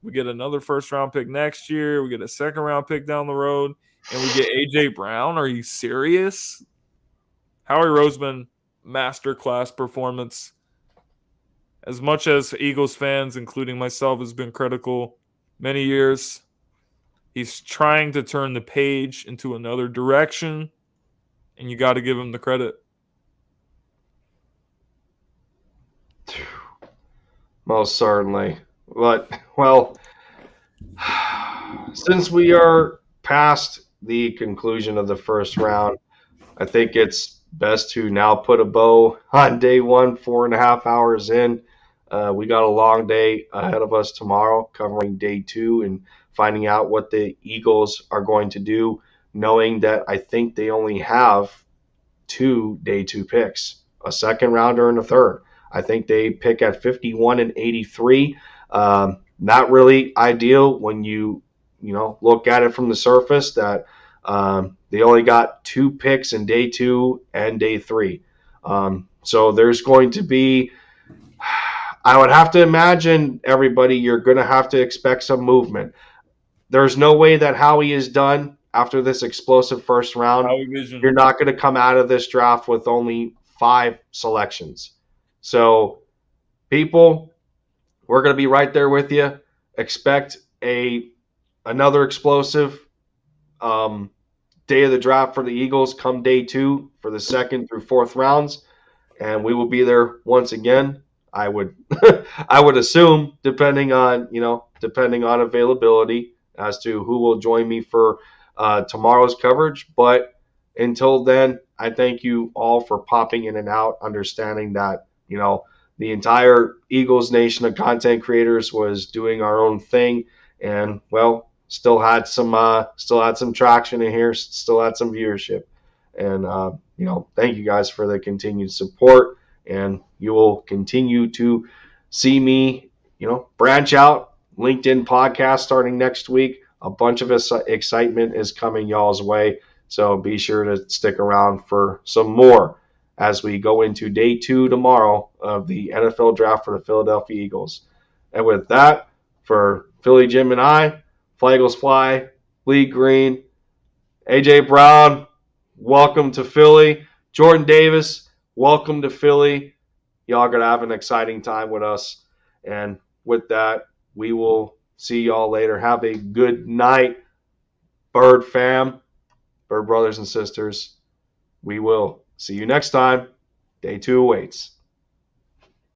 We get another first-round pick next year. We get a second-round pick down the road. And we get A.J. Brown? Are you serious? Howie Roseman, masterclass performance. As much as Eagles fans, including myself, has been critical many years, he's trying to turn the page into another direction, and you got to give him the credit. Most certainly. But, well, since we are past the conclusion of the first round, I think it's best to now put a bow on day 1, 4.5 hours in. We got a long day ahead of us tomorrow covering day 2 and finding out what the Eagles are going to do, knowing that I think they only have 2 day 2 picks, a second rounder and a third. I think they pick at 51 and 83. Not really ideal when you look at it from the surface that they only got 2 picks in day 2 and day 3. So there's going to be, I would have to imagine, everybody, you're going to have to expect some movement. There's no way that Howie is done after this explosive first round. You're not going to come out of this draft with only 5 selections. So, people, we're going to be right there with you. Expect another explosive day of the draft for the Eagles come day 2 for the 2nd through 4th rounds, and we will be there once again. I would assume, depending on availability as to who will join me for tomorrow's coverage. But until then, I thank you all for popping in and out, understanding that the entire Eagles nation of content creators was doing our own thing, and still had some traction in here, still had some viewership, and thank you guys for the continued support, and you will continue to see me branch out. LinkedIn podcast starting next week. A bunch of excitement is coming y'all's way, so be sure to stick around for some more as we go into day 2 tomorrow of the NFL draft for the Philadelphia Eagles. And with that, for Philly Jim and I, Fly Eagles Fly, Lee Green, A.J. Brown, welcome to Philly. Jordan Davis, welcome to Philly. Y'all going to have an exciting time with us. And with that, we will see y'all later. Have a good night, Bird fam, Bird brothers and sisters. We will see you next time. Day 2 awaits.